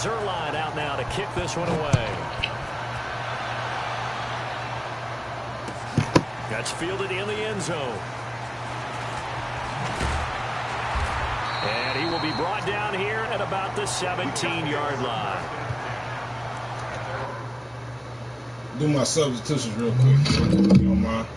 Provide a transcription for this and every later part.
Zerline out now to kick this one away. That's fielded in the end zone. And he will be brought down here at about the 17-yard line. Do my substitutions real quick, if you don't mind.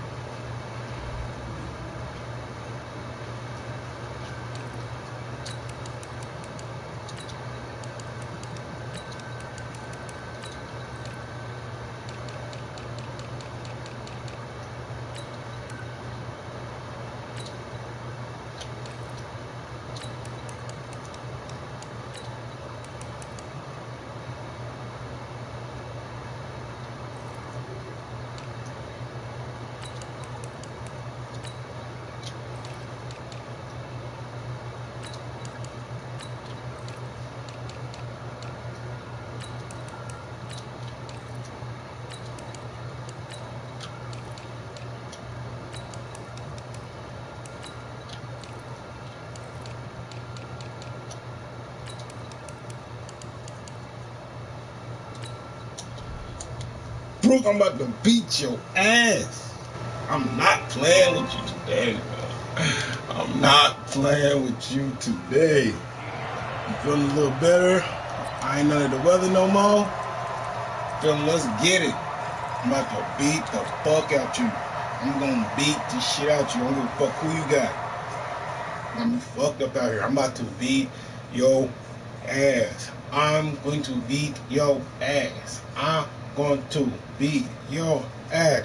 Brooke, I'm about to beat your ass. I'm not playing with you today, man. I'm not playing with you today. You feeling a little better? I ain't under the weather no more. Feeling, let's get it. I'm about to beat the fuck out you. I'm gonna beat the shit out you. I don't give a fuck who you got. I'm fucked up out here. I'm about to beat your ass. I'm going to beat your ass. I'm going to beat your ass.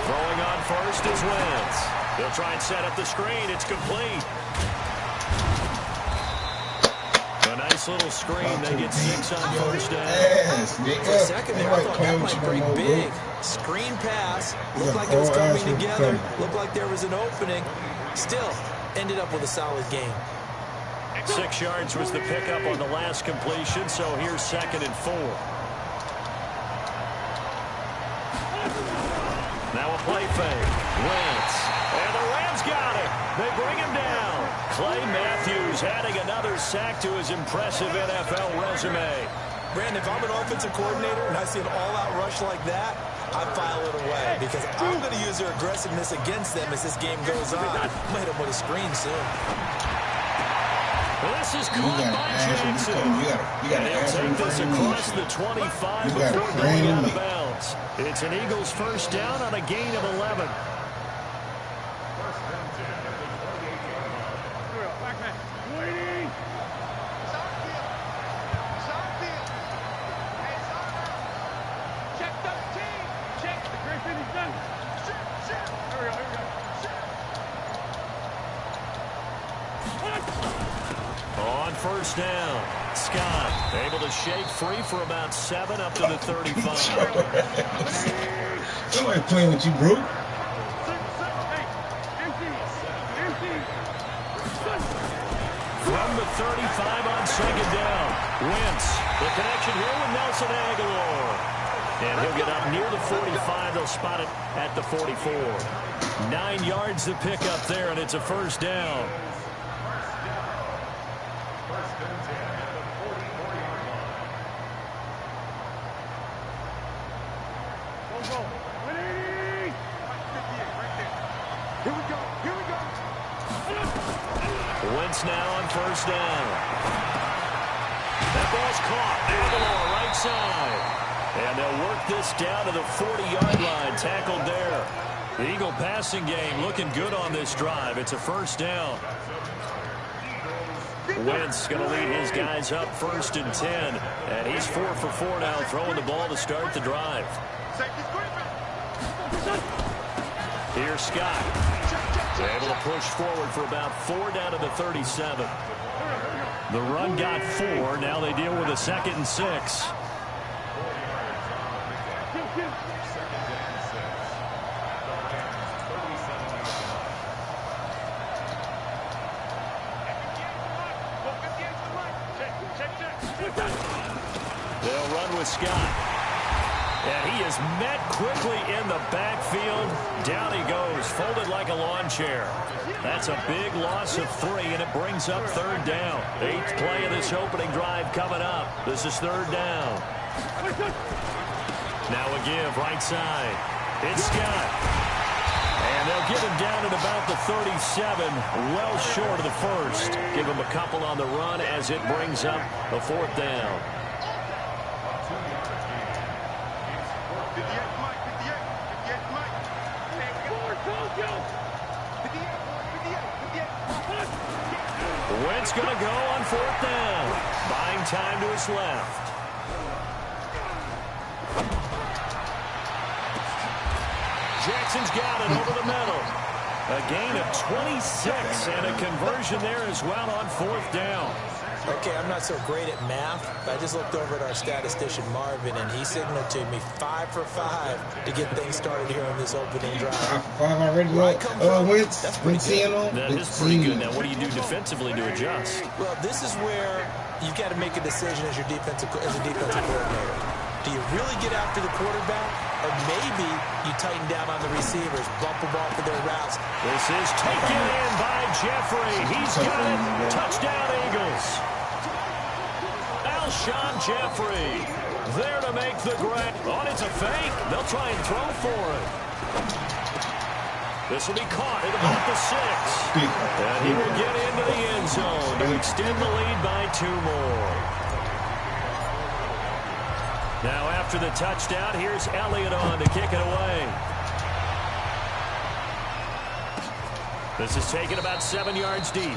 Throwing on first is Wentz. They'll try and set up the screen. It's complete. A nice little screen. They get 6 on first down. For a second there, I thought that might break big. Screen pass. Looked like it was coming together. Looked like there was an opening. Still, ended up with a solid game. 6 yards was the pickup on the last completion, so here's 2nd and 4. Now a play fake. Wentz. And the Rams got it. They bring him down. Clay Matthews adding another sack to his impressive NFL resume. Brandon, if I'm an offensive coordinator and I see an all-out rush like that, I file it away because I'm going to use their aggressiveness against them as this game goes on. Might hit them with a screen soon. This is caught by Jackson. You got to He'll take this across the 25 before going out of bounds. It's an Eagles first down on a gain of 11. On first down, Scott able to shake free for about 7 up to the 35. Somebody playing with you, bro. From the 35 on second down, Wentz. The connection here with Nelson Aguilar. And he'll get up near the 45. They'll spot it at the 44. 9 yards to pick up there, and it's a first down. Wentz now on first down. That ball's caught. Aguilar right side. And they'll work this down to the 40-yard line. Tackled there. The Eagle passing game looking good on this drive. It's a first down. Wentz going to lead his guys up first and 10. And he's 4 for 4 now, throwing the ball to start the drive. Here's Scott. Able to push forward for about 4 down to the 37. The run got 4. Now they deal with a 2nd and 6. They'll run with Scott. And he is met quickly in the backfield. Down he goes, folded like a lawn chair. That's a big loss of 3, and it brings up 3rd down. 8th play of this opening drive coming up. This is 3rd down. Now a give right side. It's Scott. And they'll get him down at about the 37, well short of the first. Give him a couple on the run as it brings up the 4th down. Wentz going to go on 4th down. Buying time to his left. Jackson's got it over the middle. A gain of 26 and a conversion there as well on 4th down. Okay, I'm not so great at math, but I just looked over at our statistician Marvin, and he signaled to me 5 for 5 to get things started here on this opening drive. 5 for 5 already. Wentz. That's pretty good. That is pretty good. Now, what do you do defensively to adjust? Well, this is where you've got to make a decision as a defensive coordinator. Do you really get after the quarterback, or maybe you tighten down on the receivers, bump them off of their routes? This is taken in by Jeffrey. He's got it. Touchdown, Eagles. Alshon Jeffrey there to make the grab. Oh, it's a fake. They'll try and throw for it. This will be caught at about the 6. And he will get into the end zone to extend the lead by 2 more. Now after the touchdown, here's Elliott on to kick it away. This is taken about 7 yards deep.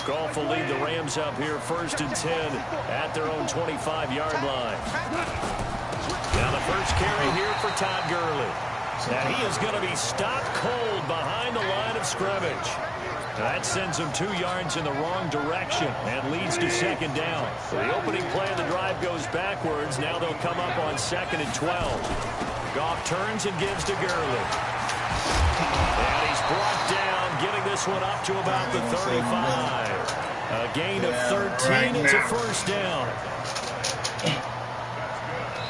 Goff will lead the Rams up here 1st and 10 at their own 25-yard line. Now the first carry here for Todd Gurley. And he is going to be stopped cold behind the line of scrimmage. That sends him 2 yards in the wrong direction and leads to 2nd down. The opening play of the drive goes backwards. Now they'll come up on 2nd and 12. Goff turns and gives to Gurley. And he's brought down, getting this one up to about the 35. A gain of 13. It's a first down.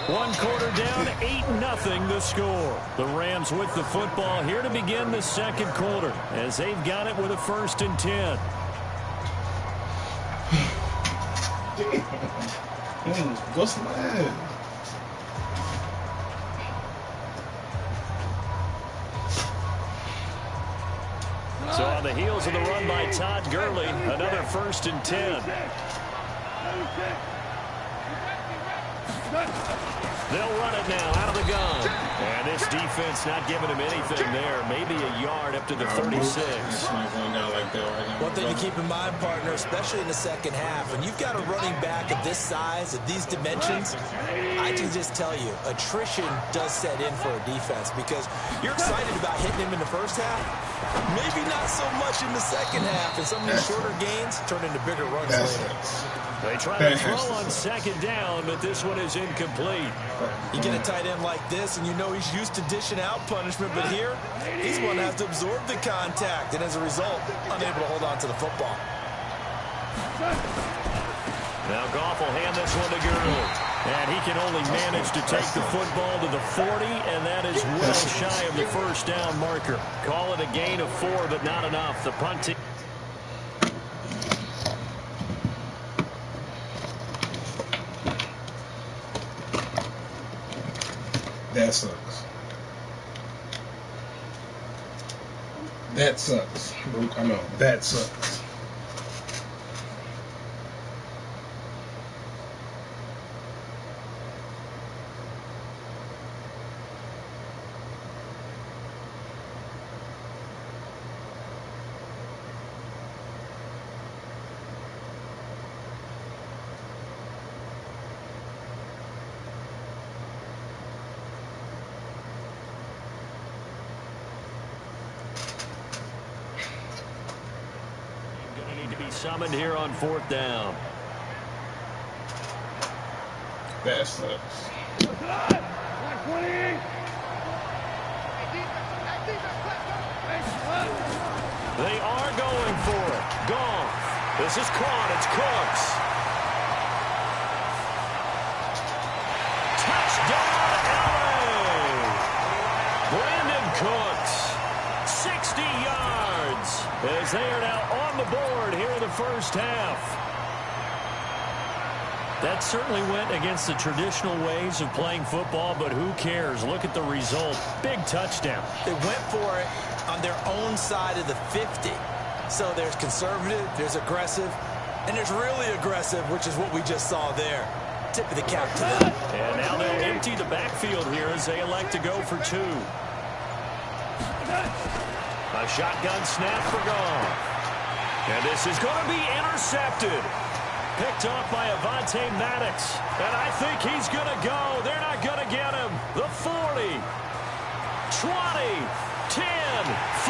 1 quarter down, 8-0 the score. The Rams with the football here to begin the 2nd quarter as they've got it with a 1st and 10. Go slide. So on the heels of the run by Todd Gurley, another 1st and 10. They'll run it now out of the gun. And this defense not giving him anything there. Maybe a yard up to the 36. One thing to keep in mind, partner, especially in the second half, when you've got a running back of this size, of these dimensions, I can just tell you, attrition does set in for a defense because you're excited about hitting him in the first half. Maybe not so much in the second half, and some of these shorter gains turn into bigger runs later. They try to throw on 2nd down, but this one is incomplete. You get a tight end like this, and you know he's used to dishing out punishment, but here, he's one that has to absorb the contact, and as a result, unable to hold on to the football. Now Goff will hand this one to Gurley. And he can only manage to take the football to the 40, and that is well shy of the 1st down marker. Call it a gain of 4, but not enough. The punt team. That sucks. That sucks. I know. That sucks. Summoned here on 4th down. That sucks. They are going for it. Goff. This is caught. It's Cooks. Touchdown, LA! Brandon Cooks. 60 yards as they are now on the board here in the first half. That certainly went against the traditional ways of playing football, but who cares? Look at the result. Big touchdown. They went for it on their own side of the 50. So there's conservative, there's aggressive, and there's really aggressive, which is what we just saw there. Tip of the cap to them. And now they'll empty the backfield here as they elect to go for 2. A shotgun snap for Goff. And this is going to be intercepted. Picked off by Avonte Maddox. And I think he's going to go. They're not going to get him. The 40, 20, 10,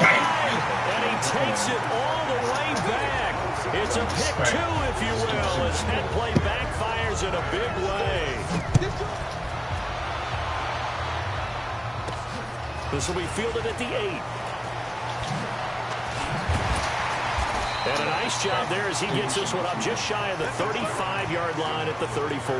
5. And he takes it all the way back. It's a pick 2, if you will, as that play backfires in a big way. This will be fielded at the 8. And a nice job there as he gets this one up just shy of the 35-yard line at the 34.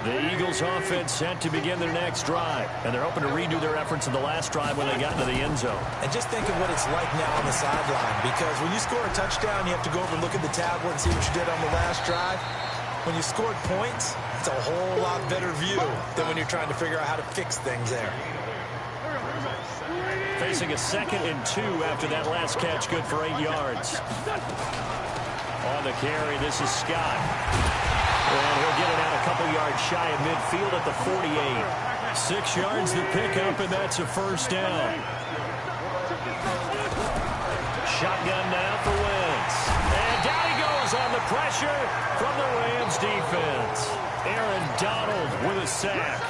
The Eagles offense set to begin their next drive. And they're hoping to redo their efforts in the last drive when they got into the end zone. And just think of what it's like now on the sideline. Because when you score a touchdown, you have to go over and look at the tablet and see what you did on the last drive. When you scored points, it's a whole lot better view than when you're trying to figure out how to fix things there. Facing a 2nd and 2 after that last catch, good for 8 yards. On the carry, this is Scott. And he'll get it out a couple yards shy of midfield at the 48. 6 yards to pick up, and that's a 1st down. Shotgun now for Wentz. And down he goes on the pressure from the Rams defense. Aaron Donald with a sack.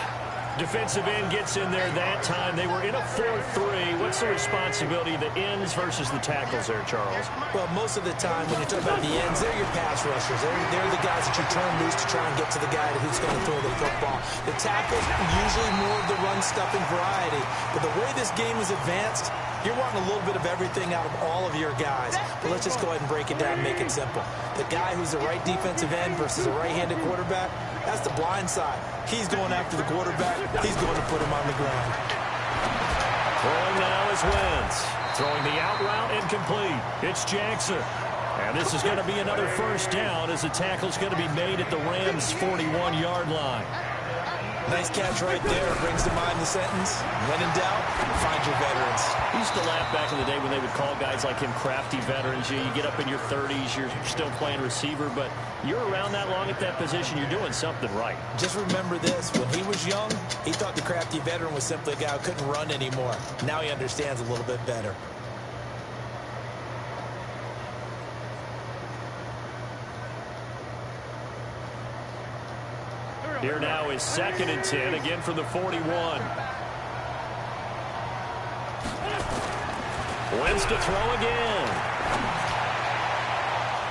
Defensive end gets in there that time. They were in a 4-3. What's the responsibility of the ends versus the tackles there, Charles? Well, most of the time when you talk about the ends, they're your pass rushers. They're the guys that you turn loose to try and get to the guy who's going to throw the football. The tackles, usually more of the run-stuffing variety. But the way this game is advanced, you're wanting a little bit of everything out of all of your guys. But let's just go ahead and break it down and make it simple. The guy who's the right defensive end versus a right-handed quarterback, that's the blind side. He's going after the quarterback. He's going to put him on the ground. Throwing now is Wentz. Throwing the out route incomplete. It's Jackson. And this is going to be another 1st down as the tackle's going to be made at the Rams' 41-yard line. Nice catch right there. Brings to mind the sentence, when in doubt, find your veterans. I used to laugh back in the day when they would call guys like him crafty veterans. You get up in your 30s, you're still playing receiver, but you're around that long at that position, you're doing something right. Just remember this. When he was young, he thought the crafty veteran was simply a guy who couldn't run anymore. Now he understands a little bit better. Here now is 2nd and 10, again from the 41. Wentz to throw again.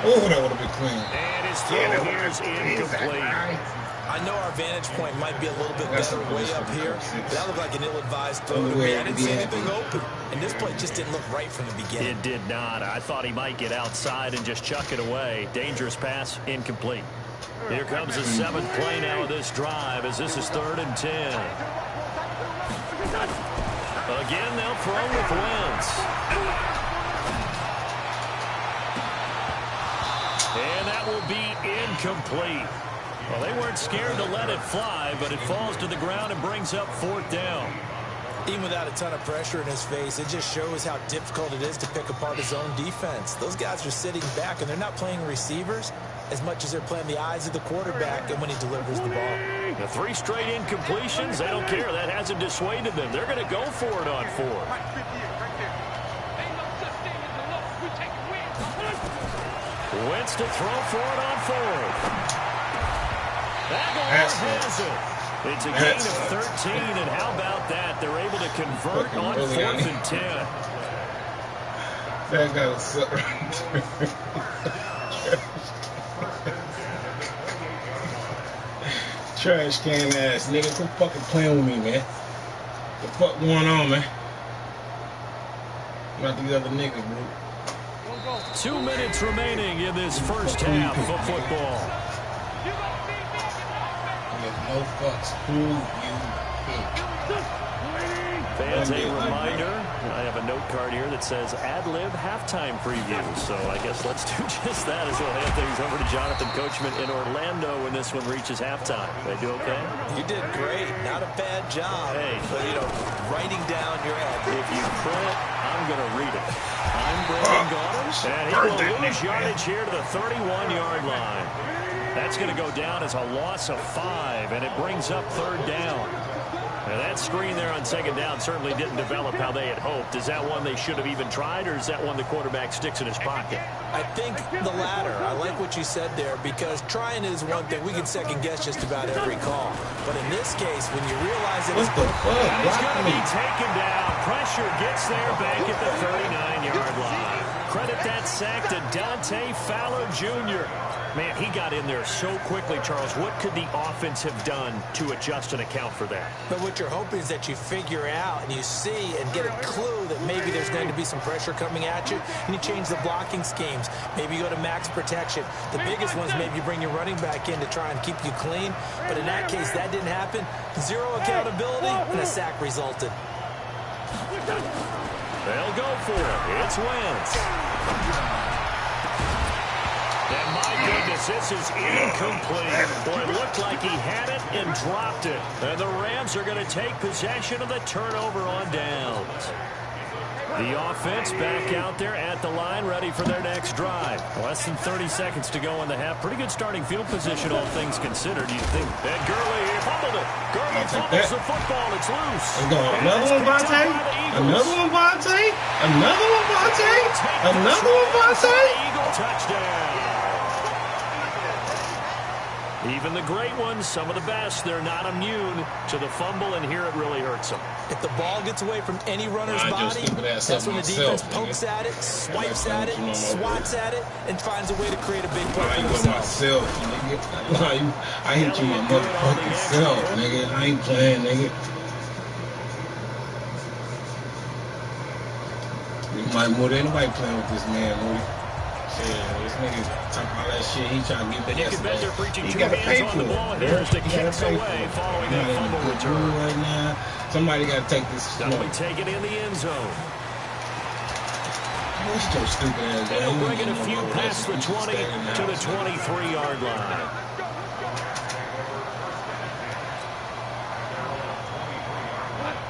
Oh, that would have been clean. And his throw here is incomplete. I know our vantage point might be a little bit better way up here, but that looked like an ill-advised throw to me. I didn't see anything open, and this play just didn't look right from the beginning. It did not. I thought he might get outside and just chuck it away. Dangerous pass, incomplete. Here comes the 7th play now of this drive as this is 3rd and 10. Again, they'll throw with Wentz. And that will be incomplete. Well, they weren't scared to let it fly, but it falls to the ground and brings up 4th down. Even without a ton of pressure in his face, it just shows how difficult it is to pick apart his own defense. Those guys are sitting back, and they're not playing receivers as much as they're playing the eyes of the quarterback and when he delivers the ball. The 3 straight incompletions, they don't care. That hasn't dissuaded them. They're going to go for it on 4th. Wentz to throw for it on 4th. Aguilar has it. It's a gain of 13, and how about that? They're able to convert on 4th and 10. That guy was suck right there. Trash can ass nigga, quit fucking playing with me, man. What the fuck going on, man? About these other niggas, bro. 2 minutes remaining in this first half of football. No fucks who you pick. Fans, a reminder, I have a note card here that says ad-lib halftime preview. So I guess let's do just that as we'll hand things over to Jonathan Coachman in Orlando when this one reaches halftime. They do okay? You did great. Not a bad job. Hey. But, you know, writing down your ad. If you print it, I'm going to read it. I'm Brandon Gaudens, and he will lose yardage here to the 31-yard line. That's going to go down as a loss of 5, and it brings up 3rd down. Now that screen there on 2nd down certainly didn't develop how they had hoped. Is that one they should have even tried, or is that one the quarterback sticks in his pocket? I think the latter. I like what you said there, because trying is one thing. We can second-guess just about every call. But in this case, when you realize it is What the fuck? he's going to be taken down. Pressure gets there back at the 39-yard line. Credit that sack to Dante Fowler Jr. Man, he got in there so quickly, Charles. What could the offense have done to adjust and account for that? But what you're hoping is that you figure out and you see and get a clue that maybe there's going to be some pressure coming at you, and you change the blocking schemes. Maybe you go to max protection. The biggest ones, maybe you bring your running back in to try and keep you clean. But in that case, that didn't happen. 0 accountability, and a sack resulted. They'll go for it. It's Wentz. And my goodness, this is incomplete. Boy, it looked like he had it and dropped it. And the Rams are going to take possession of the turnover on downs. The offense back out there at the line, ready for their next drive. Less than 30 seconds to go in the half. Pretty good starting field position, all things considered. You'd think. And Gurley fumbled it. Gurley fumbles the football. It's loose. Another one, Vontae? Another one, Vontae? Another one, Vontae? Another one, Vontae? Eagle touchdown. Even the great ones, some of the best, they're not immune to the fumble, and here it really hurts them. If the ball gets away from any runner's body, that's when the defense pokes at it, swipes at it, swats at it, and finds a way to create a big play for themselves. I hit you my motherfucking self, nigga. I ain't playing, nigga. More than anybody playing with this man, Moody. Yeah, this nigga talking all that shit. He trying to get the you can bet they're preaching two hands on the ball here as the kicks away following that fumble return. Right now, somebody got to take this. That'll be taken in the end zone. What's your stupid ass? They'll bring it a few past the 20 to the 23-yard line.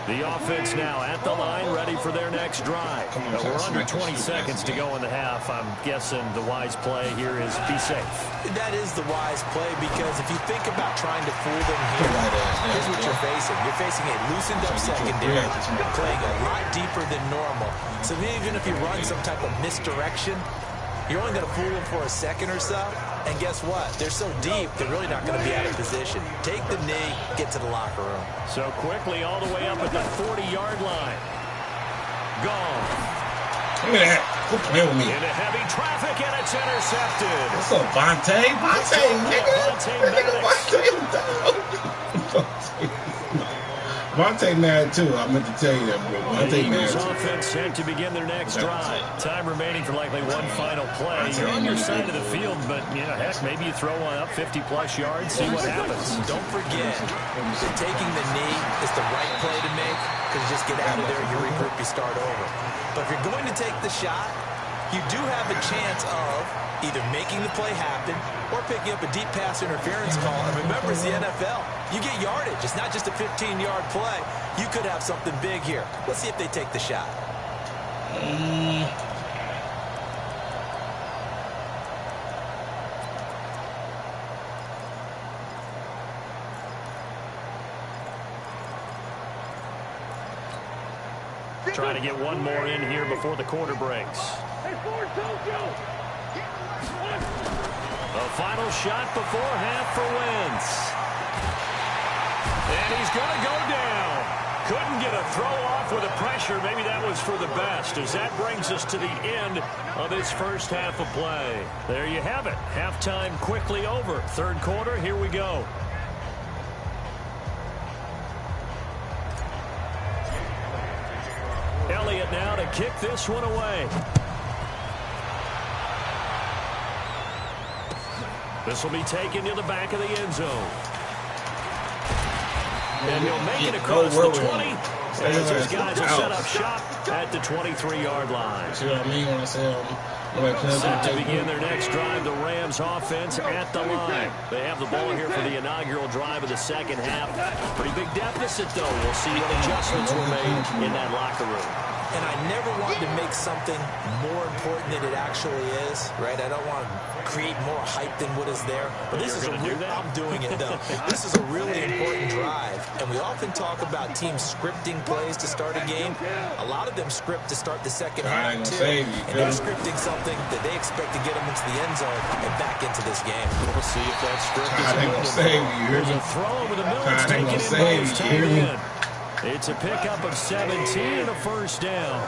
The offense now at the line, ready for their next drive. We're under 20 seconds to go in the half. I'm guessing the wise play here is be safe. That is the wise play, because if you think about trying to fool them here, here's what you're facing. You're facing a loosened up secondary, playing a lot deeper than normal. So even if you run some type of misdirection, you're only going to fool them for a second or so. And guess what? They're so deep, they're really not going to be out of position. Take the knee, get to the locker room. So quickly all the way up at the 40-yard line. Gone. Look at that. Quit playing with me. Into heavy traffic, and it's intercepted. What's up, Vontae? Vontae mad too. I meant to tell you that, bro. Vontae mad too. Offense set to begin their next drive. Time remaining for likely one final play. You're on your side of the field, but heck, maybe you throw one up 50-plus yards, see what happens. Don't forget that taking the knee is the right play to make, because you just get out of there, you regroup, you start over. But if you're going to take the shot, you do have a chance of either making the play happen or picking up a deep pass interference call. And remember, it's the NFL. You get yardage. It's not just a 15-yard play. You could have something big here. Let's see if they take the shot. Trying to get one more in here before the quarter breaks. The final shot before half for Wentz. And he's going to go down. Couldn't get a throw off with the pressure. Maybe that was for the best, as that brings us to the end of this first half of play. There you have it. Halftime quickly over. Third quarter, here we go. Elliott now to kick this one away. This will be taken to the back of the end zone. And he'll make it across the 20. As those guys will set up shop at the 23-yard line. See what I mean when I say set to begin their next drive, the Rams offense at the line. They have the ball here for the inaugural drive of the second half. Pretty big deficit, though. We'll see what adjustments were made in that locker room. And I never want to make something more important than it actually is, right? I don't want to create more hype than what is there. But this is I'm doing it, though. This is a really important drive. And we often talk about teams scripting plays to start a game. A lot of them script to start the second half, too. And they're scripting something that they expect to get them into the end zone and back into this game. We'll see if that script is gonna save you. There's a throw over the middle. It's taken in by his tight end. It's a pickup of 17 and a first down.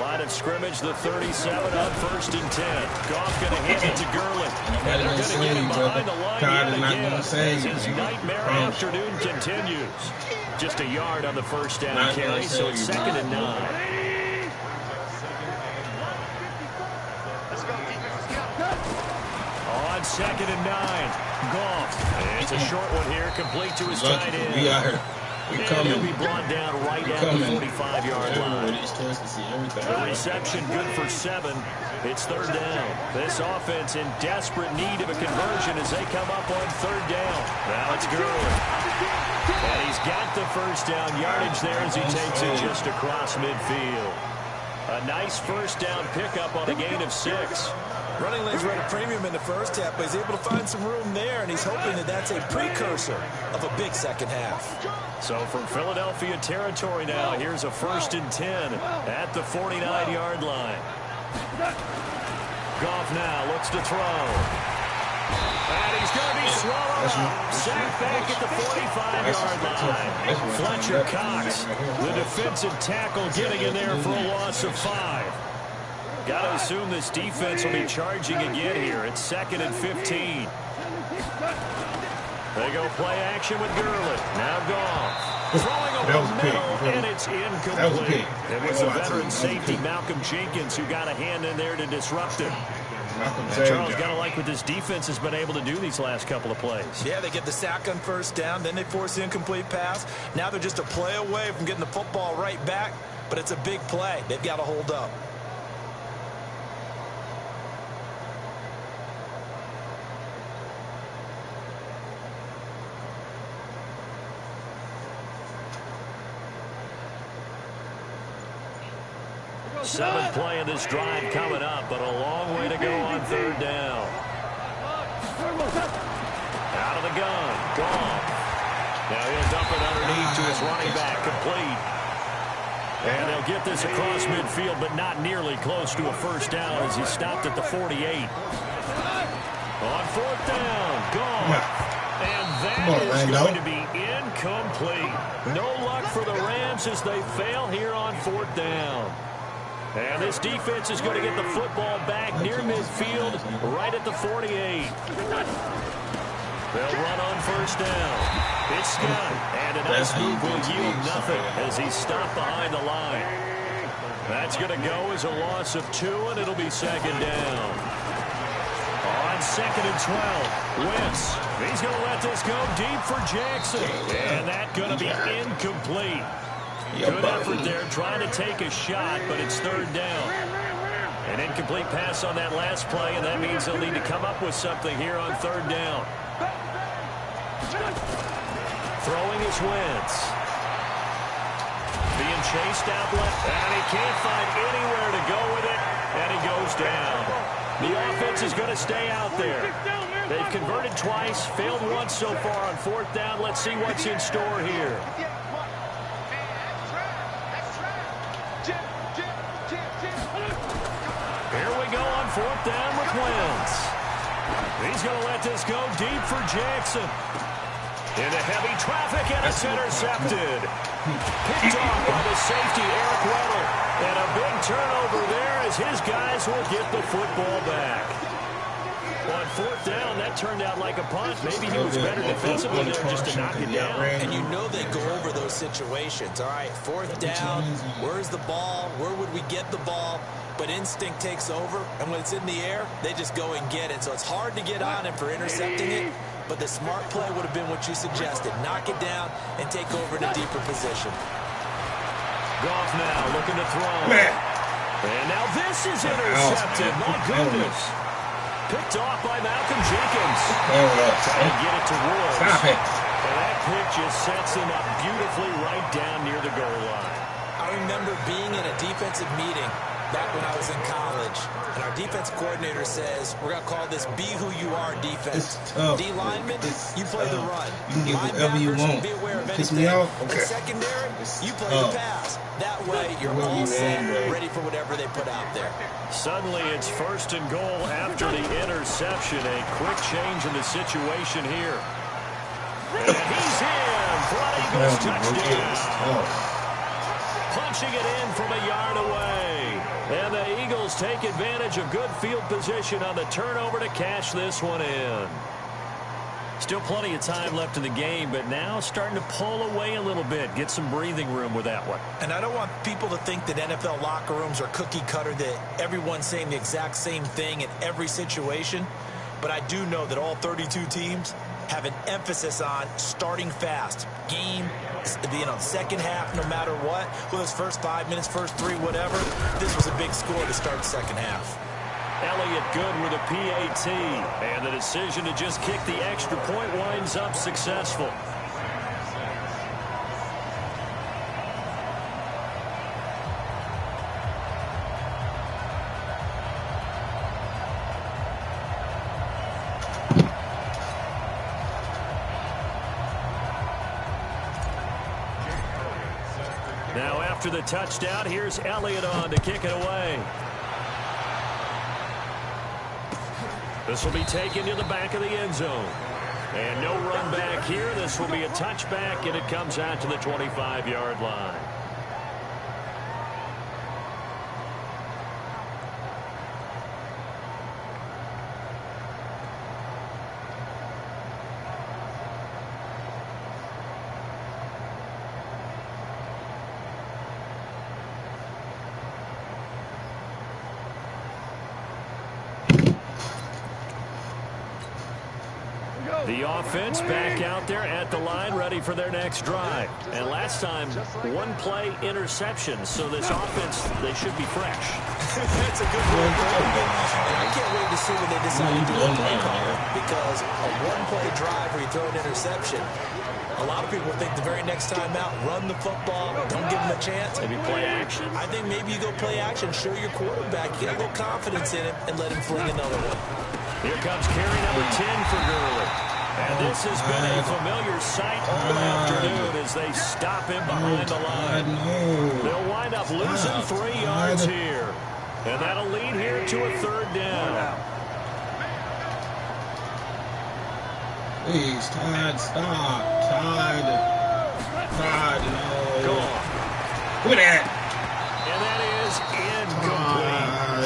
Line of scrimmage, the 37 on 1st and 10. Goff going to hand it to Gurley. And they're going to get him behind the line yet again as his nightmare afternoon continues. Just a yard on the first down carry, so it's 2nd and 9. On 2nd and 9, Goff. And it's a short one here, complete to his tight end. And he'll be brought down right at the 45-yard line. The reception good for 7. It's 3rd down. This offense in desperate need of a conversion as they come up on 3rd down. Now it's Gurley. And he's got the first down yardage there as he takes it just across midfield. A nice first down pickup on a gain of 6. Running lanes were at a premium in the first half, but he's able to find some room there, and he's hoping that that's a precursor of a big second half. So from Philadelphia territory now, here's a 1st and 10 at the 49-yard line. Goff now looks to throw. And he's going to be swallowed up. Sacked back at the 45-yard line. Fletcher Cox, the defensive tackle, getting in there for a loss of 5. Got to assume this defense will be charging again here. It's 2nd and 15. They go play action with Gurley. Now Goff. Throwing over the middle, and it's incomplete. It was the veteran safety, Malcolm Jenkins, who got a hand in there to disrupt it. And Charles, got to like what this defense has been able to do these last couple of plays. Yeah, they get the sack on 1st down, then they force the incomplete pass. Now they're just a play away from getting the football right back, but it's a big play. They've got to hold up. Seventh play of this drive coming up, but a long way to go on third down. Out of the gun. Goff. Now he'll dump it underneath to his running back. Complete. And they'll get this across midfield, but not nearly close to a first down as he stopped at the 48. On fourth down. Goff. And that is going to be incomplete. No luck for the Rams as they fail here on fourth down. And this defense is going to get the football back near midfield, right at the 48. They'll run on first down. It's Scott, and a nice move will yield nothing as he's stopped behind the line. That's going to go as a loss of 2, and it'll be second down. On second and 12, Wentz. He's going to let this go deep for Jackson. And that's going to be incomplete. Good effort there trying to take a shot, but it's third down. An incomplete pass on that last play, and that means they'll need to come up with something here on third down. Throwing is Wentz. Being chased out left, and he can't find anywhere to go with it, and he goes down. The offense is going to stay out there. They've converted twice, failed once so far on fourth down. Let's see what's in store here. Here we go on fourth down with Wentz. He's going to let this go deep for Jackson. Into heavy traffic, and it's intercepted. Picked off by the safety, Eric Weddle. And a big turnover there as his guys will get the football back. On fourth down, that turned out like a punt. Maybe he was better defensively there just to knock it down. And you know they go over those situations. All right, fourth down, where's the ball? Where would we get the ball? But instinct takes over, and when it's in the air, they just go and get it. So it's hard to get on him for intercepting it, but the smart play would have been what you suggested. Knock it down and take over in a deeper position. Goff now looking to throw. And now this is intercepted. My goodness. Picked off by Mcginnis. Trying to get it to Woods. Stop it. And that pick just sets him up beautifully right down near the goal line. I remember being in a defensive meeting back when I was in college, and our defense coordinator says, we're going to call this be who you are defense. D lineman, you play the run. You can get whatever you want. Be aware of Piss anything. me off? Okay. And secondary, you play the pass. That way, you're all set, ready for whatever they put out there. Suddenly, it's first and goal after the interception. A quick change in the situation here. And he's in for an Eagles touchdown. Punching it in from a yard away. And the Eagles take advantage of good field position on the turnover to cash this one in. Still plenty of time left in the game, but now starting to pull away a little bit. Get some breathing room with that one. And I don't want people to think that NFL locker rooms are cookie cutter, that everyone's saying the exact same thing in every situation. But I do know that all 32 teams have an emphasis on starting fast. Game, second half, no matter what. Whether it's first 5 minutes, first 3, whatever. This was a big score to start the second half. Elliott good with a PAT. And the decision to just kick the extra point winds up successful. Now after the touchdown, here's Elliott on to kick it away. This will be taken to the back of the end zone. And no run back here. This will be a touchback, and it comes out to the 25-yard line. The offense back out there at the line, ready for their next drive. And last time, one play interception. So this offense, they should be fresh. That's a good one. I can't wait to see what they decide to do with play caller, because a one-play drive where you throw an interception, A lot of people think the very next time out, run the football, don't give him a chance. Maybe play action. I think maybe you go play action, show your quarterback, get a little confidence in him, and let him fling another one. Here comes carry number 10 for Gurley. And this has been a familiar sight all afternoon as they stop him behind the line. They'll wind up losing 3 yards here. And that'll lead here to a 3rd down. Please, Todd, stop. Todd, no. Go on. Look at that. And that is incomplete.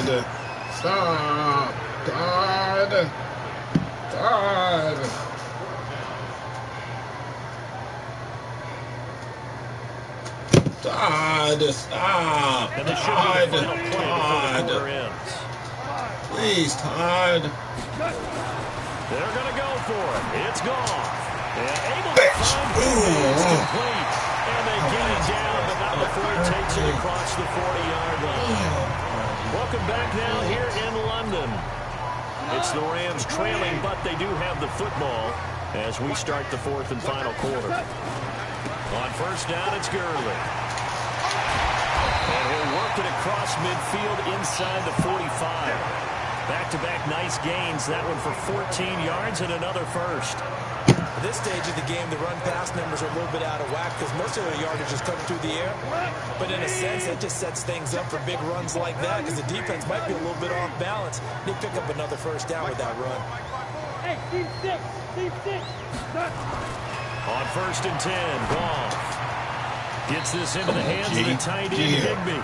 Todd, stop. Todd. Stop. And this should be the final play before the quarter ends. Please, Todd. They're going to go for it. It's gone. And able to find it's complete. And they get it down, but not before it takes it across the 40-yard line. Welcome back now here in London. It's the Rams trailing, but they do have the football as we start the 4th and final quarter. On 1st down, it's Gurley. And he'll work it across midfield inside the 45. Back-to-back nice gains. That one for 14 yards and another first. At this stage of the game, the run-pass numbers are a little bit out of whack because most of their yardage is coming through the air. But in a sense, it just sets things up for big runs like that because the defense might be a little bit off balance. They pick up another 1st down with that run. Hey, team 6. On 1st and 10, Goff gets this into the hands of the tight end, Higbee.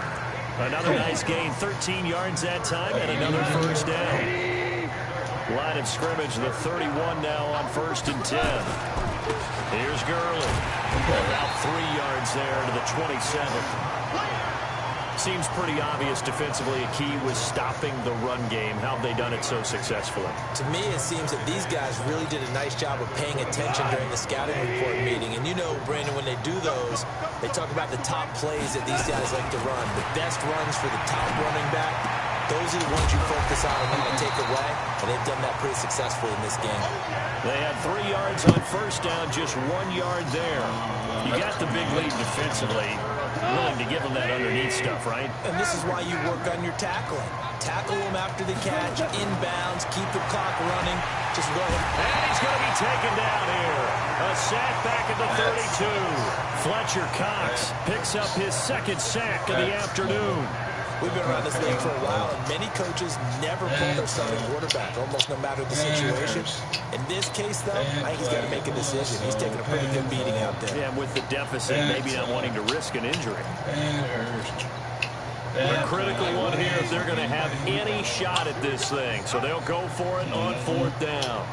Another nice gain, 13 yards that time, and another 1st down. Line of scrimmage, the 31 now on 1st and 10. Here's Gurley. About 3 yards there to the 27. Seems pretty obvious defensively a key was stopping the run game. How have they done it so successfully? To me, it seems that these guys really did a nice job of paying attention during the scouting report meeting. And you know, Brandon, when they do those, they talk about the top plays that these guys like to run. The best runs for the top running back, those are the ones you focus on and want to take away. And they've done that pretty successfully in this game. They had 3 yards on 1st down, just 1 yard there. You got the big lead defensively. Willing to give them that underneath stuff, right? And this is why you work on your tackling. Tackle them after the catch, inbounds, keep the clock running. Just go ahead. And he's going to be taken down here. A sack back at the 32. Fletcher Cox picks up his 2nd sack of the afternoon. We've been around this league for a while, and many coaches never pull their starting quarterback, almost no matter the situation. In this case, though, I think he's got to make a decision. He's taking a pretty good beating out there. Yeah, with the deficit, maybe not wanting to risk an injury. A critical one here if they're going to have any shot at this thing. So they'll go for it on 4th down.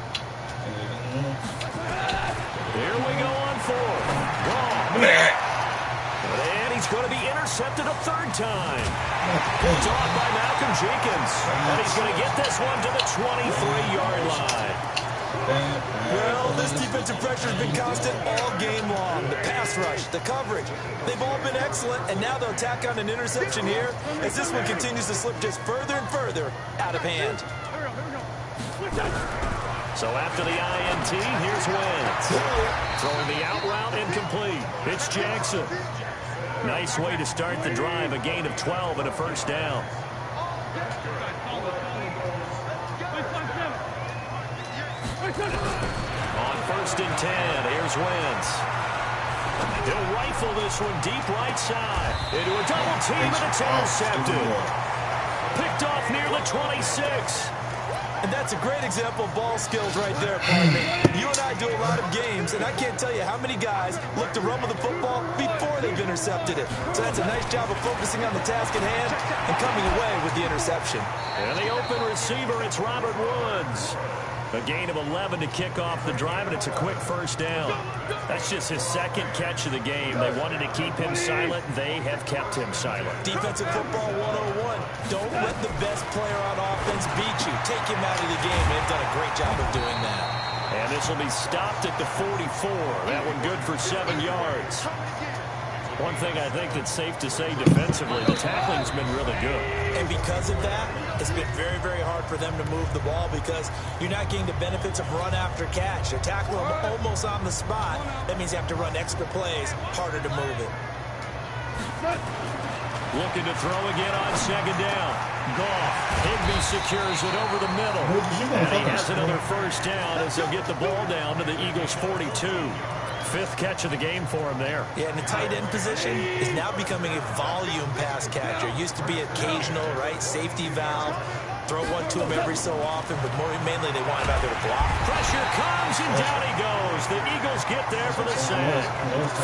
Here we go on 4th. Gone. And he's going to be intercepted a 3rd time. It's off by Mcginnis. And he's going to get this one to the 23-yard line. Well, this defensive pressure has been constant all game long. The pass rush, the coverage, they've all been excellent. And now they'll tack on an interception here as this one continues to slip just further and further out of hand. So after the INT, here's Wentz. Throwing the out route incomplete. It's Jackson. Nice way to start the drive. A gain of 12 and a 1st down. On 1st and 10, here's Wentz. He'll rifle this one deep right side. Into a double team, and it's intercepted. Picked off near the 26. And that's a great example of ball skills right there, partner. You and I do a lot of games, and I can't tell you how many guys look to run with the football before they've intercepted it. So that's a nice job of focusing on the task at hand and coming away with the interception. And the open receiver, it's Robert Woods. A gain of 11 to kick off the drive, and it's a quick 1st down. That's just his 2nd catch of the game. They wanted to keep him silent. They have kept him silent. Defensive football 101. Don't let the best player on offense beat you. Take him out of the game. They've done a great job of doing that. And this will be stopped at the 44. That one good for 7 yards. One thing I think that's safe to say defensively, the tackling's been really good. And because of that, it's been very, very hard for them to move the ball because you're not getting the benefits of run after catch. They're tackling them almost on the spot. That means you have to run extra plays, harder to move it. Looking to throw again on second down. Goff. Higbee secures it over the middle. And he has another first down as they'll get the ball down to the Eagles' 42. Fifth catch of the game for him there. Yeah, and the tight end position is now becoming a volume pass catcher. It used to be occasional, right? Safety valve. Throw one to him every so often, but mainly they want him out there to block. Pressure comes, and down he goes. The Eagles get there for the sack.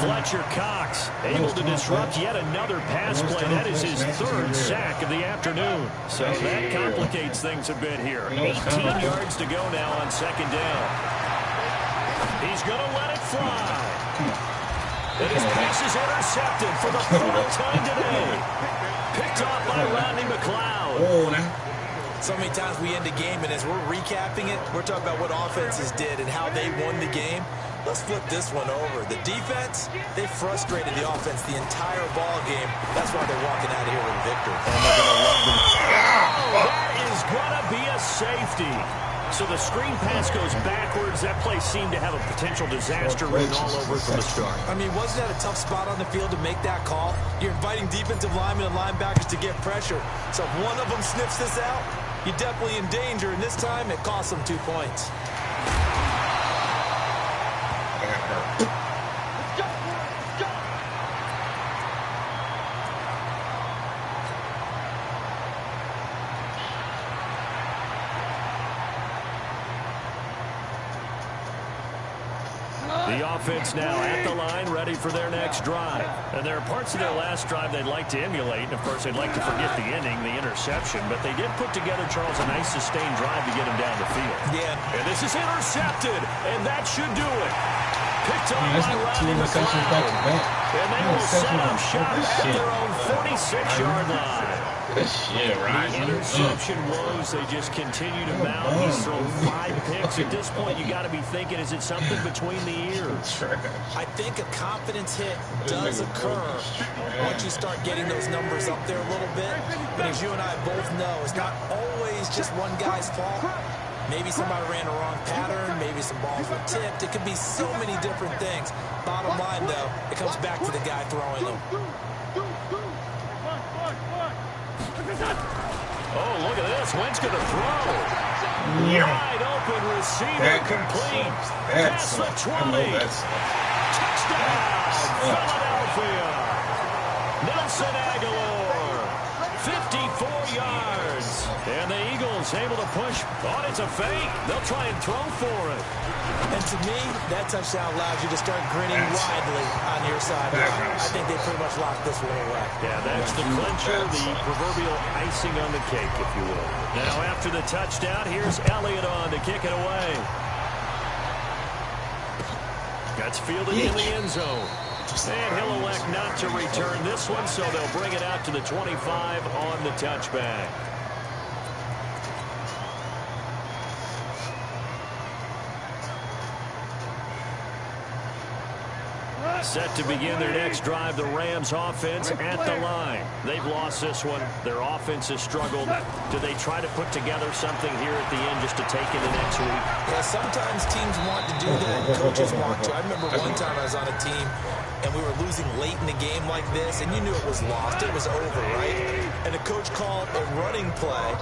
Fletcher Cox able to disrupt yet another pass play. That is his third sack of the afternoon. So that complicates things a bit here. 18 yards to go now on second down. He's going to let it fly. And his pass is intercepted for the fourth time today. Picked off by Rodney McLeod. Oh, now. So many times we end a game, and as we're recapping it, we're talking about what offenses did and how they won the game. Let's flip this one over. The defense, they frustrated the offense the entire ball game. That's why they're walking out of here with a victory. And they're going to love them. Oh, that is going to be a safety. So the screen pass goes backwards. That play seemed to have a potential disaster written all over it from the start. I mean, wasn't that a tough spot on the field to make that call? You're inviting defensive linemen and linebackers to get pressure. So if one of them sniffs this out, you're definitely in danger. And this time, it cost them 2 points. The offense now at the line, ready for their next drive. And there are parts of their last drive they'd like to emulate. And, of course, they'd like to forget the ending, the interception. But they did put together, Charles, a nice sustained drive to get him down the field. Yeah. And this is intercepted, and that should do it. Picked on by Rodney McLeod. And they will set up shop at their own 46-yard line. Good shit, right? The interception woes, they just continue to mount. He's thrown 5 picks. At this point, you got to be thinking, is it something between the ears? I think a confidence hit does occur once you start getting those numbers up there a little bit. But as you and I both know, it's not always just one guy's fault. Maybe somebody ran a wrong pattern. Maybe some balls were tipped. It could be so many different things. Bottom line, though, it comes back to the guy throwing them. Oh, look at this. Wentz going to throw. Wide open receiver complete. Pass the 20. Touchdown, Philadelphia. Nelson Aguilar, 54 yards. And the Eagles able to push. Oh, it's a fake. They'll try and throw for it. And to me, that touchdown allows you to start grinning widely on your sideline. I think they pretty much locked this one away. Yeah, that's the clincher, the proverbial icing on the cake, if you will. Now, after the touchdown, here's Elliott on to kick it away. That's fielded in the end zone. And he'll elect not to return this one, so they'll bring it out to the 25 on the touchback. Set to begin their next drive, the Rams offense at the line. They've lost this one. Their offense has struggled. Do they try to put together something here at the end just to take into next week? Yeah, sometimes teams want to do that and coaches want to. I remember one time I was on a team and we were losing late in the game like this, and you knew it was lost. It was over, right? And the coach called a running play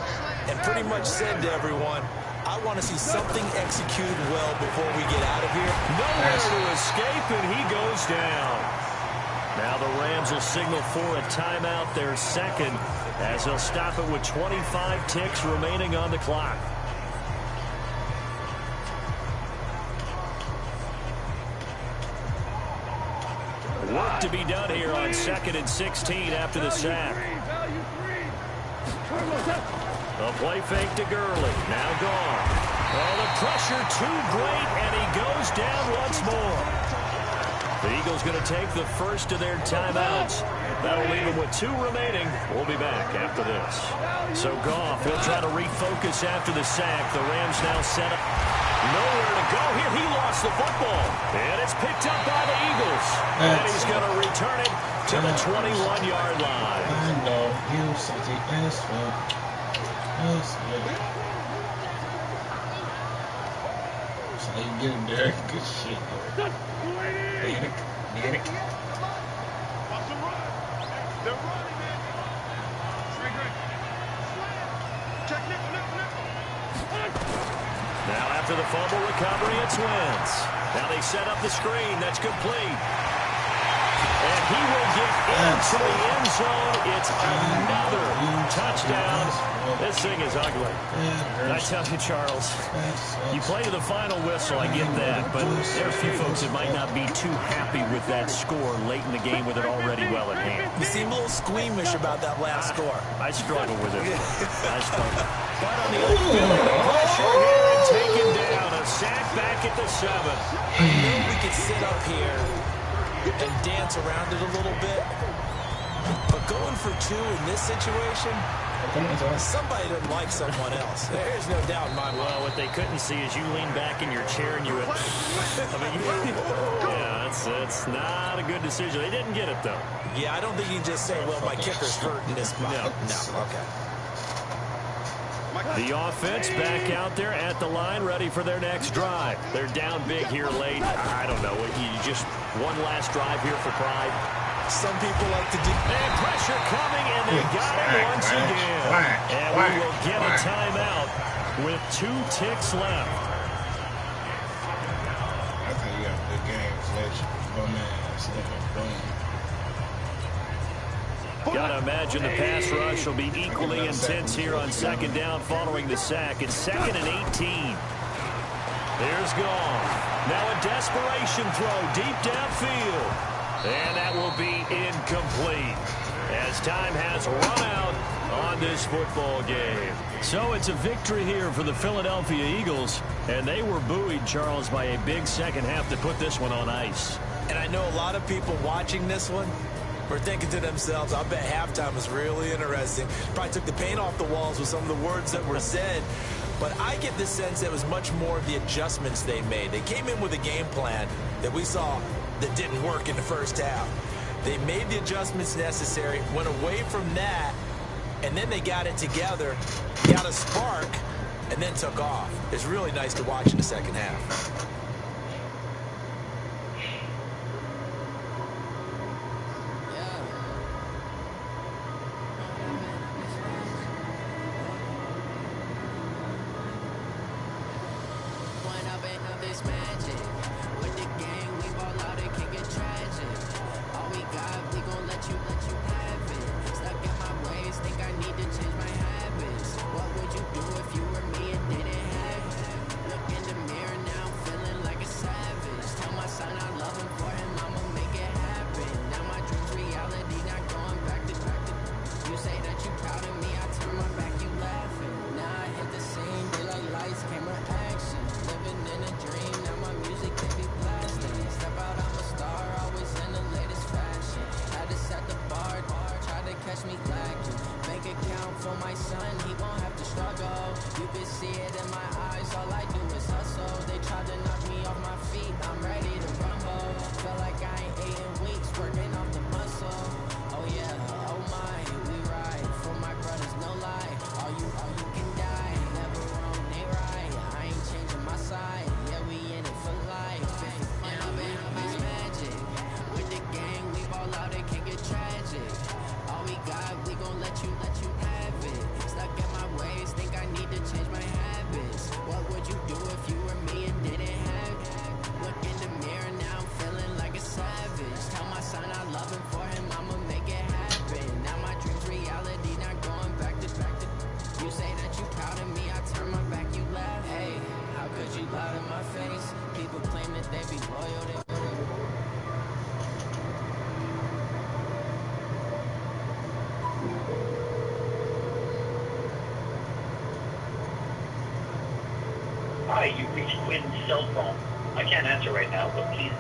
and pretty much said to everyone, I want to see something executed well before we get out of here. Nowhere to escape, and he goes down. Now the Rams will signal for a timeout, their second, as they'll stop it with 25 ticks remaining on the clock. Work to be done here on 2nd and 16 after the sack. A play fake to Gurley. Now gone. Oh, the pressure too great, and he goes down once more. The Eagles going to take the first of their timeouts. That'll leave them with 2 remaining. We'll be back after this. So Goff, he'll try to refocus after the sack. The Rams now set up. Nowhere to go here. He lost the football. And it's picked up by the Eagles. And he's going to return it to the 21-yard line. I know you salty as fuck. That's how you get him there. Good shit. Manic. Now after the fumble recovery, it's Wentz. Now they set up the screen. That's complete. And he will get into the end zone. It's another touchdown. This thing is ugly. I tell you, Charles, you play to the final whistle, I get that, but there are a few folks that might not be too happy with that score late in the game with it already well at hand. You seem a little squeamish about that last score. I struggle with it. I struggle. But on the other field, pressure here and taken down. A sack back at the 7. I know we could sit up here and dance around it a little bit, but going for 2 in this situation, somebody doesn't like someone else. There's no doubt in my mind. Well, what they couldn't see is you lean back in your chair and you went, yeah, it's not a good decision. They didn't get it, though. Yeah, I don't think you can just say, well, my kicker's hurt in this spot. No, okay. The offense back out there at the line, ready for their next drive. They're down big here late. I don't know. You just one last drive here for pride. Some people like to do. And pressure coming, and they got him once again. And we will get a timeout with 2 ticks left. That's how you got a good game, Fletch. Bum ass. Got to imagine the pass rush will be equally intense here on second down following the sack. It's 2nd and 18. There's Goff. Now a desperation throw deep downfield. And that will be incomplete as time has run out on this football game. So it's a victory here for the Philadelphia Eagles. And they were buoyed, Charles, by a big second half to put this one on ice. And I know a lot of people watching this one were thinking to themselves, I bet halftime was really interesting. Probably took the paint off the walls with some of the words that were said. But I get the sense that it was much more of the adjustments they made. They came in with a game plan that we saw that didn't work in the first half. They made the adjustments necessary, went away from that, and then they got it together, got a spark, and then took off. It's really nice to watch in the second half. Hi, you reached Quinn's cell phone. I can't answer right now, but please.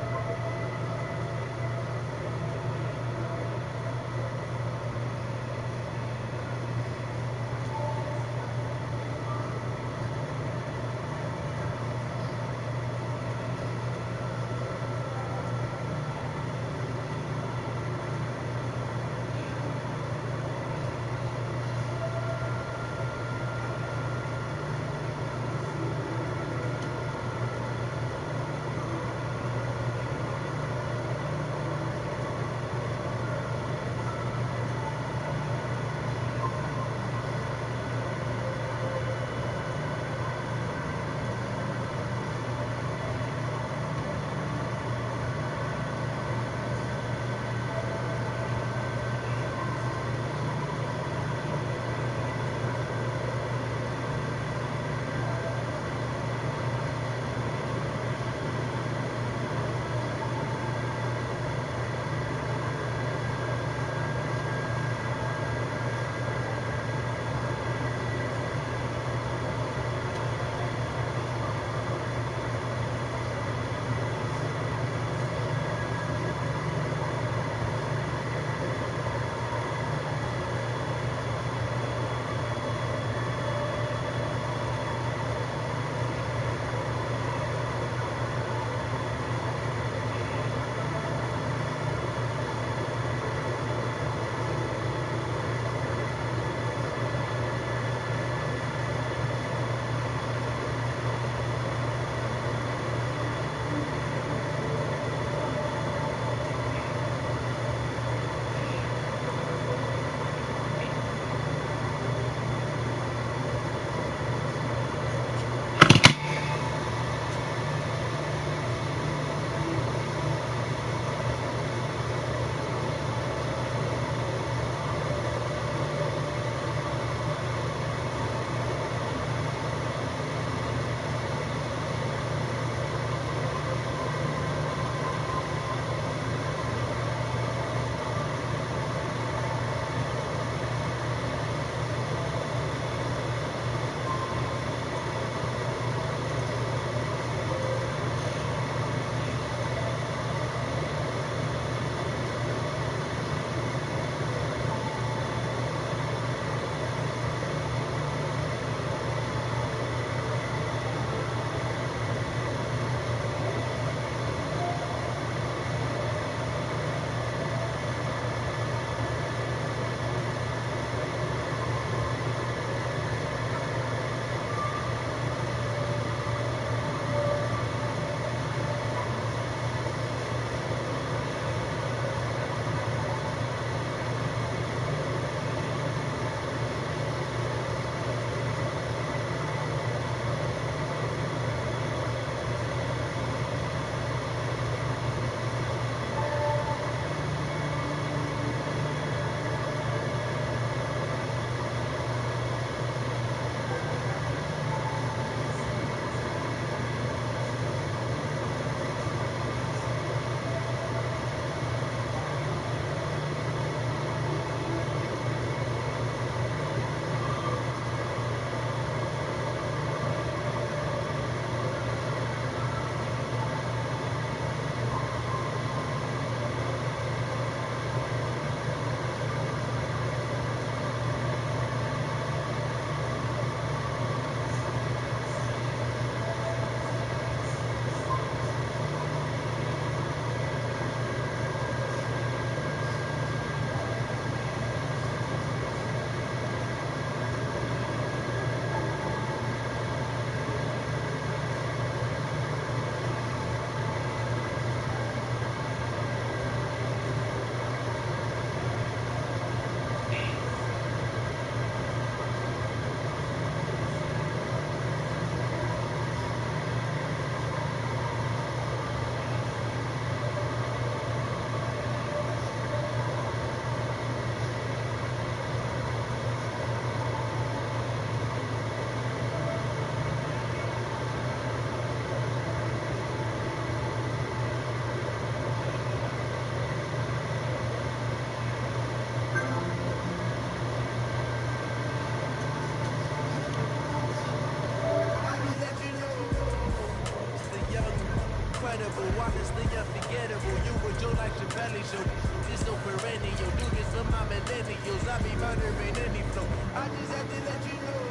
rally show. This so perennial. Do this for my millennials. I be murdering any flow. I just had to let you know.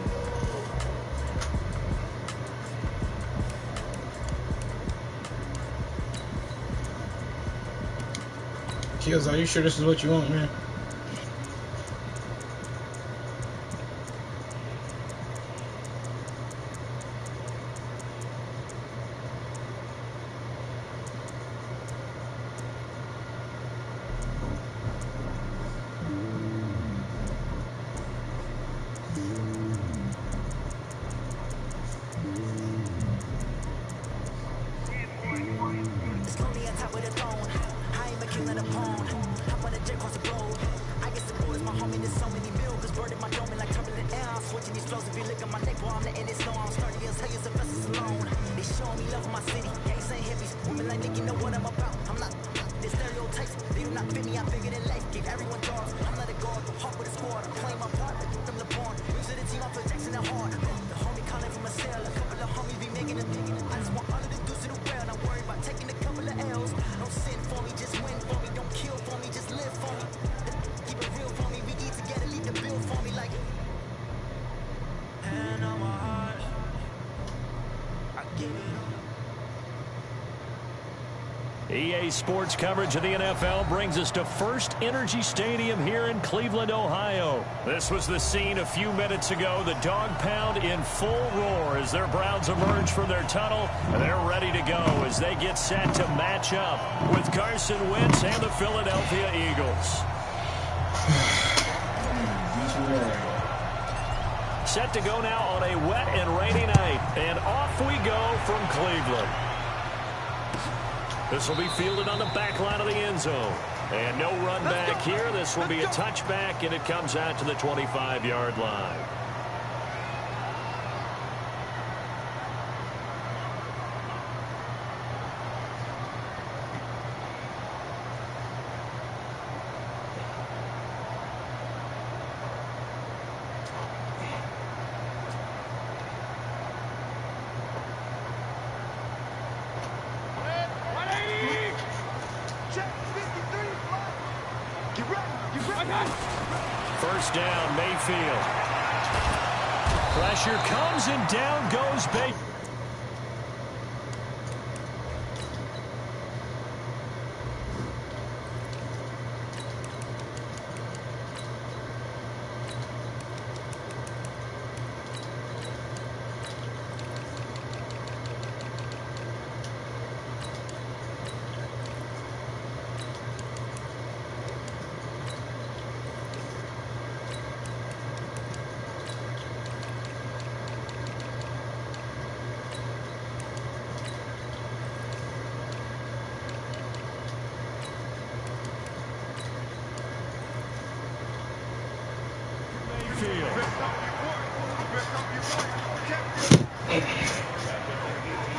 Kills, are you sure this is what you want, man? It's lonely on top of the throne. I ain't a king of the pawn. Hop on the jet across the globe. I get support as my homie. There's so many miracles burning my dome like turbulent air. I'm switching these flows. If you look at my neck, while I'm letting it snow. I'm starting to tell you the vessels alone. They showing me love in my city. Gangs ain't hippies. Women like Nick, you know what I'm about. I'm not. Their stereotypes, they do not fit me. I figured in life. Gave everyone dogs. I'm not a guard. Hawk with a squad. I'm playing my part. I them the pawn. Use of the team. I'm protecting the heart. The homie calling from a cell. A couple of homies be making a thing. I just want all of this dudes to the well. Not worried about taking a couple of L's. Don't sin for me, just win for me. Don't kill for me, just live for me. Keep it real for me. We eat together, leave the bill for me like. Hand on my heart. I give it all. EA Sports coverage of the NFL brings us to First Energy Stadium here in Cleveland, Ohio. This was the scene a few minutes ago. The dog pound in full roar as their Browns emerge from their tunnel. And they're ready to go as they get set to match up with Carson Wentz and the Philadelphia Eagles. Set to go now on a wet and rainy night. And off we go from Cleveland. This will be fielded on the back line of the end zone. And no run back here. This will be a touchback, and it comes out to the 25-yard line. First down, Mayfield. Pressure comes and down goes Baker.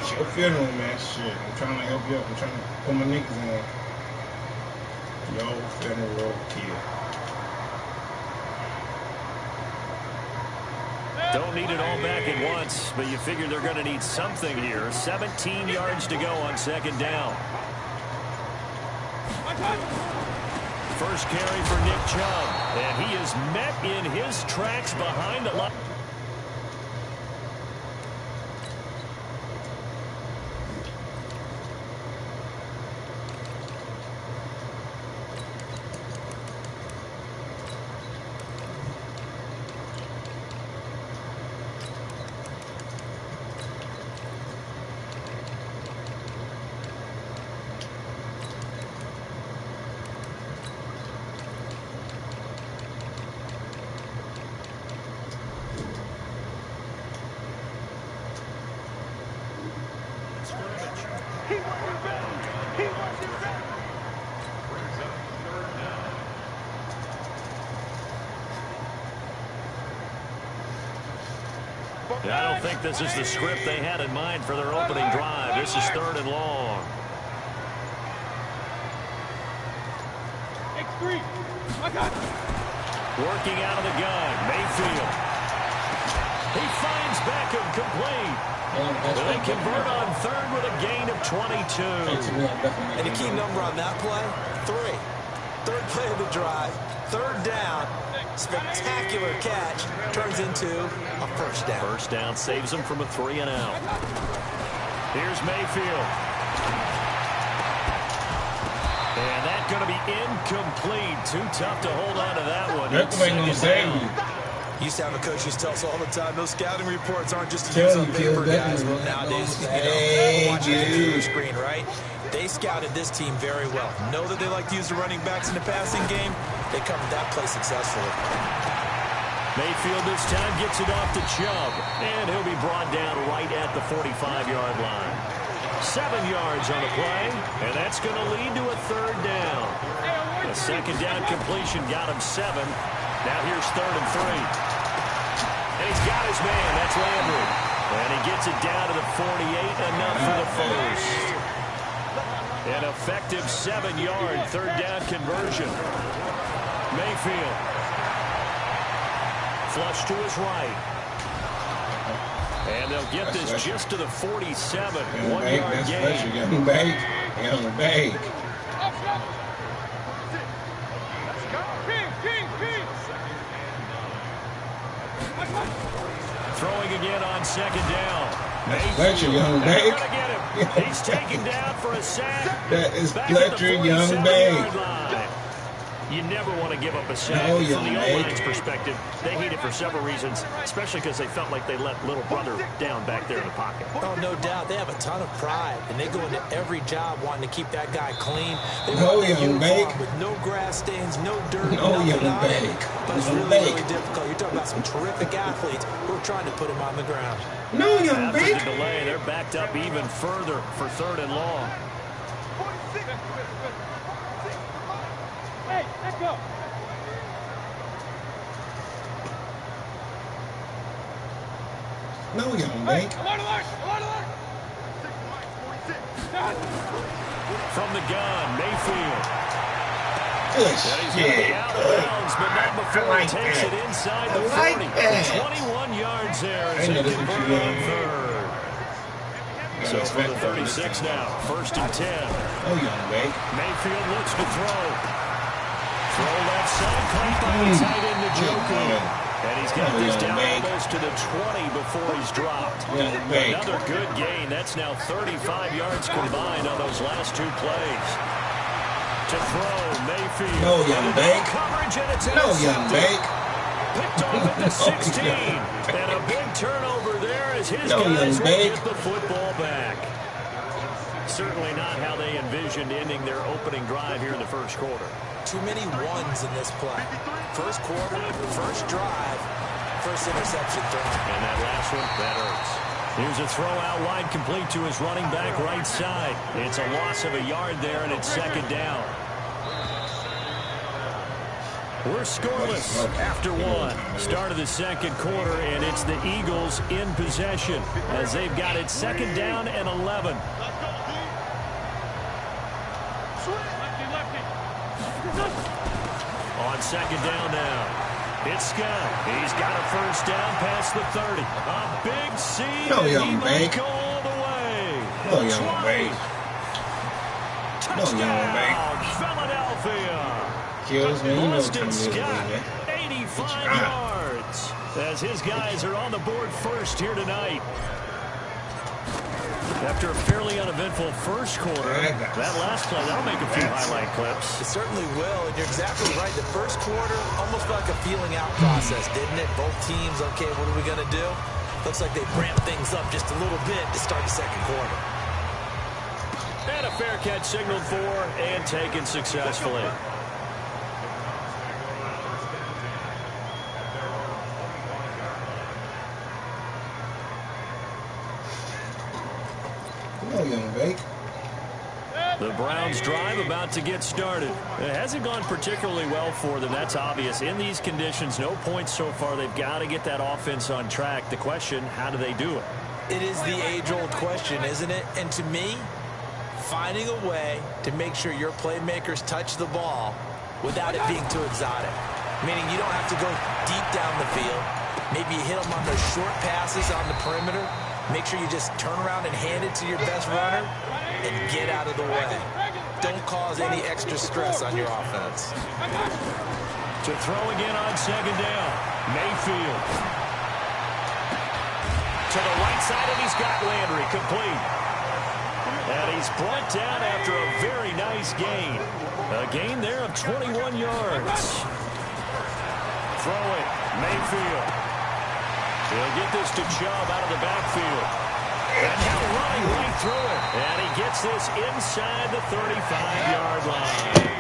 It's your funeral, man. Shit. I'm trying to help you up. I'm trying to put my niggas on. Your funeral kid. Don't need it all back at once, but you figure they're going to need something here. 17 yards to go on second down. First carry for Nick Chubb, and he is met in his tracks behind the line. I don't think this is the script they had in mind for their opening drive. This is 3rd and long. Working out of the gun, Mayfield. He finds Beckham complete. They convert on third with a gain of 22. And the key number on that play, 3. Third play of the drive, third down, spectacular catch, turns into a first down. First down saves them from a 3-and-out. Here's Mayfield. And that's going to be incomplete. Too tough to hold on to that one. That's ain't going to save you. Used to have a coach who used to tell us all the time, those scouting reports aren't just to use on paper, guys. Well, nowadays, watching the computer screen, right? They scouted this team very well. Know that they like to use the running backs in the passing game. They covered that play successfully. Mayfield this time gets it off to Chubb, and he'll be brought down right at the 45-yard line. 7 yards on the play, and that's going to lead to a third down. A second down completion got him 7. Now here's 3rd and 3. And he's got his man. That's Landry. And he gets it down to the 48, enough for the first. An effective 7-yard third down conversion. Mayfield. Flush to his right. And they'll get this just to the 47. 1-yard gain. Young Bake. Young Bake. Throwing again on second down. Fletcher, Young Bake. He's taken down for a sack. That is Fletcher, Young Bake. You never want to give up a sack. No, From the Young O-line's Bake. perspective, they hate it for several reasons, especially because they felt like they let little brother down back there in the pocket. Oh, no doubt. They have a ton of pride, and they go into every job wanting to keep that guy clean. They No, want that Young uniform Bake. with no grass stains, no dirt, No, nothing Young on it. Bake. But it's Young really, Bake. really difficult. You're talking about some terrific athletes who are trying to put him on the ground. No, Young After Bake. the delay, they're backed up even further for 3rd and long. Hey, let's go. No, Young Bake. From the gun, Mayfield. Good And he's going to be shit. out of bounds, but not before like he takes that. it inside the I like 40. that. 21 yards there as I they know this convert what you on want. 3rd. So for the 36 now, 1st and 10. Oh, Young Bake. Mayfield looks to throw. Throw left side, caught by the tight end Njoku. And he's got this down almost to the 20 before he's dropped. Another good gain. That's now 35 yards combined on those last 2 plays. To throw, Mayfield. No, Young Bake. Coverage, and it's No, Young Bake. picked off at the 16. And a big turnover there as his No, guys Young will Bake. get the football back. Certainly not how they envisioned ending their opening drive here in the first quarter. Too many ones in this play. First quarter, first drive, first interception thrown. And that last one, that hurts. Here's a throw out wide, complete to his running back right side. It's a loss of a yard there, and it's 2nd down. We're scoreless after 1. Start of the 2nd quarter, and it's the Eagles in possession as they've got it 2nd down and 11. On 2nd down now. It's Scott. He's got a first down past the 30. A big seed. No, and Young he might Bake. go all the way. No, Young Bake. No, Young Bake. Touchdown, Philadelphia. Kills me. You know what Boston time it is, Scott, man. 85 yards. As his guys are on the board first here tonight. After a fairly uneventful first quarter, that last play, that'll make a few highlight clips. It certainly will, and you're exactly right. The first quarter, almost like a feeling out process, didn't it? Both teams, okay, what are we going to do? Looks like they ramped things up just a little bit to start the 2nd quarter. And a fair catch signaled for and taken successfully. No, Young Bake. The Browns' drive about to get started. It hasn't gone particularly well for them. That's obvious. In these conditions, no points so far. They've got to get that offense on track. The question, how do they do it? It is the age-old question, isn't it? And to me, finding a way to make sure your playmakers touch the ball without it being too exotic. Meaning you don't have to go deep down the field. Maybe you hit them on those short passes on the perimeter. Make sure you just turn around and hand it to your best runner and get out of the way. Don't cause any extra stress on your offense. To throw again on second down. Mayfield. To the right side, and he's got Landry complete. And he's brought down after a very nice gain. A gain there of 21 yards. Throw it. Mayfield. He'll get this to Chubb out of the backfield. And now running right through it. And he gets this inside the 35-yard line.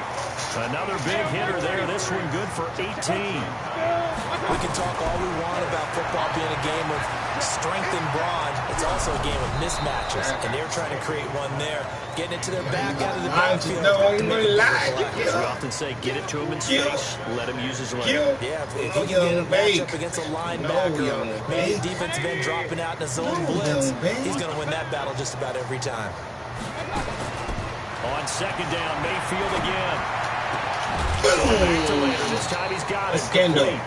Another big hitter there. This one good for 18. We can talk all we want about football being a game of strength and brawn. It's also a game of mismatches, and they're trying to create one there. Getting it to their back out of the backfield. We often say, get it to him in space, let him use his leg. Yeah, if he can get a matchup against a linebacker, maybe a defensive end dropping out in a zone blitz, he's going to win that battle just about every time. On second down, Mayfield again. Back to later. This time he's got it. Complete.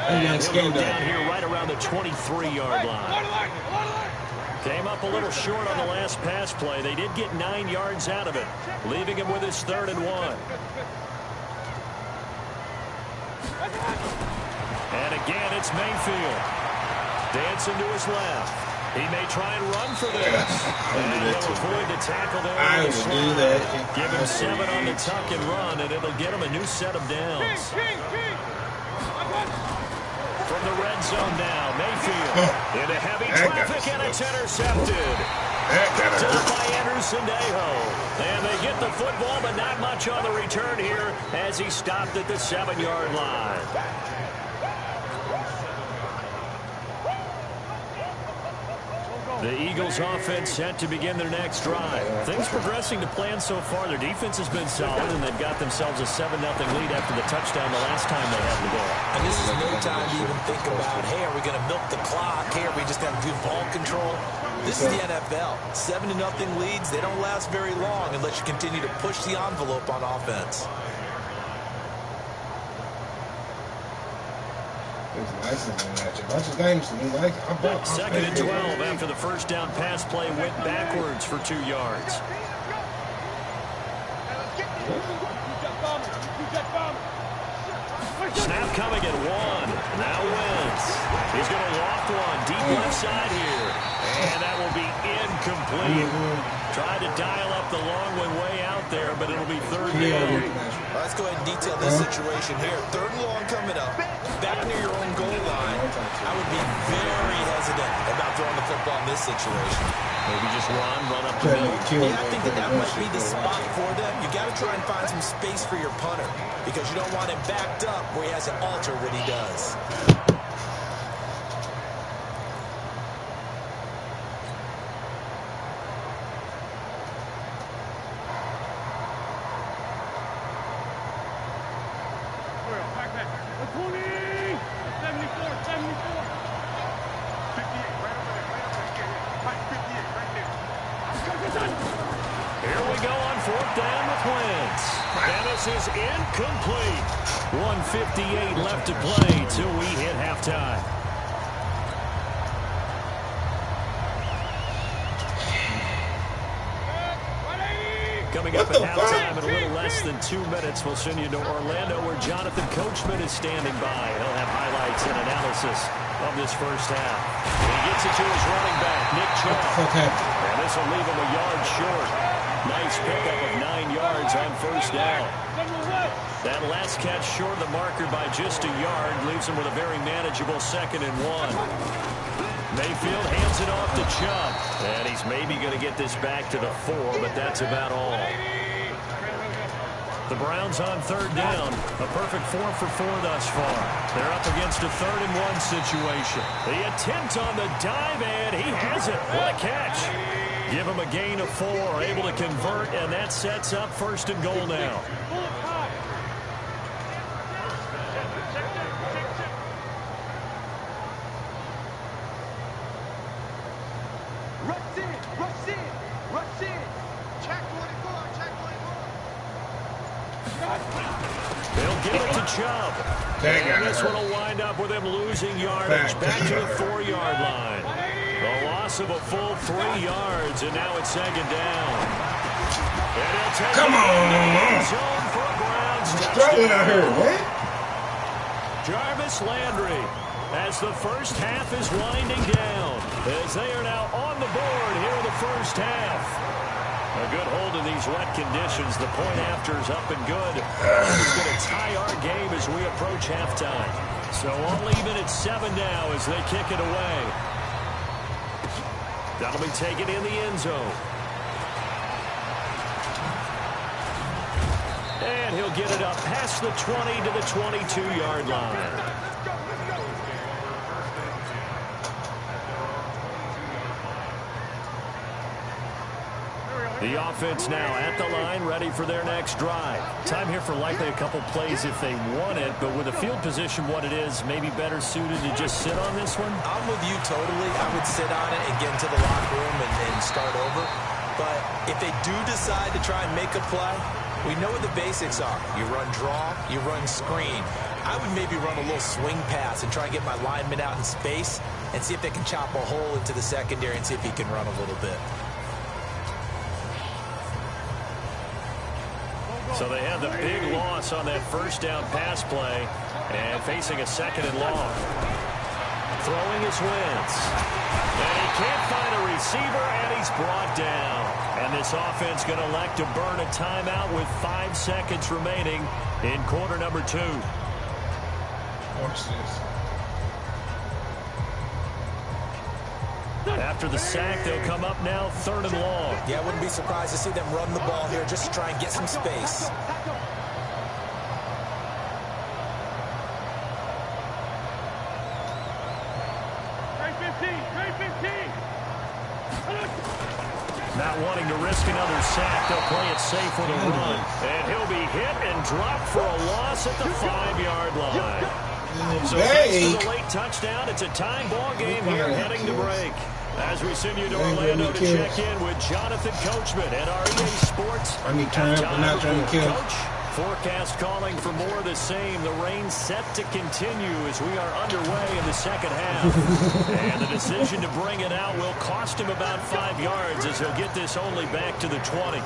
And he'll go down here right around the 23-yard line. Came up a little short on the last pass play. They did get 9 yards out of it, leaving him with his 3rd and 1. And again, it's Mayfield. Dancing to his left. He may try and run for this. And he'll avoid the tackle there. I would do that. Give him 7 on the tuck and run, and it'll get him a new set of downs. From the red zone now, Mayfield into heavy traffic, and it's intercepted. Done by Anderson-Dejo. And they get the football, but not much on the return here as he stopped at the 7-yard line. The Eagles offense set to begin their next drive. Things progressing to plan so far. Their defense has been solid, and they've got themselves a 7-0 lead after the touchdown the last time they had the ball. And this is no time to even think about, hey, are we going to milk the clock? Hey, are we just going to do ball control? This is the NFL. 7-0 leads, they don't last very long unless you continue to push the envelope on offense. Second and 12 after the first down pass play went backwards for 2 yards. Snap coming at 1. Now Wentz. He's going to loft one deep left side here. And that will be incomplete. Tried to dial up the long one way out there, but it'll be 3rd down. Let's go ahead and detail this situation here. 3rd and long coming up. Back near your own goal line. I would be very hesitant about throwing the football in this situation. Maybe just run up the middle. Yeah, I think that might be the spot for them. You got to try and find some space for your punter because you don't want him backed up where he has to alter what he does. Is incomplete. 1:58 left to play till we hit halftime. Coming up at halftime in a little less than 2 minutes, we'll send you to Orlando where Jonathan Coachman is standing by. He'll have highlights and analysis of this first half. He gets it to his running back, Nick Chubb. And this will leave him a yard short. Nice pickup of 9 yards on first down. That last catch short of the marker by just a yard leaves him with a very manageable 2nd and 1. Mayfield hands it off to Chubb. And he's maybe going to get this back to the 4, but that's about all. The Browns on 3rd down. A perfect 4 for 4 thus far. They're up against a 3rd and 1 situation. The attempt on the dive, and he has it. What a catch. Give him a gain of 4, able to convert, and that sets up 1st and goal now. They'll give it to Chubb. And this one will wind up with him losing yardage back to the 4-yard line. A loss of a full 3 yards, and now it's second down. And he'll take Come on. zone for a Browns Struggling out here, man. Jarvis Landry, as the first half is winding down, as they are now on the board here in the first half. A good hold in these wet conditions. The point after is up and good. It's going to tie our game as we approach halftime. So all even at 7 now as they kick it away. That'll be taken in the end zone. And he'll get it up past the 20 to the 22-yard line. The offense now at the line, ready for their next drive. Time here for likely a couple plays if they want it, but with the field position what it is, maybe better suited to just sit on this one? I'm with you totally. I would sit on it and get into the locker room and start over. But if they do decide to try and make a play, we know what the basics are. You run draw, you run screen. I would maybe run a little swing pass and try and get my lineman out in space and see if they can chop a hole into the secondary and see if he can run a little bit. So they had the big loss on that first down pass play and facing a second and long. Throwing his Wentz. And he can't find a receiver, and he's brought down. And this offense going to elect to burn a timeout with 5 seconds remaining in quarter number 2. Watch this. After the sack, they'll come up now 3rd and long. Yeah, I wouldn't be surprised to see them run the ball here just to try and get some space. Not wanting to risk another sack, they'll play it safe with a run. And he'll be hit and dropped for a loss at the 5-yard line. So thanks to the late touchdown, it's a tie ball game here heading to break. As we send you to Orlando to check in with Jonathan Coachman at our EA Sports. I need to turn up and not trying to kill. Coach, forecast calling for more of the same. The rain set to continue as we are underway in the second half. And the decision to bring it out will cost him about 5 yards as he'll get this only back to the 20.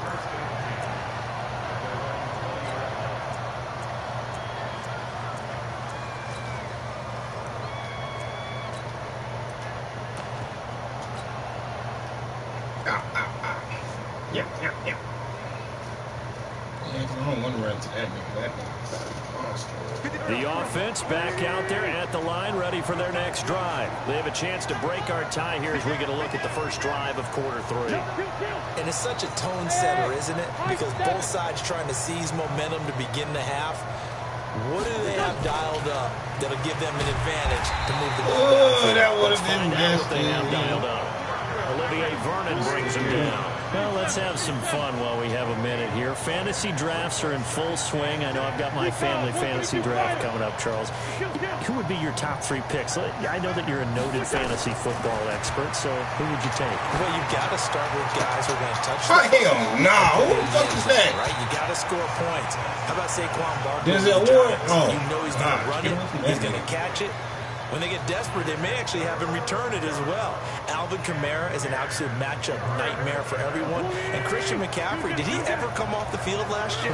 The offense back out there at the line, ready for their next drive. They have a chance to break our tie here as we get a look at the first drive of quarter 3. And it's such a tone setter, isn't it? Because both sides trying to seize momentum to begin the half. What do they have dialed up that'll give them an advantage to move the ball down? Oh, that would have been what they have dialed up. Olivier Vernon brings him down. Well, let's have some fun while we have a minute here. Fantasy drafts are in full swing. I know I've got my family fantasy draft coming up, Charles. Who would be your top 3 picks? I know that you're a noted fantasy football expert, so who would you take? Well, you've got to start with guys who are going to touch the ball. Hell no. Who the fuck is that? Right? You got to score points. How about Saquon Barkley? There's that one. Oh. You know he's going to run it. He's going to catch it. When they get desperate, they may actually have him return it as well. Alvin Kamara is an absolute matchup nightmare for everyone. And Christian McCaffrey, did he ever come off the field last year?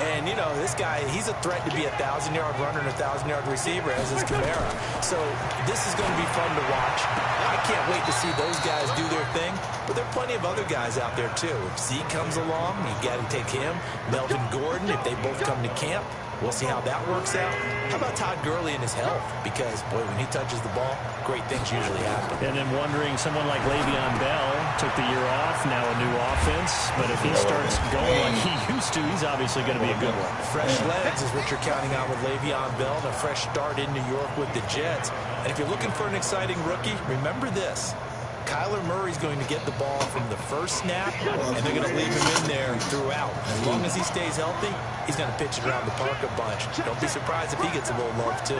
And, you know, this guy, he's a threat to be a 1,000-yard runner and a 1,000-yard receiver, as is Kamara. So this is going to be fun to watch. I can't wait to see those guys do their thing. But there are plenty of other guys out there, too. If Zeke comes along, you got to take him. Melvin Gordon, if they both come to camp. We'll see how that works out. How about Todd Gurley and his health? Because, boy, when he touches the ball, great things usually happen. And then wondering, someone like Le'Veon Bell took the year off, now a new offense. But if he starts going like he used to, he's obviously going to be a good one. Fresh legs is what you're counting on with Le'Veon Bell, and a fresh start in New York with the Jets. And if you're looking for an exciting rookie, remember this. Kyler Murray's going to get the ball from the first snap, and they're going to leave him in there throughout. As long as he stays healthy, he's going to pitch it around the park a bunch. Don't be surprised if he gets a little love, too.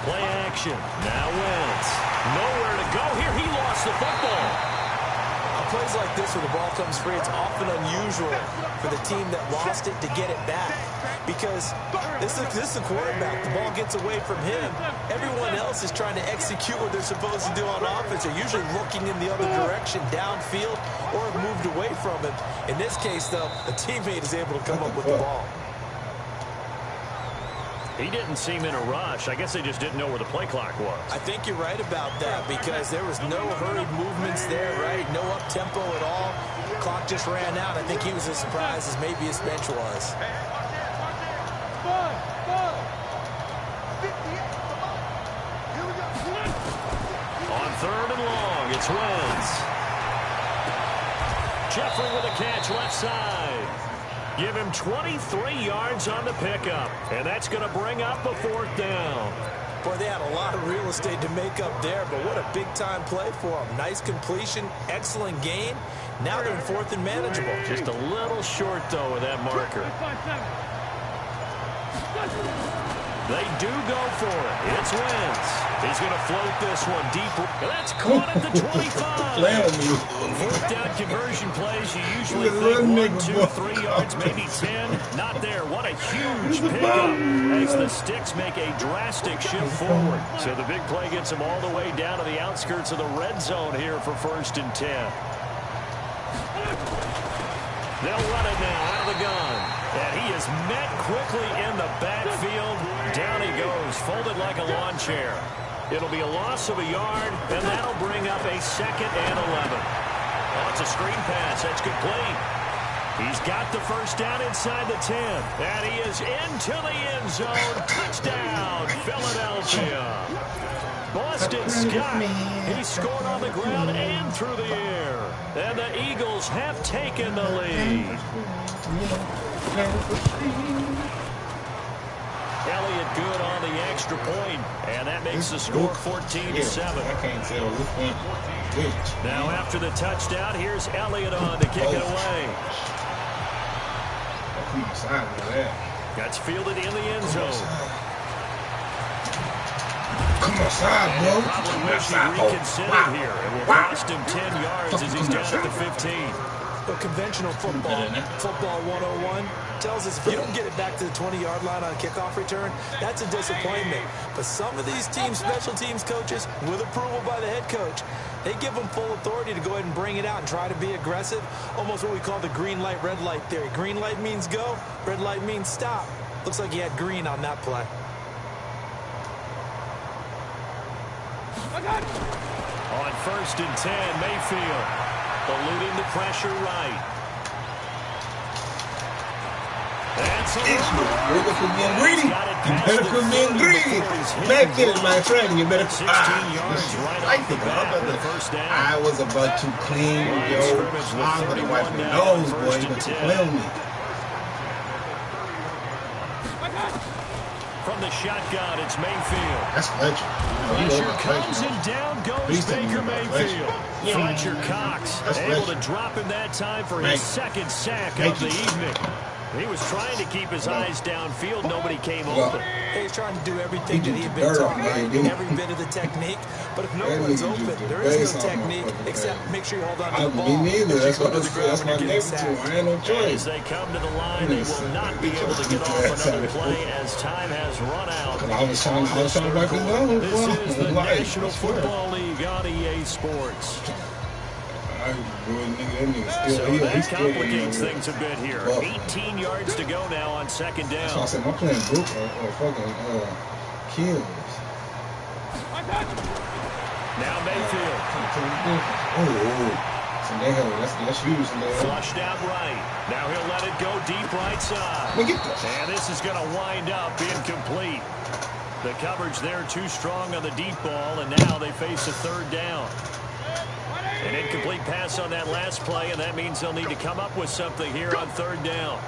Play action. Now Wentz. Nowhere to go here. He lost the football. I'm plays like this where the ball comes free, it's often unusual for the team that lost it to get it back. Because this is the quarterback. The ball gets away from him. Everyone else is trying to execute what they're supposed to do on offense. They're usually looking in the other direction, downfield, or have moved away from him. In this case, though, a teammate is able to come up with the ball. He didn't seem in a rush. I guess they just didn't know where the play clock was. I think you're right about that because there was no hurried movements there, right? No up-tempo at all. Clock just ran out. I think he was as surprised as maybe his bench was. On 3rd and long, it's Wentz. Jeffrey with a catch left side. Give him 23 yards on the pickup, and that's going to bring up a 4th down. Boy, they had a lot of real estate to make up there, but what a big-time play for them. Nice completion, excellent gain. Now they're in 4th and manageable. Just a little short, though, with that marker. They do go for it. It's Wentz. He's going to float this one deep. That's caught at the 25. 4th down conversion plays, you usually think 1, 2, 3 yards, maybe 10. Not there. What a huge pickup as the Sticks make a drastic shift forward. So the big play gets them all the way down to the outskirts of the red zone here for 1st and 10. They'll run it now out of the gun. And he is met quickly in the backfield. Down he goes, folded like a lawn chair. It'll be a loss of a yard, and that'll bring up a 2nd and 11. Oh, it's a screen pass. That's complete. He's got the 1st down inside the 10. And he is into the end zone. Touchdown, Philadelphia. Boston Scott, he scored on the ground and through the air. And the Eagles have taken the lead. Elliott good on the extra point, and that makes the score 14-7. I can't tell which one. Now after the touchdown, here's Elliott on to kick it away. That's fielded in the end zone. Come on, side, bro. Probably wish he reconsidered here. It will cost him 10 yards as he's down at the 15. But conventional football 101 tells us if you don't get it back to the 20-yard line on a kickoff return, that's a disappointment. But some of these teams, special teams coaches, with approval by the head coach, they give them full authority to go ahead and bring it out and try to be aggressive. Almost what we call the green light, red light theory. Green light means go, red light means stop. Looks like he had green on that play. On 1st and 10, Mayfield eluding the pressure right. That's a better quit being greedy. You better quit being greedy. Back in my friend. You better 16 yards right off the bat for the 1st down. I was about to clean your I'm going to wipe your nose, boy. You better play on me. From the shotgun, it's Mayfield. That's Fletcher. Pressure comes and down goes Baker Mayfield. Fletcher Cox able to drop him that time for his 2nd sack of the evening. He was trying to keep his eyes downfield. Nobody came open. He's trying to do everything that he had been taught, right? Every bit of the technique. But if no one's open, there is no technique except make sure you hold on to the ball. Me neither. That's my neighbor too. I ain't no choice. As they come to the line, they will not be able to get off another play as time has run out. I was trying to wipe his nose. This is the National Football League on EA Sports. So that complicates things a bit here. 18 yards to go now on 2nd down. So I said, I'm playing Brook or fucking Kills. Now Mayfield. That's huge. Flushed out right. Now he'll let it go deep right side. And this is going to wind up being complete. The coverage there too strong on the deep ball, and now they face a 3rd down. An incomplete pass on that last play, and that means they'll need to come up with something here on 3rd down.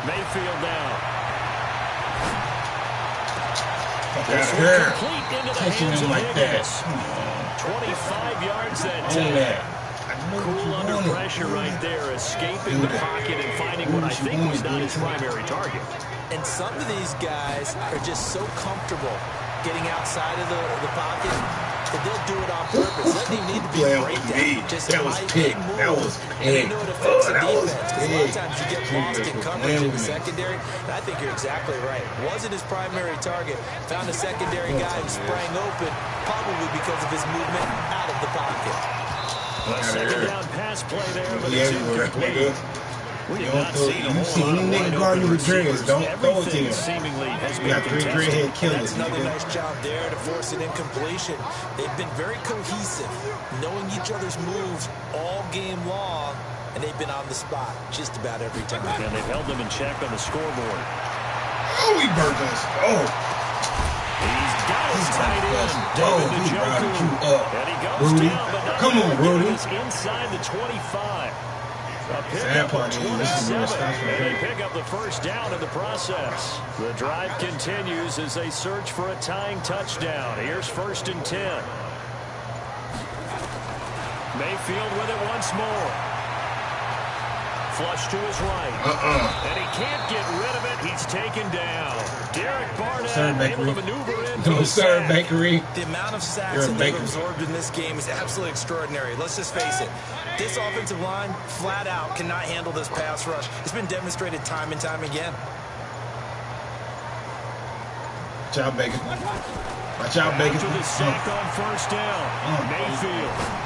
Mayfield now. This one complete into the hands of Mcginnis. 25 yards that time. Cool under pressure right there, escaping the pocket and finding what I think was not his primary target. And some of these guys are just so comfortable getting outside of the pocket, and they'll do it on purpose. Doesn't even need to be a breakdown. Just that was tight pick. move. That was And pick. they know it affects the That was defense, because a lot of pick. times you get lost in coverage in the secondary. And I think you're exactly right. Wasn't his primary target. Found a secondary guy who sprang open, probably because of his movement out of the pocket. A second down pass play there, but it's Everywhere, incomplete. nigga. We You have don't not throw, seen a you whole see lot any of nigga wide guarding open with dreads, receivers. don't throw it to Everything him. seemingly has You been got 3 contested. dreadhead killers. That's another nigga. nice job there to force an incompletion. They've been very cohesive, knowing each other's moves all game long, and they've been on the spot just about every time. And they've held them in check on the scoreboard. Oh, he burnt us. Oh. He's got his tight end, Oh, David he routed Njoku. you up. And he goes Rudy. down, but not Come on, before Rudy. it's inside the 25. A Sad pickup part of is this is where it 27, starts from and they here. pick up the first down in the process. The drive continues as they search for a tying touchdown. Here's 1st and 10. Mayfield with it once more. Flush to his right. And he can't get rid of it. He's taken down. Derek Barnett able to maneuver in. No, sir, Bakery. The amount of sacks You're a that they've baker. absorbed in this game is absolutely extraordinary. Let's just face it. This offensive line, flat out, cannot handle this pass rush. It's been demonstrated time and time again. Watch out, Baker. Watch out, Baker. After the sack on 1st down. Mayfield.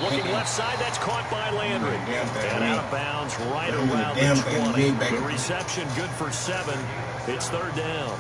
Looking left side, that's caught by Landry. And out of bounds right around the 20. The reception good for 7. It's 3rd down.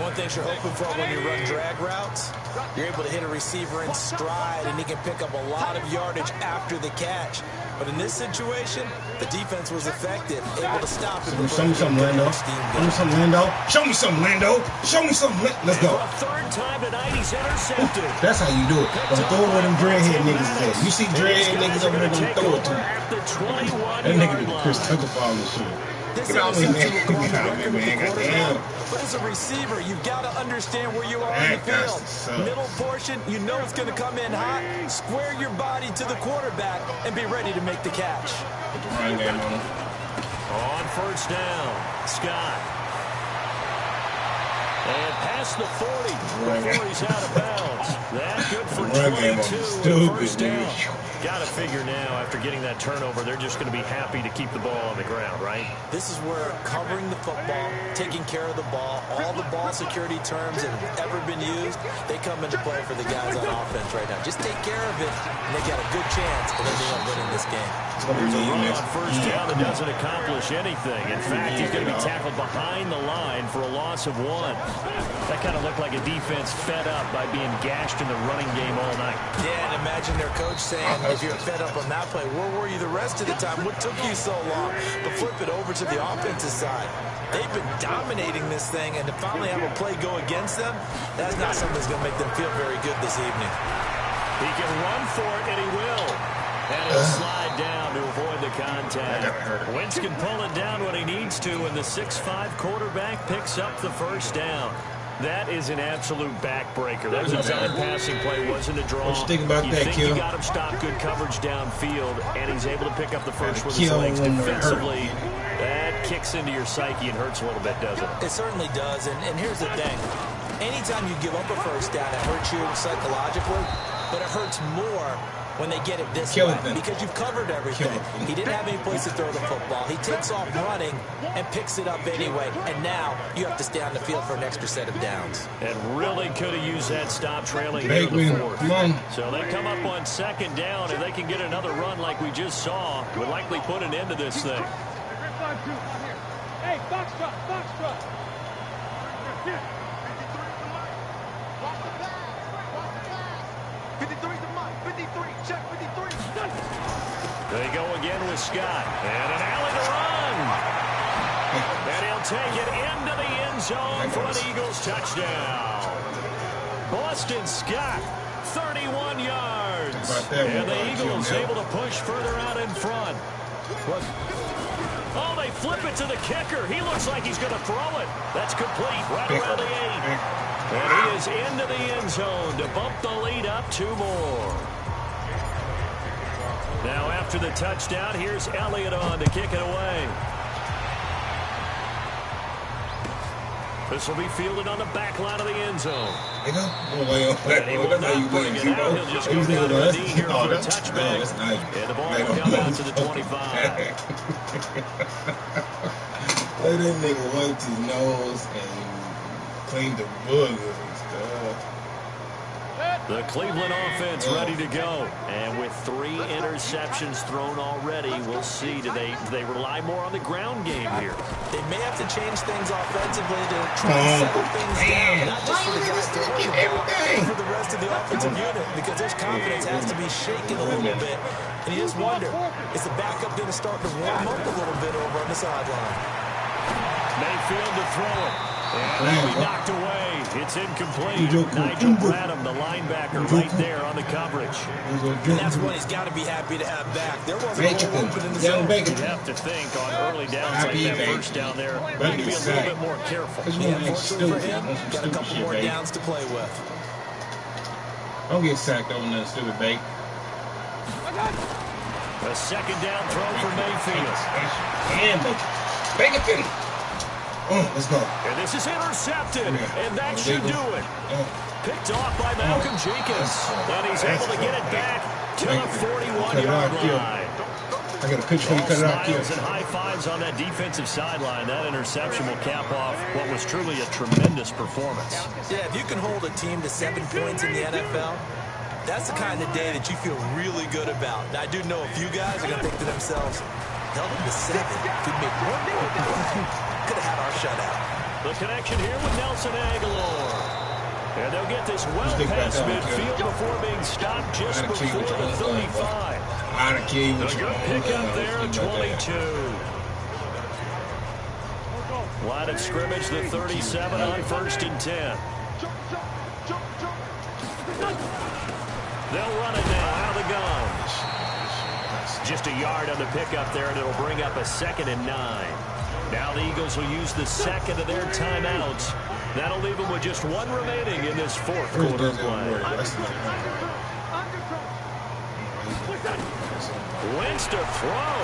One thing you're hoping for when you run drag routes, you're able to hit a receiver in stride, and he can pick up a lot of yardage after the catch. But in this situation, the defense was effective, able to stop him. Show me something, Lando. Show me something, Lando. Show me something, Lando. Show me something. Let's go. For a 3rd time tonight, he's intercepted. That's how you do it. Don't throw it where them dreadhead niggas is at. You see dreadhead niggas over there, don't throw it to them. At the 21 That nigga yard did Chris line. Tucker ball and shit. This Get out of here, man. interception will Get go out on of the here, man. record of the quarterback. Goddamn. But as a receiver, you've got to understand where you are in the That got field. to suck. Middle portion, you know it's going to come in hot. Square your body to the quarterback and be ready to make the catch. Put the run game on him. On 1st down, Scott. And past the 40 before he's out of bounds. That good for Run game on 22 him. and 1st Stupid, down. dude. Got to figure now, after getting that turnover, they're just going to be happy to keep the ball on the ground, right? This is where covering the football, taking care of the ball, all the ball security terms that have ever been used, they come into play for the guys on offense right now. Just take care of it, and they got a good chance of ending up winning this game. It's gonna be There's a me run next. on 1st down that doesn't accomplish anything. In fact, he's going to be tackled behind the line for a loss of 1. That kind of looked like a defense fed up by being gashed in the running game all night. Yeah, and imagine their coach saying, if you're fed up on that play, where were you the rest of the time? What took you so long? But flip it over to the offensive side. They've been dominating this thing, and to finally have a play go against them, that's not something that's going to make them feel very good this evening. He can run for it, and he will. And he'll slide down to avoid the contact. Wentz can pull it down when he needs to, and the 6'5" quarterback picks up the 1st down. That is an absolute backbreaker. That was a time passing play, wasn't a draw. What you think about that, think Kill? you got him stopped, good coverage downfield, and he's able to pick up the first with his Kill legs when they're defensively. That kicks into your psyche and hurts a little bit, doesn't it? It certainly does, and here's the thing. Anytime you give up a 1st down, it hurts you psychologically, but it hurts more when they get it this way because you've covered everything. He didn't have any place to throw the football. He takes off running and picks it up anyway, and now you have to stay on the field for an extra set of downs. And really could have used that stop trailing here in the 4th. Come on. So they come up on 2nd down, and they can get another run like we just saw. Would likely put an end to this thing. Hey, box truck. 53's the mic. 53. Check 53. They go again with Scott. And an alley to run. And he'll take it into the end zone for an Eagles touchdown. Boston Scott, 31 yards. And the Eagles able to push further out in front. Oh, they flip it to the kicker. He looks like he's going to throw it. That's complete right around the 8. And he is into the end zone to bump the lead up 2 more. Now after the touchdown, here's Elliott on to kick it away. This will be fielded on the back line of the end zone. That's how you win, Zebo. He'll just go down to the knee here for a touchback. That's nice. And the ball will come out to the 25. Let that nigga wipe his nose and clean the boogers and stuff. The Cleveland offense ready to go. And with 3 interceptions thrown already, we'll see. Do they rely more on the ground game here? They may have to change things offensively to try to settle things down. Not just for the guys throwing the ball, but for the rest of the offensive unit, because their confidence has to be shaken a little bit. And you just wonder, is the backup going to start to warm up a little bit over on the sideline? Mayfield to throw it. And that'll be knocked away. It's incomplete. Nigel Bradham, the linebacker, right there on the coverage. And that's what he's got to be happy to have back. There wasn't a hole open in the zone. You'd have to think on early downs like that first down there, maybe be a little bit more careful. Yeah, unfortunately for him, got a couple more downs to play with. Don't get sacked on that stupid bait. A second down throw for Mayfield. And Bacon. Oh, let's go. And this is intercepted, and that should do it. Picked off by Mcginnis, and he's able to get it back to the 41-yard line. I got a pitch for you, cut it off. Smiles and high fives on that defensive sideline. That interception will cap off what was truly a tremendous performance. Yeah, if you can hold a team to 7 points in the NFL, that's the kind of day that you feel really good about. Now, I do know a few guys are going to think to themselves, held them to 7. Could make one more play. Could have had our shutout. The connection here with Nelson Aguilar. And they'll get this well past midfield before being stopped just before the 35. A good pickup there at 22. Line of scrimmage, the 37 on 1st and 10. They'll run it now out of the guns. Just a yard on the pickup there, and it'll bring up a 2nd and 9. Now the Eagles will use the second of their timeouts. That'll leave them with just 1 remaining in this 4th quarter play. Wentz to throw.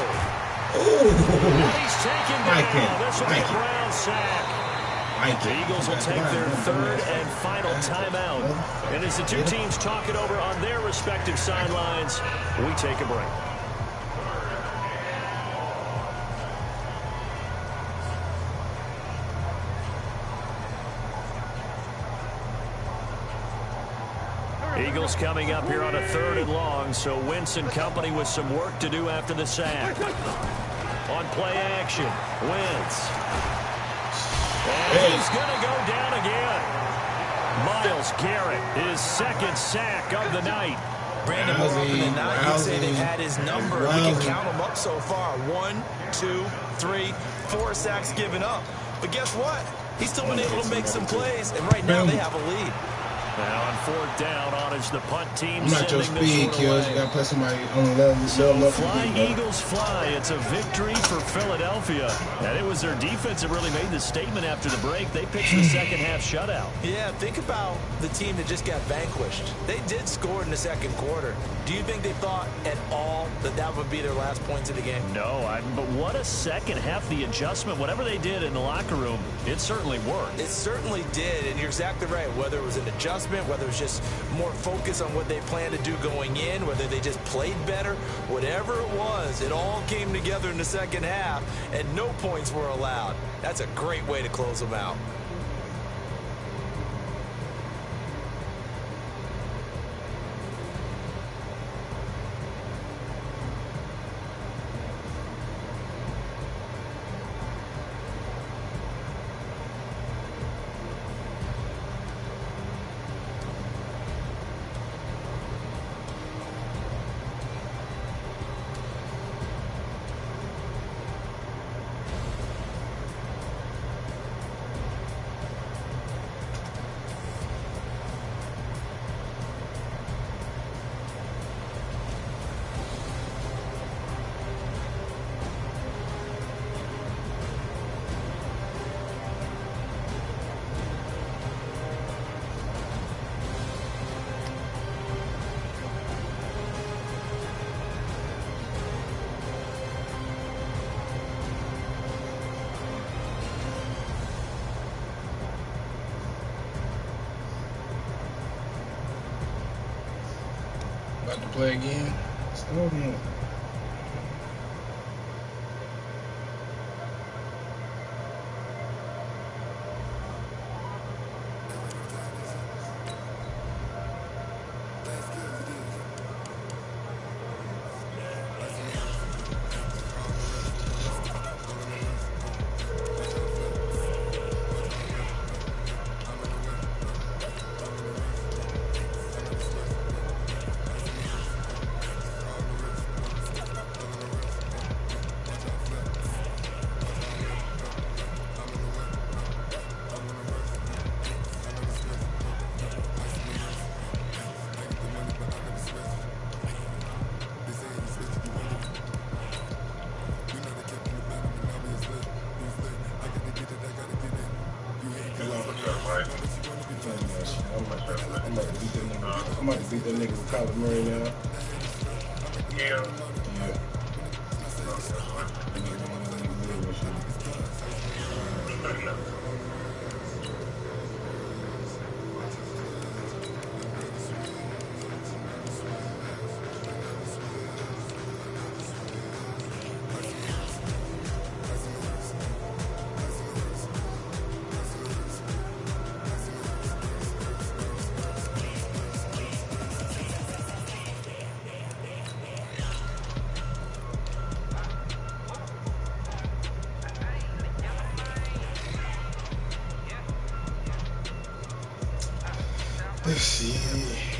And he's taken down. This will be a Brown sack. The Eagles will take their 3rd and final timeout. And as the two teams talk it over on their respective sidelines, we take a break. Eagles coming up here on a 3rd and long, so Wentz and company with some work to do after the sack. On play action, Wentz. And he's going to go down again. Myles Garrett, his 2nd sack of the night. Brandon, more often than not, you'd say they've had his number. We can count them up so far. 1, 2, 3, 4 sacks given up. But guess what? He's still been able to make some plays, and right now they have a lead. Now on 4th down, on is the punt team. I'm not your speed, kills. You got to put somebody on the level. So fly, Eagles, fly. It's a victory for Philadelphia. And it was their defense that really made the statement after the break. They pitched the second half shutout. Yeah, think about the team that just got vanquished. They did score in the 2nd quarter. Do you think they thought at all that that would be their last points of the game? No, but what a second half. The adjustment, whatever they did in the locker room, it certainly worked. It certainly did, and you're exactly right. Whether it was an adjustment, whether it was just more focus on what they planned to do going in, whether they just played better, whatever it was, it all came together in the 2nd half, and no points were allowed. That's a great way to close them out. Play again. Let's go again. I'm about to beat that nigga with Kyler Murray now. Yeah. Let's see.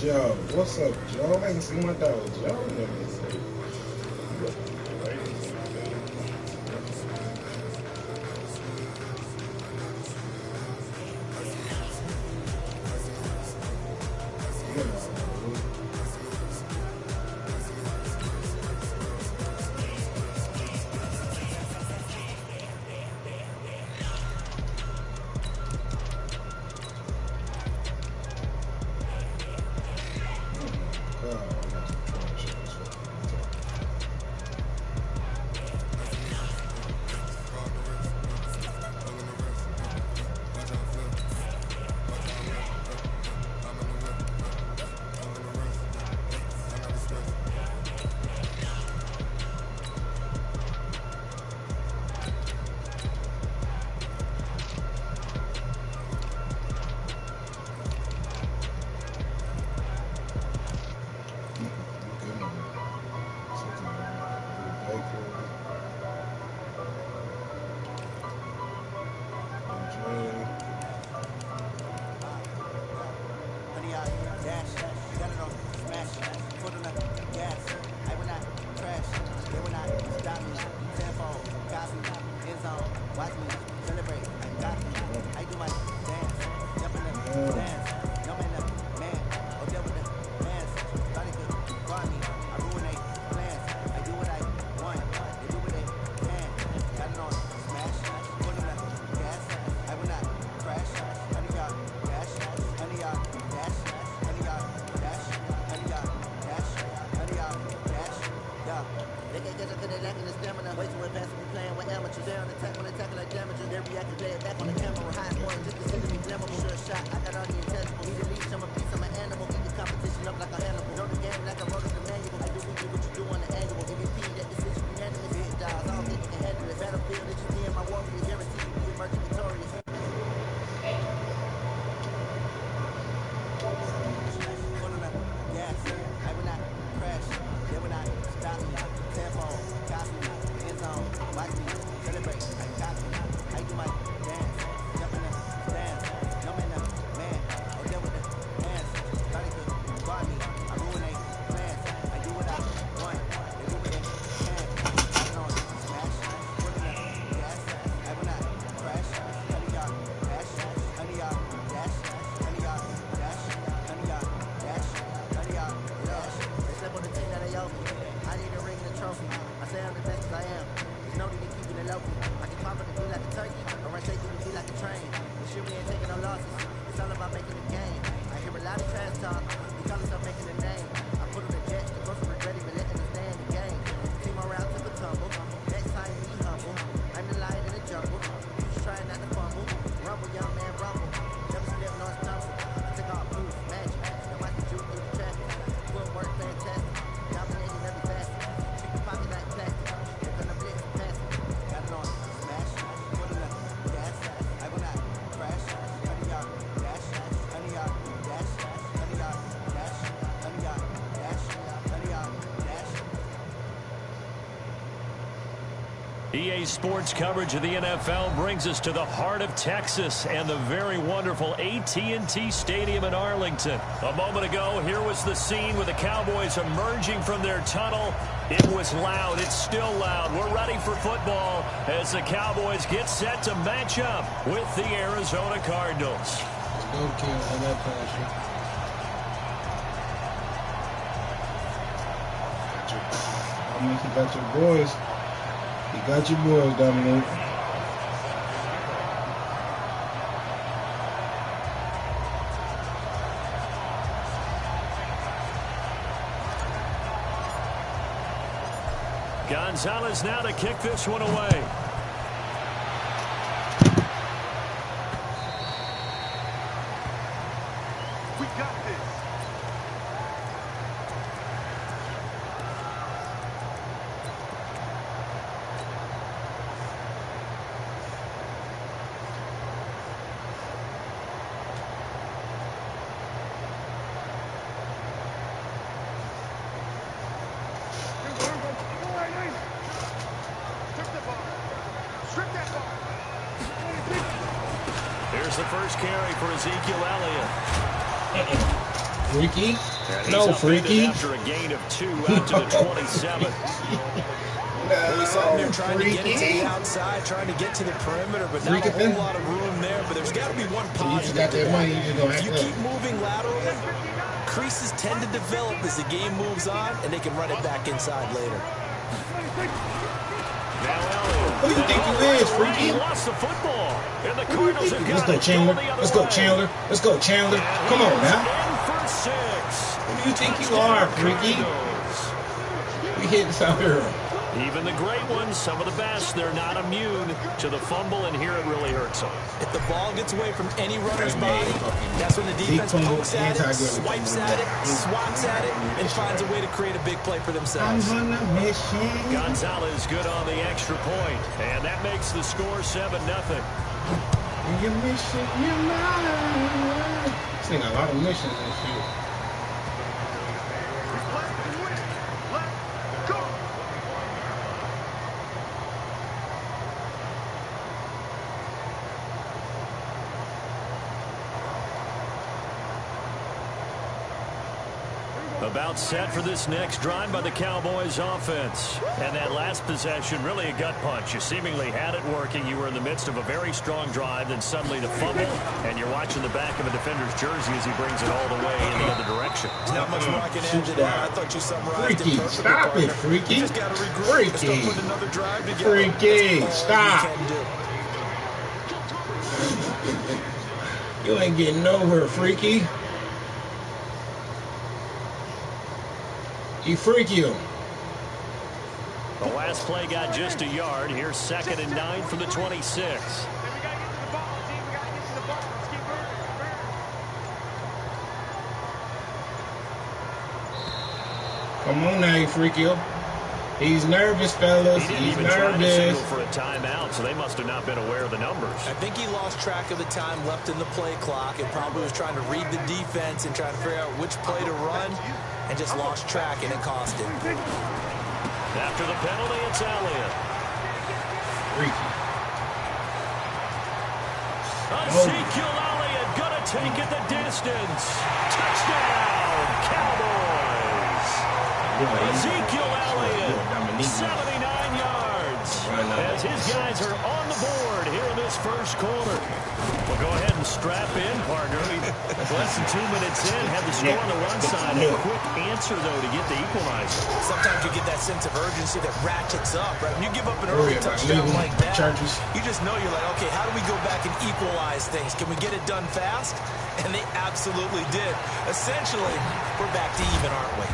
Joe, what's up, Joe? I ain't seen my dog, Joe. trophy. I can pop on the beat like a turkey, or run straight through the beat like a train. This shit we ain't taking no losses. It's all about making the game. I hear a lot of trash talk. He call himself making a name. I put on the jet, the ghost of regret even letting us stay in the game. Team around took a tumble. Next time be humble. I'm the lion in the jungle. You just trying not to fumble. Rumble, young man, rumble. Never slip, no stumble. I took off proof, magic. Now I can juke through the traffic. Footwork fantastic. Dominating every facet. Pick the pocket like plastic. They're gonna blitz and pass it. Got it on. Smash. Put it up. Gas. I will not crash. 100 yard dash. 100 yard dash. 100 yard dash. 100 yard dash. 100 yard dash. EA Sports coverage of the NFL brings us to the heart of Texas and the very wonderful AT&T Stadium in Arlington. A moment ago, here was the scene with the Cowboys emerging from their tunnel. It was loud. It's still loud. We're ready for football as the Cowboys get set to match up with the Arizona Cardinals. Let's go, King, on that passion. You got your boys. You got your boys, Dominic. Gonzalez now to kick this one away. We got this. Here's the first carry for Ezekiel Elliott. Freaky? And he's No, upended freaky. after a gain of 2 out to the 27. Well, he's out there trying to get it to the outside, trying to get to the perimeter, but not a whole lot of room there. But there's got to be one So you just positive. got that money, you just gonna If you act keep up. moving laterally, creases tend to develop as the game moves on, and they can run it back inside later. Now Elliott. Who you think you is, freaky? He lost the football. And the Cardinals have Let's got go, it Chandler. going the other Let's go, way. Chandler. Let's go, Chandler. And Come on he is now. in for 6. Who do you think you are, freaky? We hitting some here. Even the great ones, some of the best, they're not immune to the fumble, and here it really hurts them. If the ball gets away from any runner's body, that's when the defense Deep pokes at it, anti-gravity. swipes at it, swats at it, and finds a way to create a big play for I'm themselves. on a mission. Gonzalez good on the extra point, and that makes the score 7-0. Your mission, your mind. Seen a lot of missions and shit. Let's go. About set for this next drive by the Cowboys offense. And that last possession, really a gut punch. You seemingly had it working. You were in the midst of a very strong drive, then suddenly the fumble, and you're watching the back of a defender's jersey as he brings it all the way in the other direction. There's not much more I can add to that. I thought you summarized Freaky, it perfectly, stop it, partner. freaky. You just got to regroup and start Freaky. putting another drive together. Freaky, That's all stop. you can do. You ain't getting nowhere, freaky. You freak you. The last play got just a yard. Here's 2nd and 9 from the 26. We gotta get to the ball, team. We gotta get to the ball. Let's keep moving. Come on now, you freak you. He's nervous, fellas. He didn't He's even try to nervous. signal for a timeout, so they must have not been aware of the numbers. I think he lost track of the time left in the play clock and probably was trying to read the defense and trying to figure out which play to run and just lost track, and it cost him. After the penalty, it's Elliott. Freaky. Ezekiel Elliott gonna take it the distance. Touchdown, Cowboys. Ezekiel Elliott, 79 yards. Giants as his guys are on the board here in this first quarter. Well, go ahead and strap in, partner. Less than 2 minutes in, have the score on the run side. A quick answer, though, to get the equalizer. Sometimes you get that sense of urgency that ratchets up, right? When you give up an early touchdown like that, you just know you're like, okay, how do we go back and equalize things? Can we get it done fast? And they absolutely did. Essentially, we're back to even, aren't we?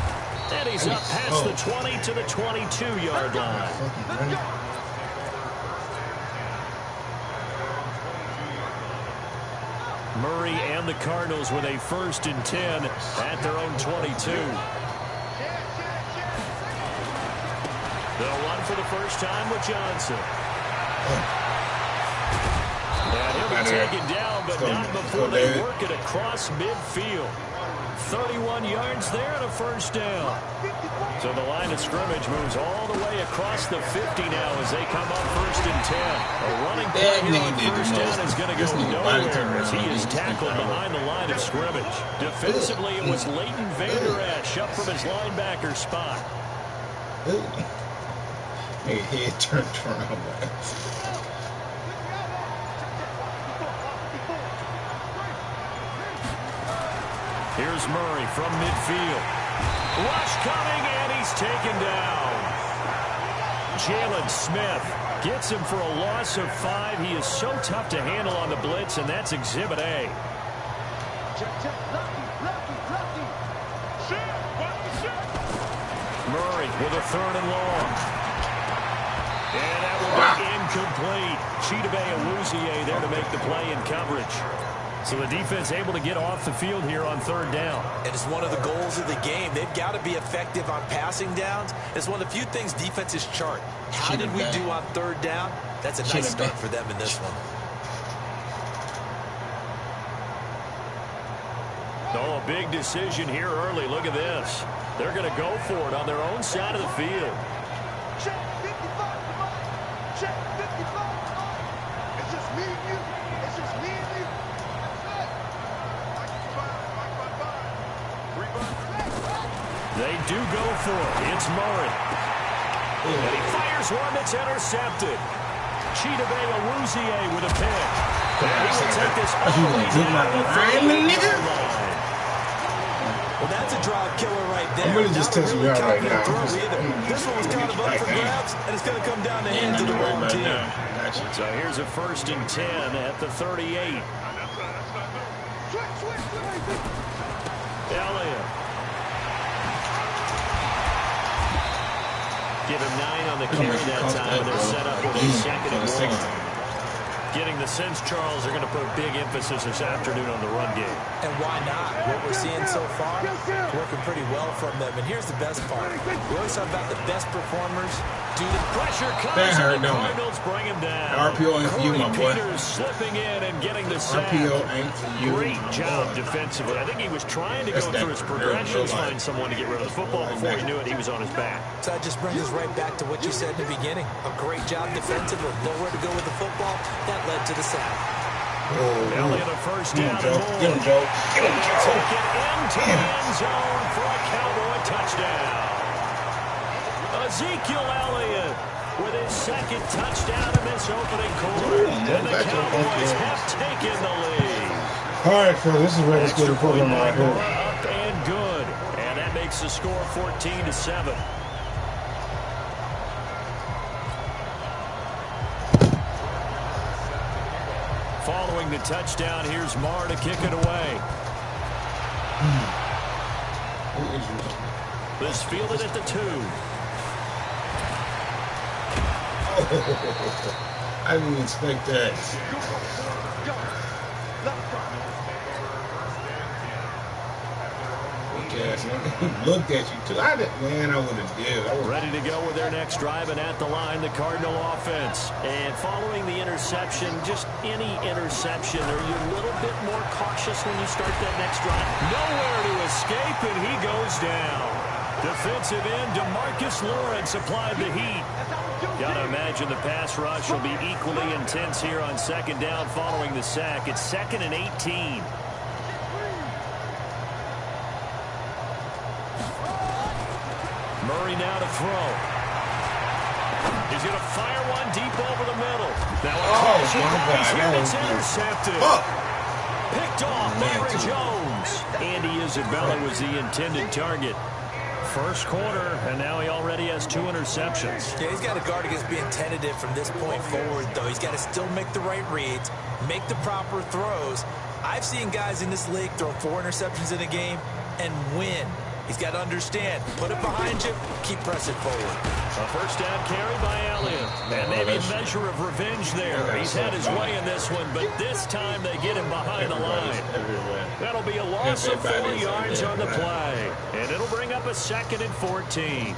And he's up past the 20 to the 22-yard line. Murray and the Cardinals with a 1st and 10 at their own 22. They'll run for the first time with Johnson. And he'll be taken down, but not before they work it across midfield. 31 yards there and a 1st down. So the line of scrimmage moves all the way across the 50 now as they come up 1st and 10. A running play here on 1st down is going to go nowhere as he is tackled behind the line of scrimmage. Defensively, it was Leighton Vander Esch up from his linebacker spot. Hey, head turned around. Here's Murray from midfield. Rush coming, and he's taken down. Jalen Smith gets him for a loss of 5. He is so tough to handle on the blitz, and that's Exhibit A. Murray with a 3rd and long. And that will be incomplete. Chidobe Awuzie there to make the play in coverage. So the defense able to get off the field here on 3rd down. And it's one of the goals of the game. They've got to be effective on passing downs. It's one of the few things defenses chart. How did we do on 3rd down? That's a nice start for them in this one. Oh, a big decision here early. Look at this. They're going to go for it on their own side of the field. Check 55. Check 55. It's just me and you. It's just me and you. They do go for it. It's Murray. And he fires one that's intercepted. Chidobe Awuzie with a pick. And he will take this all the way down to the 30-yard line. Well, that's a drive killer right there. I'm really just testing you out right now. This one was kind of up for grabs, and it's going to come down to hands of the wrong team. So here's a 1st and 10 at the 38. Elliott. Give him 9 on the carry that time, and they're set up with a 2nd and 1. Getting the sense, Charles, they're going to put big emphasis this afternoon on the run game. And why not? What we're seeing so far, working pretty well from them. And here's the best part. We always talk about the best performers. Due to pressure comes, and the Cardinals bring him down. RPO ain't for you, my boy. Peters slipping in and getting the sack. RPO ain't for you. Great job defensively. I think he was trying to go through his progressions, find someone to get rid of the football. Before he knew it, he was on his back. So that just brings us right back to what you said in the beginning. A great job defensively. Nowhere to go with the football. That led to the sack. Elliott a 1st down and more. Get him, Joe. Get him, Joe. Take it into the end zone for a Cowboy touchdown. Ezekiel Elliott with his 2nd touchdown in this opening quarter. And the Cowboys have taken the lead. All right, Phil, this is where it's good program right here. Up and good. And that makes the score 14-7. Following the touchdown, here's Marr to kick it away. This fielded at the 2. I didn't expect that. He looked at you too. I would have did. Ready to go with their next drive, and at the line, the Cardinal offense. And following the interception, just any interception, are you a little bit more cautious when you start that next drive? Nowhere to escape, and he goes down. Defensive end DeMarcus Lawrence applied the heat. Gotta imagine the pass rush will be equally intense here on 2nd down following the sack. It's 2nd and 18. Murray now to throw. He's going to fire one deep over the middle. Now Oh, a my God. here, That it's was good. intercepted. Fuck. Picked off by Man, Aaron too. Jones. Andy Isabella was the intended target. First quarter, and now he already has 2 interceptions. Yeah, he's got to guard against being tentative from this point forward, though. He's got to still make the right reads, make the proper throws. I've seen guys in this league throw 4 interceptions in a game and win. He's got to understand, put it behind you, keep pressing forward. A first down carry by Elliott. And maybe a measure of revenge there. He's had his way in this one, but this time they get him behind the line. That'll be a loss of 4 yards on the play. And it'll bring up a 2nd and 14.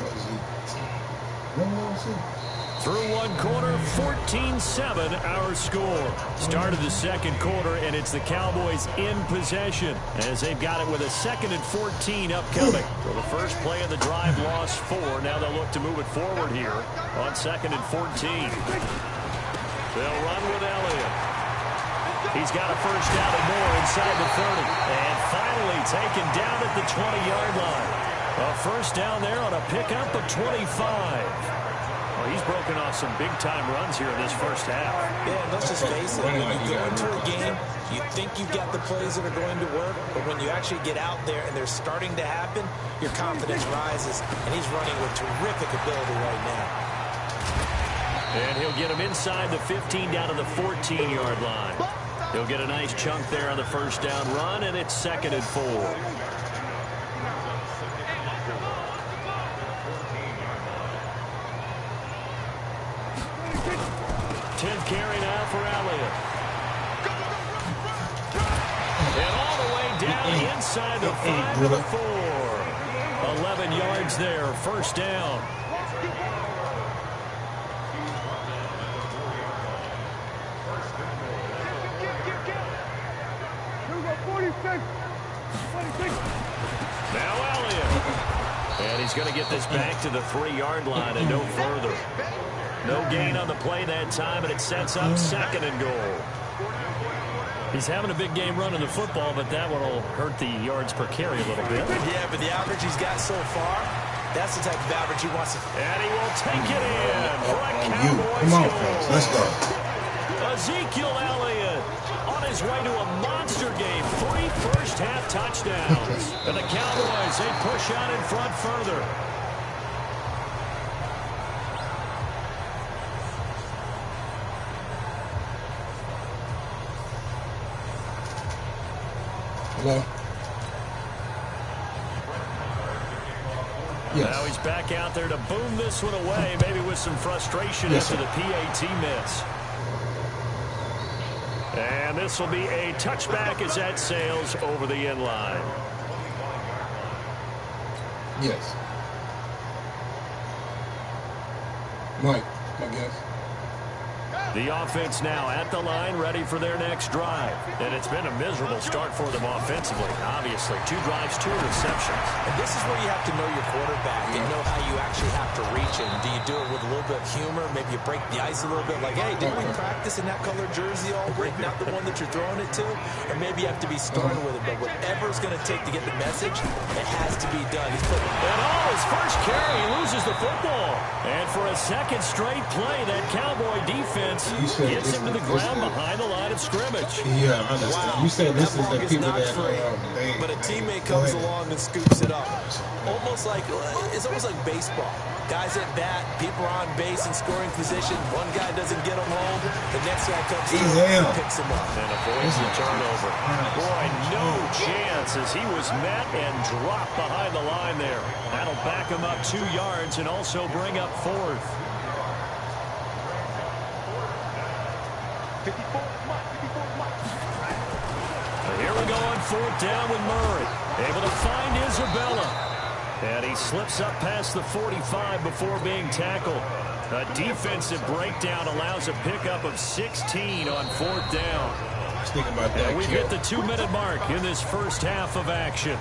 Through one quarter, 14-7 our score. Started the second quarter, and it's the Cowboys in possession as they've got it with a 2nd and 14 upcoming. So the first play of the drive lost 4. Now they'll look to move it forward here on 2nd and 14. They'll run with Elliott. He's got a first down and more inside the 30. And finally taken down at the 20-yard line. A first down there on a pickup of 25. Well, he's broken off some big-time runs here in this first half. Yeah, and let's just face it. When you go into a game, you think you've got the plays that are going to work, but when you actually get out there and they're starting to happen, your confidence rises, and he's running with terrific ability right now. And he'll get him inside the 15 down to the 14-yard line. He'll get a nice chunk there on the first down run, and it's 2nd and 4. 10th carry now for Elliott. And all the way down inside the 5 to the 4. 11 yards there, first down. Now Elliott. And he's going to get this back to the 3-yard line and no further. No gain on the play that time, and it sets up 2nd and goal. He's having a big game running the football, but that one will hurt the yards per carry a little bit. Yeah, but the average he's got so far, that's the type of average he wants to. And he will take it in for a Cowboys Come on, goal. folks. Let's go. Ezekiel Elliott on his way to a monster game. 3 first-half touchdowns. And the Cowboys, they push out in front further. Hello? Yes. Now he's back out there to boom this one away, maybe with some frustration after the PAT miss. And this will be a touchback as that sails over the end line. Yes. Mike, I guess. The offense now at the line, ready for their next drive. And it's been a miserable start for them offensively, obviously. 2 drives, 2 interceptions. And this is where you have to know your quarterback and know how you actually have to reach him. Do you do it with a little bit of humor? Maybe you break the ice a little bit, like, hey, didn't we practice in that colored jersey all week, not the one that you're throwing it to? Or maybe you have to be stern with it. But whatever it's going to take to get the message, it has to be done. He's putting his first carry, he loses the football. And for a second straight play, that Cowboy defense gets him to the ground behind the line of scrimmage. Yeah, I understand. Wow, You said this is that the ball is people not that free, but a teammate comes along and scoops it up. It's almost like baseball. Guys at bat, people are on base in scoring position. One guy doesn't get him home. The next guy comes through and picks him up. And avoids the turnover. Boy, no chance as he was met and dropped behind the line there. That'll back him up 2 yards and also bring up 4th. 54 Mike. Here we go on 4th down with Murray. Able to find Isabella. And he slips up past the 45 before being tackled. A defensive breakdown allows a pickup of 16 on 4th down. And we've hit the 2-minute mark in this first half of action.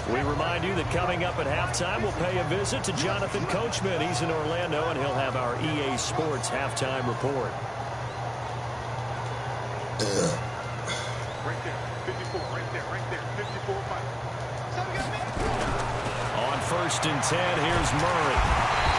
We remind you that coming up at halftime, we'll pay a visit to Jonathan Coachman. He's in Orlando, and he'll have our EA Sports halftime report. Right there, 54, right there, 54, Mike. first and 10. Here's Murray.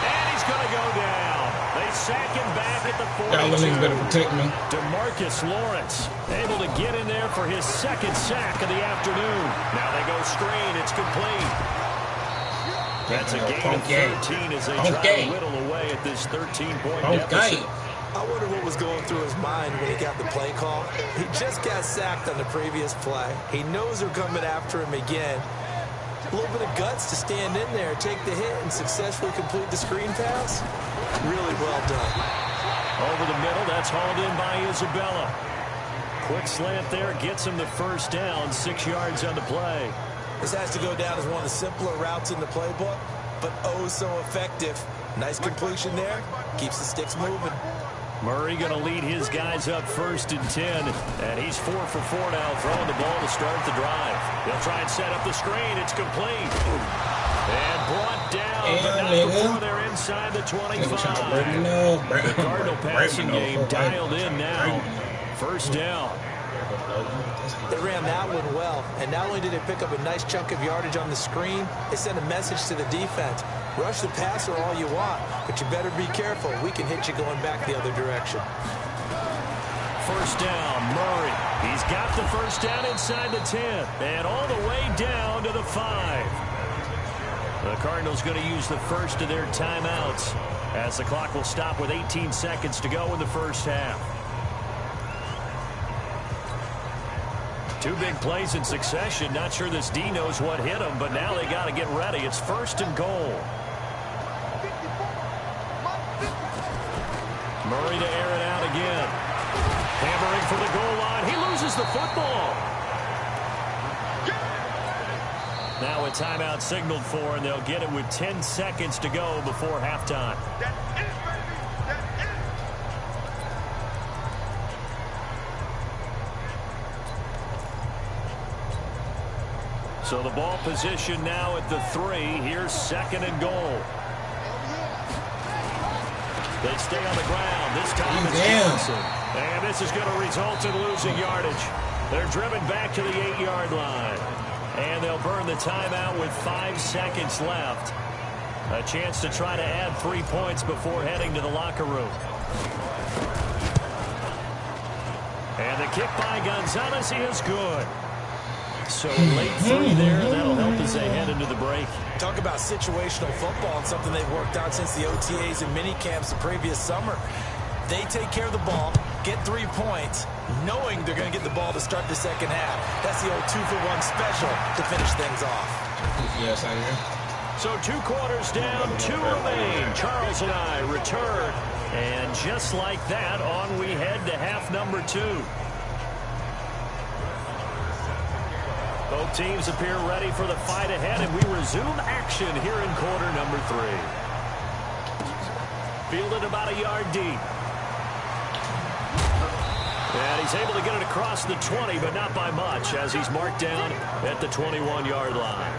And he's going to go down. They sack him back at the 42. Y'all niggas better protect me. DeMarcus Lawrence able to get in there for his second sack of the afternoon. Now they go screen. It's complete. That's a gain of 13 as they try to whittle away at this 13-point deficit. I wonder what was going through his mind when he got the play call. He just got sacked on the previous play. He knows they're coming after him again. A little bit of guts to stand in there, take the hit, and successfully complete the screen pass. Really well done. Over the middle, that's hauled in by Isabella. Quick slant there, gets him the first down, 6 yards on the play. This has to go down as one of the simpler routes in the playbook, but oh so effective. Nice completion there, keeps the sticks moving. Murray going to lead his guys up first and 10, and he's 4 for 4 now, throwing the ball to start the drive. They'll try and set up the screen. It's complete. And brought down, but not before they're inside the 25. The Cardinal passing game dialed in now. First down. They ran that one well, and not only did they pick up a nice chunk of yardage on the screen, they sent a message to the defense. Rush the passer all you want, but you better be careful. We can hit you going back the other direction. First down, Murray. He's got the first down inside the 10, and all the way down to the 5. The Cardinals going to use the first of their timeouts as the clock will stop with 18 seconds to go in the first half. 2 big plays in succession. Not sure this D knows what hit him, but now they got to get ready. It's first and goal. Murray to air it out again. Hammering for the goal line. He loses the football. Now a timeout signaled for, and they'll get it with 10 seconds to go before halftime. So the ball position now at the 3. Here's second and goal. They stay on the ground. This time it's Johnson. And this is going to result in losing yardage. They're driven back to the 8-yard line. And they'll burn the timeout with 5 seconds left. A chance to try to add 3 points before heading to the locker room. And the kick by Gonzalez is good. So late 3 there, and that'll help as they head into the break. Talk about situational football and something they've worked out since the OTAs and mini camps the previous summer. They take care of the ball, get 3 points, knowing they're going to get the ball to start the second half. That's the old 2-for-1 special to finish things off. Yes, I hear. So 2 quarters down, 2 remain. Charles and I return. And just like that, on we head to half number 2. Both teams appear ready for the fight ahead, and we resume action here in quarter number 3. Fielded about a yard deep. And he's able to get it across the 20, but not by much, as he's marked down at the 21-yard line.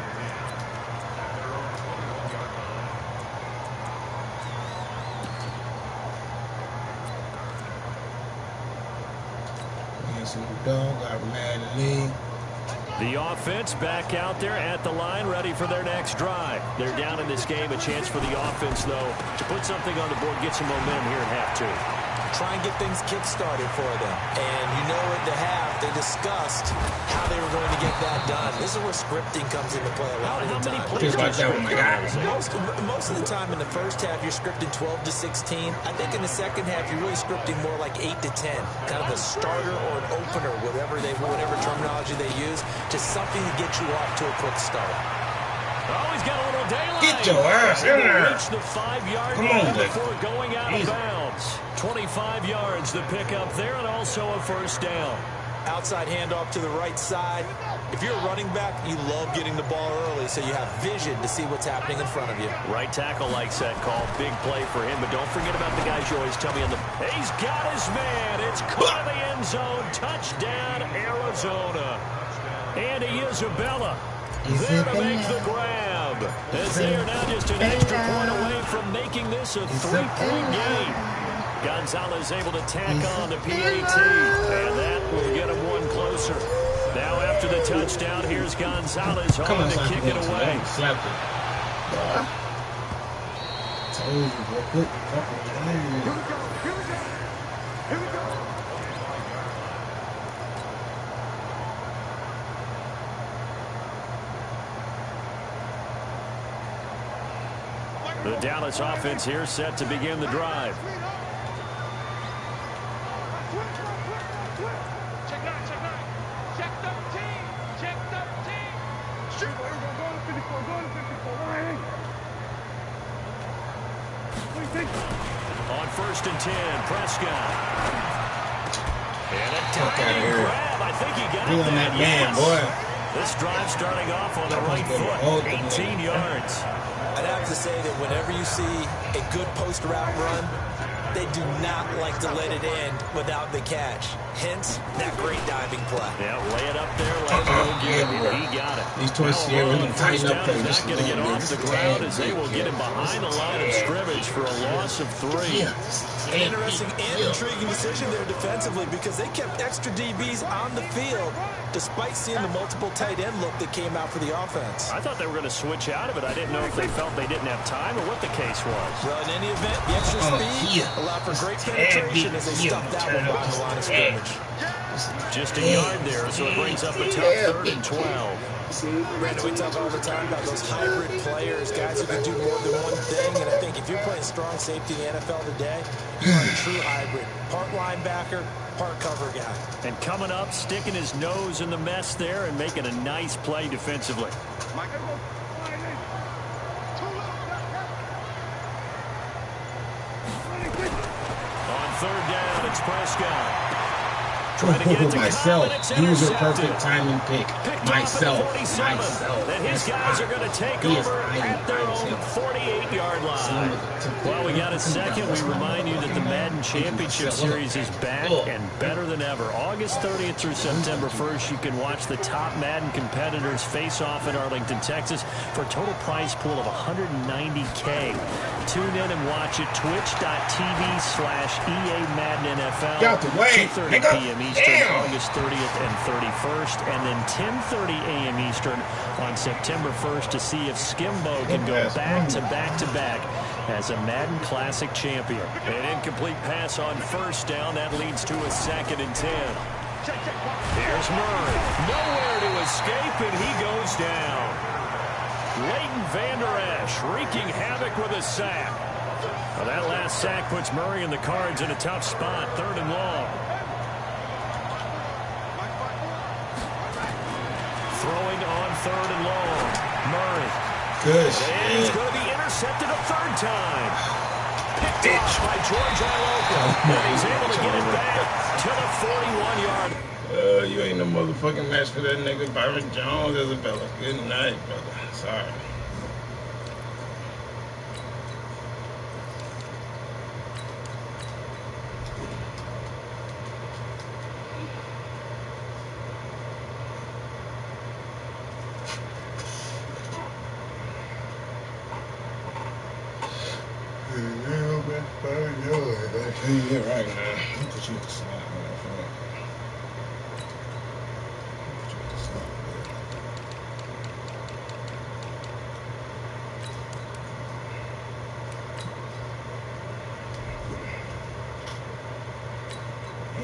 The offense back out there at the line, ready for their next drive. They're down in this game. A chance for the offense, though, to put something on the board, get some momentum here at half 2. Try and get things kick-started for them. And you know at the half, they discussed how they were going to get that done. This is where scripting comes into play a lot of the time. Most of the time in the first half, you're scripting 12 to 16. I think in the second half, you're really scripting more like 8 to 10. Kind of a starter or an opener, whatever terminology they use, just something to get you off to a quick start. Oh, he's got a little daylight. Get your ass in there. Reach the 5-yard line before going out of bounds. 25 yards the pickup there, and also a first down. Outside handoff to the right side. If you're a running back, you love getting the ball early so you have vision to see what's happening in front of you. Right tackle likes that call. Big play for him, but don't forget about the guys you always tell me on the... He's got his man. It's caught in the end zone. Touchdown, Arizona. And Isabella there to make the grab. As they are now just an extra point away from making this a 3-point game. Gonzalez able to tack on the PAT, and that will get him one closer. Now after the touchdown, here's Gonzalez on to kick it away. Told you, bro. Put fucking line in. Here we go. Here we go. Here we go. The Dallas offense here set to begin the drive. Check 9, check 9. Check 13. Check 13. Shoot. Go to 54. Go to 54. Go ahead. What do you think? On 1st and 10, Prescott. And a Fuck outta diving here. grab. I think he got Be it on there. that man, Yes. boy. This drive starting off on the That was right good. foot, Oh, good 18 man. yards. I'd have to say that whenever you see a good post route run, they do not like to let it end without the catch. Hence, that great diving play. Yeah, lay it up there, let him go get it, and he got it. These twists here, we're going to tighten up He's things. not going to get off the ground as they will get him behind the line of scrimmage for a loss of 3. An interesting and intriguing decision there defensively because they kept extra DBs on the field despite seeing the multiple tight end look that came out for the offense. I thought they were going to switch out of it. I didn't know if they felt they didn't have time or what the case was. Well, in any event, the extra speed allowed for great penetration as they stuffed that one behind the line of scrimmage. Just a yard there, so it brings up a tough 3rd and 12. Brandon, we talk all the time about those hybrid players, guys who can do more than one thing, and I think if you're playing strong safety in the NFL today, you are a true hybrid. Part linebacker, part cover guy. And coming up, sticking his nose in the mess there and making a nice play defensively. On 3rd down, it's Prescott. Trying to get it to myself. Cobb, and it's Use a intercepted. perfect timing pick. Picked Myself. off at the 47. Then his guys are going to take over at their own 48-yard line. Well, we got a second. We remind you that the Madden Championship Series is back and better than ever. August 30th through September 1st, you can watch the top Madden competitors face off in Arlington, Texas for a total prize pool of $190K. Tune in and watch it. Twitch.tv/EA Madden NFL. Get out the way, 2:30 nigga. p.m. Eastern, Damn. August 30th and 31st, and then 10:30 a.m. Eastern on September 1st to see if Skimbo can go back-to-back-to-back as a Madden Classic champion. An incomplete pass on 1st down. That leads to a 2nd and 10. Here's Murray. Nowhere to escape, and he goes down. Leighton Vander Esch wreaking havoc with a sack. Well, that last sack puts Murray and the Cards in a tough spot, 3rd and long. Throwing on 3rd and long. Murray. Good And shit. he's going to be intercepted a 3rd time. Picked off by George Iloka. And he's able to get it back to the 41-yard. You ain't no motherfucking match for that nigga Byron Jones, Isabella. Good night, brother. Sorry. Yeah, right now. I'll put you in the slot, man. Put you in the slot,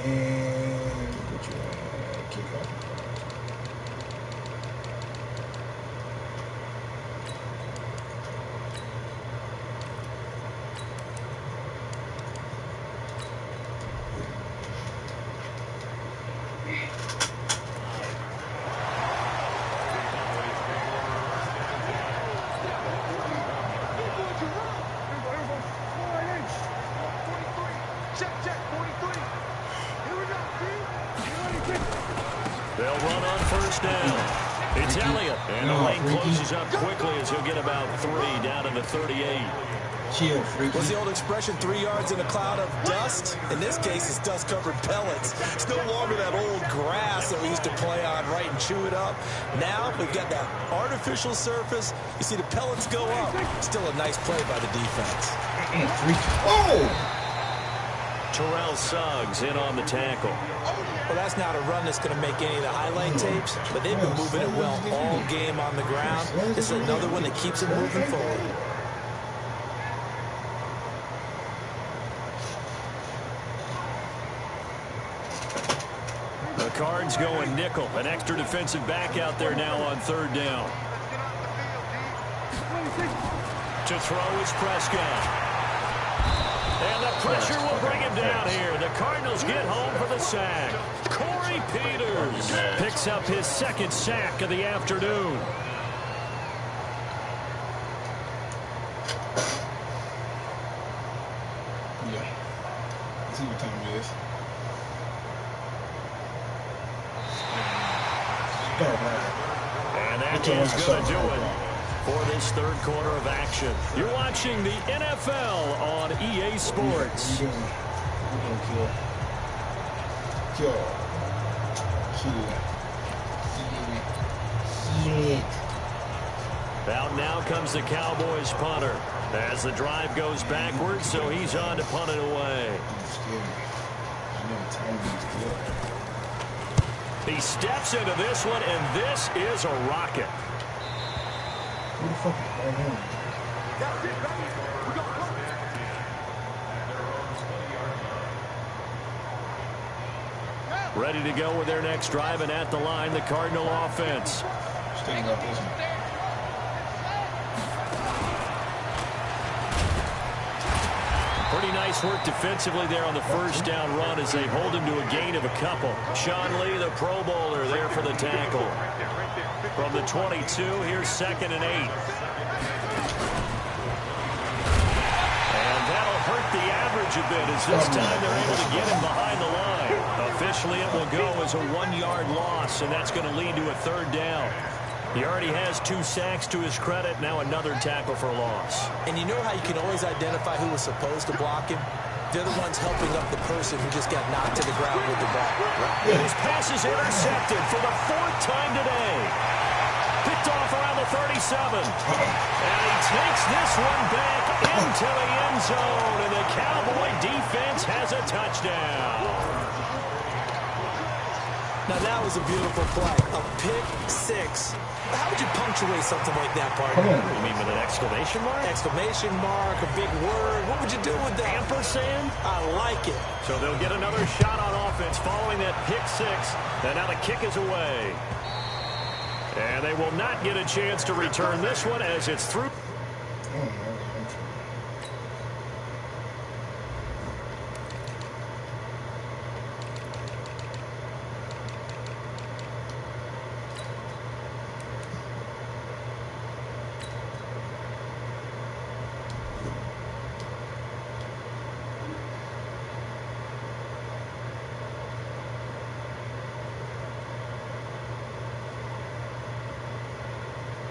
and put you on kickoff. They'll run on 1st down. It's Elliott. And the lane closes up quickly as he'll get about 3 down to the 38. Chill, freaky. What's the old expression, 3 yards in a cloud of dust? In this case, it's dust-covered pellets. It's no longer that old grass that we used to play on, right, and chew it up. Now we've got that artificial surface. You see the pellets go up. Still a nice play by the defense. Oh! Terrell Suggs in on the tackle. Well, that's not a run that's going to make any of the highlight tapes, but they've been moving it well all game on the ground. This is another one that keeps it moving forward. The Cards going nickel. An extra defensive back out there now on third down. To throw is Prescott. And the pressure will bring him down here. The Cardinals get home for the sack. Corey Peters picks up his second sack of the afternoon. Yeah. Let's see what time it is. And that is going to do it for this third quarter of action. You're watching the NFL on EA Sports. Out now comes the Cowboys punter as the drive goes backwards, so he's on to punt it away. He steps into this one, and this is a rocket. Ready to go with their next drive, and at the line, the Cardinal offense. Pretty nice work defensively there on the first down run as they hold him to a gain of a couple. Sean Lee, the Pro Bowler, there for the tackle. From the 22, here's 2nd and 8. And that'll hurt the average a bit as this time they're able to get him behind the line. Officially, it will go as a 1-yard loss, and that's going to lead to a third down. He already has 2 sacks to his credit. Now another tackle for loss. And you know how you can always identify who was supposed to block him? They're the ones helping up the person who just got knocked to the ground with the ball. And his pass is intercepted for the 4th time today. Picked off around the 37. And he takes this one back into the end zone. And the Cowboy defense has a touchdown. Now that was a beautiful play. A pick 6. How would you punctuate something like that, partner? You mean with an exclamation mark? Exclamation mark, a big word. What would you do with that? Ampersand? I like it. So they'll get another shot on offense following that pick 6. And now the kick is away. And they will not get a chance to return this one as it's through.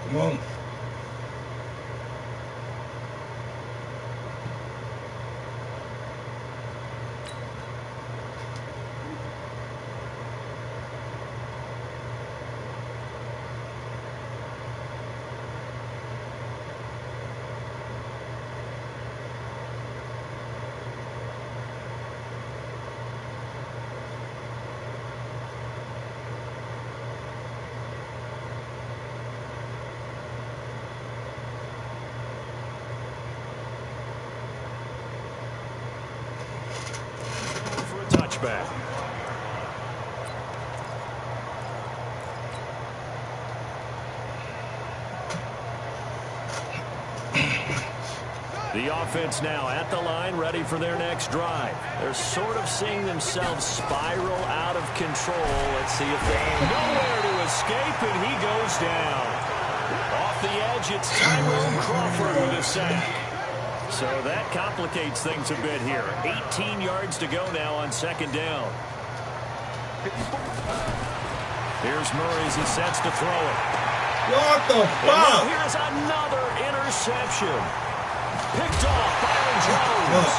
Come on. Back. The offense now at the line, ready for their next drive. They're sort of seeing themselves spiral out of control. Let's see if they nowhere to escape, and he goes down. Off the edge, it's Tyrone Crawford with a sack. So that complicates things a bit here. 18 yards to go now on 2nd down. Here's Murray as he sets to throw it. What the fuck? And here's another interception. Picked off Byron Jones.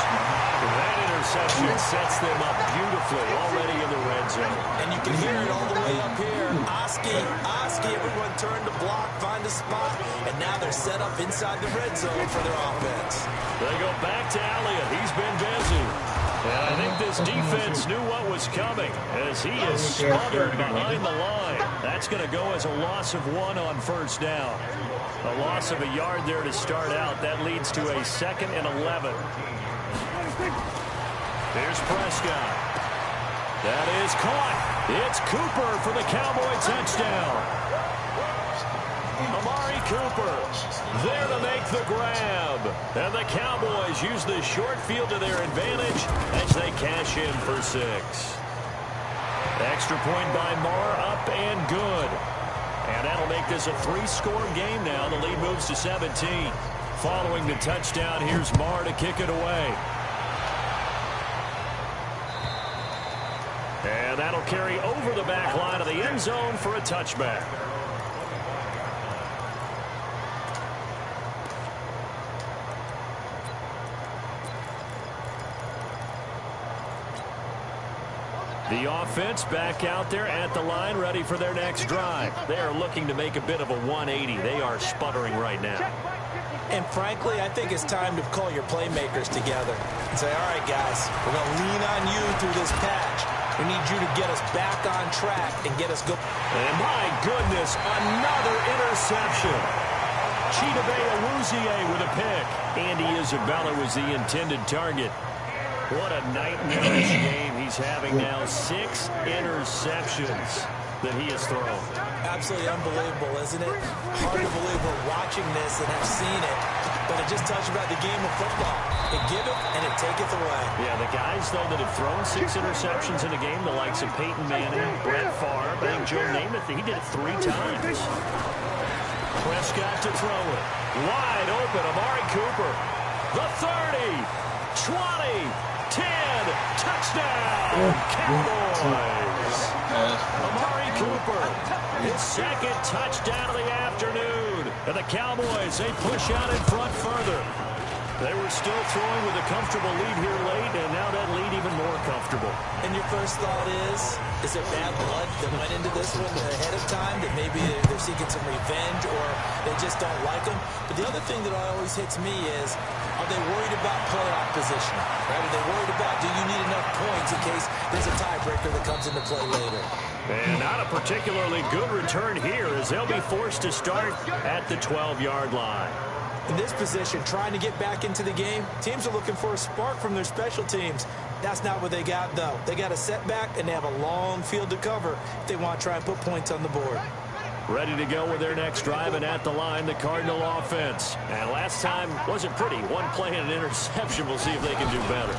That interception sets them up beautifully already in the red zone. And you can hear it all the way up here. Oski, everyone turned to block, find a spot, and now they're set up inside the red zone for their offense. They go back to Elliott. He's been busy. And I think this defense knew what was coming as he is smothered behind the line. That's going to go as a loss of 1 on first down. A loss of a yard there to start out. That leads to a 2nd and 11. Here's Prescott. That is caught. It's Cooper for the Cowboy touchdown. Amari Cooper there to make the grab. And the Cowboys use the short field to their advantage as they cash in for 6. Extra point by Marr, up and good. And that'll make this a 3-score game now. The lead moves to 17. Following the touchdown, here's Marr to kick it away. And that'll carry over the back line of the end zone for a touchback. The offense back out there at the line, ready for their next drive. They are looking to make a bit of a 180. They are sputtering right now. And frankly, I think it's time to call your playmakers together and say, all right, guys, we're going to lean on you through this patch. We need you to get us back on track and get us going. And my goodness, another interception. Chidobe Awuzie with a pick. Andy Isabella was the intended target. What a nightmarish game he's having now. 6 interceptions that he has thrown. Absolutely unbelievable, isn't it? Hard to believe we're watching this and have seen it, but it just tells you about the game of football. It giveth and it taketh away. Yeah, the guys, though, that have thrown 6 interceptions in a game, the likes of Peyton Manning, Brett Favre, I think Joe Namath, he did it 3 times. Prescott to throw it. Wide open, Amari Cooper. The 30, 20, 10, touchdown, Cowboys. Amari Cooper, his 2nd touchdown of the afternoon. And the Cowboys, they push out in front further. They were still throwing with a comfortable lead here late, and now that lead even more comfortable. And your first thought is there bad blood that went into this one ahead of time, that maybe they're seeking some revenge or they just don't like them? But the other thing that always hits me is, are they worried about playoff position? Right? Are they worried about, do you need enough points in case there's a tiebreaker that comes into play later? And not a particularly good return here as they'll be forced to start at the 12-yard line. In this position, trying to get back into the game, teams are looking for a spark from their special teams. That's not what they got, though. They got a setback, and they have a long field to cover if they want to try and put points on the board. Ready to go with their next drive, and at the line, the Cardinal offense. And last time wasn't pretty. 1 play and an interception. We'll see if they can do better.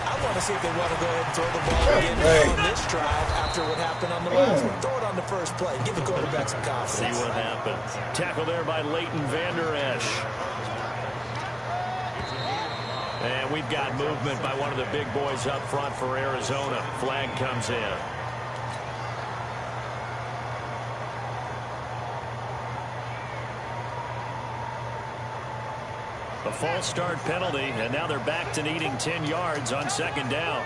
I want to see if they want to go ahead and throw the ball again on this drive after what happened on the last one. Throw it on the first play. Give the quarterback some confidence. See what happens. Tackle there by Leighton Vander Esch. And we've got movement by one of the big boys up front for Arizona. Flag comes in. A false start penalty, and now they're back to needing 10 yards on 2nd down.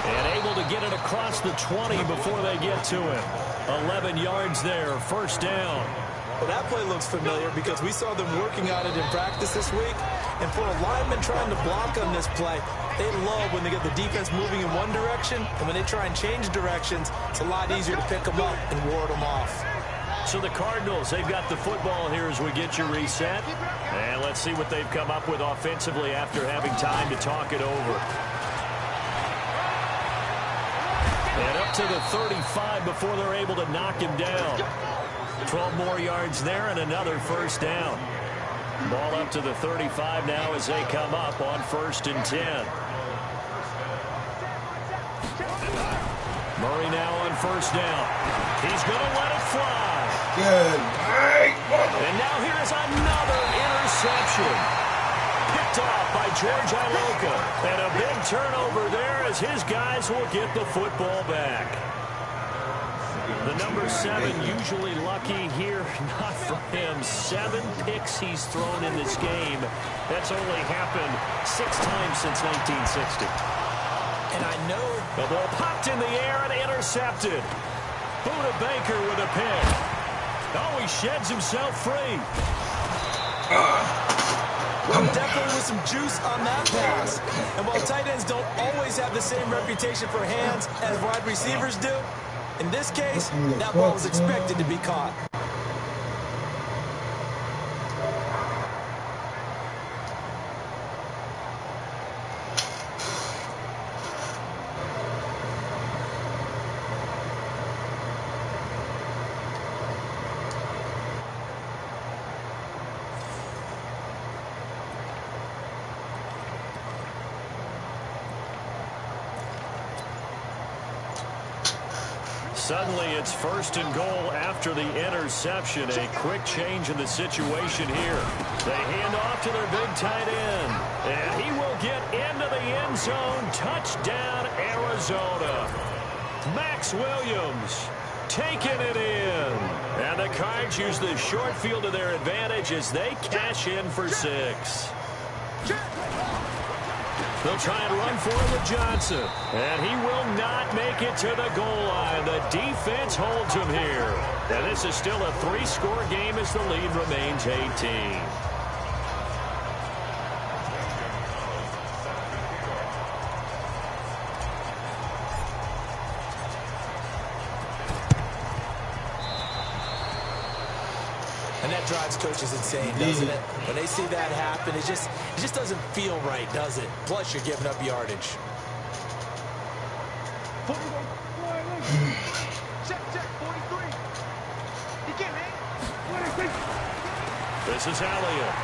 And able to get it across the 20 before they get to him. 11 yards there, 1st down. Well, that play looks familiar because we saw them working on it in practice this week. And for a lineman trying to block on this play, they love when they get the defense moving in one direction. And when they try and change directions, it's a lot easier to pick them up and ward them off. So the Cardinals, they've got the football here as we get you reset. And let's see what they've come up with offensively after having time to talk it over. And up to the 35 before they're able to knock him down. 12 more yards there and another 1st down. Ball up to the 35 now as they come up on 1st and 10. Murray now on 1st down. He's going to let it fly. Good night. And now here's another interception. Picked off by George Iloka. And a big turnover there as his guys will get the football back. The number 7 usually lucky here, not for him. 7 picks he's thrown in this game. That's only happened 6 times since 1960. And I know the ball popped in the air and intercepted. Buda Baker with a pick. Oh, he sheds himself free. Well, definitely with some juice on that pass. And while tight ends don't always have the same reputation for hands as wide receivers do, in this case, that ball was expected to be caught. Suddenly, it's 1st and goal after the interception. A quick change in the situation here. They hand off to their big tight end. And he will get into the end zone. Touchdown, Arizona. Max Williams taking it in. And the Cards use the short field to their advantage as they cash in for 6. They'll try and run for it with Johnson. And he will not make it to the goal line. The defense holds him here. And this is still a 3-score game as the lead remains 18. And that drives coaches insane, doesn't it? When they see that happen, it just doesn't feel right, does it? Plus, you're giving up yardage. Check, 43. You can't hang. This is Elliott.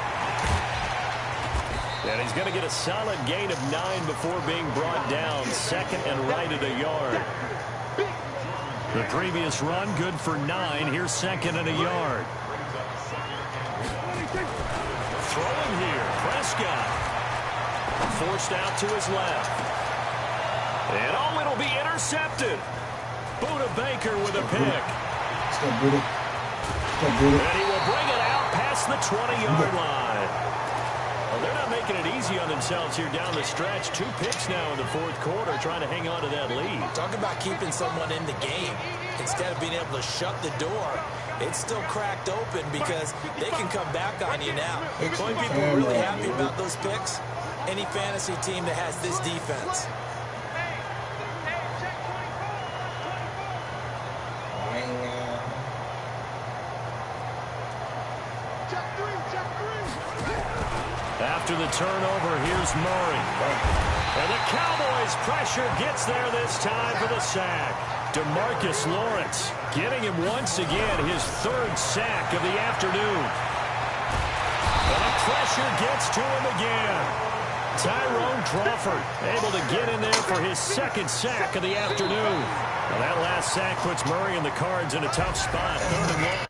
And he's going to get a solid gain of 9 before being brought down. 2nd and right at a yard. The previous run, good for 9. Here's 2nd and a yard. Throwing here, Prescott. Forced out to his left. And oh, it'll be intercepted. Buda Baker with a pick. Let's go, Buda. Let's go, Buda. And he will bring it out past the 20-yard line. Well, they're not making it easy on themselves here down the stretch. 2 picks now in the 4th quarter, trying to hang on to that lead. Talk about keeping someone in the game. Instead of being able to shut the door, it's still cracked open because they can come back on you now. The only people really happy about those picks, any fantasy team that has this defense. After the turnover, here's Murray. And the Cowboys' pressure gets there this time for the sack. DeMarcus Lawrence getting him once again his 3rd sack of the afternoon. And the pressure gets to him again. Tyrone Crawford able to get in there for his 2nd sack of the afternoon. Well, that last sack puts Murray and the Cards in a tough spot. 3rd and long.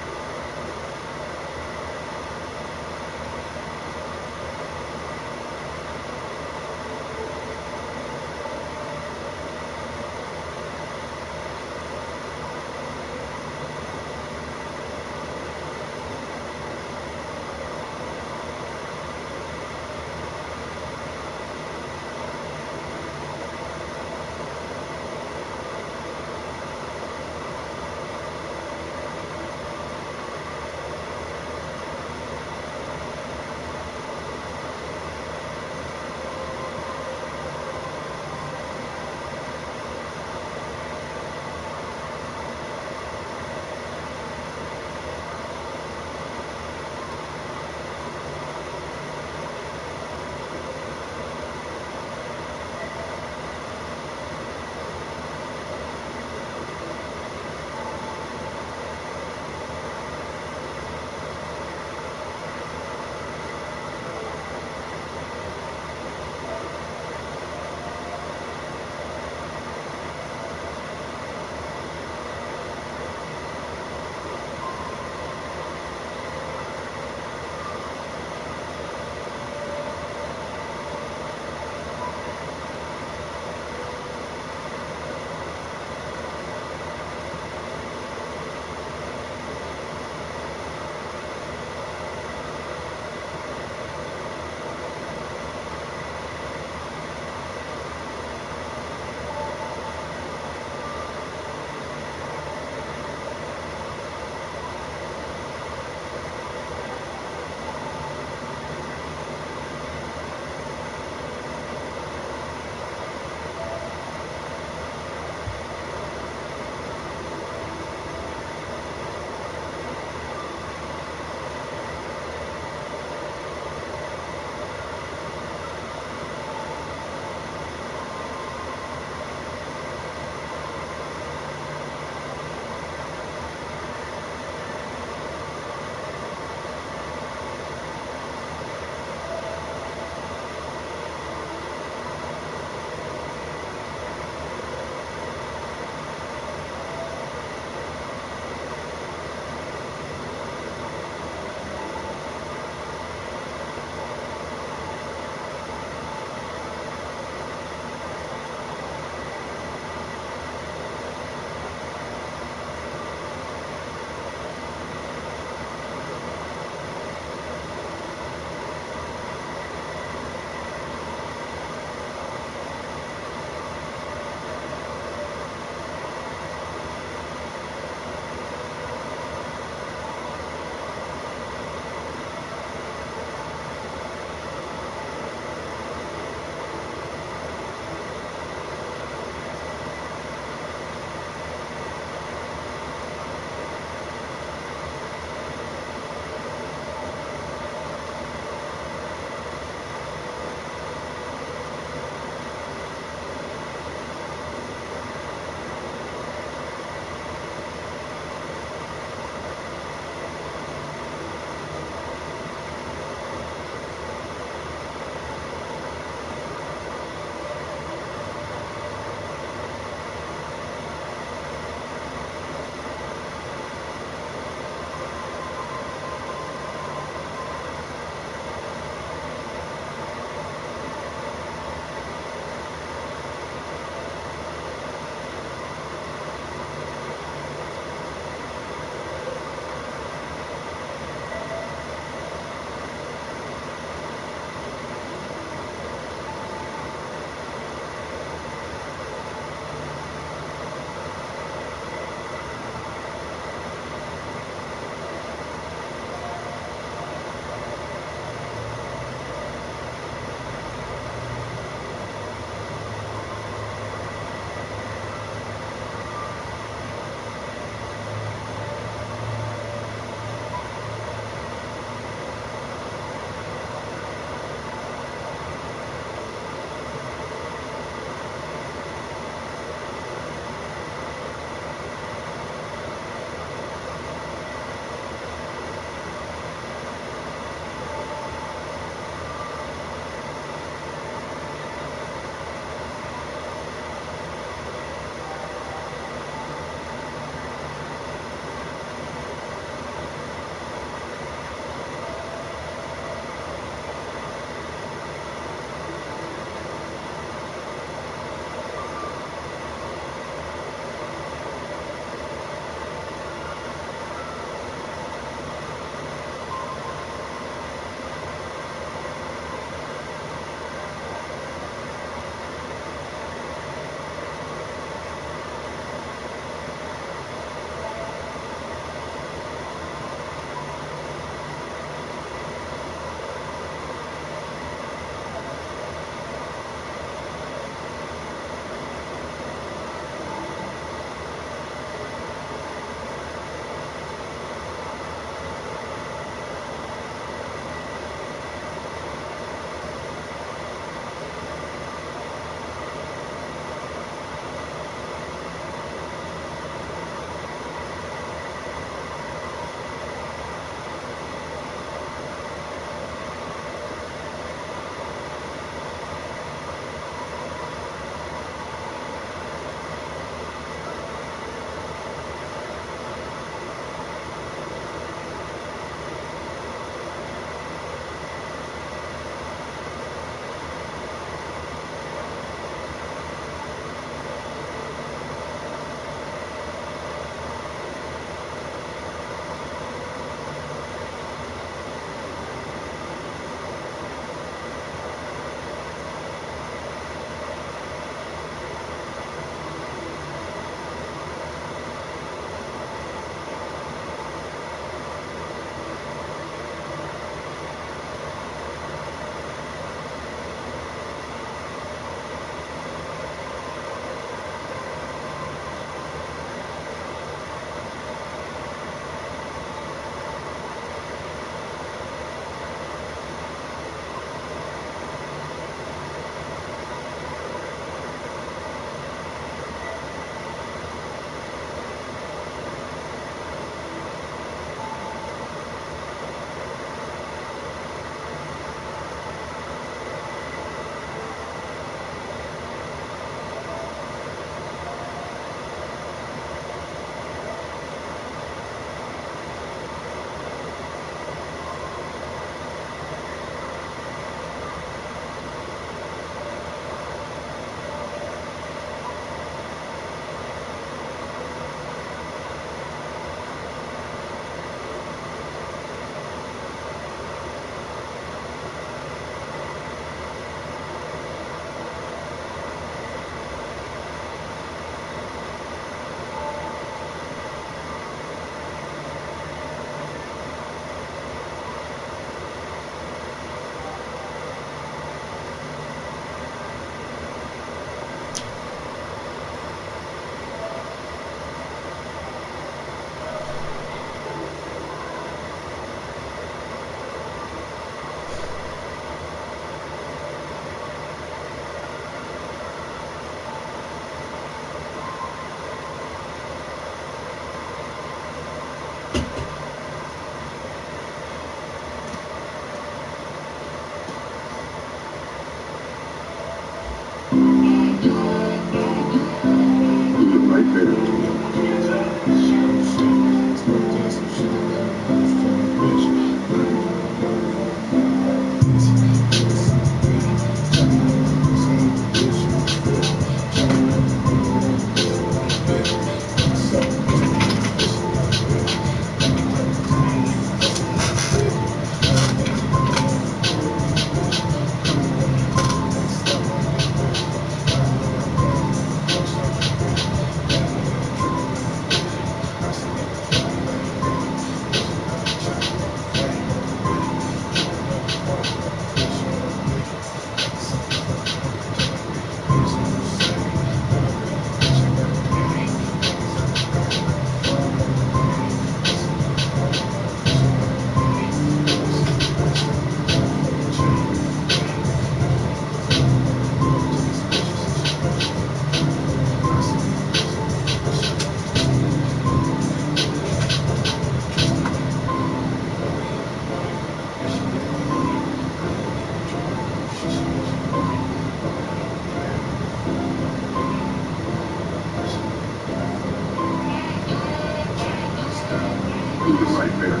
He was right there.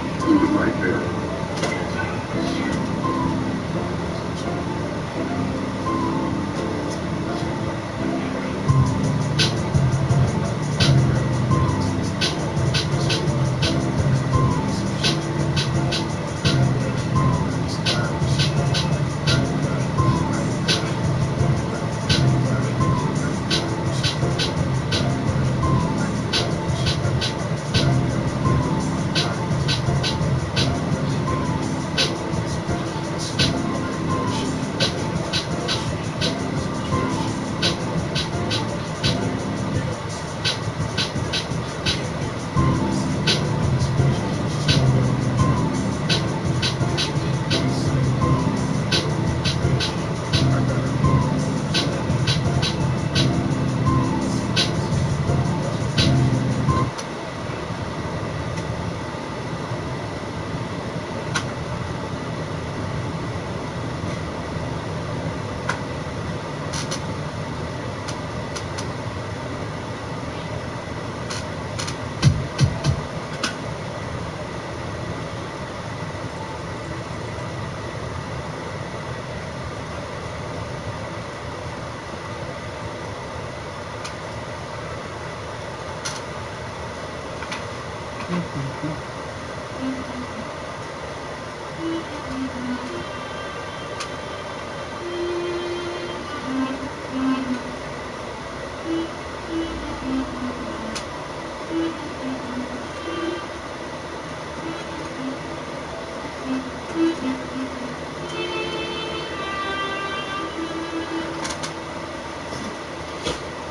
He was right there.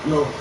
Yo.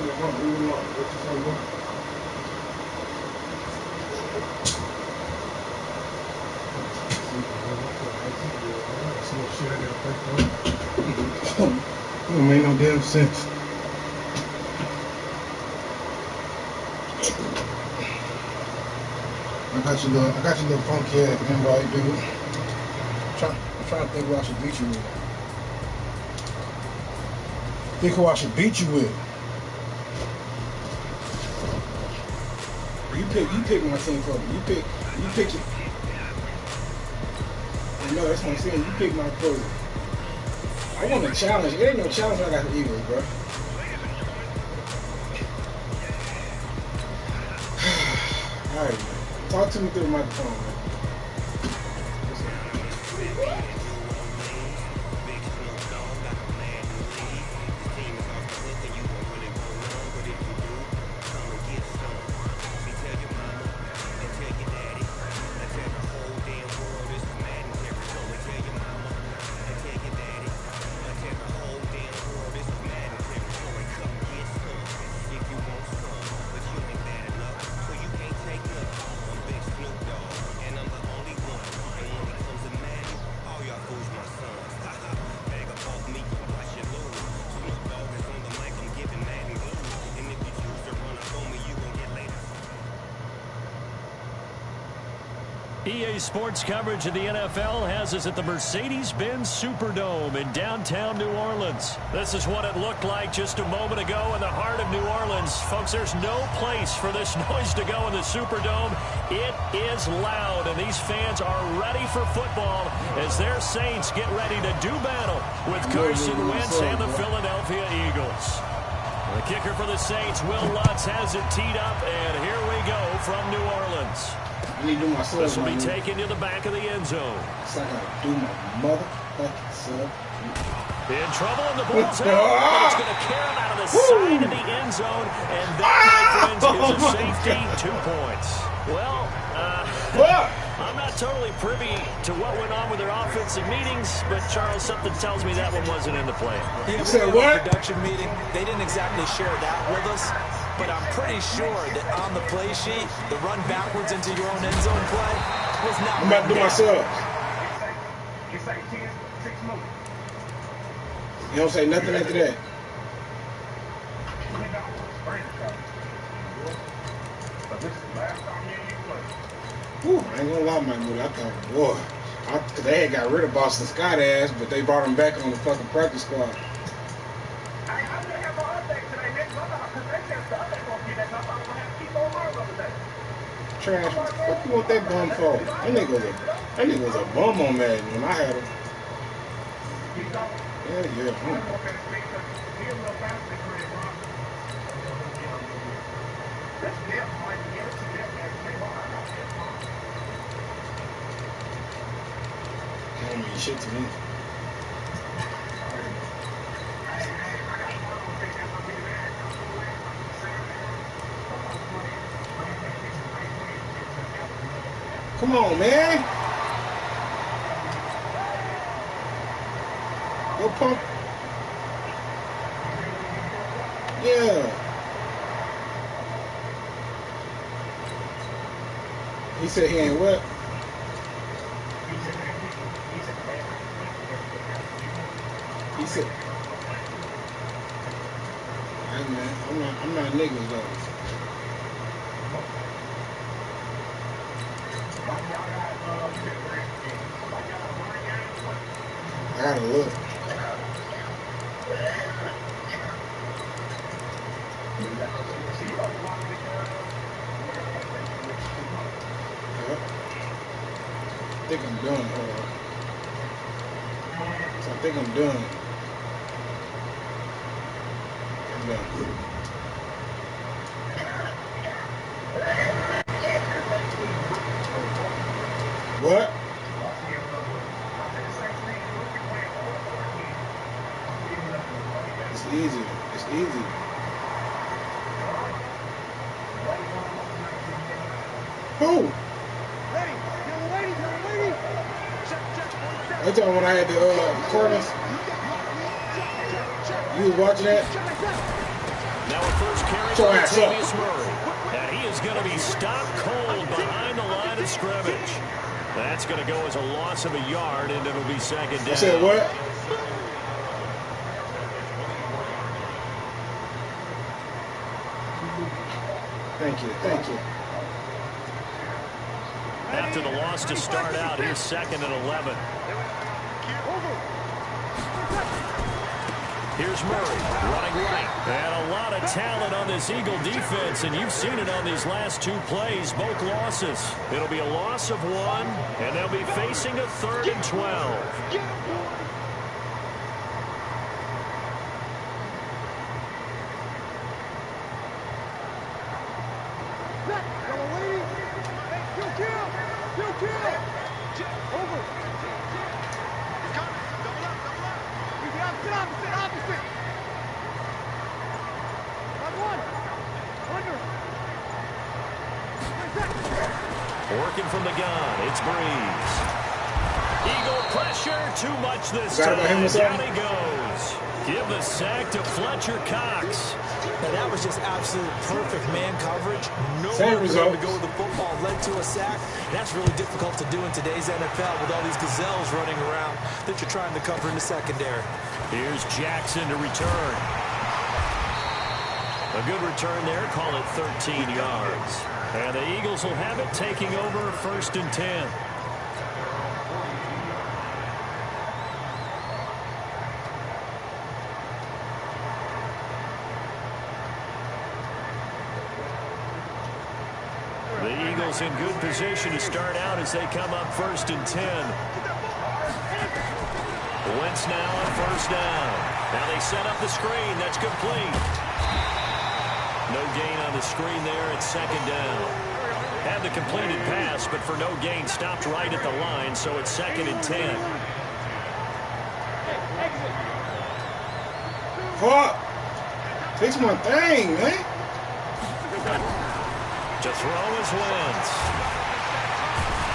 It don't make no damn sense. I got your little funky ass invite, dude. I'm trying to think who I should beat you with. Think who I should beat you with. You pick my team for me. You pick it. No, that's what I'm saying. You pick my player. I want a challenge. It ain't no challenge when I got the Eagles, bro. Alright, talk to me through the microphone, man. EA Sports coverage of the NFL has us at the Mercedes-Benz Superdome in downtown New Orleans. This is what it looked like just a moment ago in the heart of New Orleans. Folks, there's no place for this noise to go in the Superdome. It is loud, and these fans are ready for football as their Saints get ready to do battle with Carson Wentz and the Philadelphia Eagles. The kicker for the Saints, Will Lutz, has it teed up, and here we go from New Orleans. This will be taken to the back of the end zone. So I gotta do my motherfucking self. In trouble, and the ball's out, but it's going to carry him out of the side of the end zone, and that, my friends, is a safety, 2 points. Well, I'm not totally privy to what went on with their offensive meetings, but Charles, something tells me that one wasn't in the plan. Yeah, we had a production meeting. They didn't exactly share that with us. But I'm pretty sure that on the play sheet, the run backwards into your own end zone play was not. I'm about to do myself. You don't say nothing after that. Whew, I ain't gonna lie, my mood. I thought, boy, cause they had got rid of Boston Scott ass, but they brought him back on the fucking practice squad. Trash. What you want that bum for? That nigga was a bum on Madden when I had him. Yeah. That don't mean shit to me. Come on, man. Go pump. Yeah. He said he ain't what? He said, hey man, I'm not niggas though. I gotta look. I think I'm done. So I think I'm done. I'm done. What? It's easy. It's easy. Who? Ready. You're waiting. Check. I told him when I had the corners. You was watching that? Now a first carry So for ass up. Latavius Murray. And he is going to be stopped cold behind the line of scrimmage. That's going to go as a loss of a yard, and it'll be second down. I said what? Thank you. After the loss to start out, here's second and 11. Here's Murray running right. And a lot of talent on this Eagle defense, and you've seen it on these last two plays, both losses. It'll be a loss of one, and they'll be facing a 3rd and 12. Working from the gun, it's Breeze. Eagle pressure, too much this time. Down he goes. Give the sack to Fletcher Cox. Now that was just absolute perfect man coverage. Nowhere to go with the football led to a sack. That's really difficult to do in today's NFL with all these gazelles running around that you're trying to cover in the secondary. Here's Jackson to return. A good return there, call it 13 yards. And the Eagles will have it, taking over 1st and 10. The Eagles in good position to start out as they come up 1st and 10. Wentz now on 1st down. Now they set up the screen. That's complete. No gain on the screen there at 2nd down. Had the completed pass, but for no gain, stopped right at the line, so it's 2nd and 10. Fuck. Fix my thing, man. To throw is Wentz.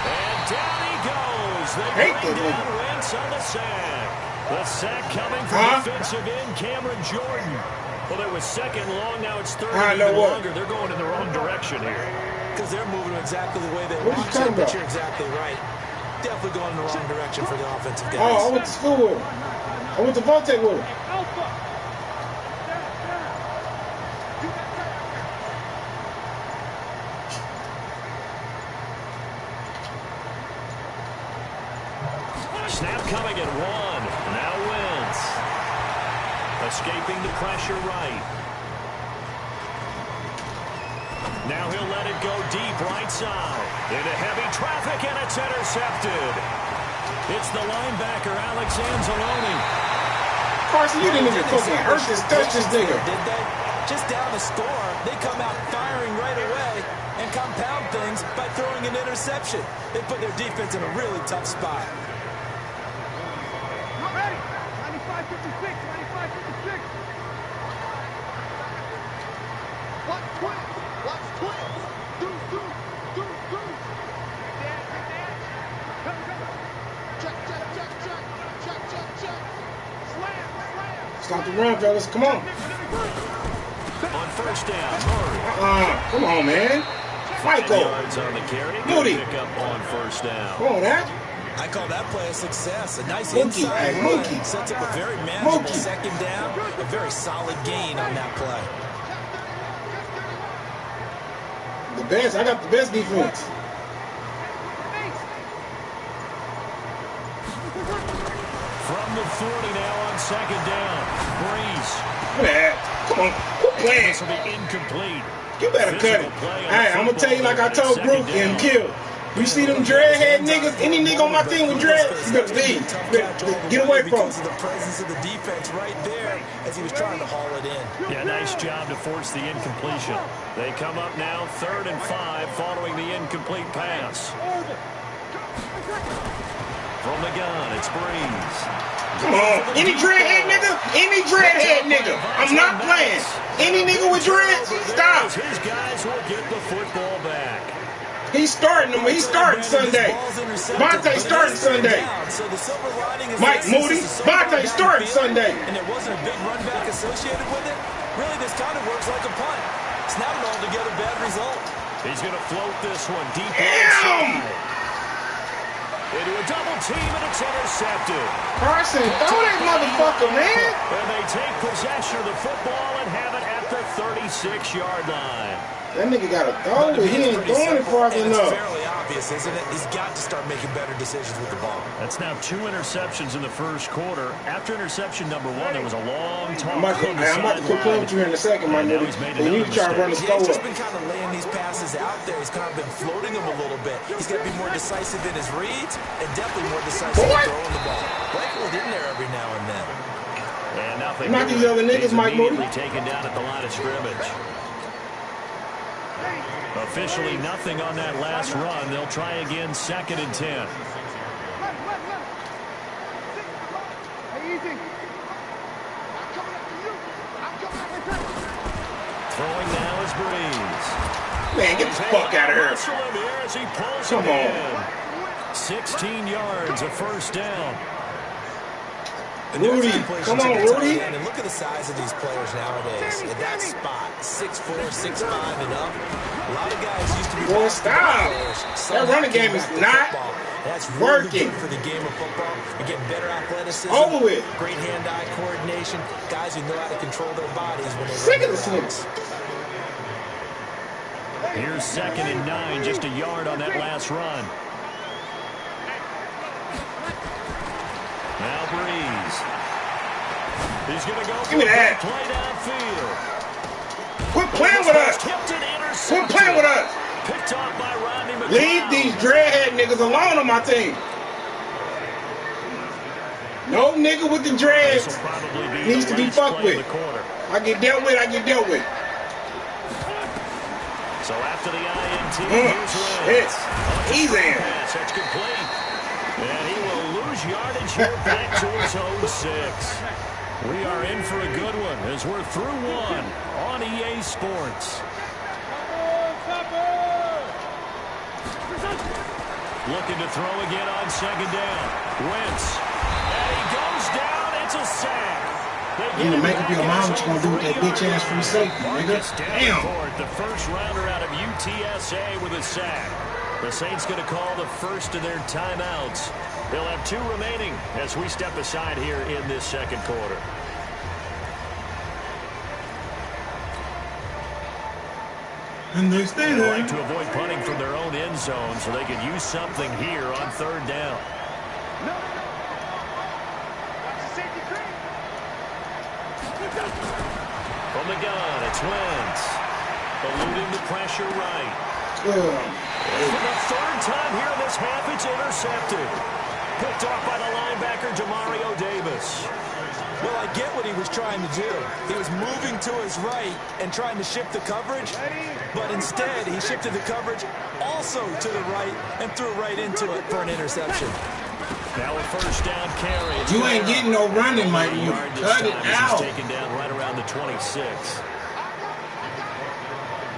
And down he goes. They bring down Wentz on the sack. The sack coming from defensive end Cameron Jordan. Well, it was 2nd long, now it's 3rd and even longer. They're going in the wrong direction here. Because they're moving exactly the way they want to, but you're exactly right. Definitely going in the wrong direction for the offensive guys. Oh, I went to school with him. I went to Vontae with him. Snap coming at 1. Now Wentz. Escaping the pressure right. Now he'll let it go deep right side. Into heavy traffic, and it's intercepted. It's the linebacker, Alex Anzalone. Carson, you didn't even fucking hurt this, touch this nigga. Did they? Just down the score, they come out firing right away and compound things by throwing an interception. They put their defense in a really tough spot. Not ready. 95-56, 95-56. Watch twins. Watch twins. Deuce. Dad. Come. Check. Slam. Stop the run, fellas. Come on. On 1st down, Murray. Come on, man. Michael. Yards on the carry. Moody. Pick up on 1st down. Come on, that. I call that play a success. A nice Monkey, inside hey, run. monkey. Sets up a very manageable Monkey. 2nd down. A very solid gain on that play. The best. I got the best defense. From the 40 now on 2nd down. Breeze. Look at that. Come on. Quit playing. This will be incomplete. You better cut it. Hey, I'm going to tell you like I told Brooke and Kill. You see them dreadhead niggas? Any nigga on my team with dread, you better leave. Get away from because of the presence of the defense right there as he was trying to haul it in. Yeah, nice job to force the incompletion. They come up now 3rd and 5 following the incomplete pass. From the gun, it's Breeze. Come on. Any dreadhead nigga? Any dreadhead nigga. I'm not playing. Any nigga with dreads? Stop. His guys will get the football back. He's starting them. He's starting Sunday. Vontae starting Sunday. So the silver lining is Mike Moody. Vontae starting Sunday. And there wasn't a big run back associated with it. Really, this kind of works like a punt. It's not an altogether bad result. He's going to float this one deep Damn! into a double team, and it's intercepted. Carson, throw that motherfucker, man. And they take possession of the football and have it at the 36-yard line. That nigga got to throw it. He ain't throwing it far enough. It's fairly obvious, isn't it? He's got to start making better decisions with the ball. That's now 2 interceptions in the first quarter. After interception number 1, there was a long talk. I'm about to quit playing with you here in a second, my nigga. You need to try to run the score He's up. just been kind of laying these passes out there. He's kind of been floating them a little bit. He's got to be more decisive in his reads and definitely more decisive in throwing the ball. Breaking it in there every now and then. And nothing. Not these other niggas, Mike Moody. Taken down at the line of scrimmage. Officially nothing on that last run. They'll try again, 2nd and 10. Throwing now is Breeze. Man, get the fuck out of here. As he pulls Come it on. in. 16 yards, a first down. Rudy, come on, Rudy. And look at the size of these players nowadays. At that spot, 6'4", 6'5", and up. A lot of guys used to be. Boy, stop. That running game is not working for the game of football. You're getting better athleticism. Over with. Great hand-eye coordination. Guys who know how to control their bodies when they're sick of running this routes. Here's 2nd and 9, just a yard on that last run. Now Breeze. He's going to go. Give me that. Play downfield. Quit playing with us. Quit playing with us. Picked off by Rodney McGinnis. Leave these dreadhead niggas alone on my team. No nigga with the dreads needs to be fucked with. I get dealt with, I get dealt with. So after the INT, here's Wentz. Easy. That's complete. And he will lose yardage here back to his own 6. We are in for a good one as we're through 1 on EA Sports. Looking to throw again on 2nd down. Wentz. And he goes down. It's a sack. You gonna make up your mind what you gonna do with that bitch ass free safety, nigga. Damn. The first rounder out of UTSA with a sack. The Saints going to call the first of their timeouts. They'll have 2 remaining as we step aside here in this second quarter. And they stay They there. like to avoid punting from their own end zone so they could use something here on 3rd down. From the gun, it's Wentz. Eluding the pressure right. For the 3rd time here in this half, it's intercepted. Picked off by the linebacker, Demario Davis. Well, I get what he was trying to do. He was moving to his right and trying to shift the coverage, but instead he shifted the coverage also to the right and threw right into it for an interception. Now a first down carry. You ain't getting no running, Mike. You cut it out. He's taken down right around the 26.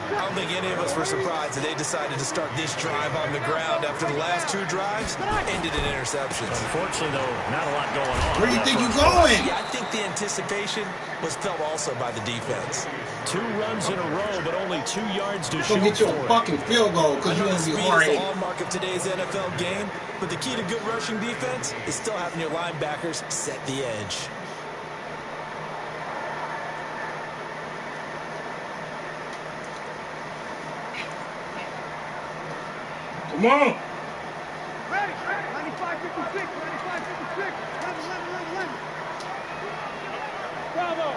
I don't think any of us were surprised that they decided to start this drive on the ground after the last 2 drives ended in interceptions. Unfortunately, though, not a lot going on. Where do you think you're going? Yeah, I think the anticipation was felt also by the defense. 2 runs in a row, but only 2 yards to shoot Go get your for. fucking field goal because you're going to be Speed is hard. the hallmark of today's NFL game, but the key to good rushing defense is still having your linebackers set the edge. Come on. Ready. 95-56. 95-56. Let. Bravo.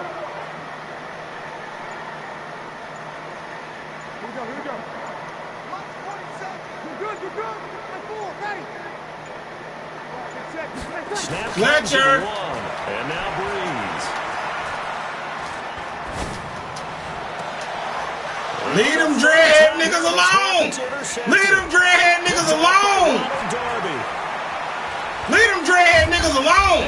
Here we go. You're good. That's 4. Ready. Snap Fletcher. 1. And now Breeze. Leave them dreadhead niggas alone. Leave them dreadhead niggas alone. Leave them dreadhead niggas alone.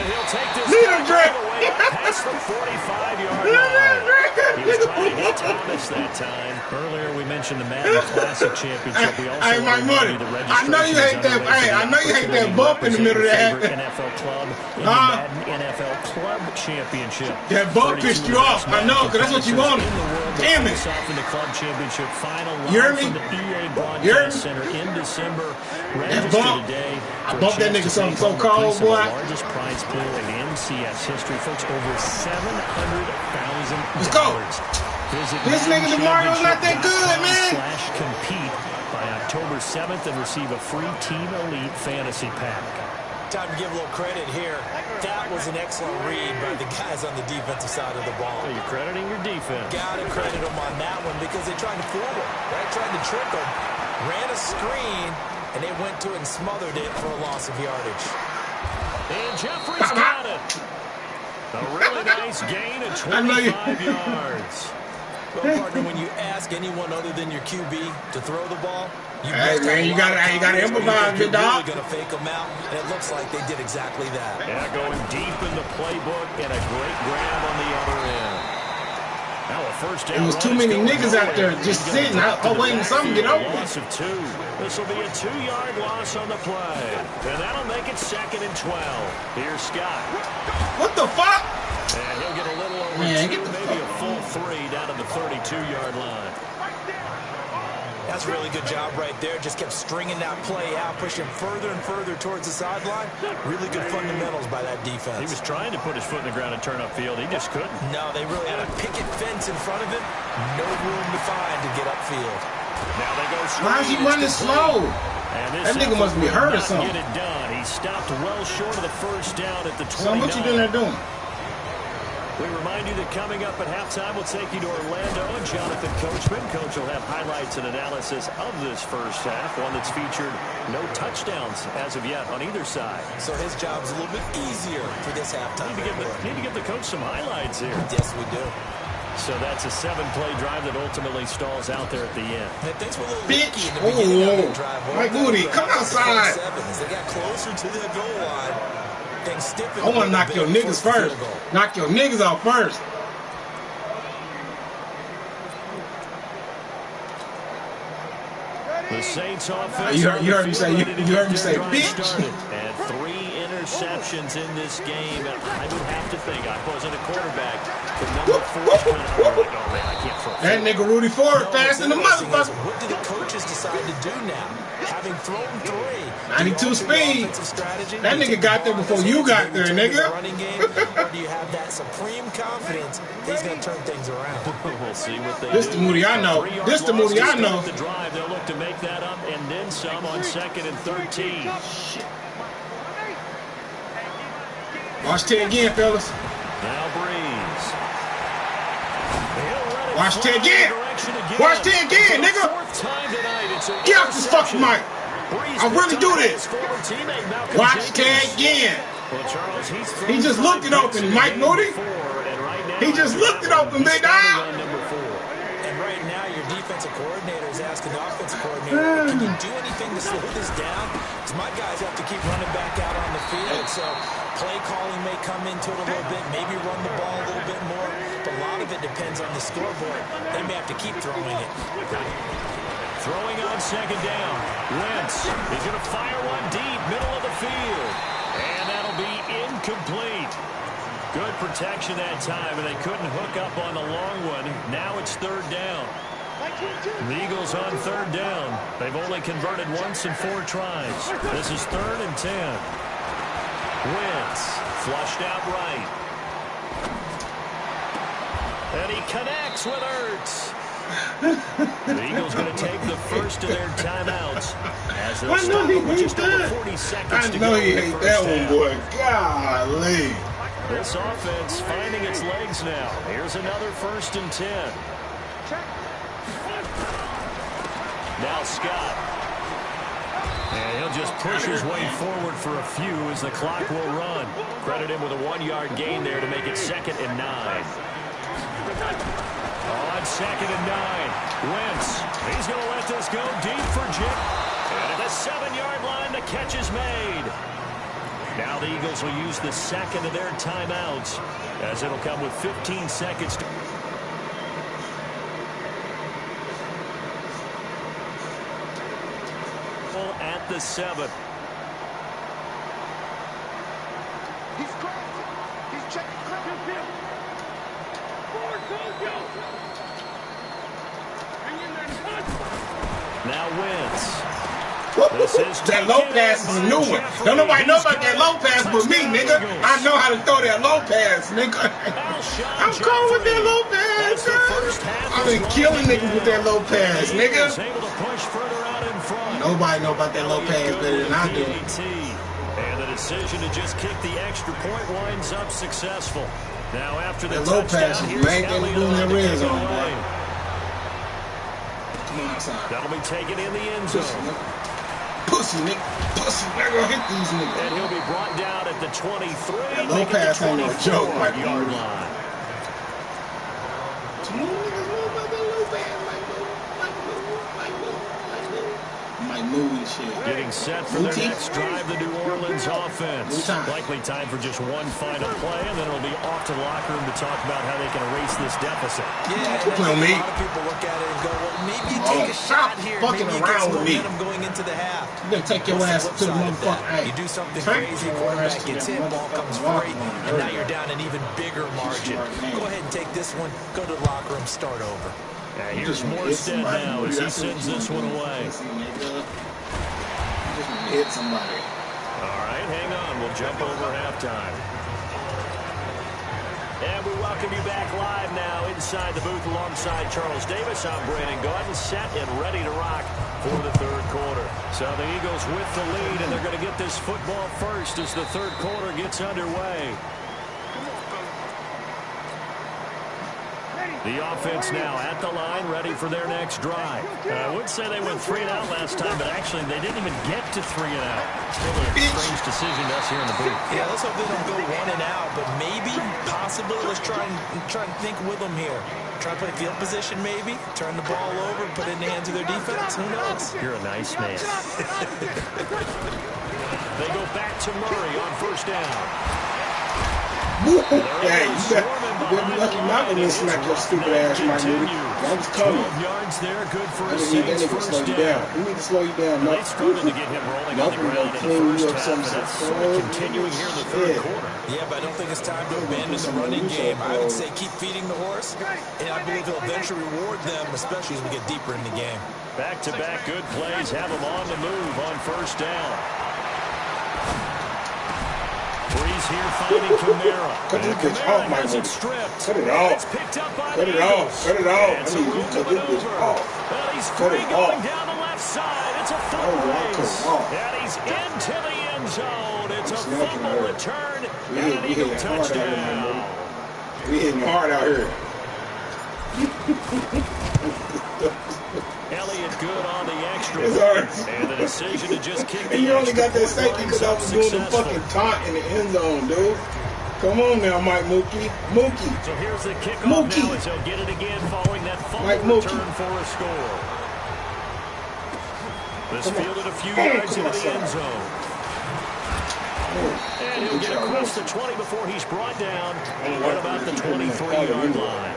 Leave them dread. past the 45-yard line. He was trying to get Thomas that time. Earlier, we mentioned the Madden Classic Championship. We also Hey, my money. I know you hate that. Hey, I know you hate that bump in the middle of that. NFL club in the Madden NFL Club Championship. That bump pissed you off. I know, because that's what you wanted. Damn it. In the club championship final You heard me? from the EA Broadcast Center in December. That bump. I bumped that nigga something so cold, boy. The largest prize pool in MCS history, folks. Over $700,000. Let's go. This nigga DeMario's not that good, man. /compete by October 7th and receive a free Team Elite fantasy pack. Time to give a little credit here. That was an excellent read by the guys on the defensive side of the ball. Well, you're crediting your defense. Got to credit them on that one because they tried to fool him, right? Tried to trick him. Ran a screen, and they went to it and smothered it for a loss of yardage. And Jeffrey's got it. A really nice gain of 25 yards. Well, partner, when you ask anyone other than your QB to throw the ball, you gotta improvise, big dog. You're gonna fake them out, and it looks like they did exactly that. Yeah, going deep in the playbook and a great grab on the other end. Now a first down. There was too many niggas out there just sitting, waiting for something to get open. Loss of 2. This will be a 2-yard loss on the play, and that'll make it 2nd and 12. Here's Scott. What the fuck? And he'll get a little over 2, maybe a full 3 down to the 32-yard line. That's a really good job right there. Just kept stringing that play out, pushing further and further towards the sideline. Really good fundamentals by that defense. He was trying to put his foot in the ground and turn upfield. He just couldn't. No, they really had a picket fence in front of him. No room to find to get upfield. Now they go straight. Why is he running slow? That nigga must be hurt or something. Get it done. He stopped well short of the first down at the 29. So what you doing there doing? We remind you that coming up at halftime, we'll take you to Orlando and Jonathan Coachman. Coach will have highlights and analysis of this first half, one that's featured no touchdowns as of yet on either side. So his job's a little bit easier for this halftime. Need to give the coach some highlights here. Yes, we do. So that's a 7-play drive that ultimately stalls out there at the end. And things were a little bitch. In the beginning of the drive. Mike Moody, come outside. As they got closer to the goal line, things stiffened. I want to knock your niggas first. Knock your niggas out first. The Saints offense. You heard me say, bitch. And 3 interceptions in this game. I would have to think, I wasn't a quarterback, but number 4 is kind of like, oh man, I can't throw. That nigga Rudy Ford fast in the motherfucker. What do the coaches decide to do now? Having thrown 3. 92 speed. That nigga got there before you got there, nigga. Running game, or do you have that supreme confidence he's going to turn things around? We'll see what they This do. the Moody I know. This the Moody I know. The drive, they'll look to make that up and then some on 2nd and 13. Watch 10 again, fellas. Now Breeze. Watch 10 again. Watch 10 again, nigga. Get off this fucking mic. I really do this. Watch 10 again. He just looked it open, Mike Moody. He just looked it open, big dog. And right now, your defensive coordinator is asking the offensive coordinator, can you do anything to slow this down? Because my guys have to keep running back out on the field. So play calling may come into it a little bit, maybe run the ball a little bit more. But a lot of it depends on the scoreboard. They may have to keep throwing it. Throwing on 2nd down. Wentz is going to fire one deep, middle of the field. And that'll be incomplete. Good protection that time, and they couldn't hook up on the long one. Now it's 3rd down. The Eagles on 3rd down. They've only converted once in 4 tries. This is 3rd and 10. Wentz flushed out right. And he connects with Ertz. The Eagles going to take the first of their timeouts as they'll stop with just over 40 seconds to go. I know he hate that one, boy. Golly. This offense finding its legs now. Here's another 1st and 10. Now Scott. And he'll just push his way forward for a few as the clock will run. Credit him with a 1-yard gain there to make it 2nd and 9. On 2nd and 9, Wentz. He's going to let this go deep for Jip. And at the 7-yard line, the catch is made. Now the Eagles will use the second of their timeouts, as it'll come with 15 seconds to... at the 7. He's crazy. He's checking crazy. Now Wentz. That low pass is a new one. Don't nobody know about that low pass but me, nigga. I know how to throw that low pass, nigga. I'm cold with that low pass, I've been killing niggas with that low pass, nigga. Nobody know about that low pass better than I do. And the decision to just kick the extra point winds up successful. Now after the low pass is main thing we do in that red zone, boy. Come on outside. That'll be taken in the end zone. Pussy, nigga. Pussy, nigga. Hit these niggas. And he'll be brought down at the 23. That low pass ain't no joke, like yard line. Some more niggas know about that low pass. Might move and shit. Getting set for their next drive, the New Orleans offense. Likely time for just one final play, and then it'll be off to the locker room to talk about how they can erase this deficit. Yeah, a lot of people look at it and go, well, maybe you take a shot here. Fucking maybe you around get some with me. momentum going into the half. You better take your ass to the motherfucker. Hey, you do something crazy, quarterback gets hit, ball comes free, and now you're down an even bigger margin. Go ahead and take this one, go to the locker room, start over. Here's Morstead now as he sends this one away. Hit somebody. All right, hang on. We'll jump over halftime. And we welcome you back live now inside the booth alongside Charles Davis. I'm Brandon Gordon, set and ready to rock for the third quarter. So the Eagles with the lead, and they're going to get this football first as the third quarter gets underway. The offense now at the line, ready for their next drive. I would say they went 3 and out last time, but actually they didn't even get to 3 and out. Still a strange decision to us here in the booth. Yeah, let's hope they don't go 1 and out, but maybe, possibly, let's try and think with them here. Try to play field position, maybe. Turn the ball over, put it in the hands of their defense. Who knows? You're a nice man. They go back to Murray on first down. Yeah, you better be lucky Malcolm didn't smack your stupid ass, my dude. That was coming. 12 yards there, good for a Saints first slow you down. We need to slow you down. They struggled to get him rolling on the ground in the first half, but it's sort of continuing here in the third quarter. Yeah, but I don't think it's time to abandon the running game. I would say keep feeding the horse, and I believe he'll eventually reward them, especially as we get deeper in the game. Back-to-back good plays have him on the move on first down. Breeze here finding Kamara. Cut this bitch off, my dude. Cut it off. Cut it off. Cut it off. I need you to cut this bitch off. Well, he's cut free it going off. down the left side. It's a fumble race. And he's into the end zone. It's a fumble return and an Eagle touchdown. We hitting hard out here. Elliott good on the extra. And the decision to just kick the and you only got that extra safety because I was doing the fucking taunt in the end zone, dude. Come on now, Mike Mookie. Mookie. So here's the kickoff now as he'll get it again following that fumble return for a score. This fielded a few yards into the end zone. And he'll get across the 20 before he's brought down at about the 23-yard line.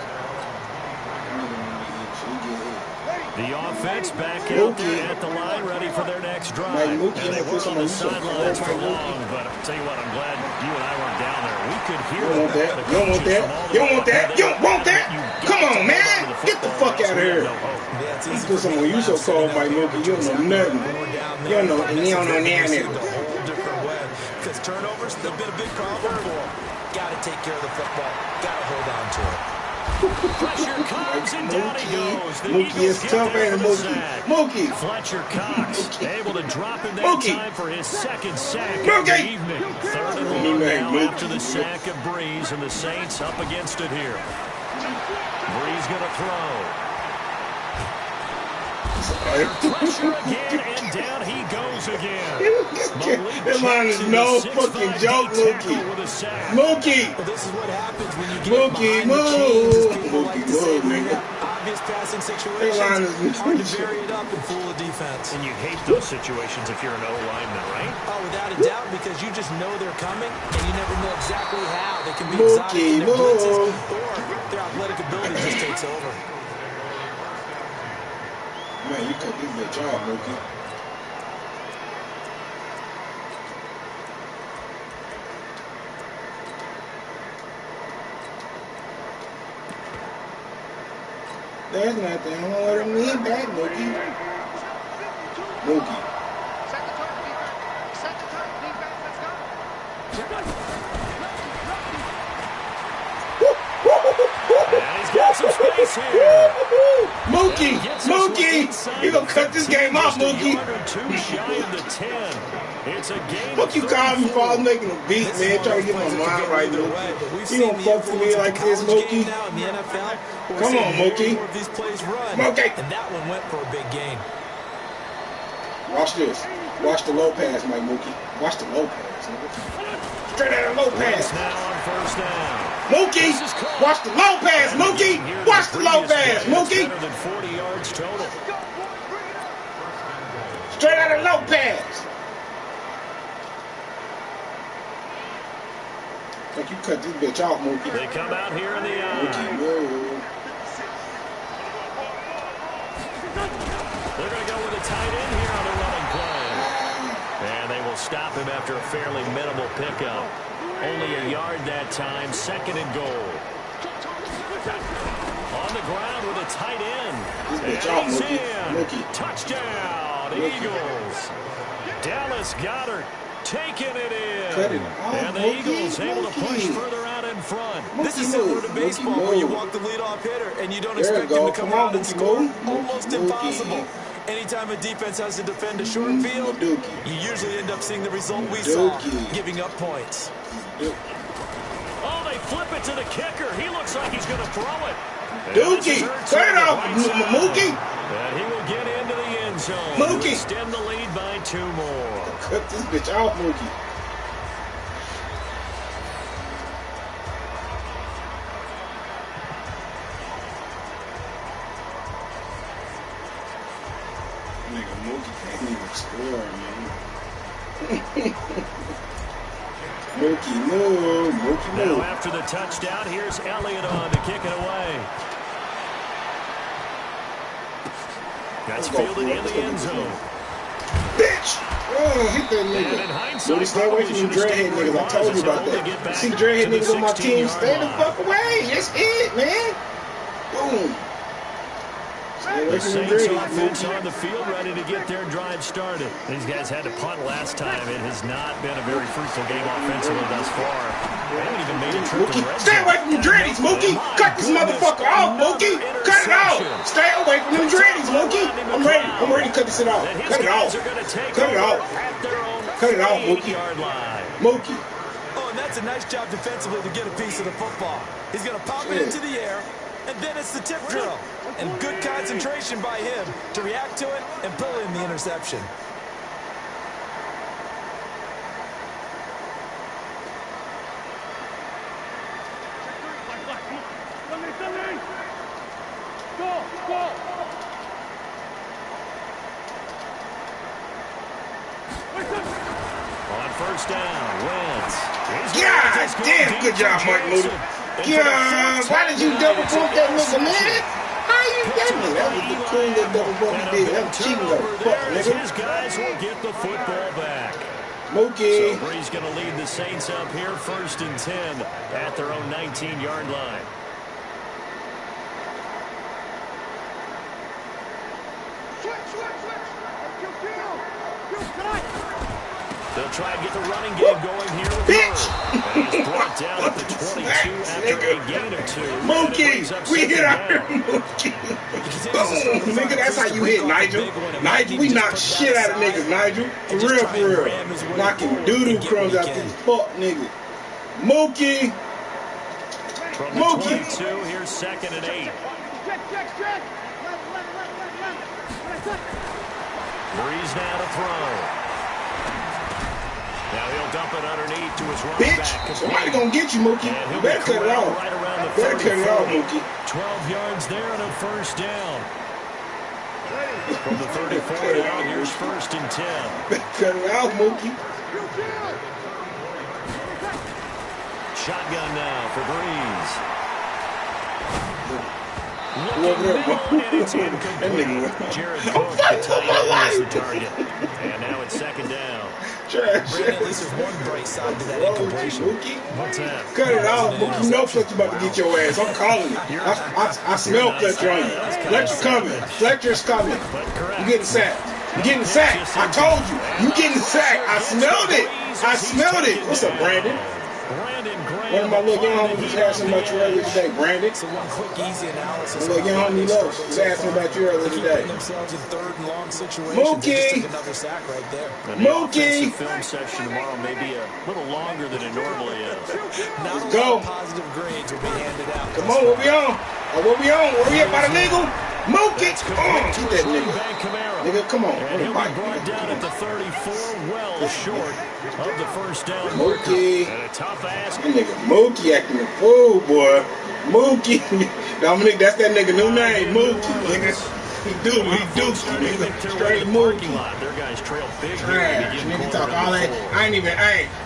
The offense back out there at the line, ready for their next drive. And they weren't on the sidelines for long, but I'll tell you what, I'm glad you and I weren't down there. We could hear You don't want that. You don't want that. You don't want that. You don't want that. Come on, man. Get the fuck out of here. You put someone you so called Mike Mookie. You don't know nothing. You don't know, and you don't know nothing. Because turnovers, they've been a big problem for him. Got to take care of the football. Got to hold on to it. Pressure comes and down he goes. Mookie is tough, ain't it, Mookie? Fletcher Cox able to drop in that time for his second sack of the evening. Third and long now after the sack of Breeze, and the Saints up against it here. Breeze going to throw. Pressure again, and down he goes again. That line is no fucking joke, Mookie. Mookie! Well, this is what happens when you get Mookie, behind the chains. People like to say, nigga. obvious passing situations, hard to vary it up and fool the defense. And you hate those situations if you're an O-lineman, right? Oh, without a doubt, because you just know they're coming, and you never know exactly how. They can be exotic in their blitzes, or their athletic ability just takes over. Man, you cut this bitch off, Mookie. There's nothing more than me back, Mookie. Mookie. Set the turn, defense. Set the turn, defense. Let's go. And he's got some space here. Mookie, you gonna cut this game off, Mookie? Too shy of the 10. It's a game. Fuck you, calling me for I was making a beat, man. Trying to get my mind right, Mookie. You don't fuck with me like this, Mookie. Come on, Mookie. Mookie. And that one went for a big gain. Watch this. Watch the low pass, Mike Mookie. Watch the low pass, nigga. Straight out of low pass. Now on first down. Mookie, watch the low pass, Mookie. Watch the low pass, Mookie. Better than 40 yards total. Straight out of low pass. Like you cut this bitch off, Mookie. They come out here in the Mookie, eye. no. They're going to go with a tight end here on the running play. And they will stop him after a fairly minimal pickup. Only a yard that time, second and goal. On the ground with a tight end. And he's in. Touchdown, Eagles. Dallas Goedert taking it in. And the Eagles able to push further out in front. This is similar to baseball where you walk the leadoff hitter and you don't expect him to come out and score. Almost impossible. Anytime a defense has to defend a short field, you usually end up seeing the result we saw, giving up points. Oh, they flip it to the kicker. He looks like he's going to throw it. Dookie, cut it off, Mookie. And he will get into the end zone. Mookie. Extend the lead by 2 more. Cut this bitch off, Mookie. Nigga, Mookie can't even score, man. Mookie, no. Mookie, no. Now after the touchdown, here's Elliott on to kick it away. That's fielded in the end zone. Bitch! Oh, hit that nigga. Dude, stay away from them dreadhead niggas. I told you about that. You see dreadhead niggas on my team, stay the fuck away. That's it, man. Boom. The Saints offense on the field, ready to get their drive started. These guys had to punt last time. It has not been a very fruitful game offensively thus far. They haven't even made a trip to the red zone. Stay away from them dreadies, Mookie. Cut this motherfucker off, Mookie. Cut it off. Stay away from them dreadies, Mookie. I'm ready to cut this shit off. Cut it off. Cut it off. Cut it off, Mookie. Mookie. Oh, and that's a nice job defensively to get a piece of the football. He's going to pop it into the air, and then it's the tip drill. And good concentration by him to react to it and pull in the interception. On first down, Wentz. God damn, good job, Mike Moody. Yeah, why did you double bump that nigga, man? How you that nigga? That was the cool little double bump he did. That was cheating, though. Fuck, nigga. His guys will get the football back. Mookie. So Bree's going to lead the Saints up here, 1st and 10 at their own 19-yard line. They'll try and get the running game going here with Bird. And he's brought down at the 22 after a gain or 2. Mookie, we hit our Mookie. Boom, nigga, that's how you hit, Nigel. Nigel, we knock shit out of niggas, Nigel. For real. Knocking doo-doo crumbs out this fuck, nigga. Mookie. From the 22, here's 2nd and 8. Breeze now to throw. Now he'll dump it underneath to his running back. Bitch, somebody gonna get you, Mookie. You better cut it off. Right around the Better cut it off, 34. Mookie. 12 yards there and a first down. From the 34 now, here's 1st and 10. Better cut it off, Mookie. Shotgun now for Breeze. Whoever Looking that middle, and it's that incomplete. nigga. Jared I'm Cook, the fighting for tight my end, is life. the target. And now it's 2nd down. Trash. Brandon, at least there's one bright side to that Wrong with you, incompletion. Mookie? What's that? Cut it off, Mookie. You know Fletcher about to get your ass. I'm calling it. I smell Fletcher on you. Fletcher's coming. Fletcher's coming. You getting sacked. You getting sacked. I told you. You getting sacked. I smelled it. I smelled it. What's up, Brandon? One of my little young homies was asking about you earlier today, Brandon. So one quick, easy analysis. My little young homie Los was asking about you earlier today. Keeping themselves in 3rd and long situations. Mookie! They just took another sack right there. And the Mookie! offensive film session tomorrow may be a little longer than it normally is. Not Let's a go. lot of positive grades will be handed out. Come on, what we on? What we on? Where we at by the legal? Mookie! Get that nigga. Nigga, come on. And he'll be brought down at the 34, well short of the first down marker. Mookie. And a tough ask. That nigga Mookie acting a fool, boy. Mookie. Dominic, that's that nigga new name, Mookie, nigga. He Dookie, nigga. Straight Mookie. Their guys trail big. Trash. Nigga talk all that. I ain't even,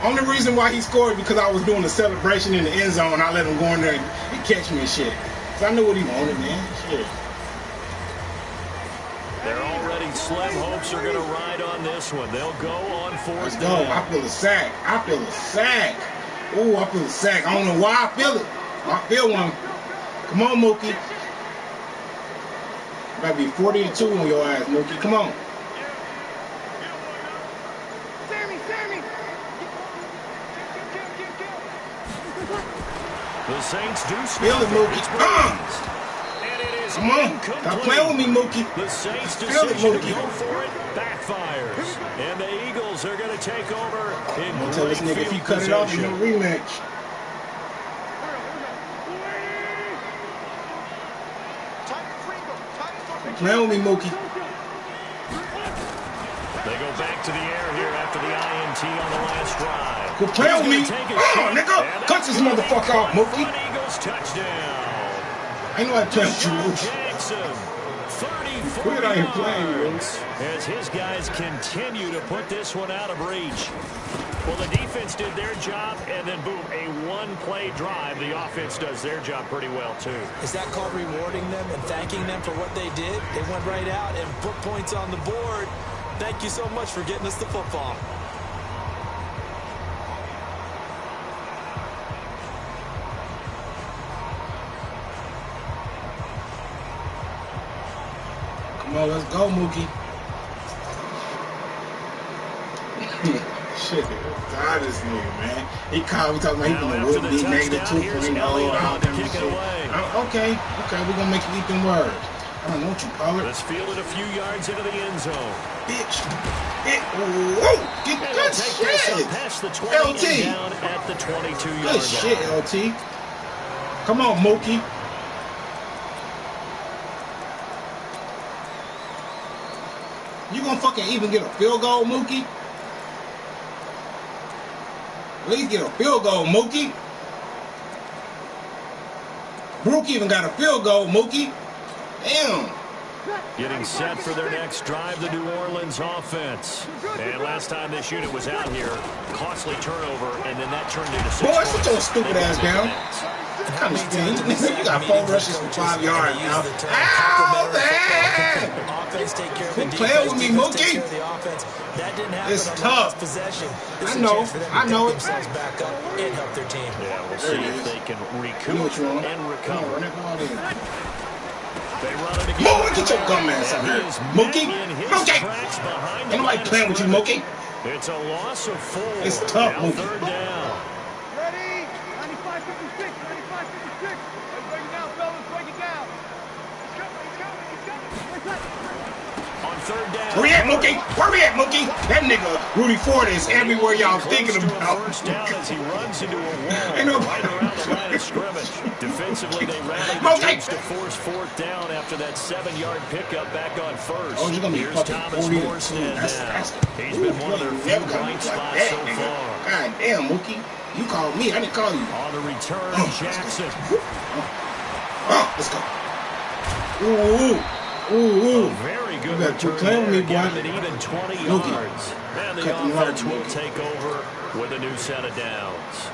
only reason why he scored because I was doing the celebration in the end zone. I let him go in there and catch me and shit. Cause I knew what he wanted, man. Shit. They're already slim hopes are going to ride on this one. They'll go on 4th Let's go. down. I feel a sack. I feel a sack. Ooh, I feel a sack. I don't know why I feel it. I feel one. Come on, Mookie. Might be 40-2 on your ass, Mookie. Come on. Sammy! The Saints do Feel it, Mookie. And it is Come on. incomplete. Stop playing with me, Mookie. The Saints Feel it, decision to Mookie. go for it backfires. And the Eagles are going to take over in I'm gonna tell this great nigga if he field cut it off, he's position. no rematch. Playing with me, Mookie. They go back to the air here after the INT on the last drive. Quit playing with me. He's gonna take a Oh, shot, nigga. and Cut this that's motherfucker off, Mookie. Eagles touchdown. Ain't nobody playing with you, Deshaun Mookie. Jackson, 34 Quit out here playing, yards as his guys continue to put this one out of reach. Well, the defense did their job, and then, boom, a one-play drive. The offense does their job pretty well, too. Is that called rewarding them and thanking them for what they did? They went right out and put points on the board. Thank you so much for getting us the football. Come on, let's go, Mookie. Shit, God, this nigga, man. He called me talking about he Now, gonna after whoop the me touchdown, here's -2 Elliott all about to that kick it shit. away. Okay, we're gonna make you eat them words. I don't know what you call it. Let's field it a few yards into the end zone. Bitch. Whoa, get And good they'll take this up shit. past the 20 LT. and down at the 22-yard Good shit, line. LT. Come on, Mookie. You gonna fucking even get a field goal, Mookie? At least get a field goal, Mookie. Brook even got a field goal, Mookie. Damn. Getting set for their next drive, the New Orleans offense. And last time this unit was out here, costly turnover, and then that turned into 6 Boy, points. sit your stupid They ass got down. it. Kind of thing. You got 4 rushes for 5 yards now. Ow, man! Offense take care of the Quit defense. playing with me, Defense take Mookie. care of the offense. That didn't happen It's on the tough. last possession. This I is a know. chance for them to I know pick it. themselves back up and help their team. Yeah, we'll There see it if is. they can You know recoup what you want. and Come on, recover. run that ball in. They run it again. Mookie, get your dumb ass up And here. he is Mookie, met in his Mookie. tracks behind the Ain't nobody line of playing with you, scrimmage. Mookie. It's a loss of 4. It's tough, Now Mookie. 3rd down. Ready? 95-56, 95-56. Let's break it down, fellas. Break it down. He's coming. On 3rd down. Where we at, Mookie? Where we at, Mookie? That nigga Rudy Ford is everywhere y'all Close thinking to a about. first down as he runs into a wall Ain't no- right around the line of scrimmage. Defensively, they rallied the Okay. troops to force 4th down after that 7-yard pickup back on first. Oh, you're gonna be Here's fucking Thomas 40-2. Morstead That's now. He's been one of their few never gonna bright be like spots that, so nigga. far. God damn, Mookie. You called me. I didn't call you. On the return, Jackson. Let's go. Ooh. Very good return return me, there, boy. giving it even 20 Mookie. yards. And the Cut them offense out, will Mookie. take over with a new set of downs.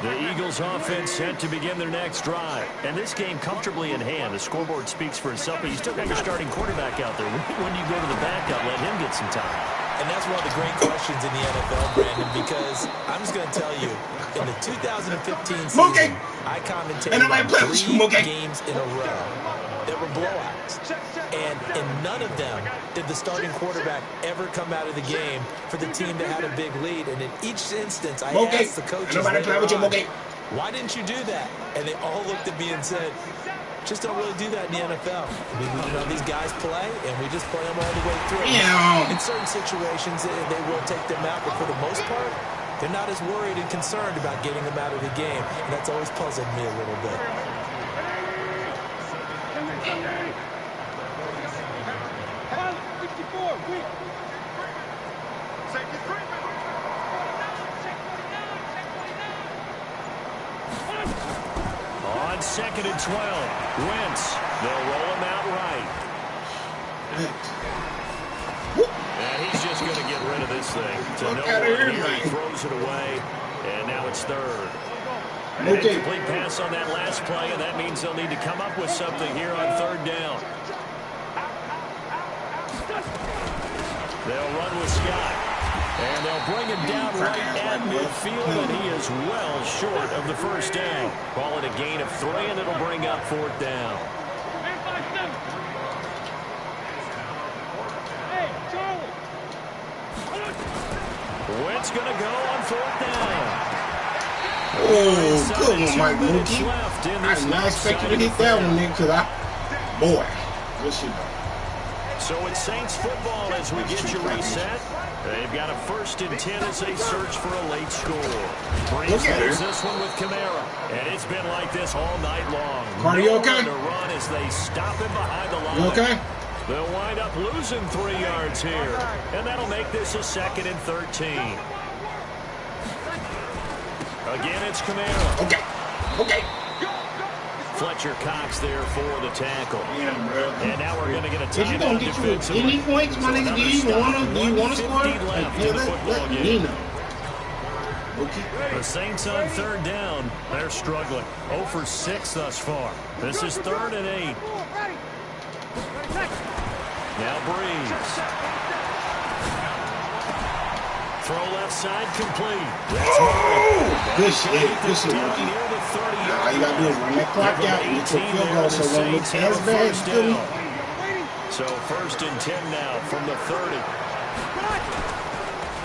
The Eagles offense set to begin their next drive. And this game comfortably in hand. The scoreboard speaks for itself, but you still got your starting quarterback out there. When do you go to the backup, let him get some time? And that's one of the great questions in the NFL, Brandon, because I'm just going to tell you, in the 2015 season, I commentated on 3 games in a row that were blowouts. And in none of them did the starting quarterback ever come out of the game for the team that had a big lead. And in each instance, I asked the coaches, why didn't you do that? And they all looked at me and said, just don't really do that in the NFL. These guys play, and we just play them all the way through. In certain situations, they will take them out, but for the most part, they're not as worried and concerned about getting them out of the game, and that's always puzzled me a little bit. On 2nd and 12, Wentz. They'll roll him out right. And he's just going to get rid of this thing. To no one here, he throws it away, and now it's 3rd. An incomplete pass on that last play, and that means they'll need to come up with something here on 3rd down. They'll run with Scott. And they'll bring him down right at midfield, and he is well short of the first down. Call it a gain of 3, and it'll bring up 4th down. Wentz going to go on 4th down. Oh, good one, Mike Mookie. I did not expect you to hit that one, nigga, because boy, good shit. So it's Saints football as we get you reset. They've got a 1st and 10 as they search for a late score. Breeze leads this one with Kamara. And it's been like this all night long. Cardi, you okay? To run as they stop him behind the line. You okay? They'll wind up losing 3 yards here. And that'll make this a 2nd and 13. Again, it's Kamara. Okay. Fletcher Cox there for the tackle. Yeah, bro. And now we're going to get a Is you going to get you any points, my nigga? Do you want to score? Left in the football game. Okay. The Saints on 3rd down. They're struggling. 0 for 6 thus far. This is 3rd and 8. Now Breeze. Throw left side complete. That's good shit. Good shit, Mookie. All you got to do is run that clock out and get your field goal so it won't look as bad. So 1st and 10 now from the 30.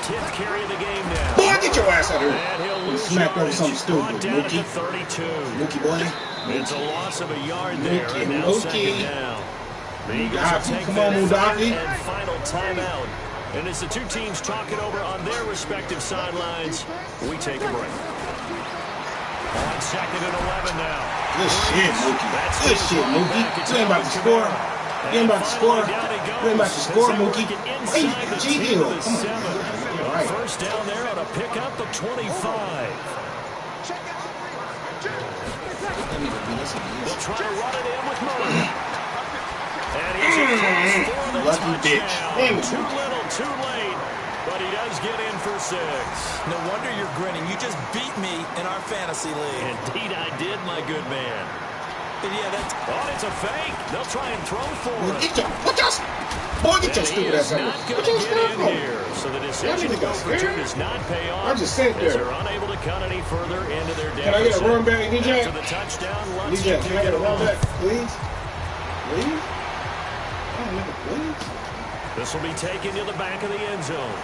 10th carry of the game now. Boy, get your ass out of here. And he'll lose smack over something stupid, down Mookie. at the 32. Mookie, boy. It's a loss of a yard there, Mookie, and now Mookie. 2nd down. The Eagles will take Come on, their 3rd Mudafi. and final timeout. And as the two teams talk it over on their respective sidelines, we take a break. On 2nd and 11 now. Good shit, Mookie. Good shit, Mookie. You ain't about to score. You ain't about to score. You ain't about to score, Mookie. Hey, G-Hill. Come on. All right. 1st down there on a pickup of 25. They'll try to run it in with Murray. And he's across for the touchdown. Too little, too late. But he does get in for 6. No wonder you're grinning. You just beat me in our fantasy league. Indeed I did, my good man. And yeah, that's... Oh, it's a fake. They'll try and throw for it. Get your stupid ass out of here. What you get in here. So the decision to go for 2 does not pay off. I just sat there. As they're unable to cut any further into their deficit. Can I get a run back, DJ? After the touchdown, Lutz DJ, can I get a run back, please? Please? Please? This will be taken to the back of the end zone.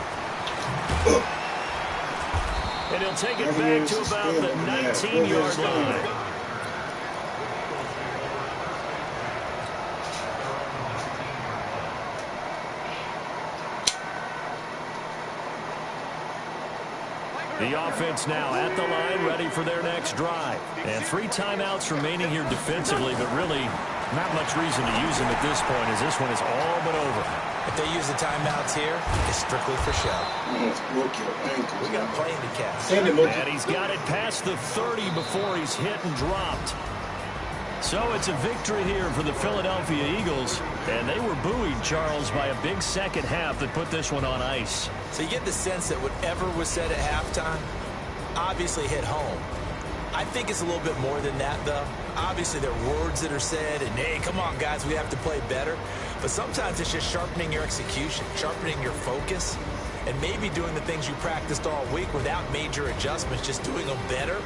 And he'll take it back to about the 19-yard line. The offense now at the line, ready for their next drive. And 3 timeouts remaining here defensively, but really not much reason to use them at this point as this one is all but over. If they use the timeouts here, it's strictly for show. Broke your ankles. We got playing to catch. Send him, And he's got it past the 30 before he's hit and dropped. So it's a victory here for the Philadelphia Eagles. And they were buoyed, Charles, by a big second half that put this one on ice. So you get the sense that whatever was said at halftime obviously hit home. I think it's a little bit more than that, though. Obviously, there are words that are said, and, hey, come on, guys, we have to play better. But sometimes it's just sharpening your execution, sharpening your focus, and maybe doing the things you practiced all week without major adjustments, just doing them better.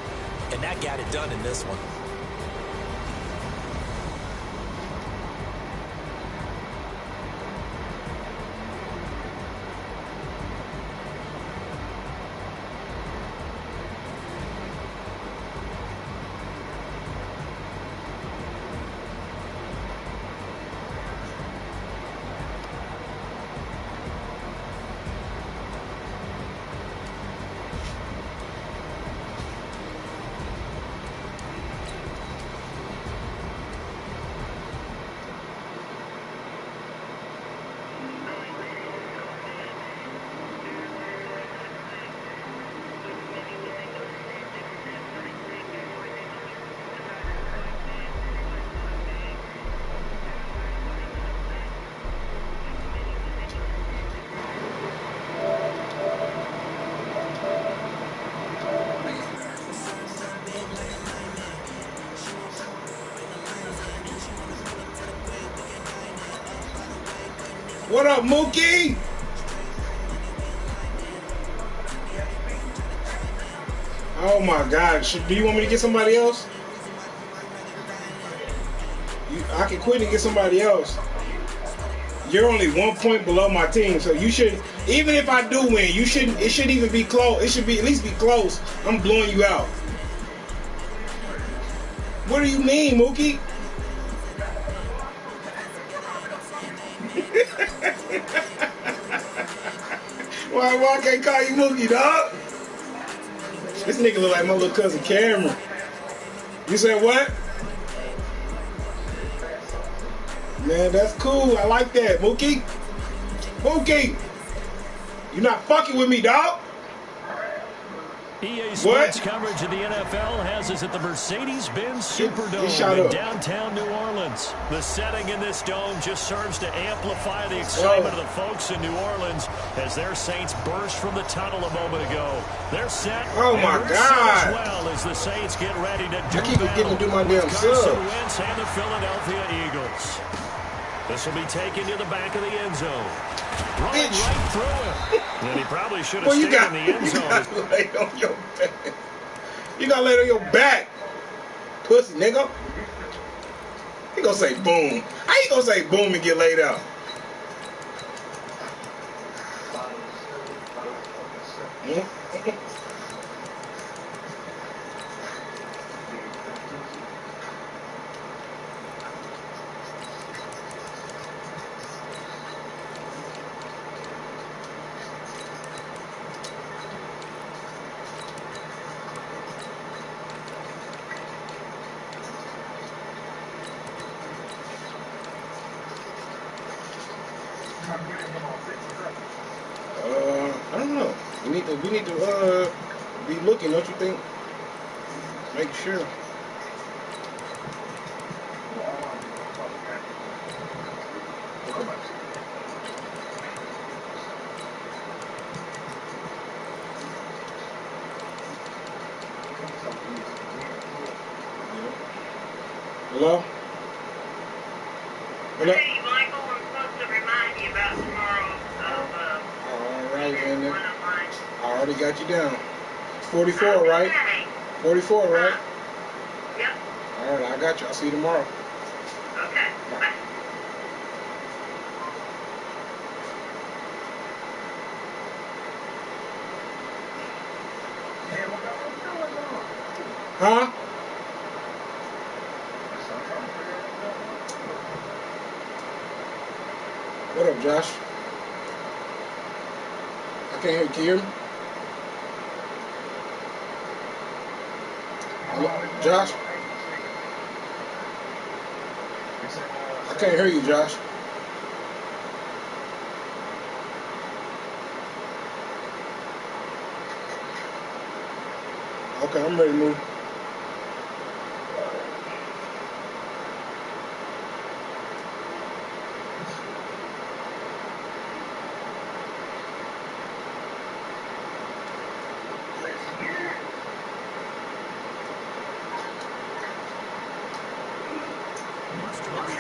And that got it done in this one. What up, Mookie? Oh my God! Do you want me to get somebody else? I can quit and get somebody else. You're only 1 point below my team, so you should. Even if I do win, you shouldn't. It shouldn't even be close. It should be at least be close. I'm blowing you out. What do you mean, Mookie? Why I can't call you Mookie, dog? This nigga look like my little cousin Cameron. You said what? Man, that's cool. I like that, Mookie. Mookie, you not fucking with me, dog? EA Sports coverage of the NFL has us at the Mercedes-Benz Superdome in downtown New Orleans. The setting in this dome just serves to amplify the excitement of the folks in New Orleans as their Saints burst from the tunnel a moment ago. They're set. Oh my God! As well as the Saints get ready to do I keep forgetting to do my damn Carson sub. Wentz and the Philadelphia Eagles. This will be taken to the back of the end zone. Running right through him. And he probably should have stayed in the end zone. You gotta lay on your back. You gotta lay on your back. Pussy, nigga. He gonna say boom. How you gonna say boom and get laid out? I don't know. We need to be looking, don't you think? Make sure. Hello? Hello? Hey, Michael, we're supposed to remind you about tomorrow's All right, man. one-on-one. I already got you down. 44, right? 44, right? Yep. All right, I got you. I'll see you tomorrow. Okay. Bye. Huh? What up, Josh? I can't hear you. Can you hear me? Hello? Josh? I can't hear you, Josh. Okay, I'm ready to move.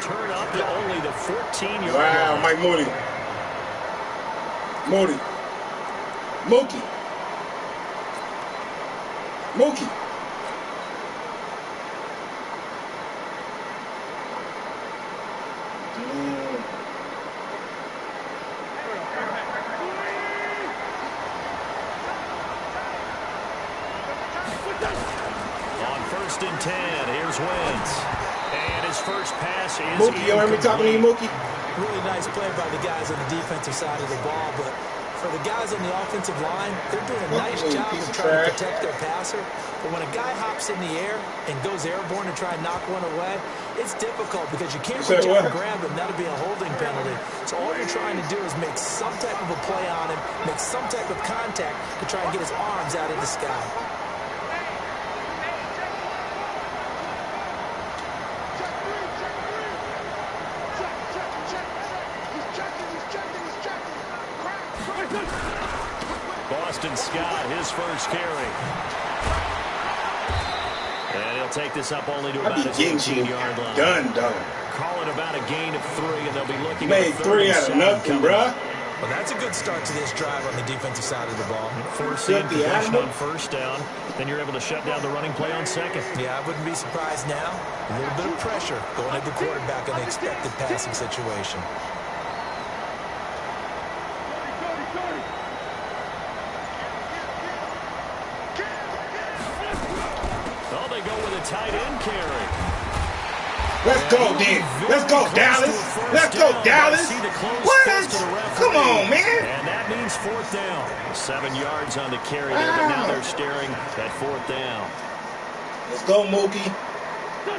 Turn up to only the 14-yard Wow, line. Mike Moody. Mookie. On 1st and 10, here's Wentz. And his first pass is Mookie, you heard me talking to you, Mookie? Really nice play by the guys on the defensive side of the ball, but for the guys on the offensive line, they're doing a nice job of trying to protect their passer. But when a guy hops in the air and goes airborne to try and knock one away, it's difficult because you can't reach out and grab him. That'll be a holding penalty. So all you're trying to do is make some type of a play on him, make some type of contact to try and get his arms out of the sky. Boston Scott, his first carry. And he'll take this up only to about a 18-yard line. Done. Call it about a gain of 3, and they'll be looking made at 3 out of nothing, bruh. Well, that's a good start to this drive on the defensive side of the ball. Forcing possession on first down. Then you're able to shut down the running play on second. Yeah, I wouldn't be surprised now. A little bit of pressure going at the quarterback in the expected passing situation. Oh, they go with a tight end carry. Let's go, Dan. Let's go, Dallas. Let's go, Dallas. What? Come on, man. And that means 4th down. 7 yards on the carry there, but now they're staring at 4th down. Let's go, Mookie.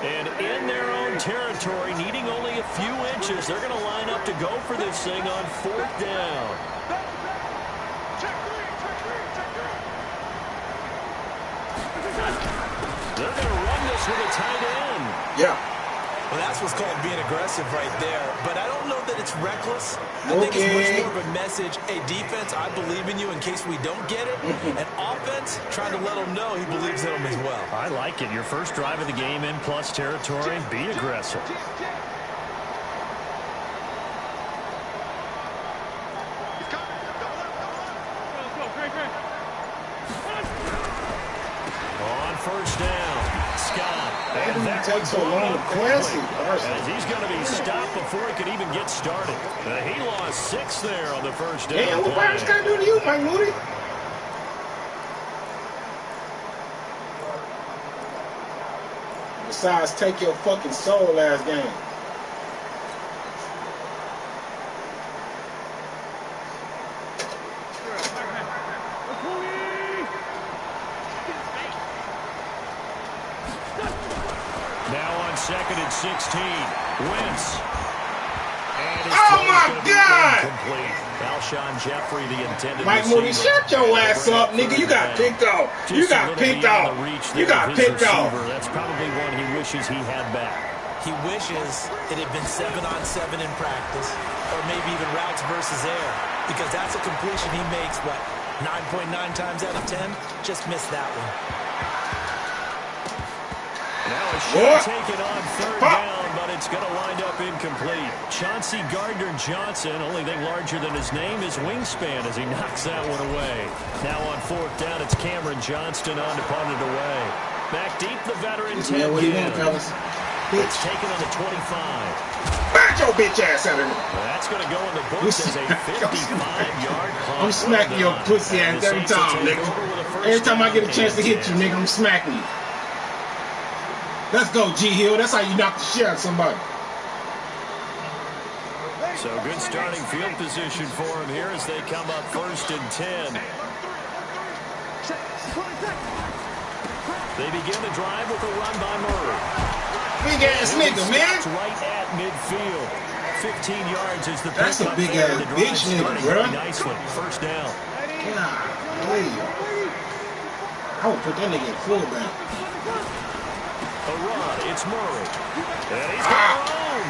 And in their own territory, needing only a few inches, they're going to line up to go for this thing on 4th down. They're going to run this with a tight end. Yeah. Well, that's what's called being aggressive right there. But I don't know that it's reckless. I think it's much more of a message. Hey, defense, I believe in you in case we don't get it. And offense, trying to let him know he believes in him as well. I like it. Your first drive of the game in plus territory. Be aggressive. On first down, Scott. And that takes so long to classic. As he's going to be stopped before he could even get started. He lost 6 there on the first down. Damn, what Byron's got to do to you, Mike Moody? Besides, take your fucking soul last game. Now on 2nd and 16, Wentz. Oh my God! Alshon Jeffrey, the intended Mike Moody, shut your ass up, nigga. You got picked off. You got picked off. You got picked off. That's probably one he wishes he had back. He wishes it had been 7-on-7 in practice, or maybe even routes versus air, because that's a completion he makes, what, 9.9 times out of 10? Just missed that one. Now a shot taken on 3rd down, but it's going to wind up incomplete. Chauncey Gardner-Johnson, only thing larger than his name is wingspan as he knocks that one away. Now on 4th down, it's Cameron Johnston on to punt it away. Back deep, the veteran Ted Ginn. It's taken on the 25. Back your bitch ass out of here. That's going to go in the books as a 55-yard punt. I'm smacking your pussy ass every time, nigga. Every time I get a chance to hit you, nigga, I'm smacking you. Let's go, G Hill. That's how you knock the shit out of somebody. So good starting field position for him here as they come up 1st and 10. They begin the drive with a run by Murray. Big ass nigga, man. Right at midfield. 15 yards is the That's a pickup big there. ass The bitch drive nigga, starting bro. nicely. 1st down. God, I would put that nigga at fullback. A run, it's Murray. And he's got it home.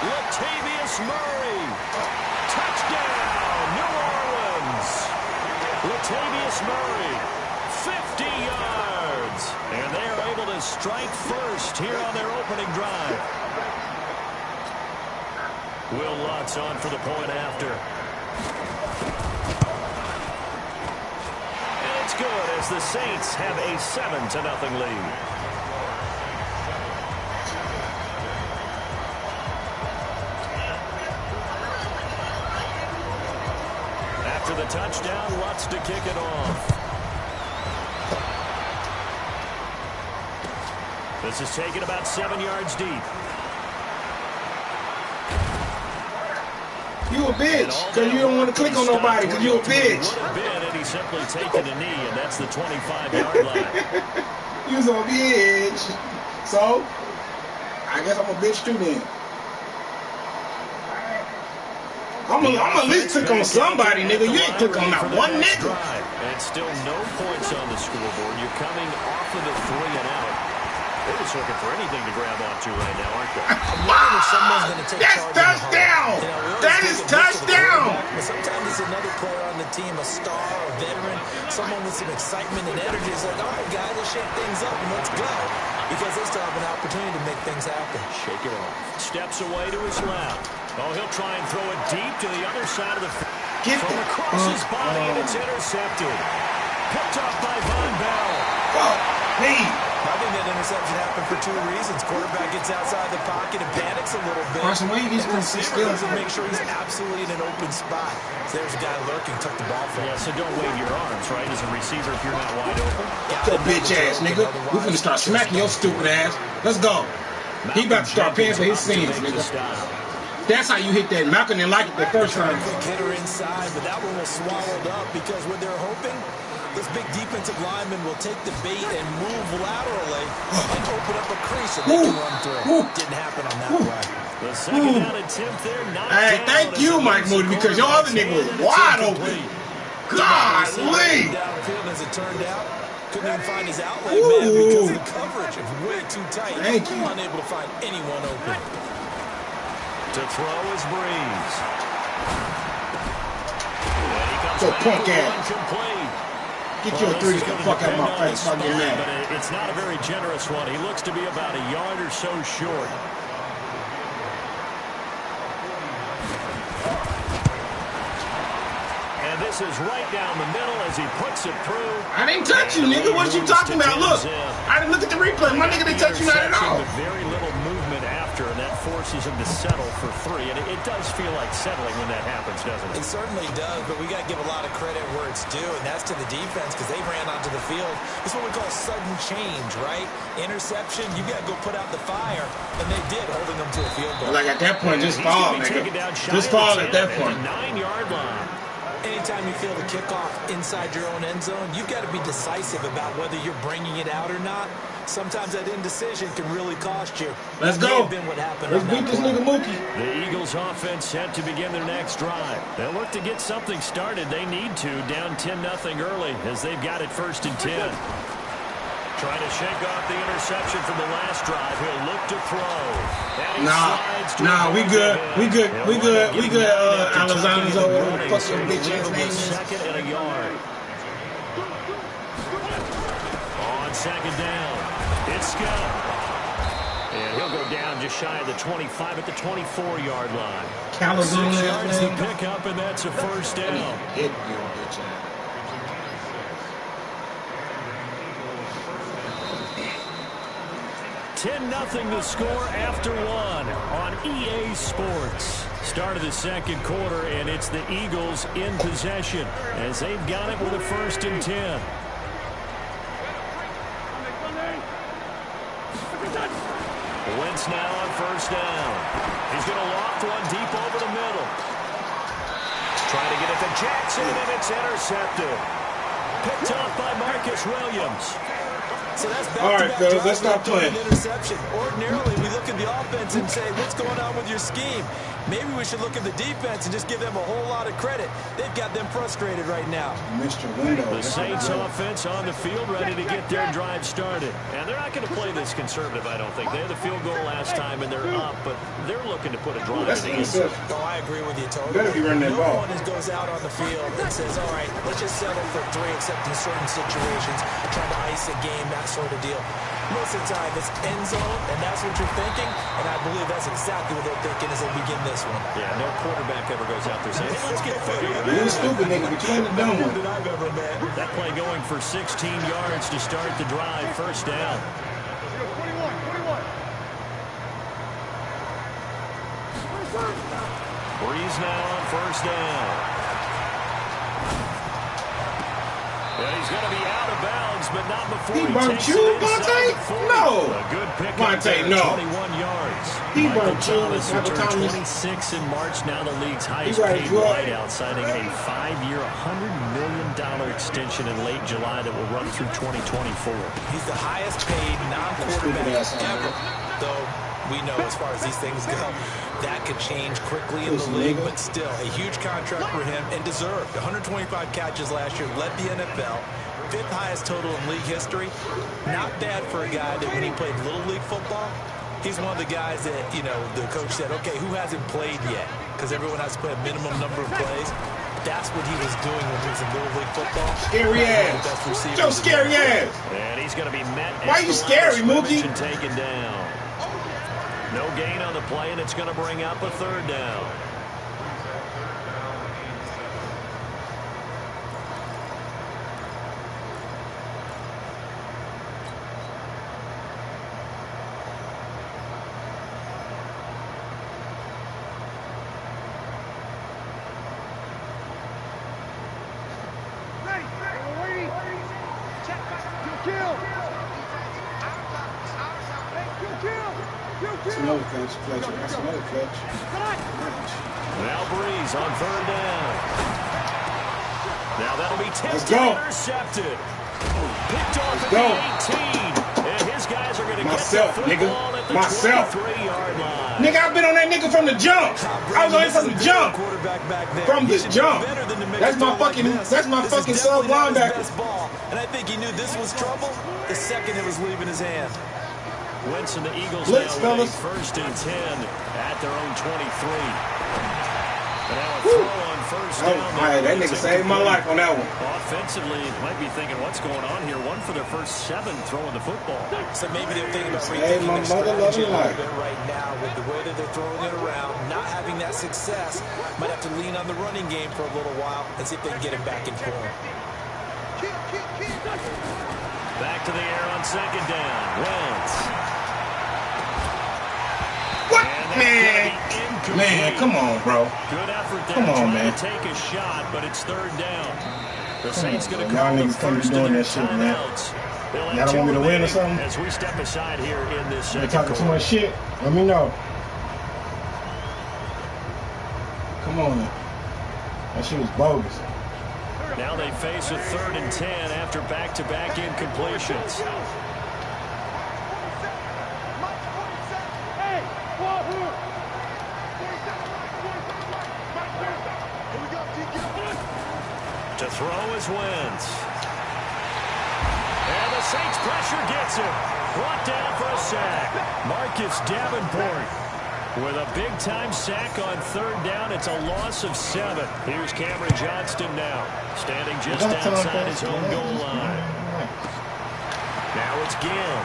Latavius Murray. Touchdown, New Orleans. Latavius Murray, 50 yards. And they are able to strike first here on their opening drive. Will Lutz on for the point after. And it's good as the Saints have a 7-0 lead. After the touchdown, Lutz to kick it off. This is taken about 7 yards deep. You a bitch, because you don't want to click on nobody, because you a bitch. Would have been had he simply taken a knee, and that's the 25-yard line. You's a bitch. So, I guess I'm a bitch too then. I'm at least click on somebody, nigga. You ain't click on that one nigga. And still no points on the scoreboard. You're coming off of the 3 and out. They're just looking for anything to grab onto right now, aren't they? That's touchdown! That is touchdown! But sometimes it's another player on the team, a star, a veteran, someone with some excitement and energy. It's like, all right, guys, let's shake things up and let's go. Because they still have an opportunity to make things happen. Shake it off. Steps away to his left. Oh, he'll try and throw it deep to the other side of the field. From across his body, and it's intercepted. Picked up by Von Bell. I think that interception happened for 2 reasons. Quarterback gets outside the pocket and panics a little bit. Carson Wentz and receiver doesn't make sure he's absolutely in an open spot. So there's a guy lurking, took the ball from him. Yeah, so don't wave your arms, right, as a receiver if you're not wide open. Your bitch ass, nigga. We finna start smacking your stupid ass. Let's go. He about to start paying for his sins, nigga. That's how you hit that. Malcolm didn't like it the first time. Quick hitter inside, but that one was swallowed up because what they're hoping, this big defensive lineman will take the bait and move laterally and open up a crease so they can run through. Didn't happen on that play. The second down attempt there, not hey, thank you, Mike Moody, because your other nigga was wide open. Golly! Downfield, as it turned out, couldn't even find his outlet, man, because the coverage is way too tight. Thank you. Unable to find anyone open. To throw is Breeze. So punk ass. Get your 3 the fuck out of my face. Fuck your man. But it's not a very generous one. He looks to be about a yard or so short. And this is right down the middle as he puts it through. I didn't touch you, nigga. What you talking about? Look, I didn't look at the replay. My nigga didn't touch you not at all. Very little movement after, and that forces him to settle for 3. And it does feel like settling when that happens, doesn't it? It certainly does, but we got to give a lot of credit where it's due, and that's to the defense because they ran onto the field. It's what we call sudden change, right? Interception, you got to go put out the fire, and they did, holding them to a field goal. Like at that point, just fall, nigga. Just fall at that point. 9-yard line. Anytime you feel the kickoff inside your own end zone, you've got to be decisive about whether you're bringing it out or not. Sometimes that indecision can really cost you. Let's go. Let's beat this nigga Mookie. The Eagles offense set to begin their next drive. They'll look to get something started. They need to, down 10-0 early as they've got it 1st and 10. Trying to shake off the interception from the last drive. He'll look to throw. Nah, we good. Alexander's over. Fuck your bitch ass name. 2nd and a yard. On 2nd down, it's Scott. And he'll go down just shy of the 25 at the 24-yard line. 6 yards to pick up, and that's a 1st down. Hit your bitch ass. 10-0 the score after 1 on EA Sports. Start of the 2nd quarter, and it's the Eagles in possession as they've got it with a 1st and 10. Wentz now on 1st down. He's going to loft one deep over the middle. Trying to get it to Jackson, and it's intercepted. Picked off by Marcus Williams. So that's All right, fellas, let's stop playing. Interception. Ordinarily, we look at the offense and say, what's going on with your scheme? Maybe we should look at the defense and just give them a whole lot of credit. They've got them frustrated right now. Mr. Window. The Saints offense on the field ready to get their drive started. And they're not going to play this conservative, I don't think. They had the field goal last time, and they're up, but they're looking to put a drive That's in. an interception. Oh, I agree with you totally. Better be running that ball. No one goes out on the field and says, all right, let's just settle for 3, except in certain situations, trying to ice a game, that sort of deal. Most of the time, it's end zone, and that's what you're thinking, and I believe that's exactly what they're thinking as they begin this one. Yeah, no quarterback ever goes out there saying, hey, let's get footed. You're a stupid nigga, but you ain't a dumb one. That I've ever met. That play going for 16 yards to start the drive, first down. 21. Breeze now on first down. Yeah, he's going to be out of bounds, but not before He he burnt takes you, it inside Vontae? the 40. No. A good pick Vontae, up there, no. 21 yards. He Michael burnt you, Thomas Michael returned Thomas. 26 in March, now the league's highest right, paid you are. wideout, signing a 5-year, $100 million extension in late July that will run through 2024. He's the highest paid non-quarterback ever, though we know as far as these things go, that could change quickly in the league, but still a huge contract for him and deserved. 125 catches last year, led the NFL. 5th highest total in league history. Not bad for a guy that when he played Little League football, he's one of the guys that, you know, the coach said, okay, who hasn't played yet? Because everyone has to play a minimum number of plays. That's what he was doing when he was in Little League football. Scary ass. Joe, scary ass. And he's going to be met. Why you scary, Mookie? And taken down. No gain on the play, and it's going to bring up a 3rd down. That's another catch, Fletcher. That's another catch. Now Breeze on 3rd down. Now that'll be tipped and intercepted. Picked off at the 18. And his guys are going to get the football at the 23-yard line. Nigga, I've been on that nigga from the jump. I was on him from the jump. From the jump. That's my fucking sub linebacker. And I think he knew this was trouble the second it was leaving his hand. Wentz and the Eagles Blitz, now with fellas. 1st and 10 at their own 23. But now a throw on first down. That nigga saved my life on that one. Offensively, might be thinking, what's going on here? 1 for their first 7 throwing the football. So maybe they're thinking about Saved my rethinking their mother strategy a loving little life. bit right now with the way that they're throwing it around, not having that success. Might have to lean on the running game for a little while and see if they can get him back in form. Back to the air on 2nd down. Wentz. What? Man, come on, bro. Good effort there. Come on, trying man. to take a shot, but it's 3rd down. The Saints going to Y'all call the niggas can't be first of doing their that shit, man. timeouts. They'll have Y'all don't 2 want me to win or remaining something? as we step aside here in this They second talking too quarter. much shit? Let me know. Come on. That shit was bogus. Now they face a 3rd and 10 after back-to-back incompletions. To throw is Wentz. And the Saints pressure gets him. Brought down for a sack. Marcus Davenport with a big-time sack on 3rd down. It's a loss of 7. Here's Cameron Johnston now, standing just outside his own goal line. Now it's Gill.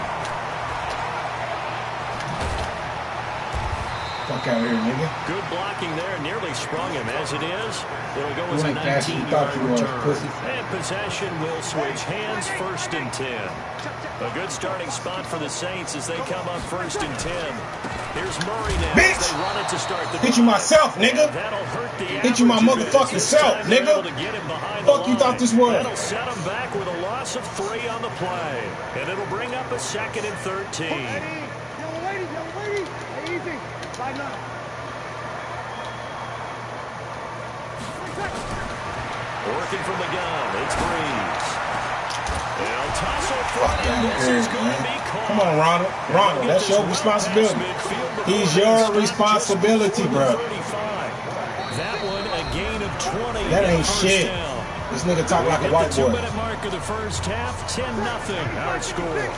Fuck out of here, nigga. Good blocking there. Nearly sprung him. As it is, it'll go as a You ain't fast as you 19-yard thought you was, return. pussy. And possession will switch hands, 1st and 10. A good starting spot for the Saints as they come up 1st and 10. Here's Murray now. Bitch! As they run it to start the Hit you myself, nigga. That'll hurt the Hit you my average a bit. motherfucking This self, time they're nigga. able to get him behind Fuck the you thought line. this was? That'll set him back with a loss of 3 on the play. And it'll bring up a 2nd and 13. Young lady, easy. Side 9. Working from the gun, it's Breeze. They'll tussle for Fuck it, and out this here, is going to be man. caught. Come on, Ronald. Ronald, that's your responsibility. He's your responsibility, bro. That one, a gain of 20. That ain't shit. Down. This nigga talk like a white boy. The 2-minute mark of the first half, 10-0 our score.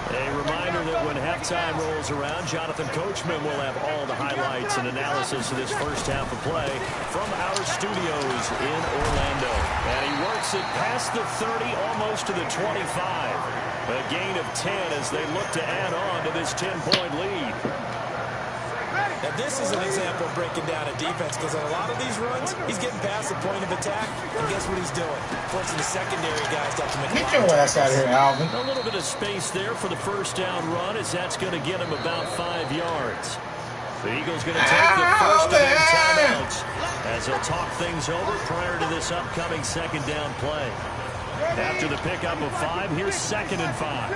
A reminder that when halftime rolls around, Jonathan Coachman will have all the highlights and analysis of this first half of play from our studios in Orlando. And he works it past the 30, almost to the 25. A gain of 10 as they look to add on to this 10-point lead. Now, this is an example of breaking down a defense because on a lot of these runs, he's getting past the point of attack, and guess what he's doing? Forcing the secondary guys to make Get your ass out of here, Alvin. A little bit of space there for the first down run as that's going to get him about 5 yards. The Eagles going to take the first of their timeouts as they'll talk things over prior to this upcoming second down play. After the pickup of 5, here's 2nd and 5.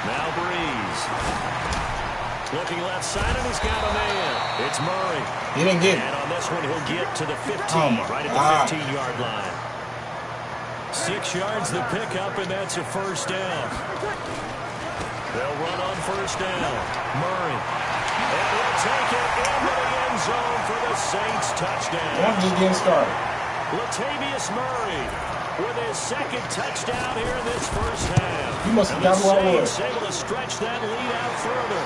Now Breeze. Looking left side, and he's got a man. It's Murray. He didn't get it. And on this one, he'll get to the 15, right at the 15-yard line. 6 yards the pickup, and that's a first down. They'll run on first down. Murray. And he'll take it into the end zone for the Saints touchdown. I'm just getting started. Latavius Murray with his 2nd touchdown here in this first half. You must have got who I was. Able to stretch that lead out further.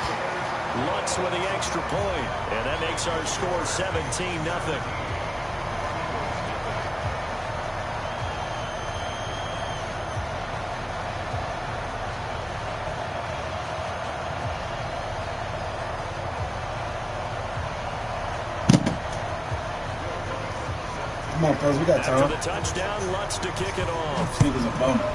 Lutz with the extra point, and that makes our score 17-0. Come on, fellas, we got time. After the touchdown, Lutz to kick it off. This nigga's a bummer.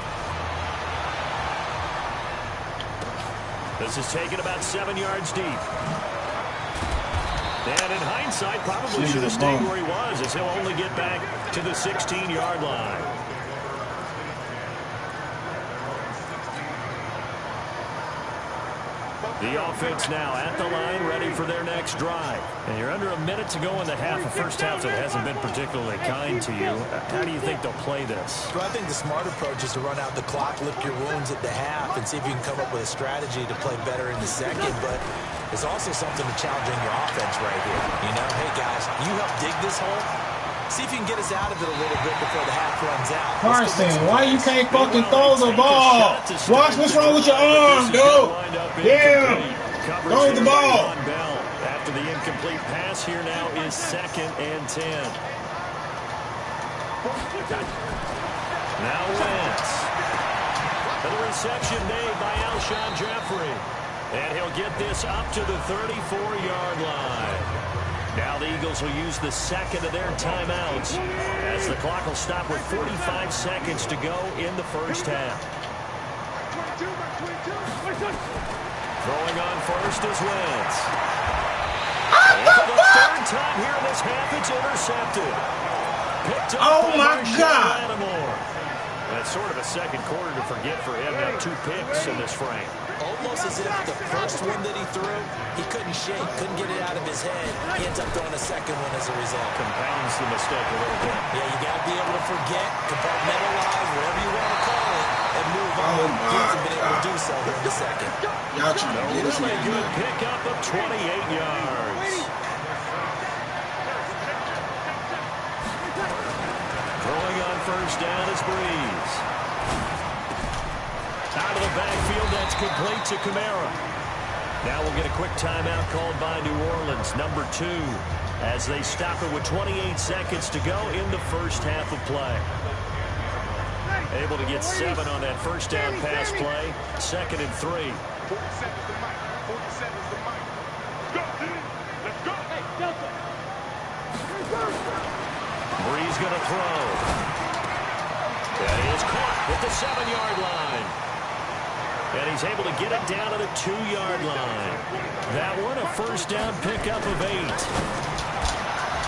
This is taken about 7 yards deep. And in hindsight, probably should have stayed where he was, as he'll only get back to the 16-yard line. The offense now at the line, ready for their next drive. And you're under a minute to go in the half, a first half that hasn't been particularly kind to you. How do you think they'll play this? Well, I think the smart approach is to run out the clock, lick your wounds at the half, and see if you can come up with a strategy to play better in the second. But there's also something to challenging your offense right here. You know, hey, guys, you help dig this hole. See if you can get us out of it a little bit before the half runs out. Carson, why you can't fucking throw the ball? Watch what's wrong with your arm, dude. Damn. Throw the ball. After the incomplete pass, here now is 2nd and 10. Now Wentz. And the reception made by Alshon Jeffrey. And he'll get this up to the 34-yard line. Now the Eagles will use the 2nd of their timeouts as the clock will stop with 45 seconds to go in the first half. Throwing on first is Wentz. And for the 3rd time here in this half, it's intercepted. Picked up by God. Lattimore. That's sort of a second quarter to forget for him. Now 2 picks in this frame. Almost as if the first one that he threw, he couldn't shake, couldn't get it out of his head. He ends up throwing a second one as a result. Compounds the mistake a little bit. Yeah, you got to be able to forget, compartmentalize, whatever you want to call it, and move on. He hasn't been able to do so here in the second. Y'all trying to get us Really good pickup of 28 yards. Throwing on first down is Breeze. Out of the backfield, that's complete to Kamara. Now we'll get a quick timeout called by New Orleans, number 2, as they stop it with 28 seconds to go in the first half of play. Able to get 7 on that first down pass play, 2nd and 3. 47's the mic. 47's the mic. Let's go. Hey, Delta. Breeze going to throw. That is caught at the 7-yard line. And he's able to get it down to the 2-yard line. That one, a first down pickup of 8.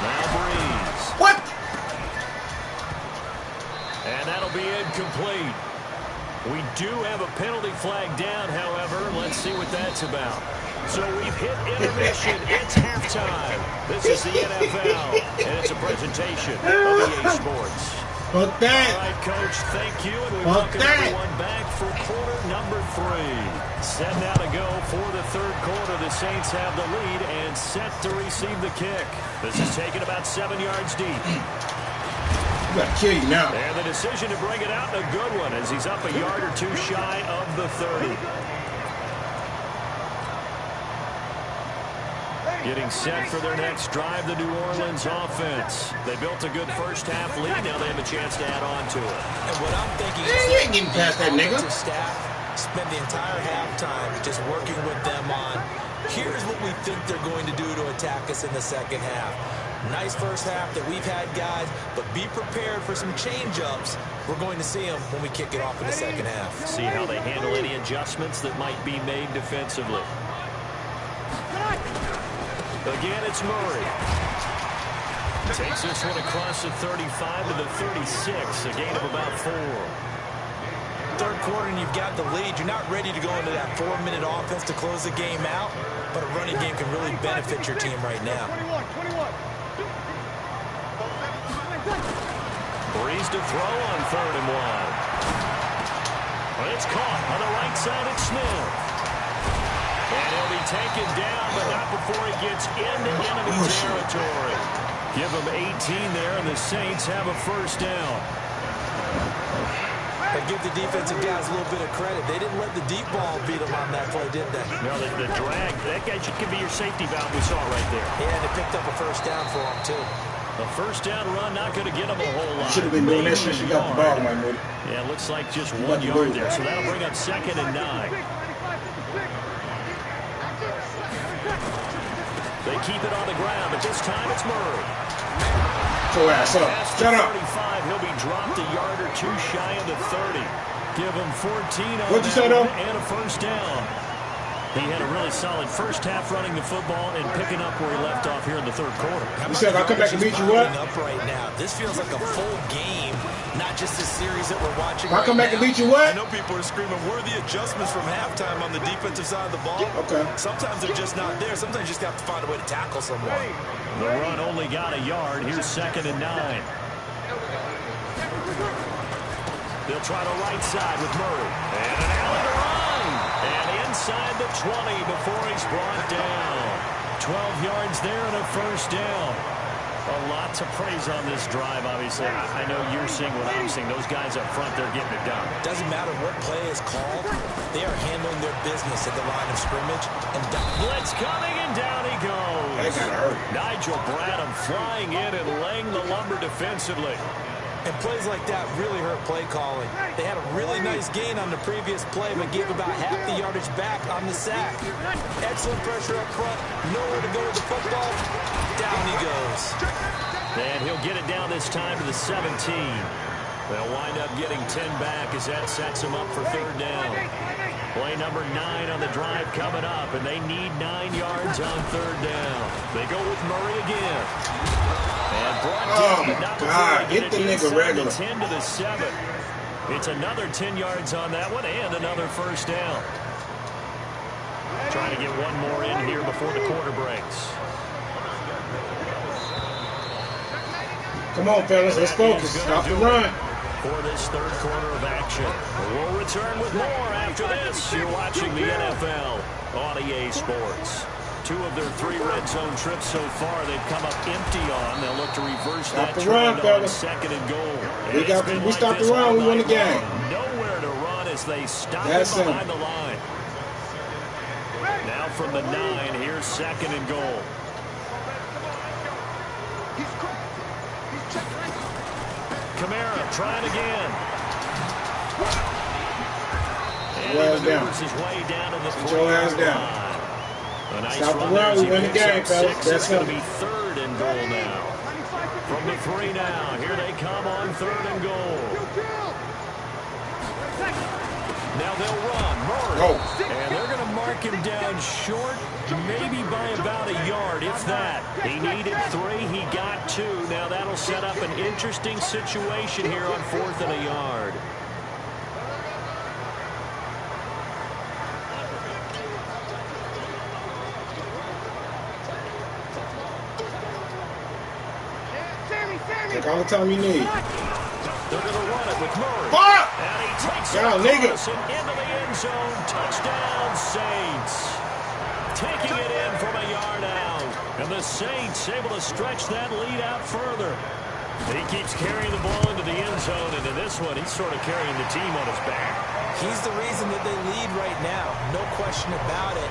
Now Breeze. What? And that'll be incomplete. We do have a penalty flag down, however. Let's see what that's about. So we've hit intermission. It's halftime. This is the NFL, and it's a presentation of EA Sports. Fuck that. All right, Coach, thank you, and we Fuck welcome that. everyone back for quarter number 3. Set now to go for the third quarter. The Saints have the lead and set to receive the kick. This is taken about 7 yards deep. I'm gonna kill you now. And the decision to bring it out, a good one, as he's up a yard or two shy of the 30. Getting set for their next drive, the New Orleans offense. They built a good first half lead. Now they have a chance to add on to it. And what I'm thinking Yeah, you ain't getting past that nigga. offensive staff spend the entire halftime just working with them on, here's what we think they're going to do to attack us in the second half. Nice first half that we've had, guys, but be prepared for some change-ups. We're going to see them when we kick it off in the second half. See how they handle any adjustments that might be made defensively. Again, it's Murray. Takes this one across the 35 to the 36, a gain of about 4. Third quarter and you've got the lead. You're not ready to go into that 4-minute offense to close the game out, but a running game can really benefit your team right now. 21. Breeze to throw on 3rd and 1. But it's caught on the right side at Smith. And he'll be taken down, but not before he gets into enemy territory. Give him 18 there, and the Saints have a first down. But give the defensive guys a little bit of credit. They didn't let the deep ball beat them on that play, did they? No, the drag, that guy could be your safety valve. We saw it right there. Yeah, they picked up a first down for him, too. A first down run, not going to get him a whole lot. Should have been doing that shit. You got the ball, my buddy. Yeah, looks like just 1 yard there. So that'll bring up 2nd and 9. They keep it on the ground, but this time it's Murray. Go ass up. Past Shut the up. 35, he'll be dropped a yard or two shy of the 30. Give him 14 on What'd you say, though? and a first down. He had a really solid first half running the football and picking up where he left off here in the third quarter. You said if I come back and beat you, what? Up right now. This feels like a full game, not just a series that we're watching. If I come back and beat you, what? I know people are screaming, where are the adjustments from halftime on the defensive side of the ball? Okay. Sometimes they're just not there. Sometimes you just have to find a way to tackle someone. The run only got a yard. Here's 2nd and 9. They'll try the right side with Murray. And an alley to run. And inside the 20 before he's brought down. 12 yards there and a first down. A lot to praise on this drive, obviously. I know you're seeing what I'm seeing. Those guys up front, they're getting it done. Doesn't matter what play is called. They are handling their business at the line of scrimmage. And Blitz coming, and down he goes. That got hurt. Nigel Bradham flying in and laying the lumber defensively. And plays like that really hurt play calling. They had a really nice gain on the previous play, but gave about half the yardage back on the sack. Excellent pressure up front. Nowhere to go with the football. Down he goes. And he'll get it down this time to the 17. They'll wind up getting 10 back as that sets him up for 3rd down. Play number 9 on the drive coming up, and they need 9 yards on 3rd down. They go with Murray again. And brought down, but not before they get the it nigga inside regular. the 10 to the 7. It's another 10 yards on that one and another first down. Trying to get one more in here before the quarter breaks. Come on, fellas. Let's focus. Stop the run. For this third quarter of action. We'll return with more after this. You're watching the NFL on EA Sports. 2 of their 3 red zone trips so far, they've come up empty on. They'll look to reverse Stop that the trend run, on fellas. 2nd and goal. We stopped the run, we won the game. Nowhere to run as they stop That's it behind the line. Now from the 9, here's 2nd and goal. Kamara trying again. And Your ass he down. maneuvers his way down to the Sit your ass 3-yard down. line. A nice Stop the run run, there as we he win the picks game, up fellas. 6. That's It's going to simple. be 3rd and goal now. From the 3 now. Here they come on 3rd and goal. Now they'll run. Murray. Go. And they're going to mark him down short, maybe by about a yard, if that. He needed 3. He got 2. Now that'll set up an interesting situation here on 4th and a yard. Take all the time you need. They're going to run it with Murray. Fuck! And he takes it nigga. across and into the end zone. Touchdown, Saints. Taking it in from a yard out. And the Saints able to stretch that lead out further. He keeps carrying the ball into the end zone. And in this one, he's sort of carrying the team on his back. He's the reason that they lead right now. No question about it.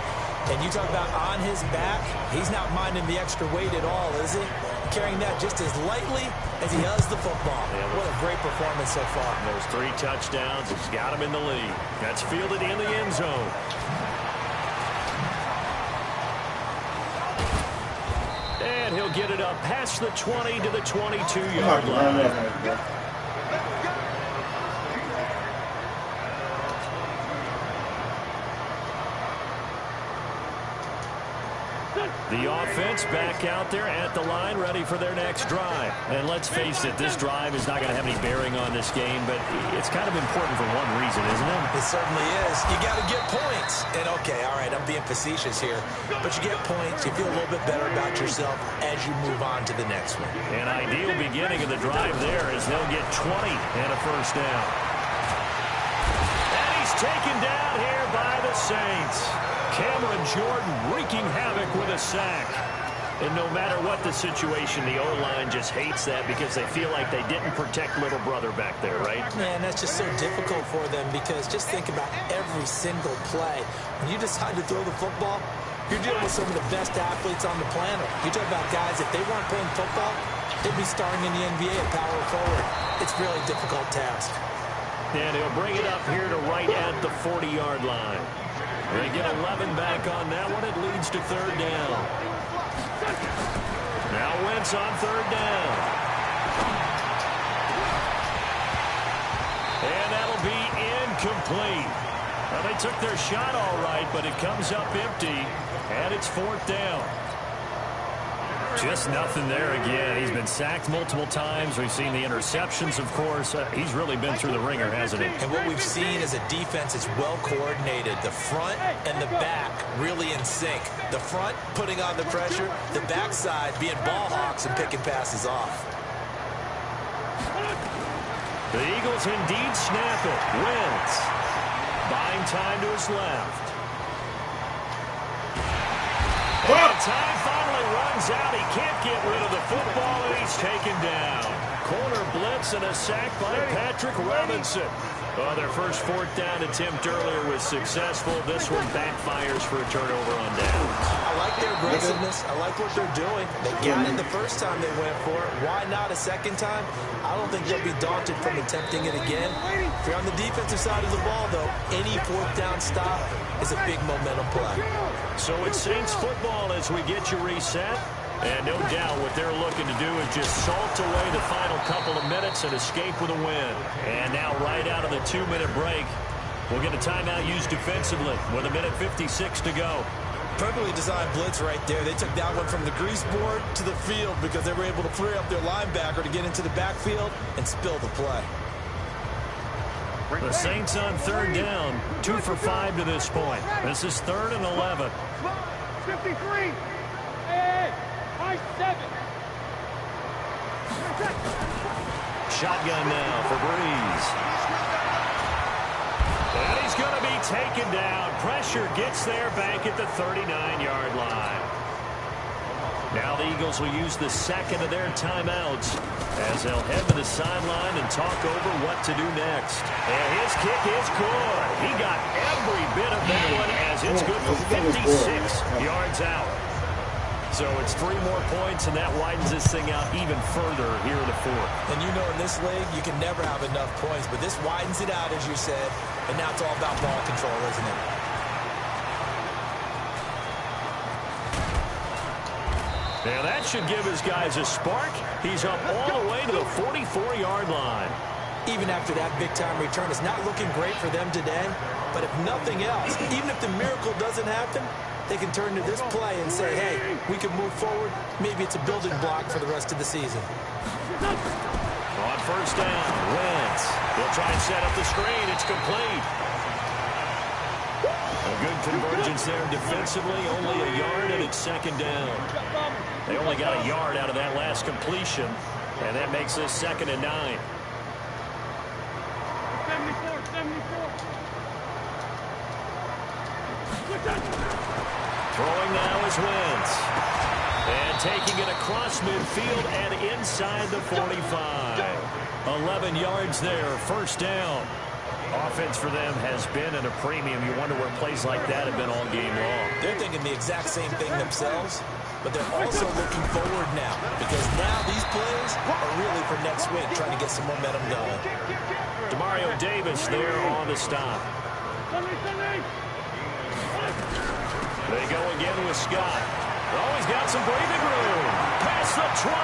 And you talk about on his back, he's not minding the extra weight at all, is he? Carrying that just as lightly as he does the football. Yeah, what a great performance so far. Those 3 touchdowns, he's got him in the lead. That's fielded in the end zone. And he'll get it up past the 20 to the 22-yard line. The offense back out there at the line, ready for their next drive. And let's face it, this drive is not going to have any bearing on this game, but it's kind of important for one reason, isn't it? It certainly is. You got to get points. And, okay, all right, I'm being facetious here. But you get points, you feel a little bit better about yourself as you move on to the next one. An ideal beginning of the drive there as they'll get 20 and a first down. And he's taken down here by the Saints. Cameron Jordan wreaking havoc with a sack. And no matter what the situation, the O-line just hates that because they feel like they didn't protect little brother back there, right? Man, that's just so difficult for them because just think about every single play. When you decide to throw the football, you're dealing with some of the best athletes on the planet. You talk about guys, if they weren't playing football, they'd be starring in the NBA at power forward. It's a really difficult task. And he'll bring it up here to right at the 40-yard line. They get 11 back on that one. It leads to third down. Now Wentz on third down. And that'll be incomplete. Well, they took their shot all right, but it comes up empty, and it's fourth down. Just nothing there again. He's been sacked multiple times. We've seen the interceptions, of course. He's really been through the ringer, hasn't he? And what we've seen is a defense that's well coordinated. The front and the back really in sync. The front putting on the pressure. The backside being ball hawks and picking passes off. The Eagles indeed snap it. Wentz buying time to his left. And time finally runs out. He can't get rid of the football, and he's taken down. Corner blitz and a sack by Patrick Robinson. Well, their first fourth down attempt earlier was successful. This one backfires for a turnover on downs. I like their aggressiveness. I like what they're doing. They got it the first time they went for it. Why not a second time? I don't think they'll be daunted from attempting it again. If you're on the defensive side of the ball, though, any fourth down stop is a big momentum play. So it's Saints football as we get you reset. And no doubt what they're looking to do is just salt away the final couple of minutes and escape with a win. And now right out of the 2-minute break, we'll get a timeout used defensively with 1:56 to go. Perfectly designed blitz right there. They took that one from the grease board to the field because they were able to free up their linebacker to get into the backfield and spill the play. The Saints on third down, 2 for 5 to this point. This is 3rd and 11. 53. Hey, high 7. Shotgun now for Breeze. And he's going to be taken down. Pressure gets there back at the 39-yard line. Now the Eagles will use the second of their timeouts as they'll head to the sideline and talk over what to do next. And his kick is good. He got every bit of that one as it's good for 56 yards out. So it's 3 more points, and that widens this thing out even further here in the fourth. And you know in this league, you can never have enough points, but this widens it out, as you said, and now it's all about ball control, isn't it? And that should give his guys a spark. He's up all the way to the 44-yard line. Even after that big-time return, it's not looking great for them today. But if nothing else, even if the miracle doesn't happen, they can turn to this play and say, hey, we can move forward. Maybe it's a building block for the rest of the season. On first down, Wentz. He'll try and set up the screen. It's complete. A good convergence there defensively. Only a yard, and it's second down. They only got a yard out of that last completion. And that makes this 2nd and 9. 74. Throwing now is Wentz. And taking it across midfield and inside the 45. 11 yards there, 1st down. Offense for them has been at a premium. You wonder where plays like that have been all game long. They're thinking the exact same thing themselves, but they're also looking forward now because now these plays are really for next week, trying to get some momentum going. Demario Davis there on the stop. They go again with Scott. Oh, he's got some breathing room. Past the 20.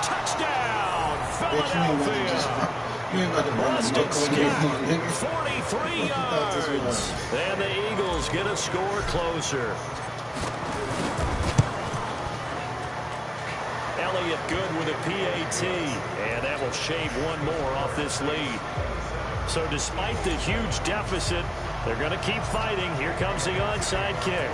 Touchdown, Philadelphia. Boston Scott, 43 yards. And the Eagles get a score closer. Elliott good with a PAT. And that will shave one more off this lead. So despite the huge deficit, they're going to keep fighting. Here comes the onside kick.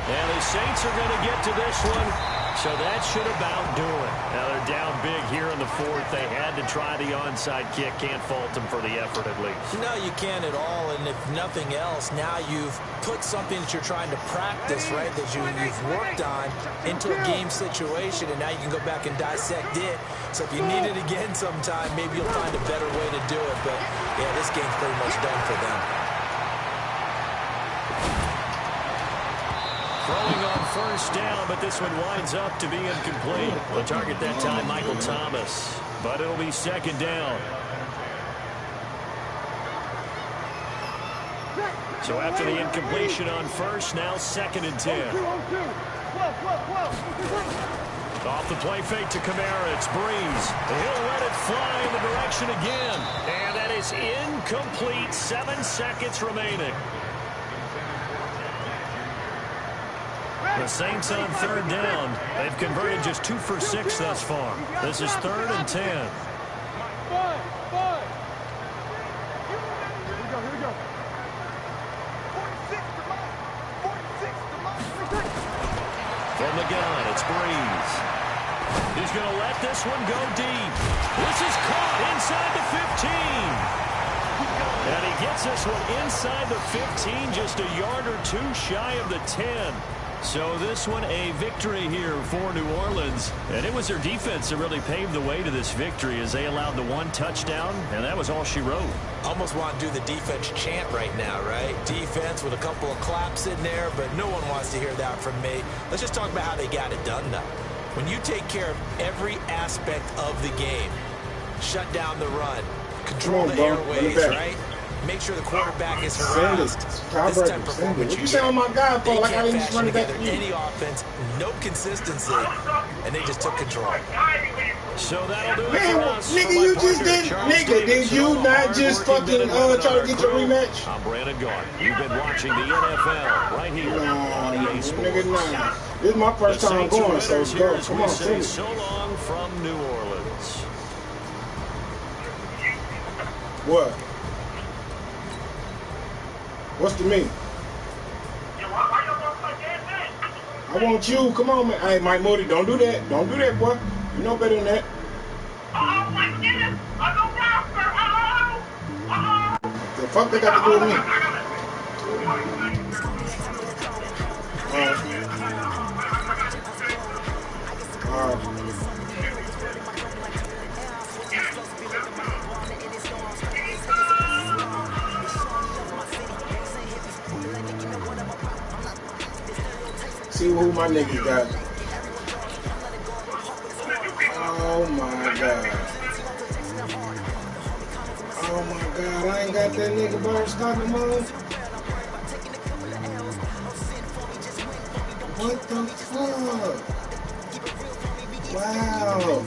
And the Saints are going to get to this one. So that should about do it. Now they're down big here in the 4th. They had to try the onside kick. Can't fault them for the effort at least. No, you can't at all. And if nothing else, now you've put something that you're trying to practice, right, that you've worked on into a game situation. And now you can go back and dissect it. So if you need it again sometime, maybe you'll find a better way to do it. But, yeah, this game's pretty much done for them. Throwing on 1st down, but this one winds up to be incomplete. The target that time, Michael Thomas. But it'll be 2nd down. So after the incompletion on 1st, now 2nd and 10. Off the play fake to Kamara, it's Breeze. He'll let it fly in the direction again. And that is incomplete. 7 seconds remaining. The Saints on 3rd down. They've converted just 2 for 6 thus far. This is 3rd and 10. Here we go. 46 to Mike. From the gun, it's Breeze. He's going to let this one go deep. This is caught inside the 15. And he gets this one inside the 15, just a yard or 2 shy of the 10. So this one a victory here for New Orleans. And it was their defense that really paved the way to this victory as they allowed the 1 touchdown, and that was all she wrote. Almost want to do the defense chant right now, right? Defense with a couple of claps in there, but no one wants to hear that from me. Let's just talk about how they got it done, though. When you take care of every aspect of the game, shut down the run, control the airways, right? Make sure the quarterback is harassed. This type of performance you say on my guy for like I didn't just run it back to you. Any offense, no consistency, and they just took control. So that'll do it Man, for us. nigga, you just did. Nigga, did you not just fucking try to get your rematch? I'm Brandon Gart. You've been watching the NFL right here on EA Sports. Nigga, nah. This is my first time going, so go. Come on, say finish. so long from New Orleans. What? What's the me? I want you. Come on, man. Hey, Mike Moody, don't do that. Don't do that, boy. You know better than that. Oh, Mcginnis! I'm a rapper! The fuck they got to do with me? See who my niggas got. Oh my god. Oh my god, I ain't got that nigga Byron Scott no more. What the fuck? Wow.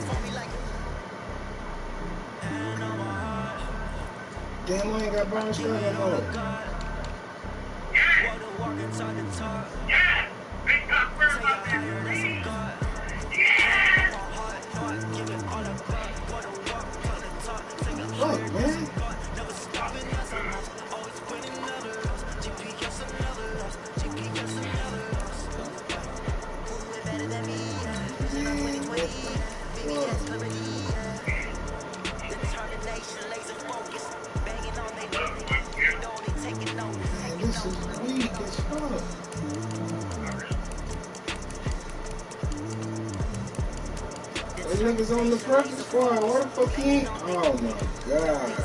Damn, I ain't got Byron Scott no more. Fuck, man. defense is weak as fuck. That nigga's on the practice squad. Why the fuck he ain't? Oh my god.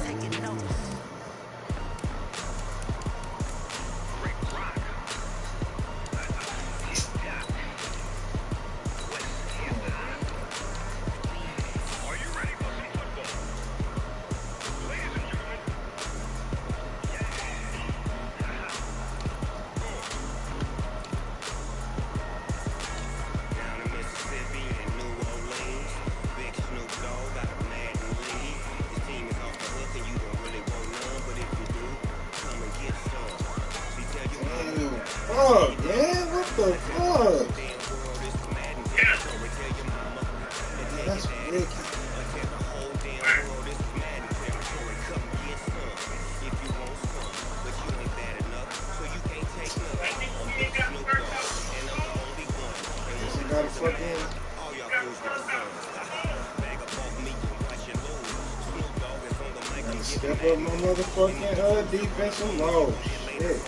Fuck, man, what the fuck? That's wicked. Guess I gotta fucking gotta step up my motherfucking defensive mode. Shit.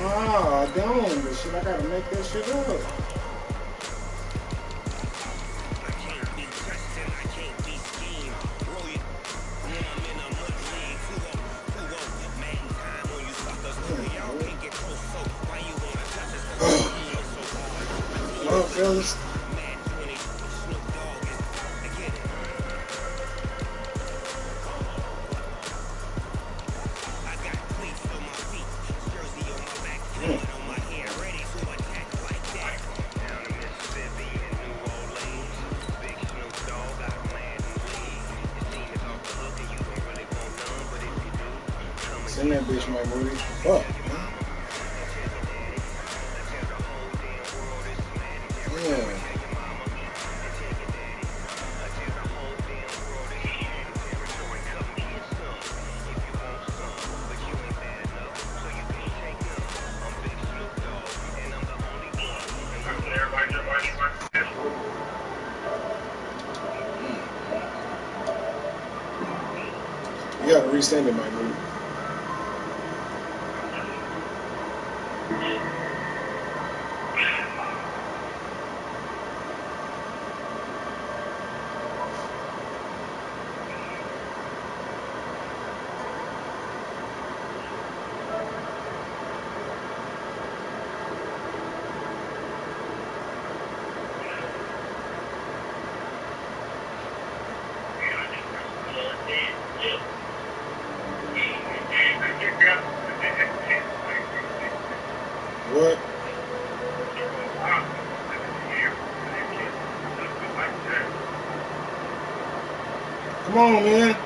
Nah, I don't. But shit, I gotta make that shit up. Well, fellas. Send that bitch, my booty. Fuck, man. Yeah. You gotta resend it, my booty. What? Come on, man.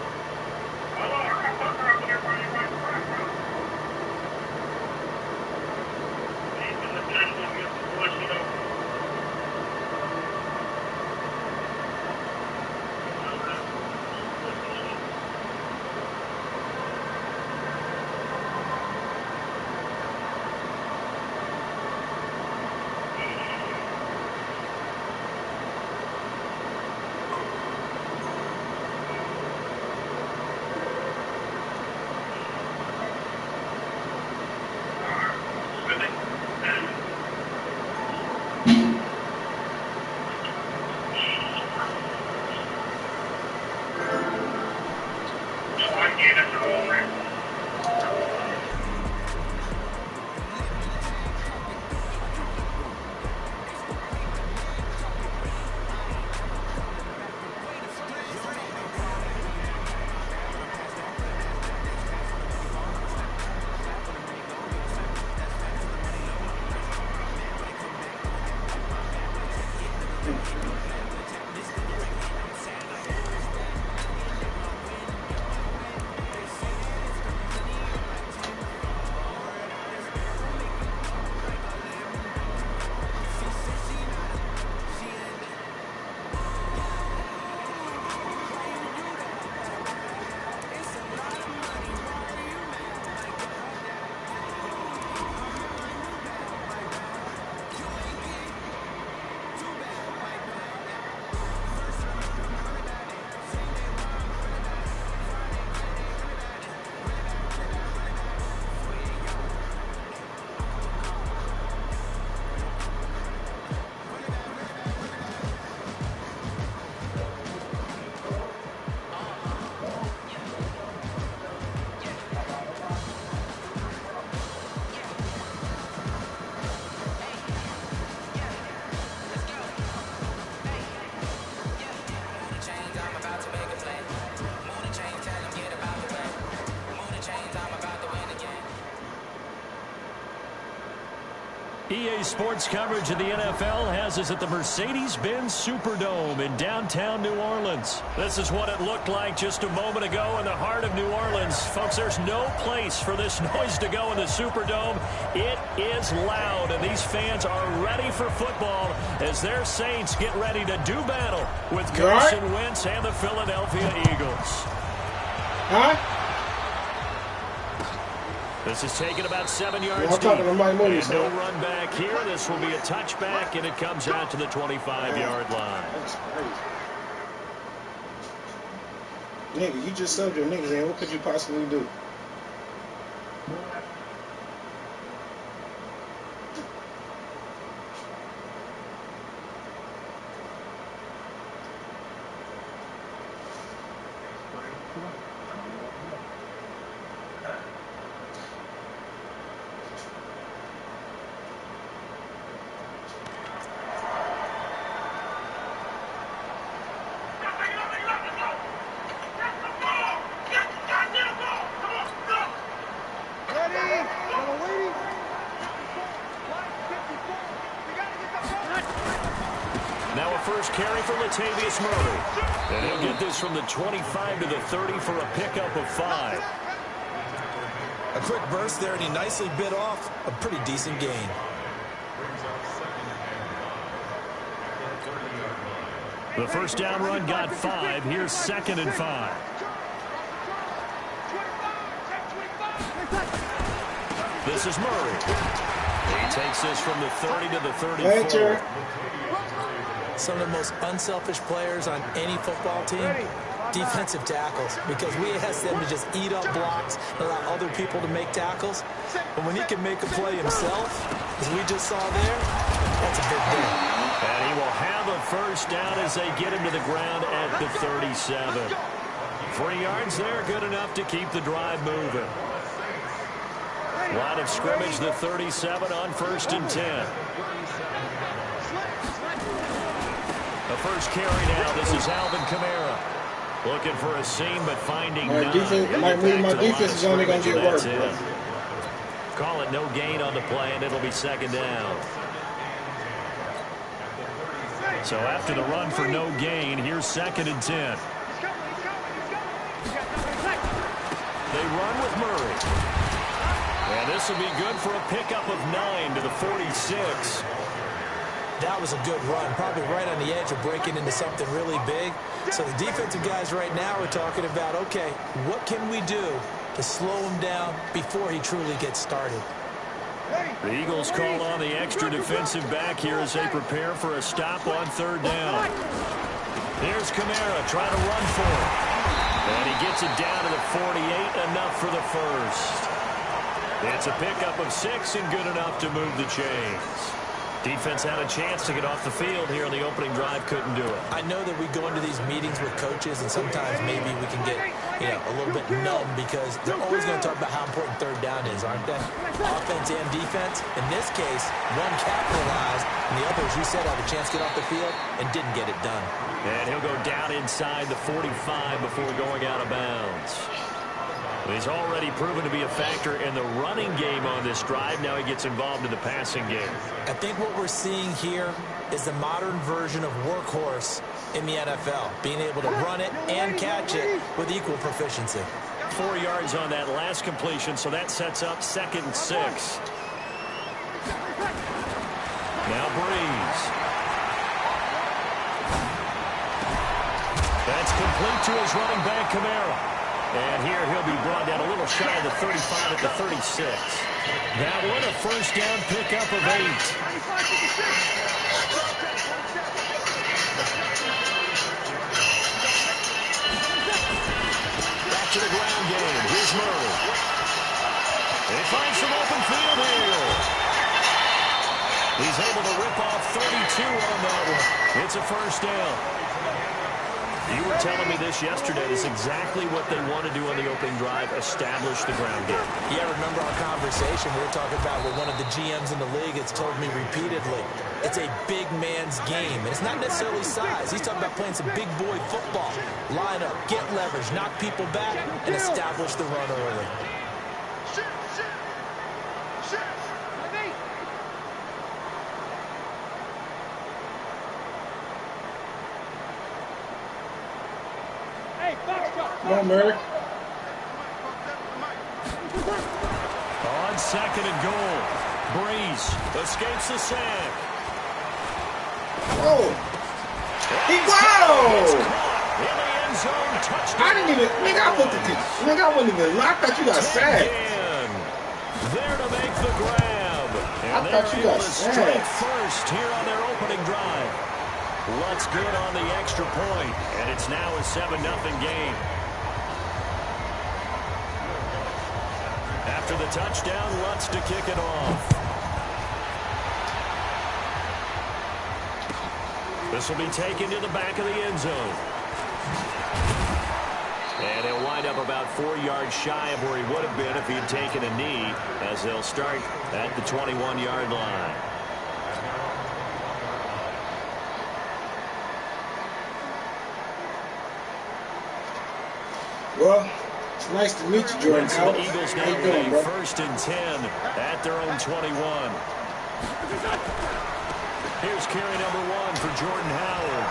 EA Sports coverage of the NFL has us at the Mercedes-Benz Superdome in downtown New Orleans. This is what it looked like just a moment ago in the heart of New Orleans. Folks, there's no place for this noise to go in the Superdome. It is loud, and these fans are ready for football as their Saints get ready to do battle with Carson Wentz and the Philadelphia Eagles. Huh? This is taken about 7 yards I'm talking to Mike deep. Mooney, And no run back here. This will be a touchback, and it comes out to the 25-yard line. That's crazy. Nigga, you just subbed your niggas in. What could you possibly do? Now a first carry for Latavius Murray. And he'll get this from the 25 to the 30 for a pickup of 5. A quick burst there, and he nicely bit off a pretty decent gain. The first down run got 5. Here's 2nd and 5. This is Murray. He takes this from the 30 to the 34. Some of the most unselfish players on any football team, defensive tackles, because we ask them to just eat up blocks and allow other people to make tackles. But when he can make a play himself, as we just saw there, that's a big deal. And he will have a first down as they get him to the ground at the 37. 3 yards there, good enough to keep the drive moving. Line of scrimmage, the 37 on 1st and 10. The first carry now. This is Alvin Kamara. Looking for a seam, but finding none. My defense is only going to get worse. Call it no gain on the play, and it'll be 2nd down. So after the run for no gain, here's 2nd and 10. They run with Murray. And this will be good for a pickup of 9 to the 46. That was a good run, probably right on the edge of breaking into something really big. So the defensive guys right now are talking about, okay, what can we do to slow him down before he truly gets started? The Eagles call on the extra defensive back here as they prepare for a stop on 3rd down. Here's Kamara trying to run for it. And he gets it down to the 48, enough for the first. It's a pickup of 6 and good enough to move the chains. Defense had a chance to get off the field here on the opening drive, couldn't do it. I know that we go into these meetings with coaches, and sometimes maybe we can get, a little bit numb because they're always going to talk about how important 3rd down is, aren't they? Offense and defense. In this case, one capitalized, and the other, as you said, had a chance to get off the field and didn't get it done. And he'll go down inside the 45 before going out of bounds. He's already proven to be a factor in the running game on this drive. Now he gets involved in the passing game. I think what we're seeing here is the modern version of workhorse in the NFL, being able to run it and catch it with equal proficiency. 4 yards on that last completion, so that sets up 2nd and 6. Now Breeze. That's complete to his running back, Kamara. And here he'll be brought down a little shy of the 35 at the 36. That one a first down pickup of 8. Back to the ground game. Here's Murray. He finds some open field here. He's able to rip off 32 on that one. It's a first down. You were telling me this yesterday. This is exactly what they want to do on the opening drive, establish the ground game. Yeah, remember our conversation we were talking about with one of the GMs in the league has told me repeatedly, it's a big man's game. And it's not necessarily size. He's talking about playing some big boy football. Line up, get leverage, knock people back, and establish the run early. Come on, Murray. On second and goal, Breeze escapes the sack. Whoa. Whoa! In the end zone, touchdown. I didn't even, nigga, I looked at this. Nigga, I wasn't even, I thought you got sacked. There to make the grab. And I thought you got strike sacked. first here on their opening drive. Lutz good on the extra point, and it's now a 7-0 game. After the touchdown, Lutz to kick it off. This will be taken to the back of the end zone. And he'll wind up about 4 yards shy of where he would have been if he had taken a knee, as they'll start at the 21-yard line. Well, it's nice to meet you, Jordan. So the Eagles now with a 1st and 10 at their own 21. Here's carry number 1 for Jordan Howard.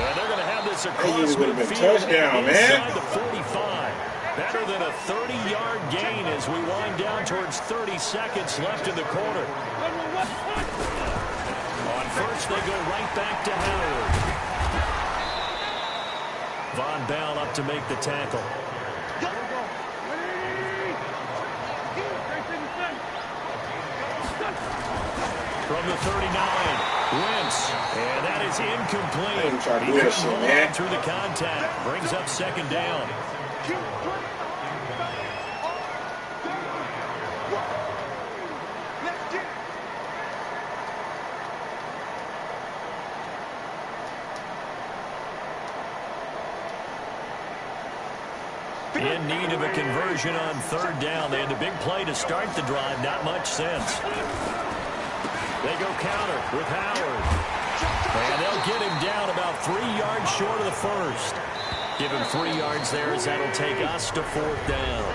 And they're going to have this across midfield touchdown, inside the 45. Better than a 30-yard gain as we wind down towards 30 seconds left in the quarter. On first, they go right back to Howard. Von Bell up to make the tackle. From the 39, Wentz, and that is incomplete. He couldn't hold on through the contact. Brings up 2nd down. In need of a conversion on 3rd down. They had the big play to start the drive. Not much sense. They go counter with Howard. And they'll get him down about 3 yards short of the first. Give him 3 yards there as that'll take us to 4th down.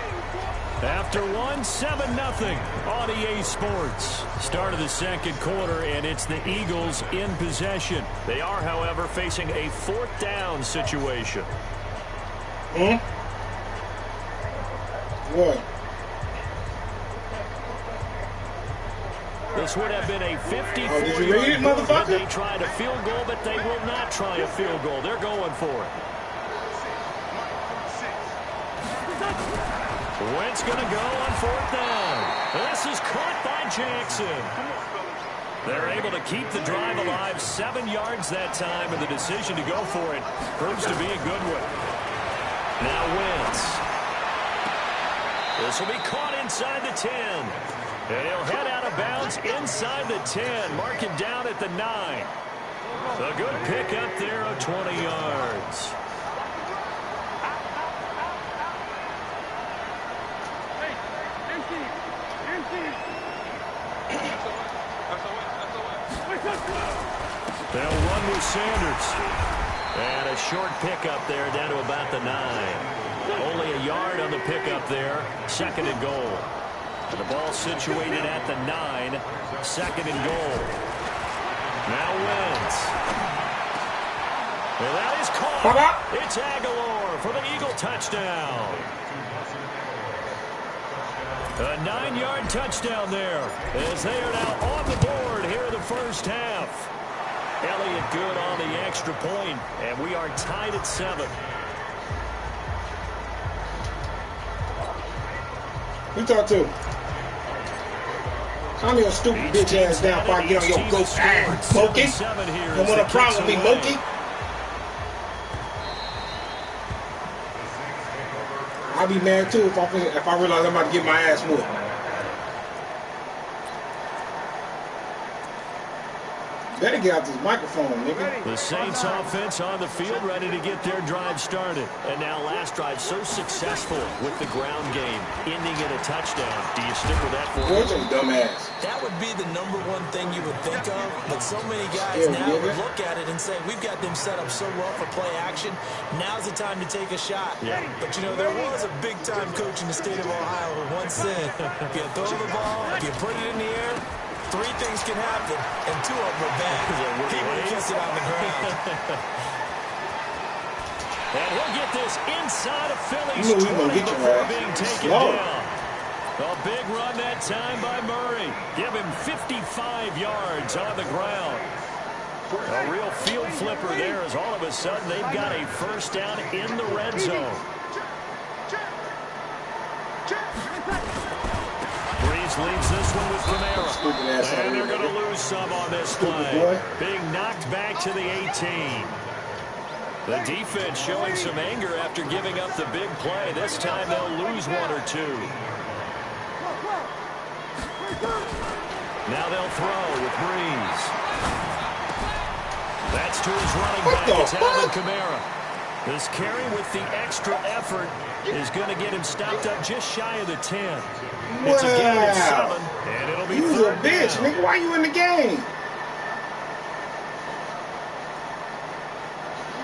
After 1, 7-0 on EA Sports. Start of the second quarter, and it's the Eagles in possession. They are, however, facing a 4th down situation. What? This would have been a 54 did you read it, motherfucker? They tried a field goal, but they will not try a field goal. They're going for it. Wentz going to go on 4th down. This is caught by Jackson. They're able to keep the drive alive 7 yards that time, and the decision to go for it proves to be a good one. Now Wentz. This will be caught inside the 10. And he'll head out of bounds inside the 10. Mark it down at the 9. A good pickup there of 20 yards. They'll run with Sanders. And a short pickup there down to about the 9. Only a yard on the pickup there. 2nd and goal. And the ball situated at the 9. 2nd and goal. Now Wentz. And that is caught. It's Aguilar for the Eagle touchdown. A 9-yard touchdown there as they are now on the board here in the first half. Elliott good on the extra point, and we are tied at 7. Who talk to? Calm your stupid bitch ass down before I get on your goat ass, Moki. Don't want a problem with me, Moki. I'll be mad too if I realize I'm about to get my ass whooped. Better get out this microphone, nigga. The Saints offense on the field ready to get their drive started. And now last drive so successful with the ground game, ending in a touchdown. Do you stick with that for Boy, you dumbass. That would be the #1 thing you would think of, but so many guys now would look at it and say, we've got them set up so well for play action. Now's the time to take a shot. Yeah. But, you know, there was a big-time coach in the state of Ohio who once said, if you throw the ball, if you put it in the air, 3 things can happen, and 2 of them are bad. He would have kept it on the ground. And he'll get this inside of Philly's You know we 20 gonna get your before ass. being taken Slow. down. A big run that time by Murray. Give him 55 yards on the ground. A real field flipper there as all of a sudden they've got a first down in the red zone. Breeze leaves this one with Kamara. And they're going to lose some on this play. Being knocked back to the 18. The defense showing some anger after giving up the big play. This time they'll lose one or two. Now they'll throw with Breeze. That's to his running back. It's Alvin Kamara. This carry with the extra effort is going to get him stopped up just shy of the 10. It's a gain of 7, and it'll be you third a bitch, down. nigga. Why you in the game?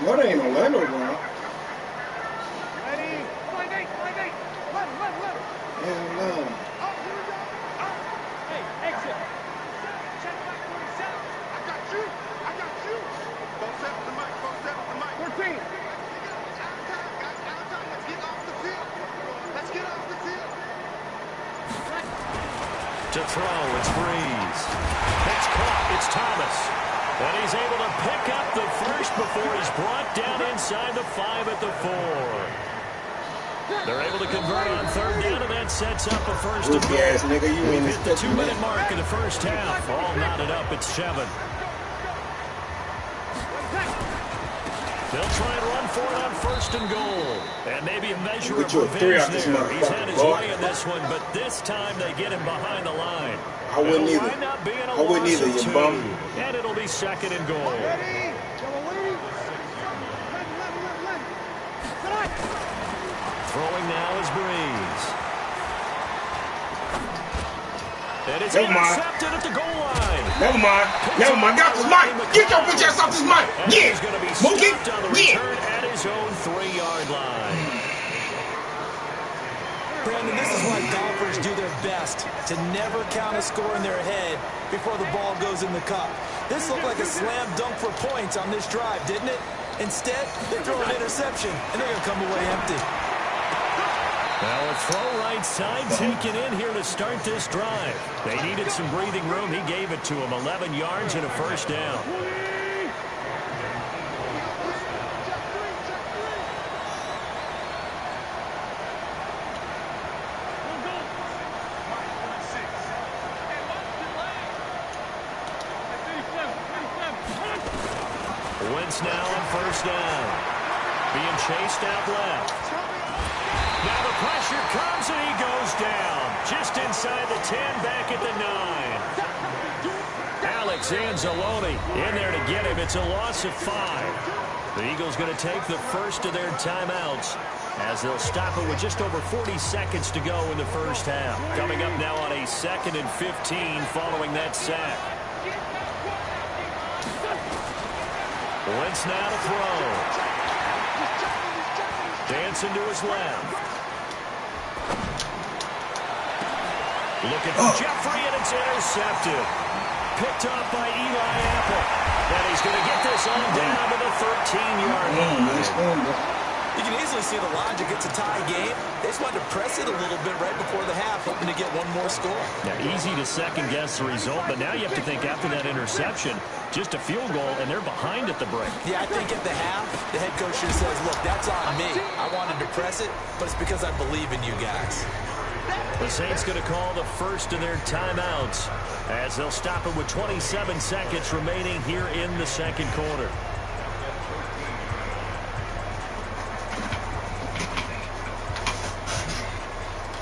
What ain't Orlando around? Ready? Come on, Nate. Let him. Hell no. Hey, exit. Check back 47. I got you. Both set with the mic. 14. Let's get off the field. To throw, it's Breeze. It's caught, it's Thomas. And he's able to pick up the first before he's brought down inside the 5 at the 4. They're able to convert on third down, and that sets up a first and goal. Ass nigga, you We've ain't hit the expecting 2-minute that. mark in the first half. All knotted up at 7. They'll try and run for it on first and goal. And maybe a measure of Get you a 3 out revenge this there. He's had his motherfucker, way in this one, but this time they get him behind the line. I wouldn't It'll either. wind up being a I wouldn't loss either, of you 2. bum. And it'll be second and goal. Ready? Let. Throwing now is Breeze. And it's Never mind. intercepted at the goal line. Never mind. Get off this mic. Get your bitch ass off this mic. And Yeah. he's going to be Mookie. stopped on the Yeah. return at his own 3-yard line. Brandon, this is why golfers do their best to never count a score in their head before the ball goes in the cup. This looked like a slam dunk for points on this drive, didn't it? Instead, they throw an interception, and they're going to come away empty. Now a throw right side taken in here to start this drive. They needed some breathing room. He gave it to him. 11 yards and a first down. Wentz now on first down. Being chased out left. Now the pressure comes and he goes down. Just inside the 10, back at the 9. Alex Anzalone in there to get him. It's a loss of 5. The Eagles going to take the first of their timeouts as they'll stop it with just over 40 seconds to go in the first half. Coming up now on a 2nd and 15 following that sack. Wentz now to throw. Dancing to his left. Looking for Jeffrey, and it's intercepted. Picked up by Eli Apple. And he's going to get this on down to the 13-yard line. You can easily see the logic. It's a tie game. They just wanted to press it a little bit right before the half, hoping to get one more score. Now, easy to second-guess the result, but now you have to think after that interception, just a field goal, and they're behind at the break. Yeah, I think at the half, the head coach just says, look, that's on me. I wanted to press it, but it's because I believe in you guys. The Saints going to call the first of their timeouts as they'll stop it with 27 seconds remaining here in the second quarter.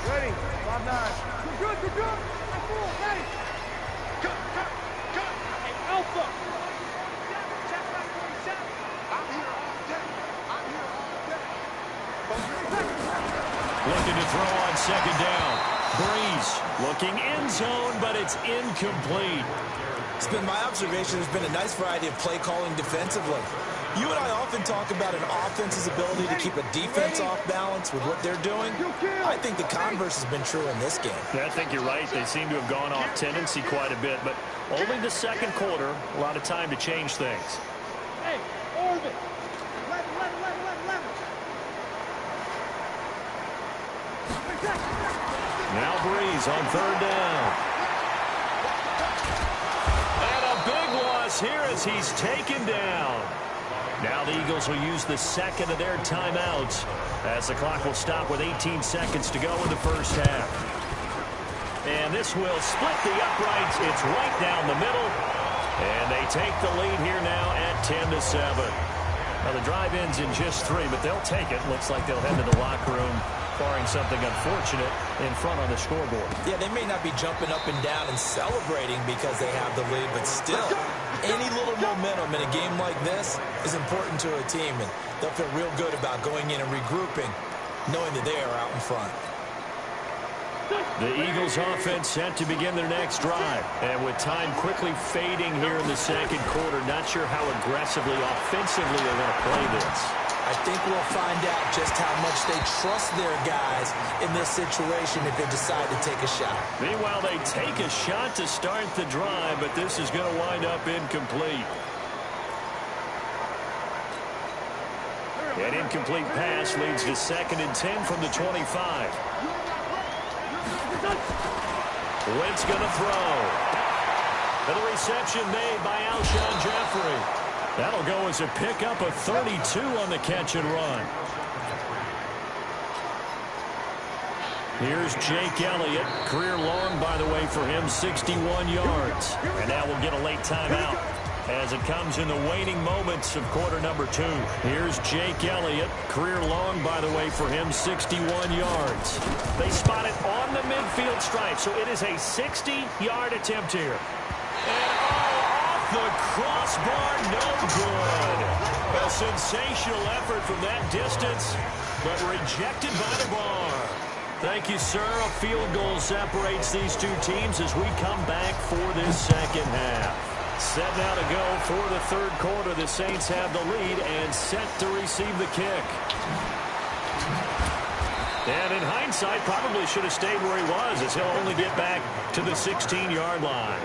Ready? 5-9. Good. I'm full. Ready? Cut. Hey, Alpha. Check back 47. I'm here all day. Looking to throw on second down. Breeze looking end zone, but it's incomplete. It's been my observation there's been a nice variety of play calling defensively. You and I often talk about an offense's ability to keep a defense off balance with what they're doing. I think the converse has been true in this game. I think you're right. They seem to have gone off tendency quite a bit, but only the second quarter, a lot of time to change things. Hey, Orvin. Let. Now Breeze on third down. And a big loss here as he's taken down. Now the Eagles will use the second of their timeouts as the clock will stop with 18 seconds to go in the first half. And this will split the uprights. It's right down the middle. And they take the lead here now at 10-7. Now the drive ends in just 3, but they'll take it. Looks like they'll head to the locker room, barring something unfortunate in front on the scoreboard. Yeah, they may not be jumping up and down and celebrating because they have the lead, but still, any little momentum in a game like this is important to a team, and they'll feel real good about going in and regrouping, knowing that they are out in front. The Eagles offense set to begin their next drive. And with time quickly fading here in the second quarter, not sure how aggressively, offensively they're going to play this. I think we'll find out just how much they trust their guys in this situation if they decide to take a shot. Meanwhile, they take a shot to start the drive, but this is going to wind up incomplete. An incomplete pass leads to 2nd and 10 from the 25. Wentz going to throw. And the reception made by Alshon Jeffrey. That'll go as a pickup of 32 on the catch and run. Here's Jake Elliott. Career long, by the way, for him, 61 yards. And now we'll get a late timeout as it comes in the waning moments of quarter number 2. Here's Jake Elliott. Career long, by the way, for him, 61 yards. They spot it on the midfield stripe, so it is a 60-yard attempt here. And off the crossbar, no good. A sensational effort from that distance, but rejected by the bar. Thank you, sir. A field goal separates these two teams as we come back for this second half. Set now to go for the third quarter. The Saints have the lead and set to receive the kick. And in hindsight, probably should have stayed where he was, as he'll only get back to the 16-yard line.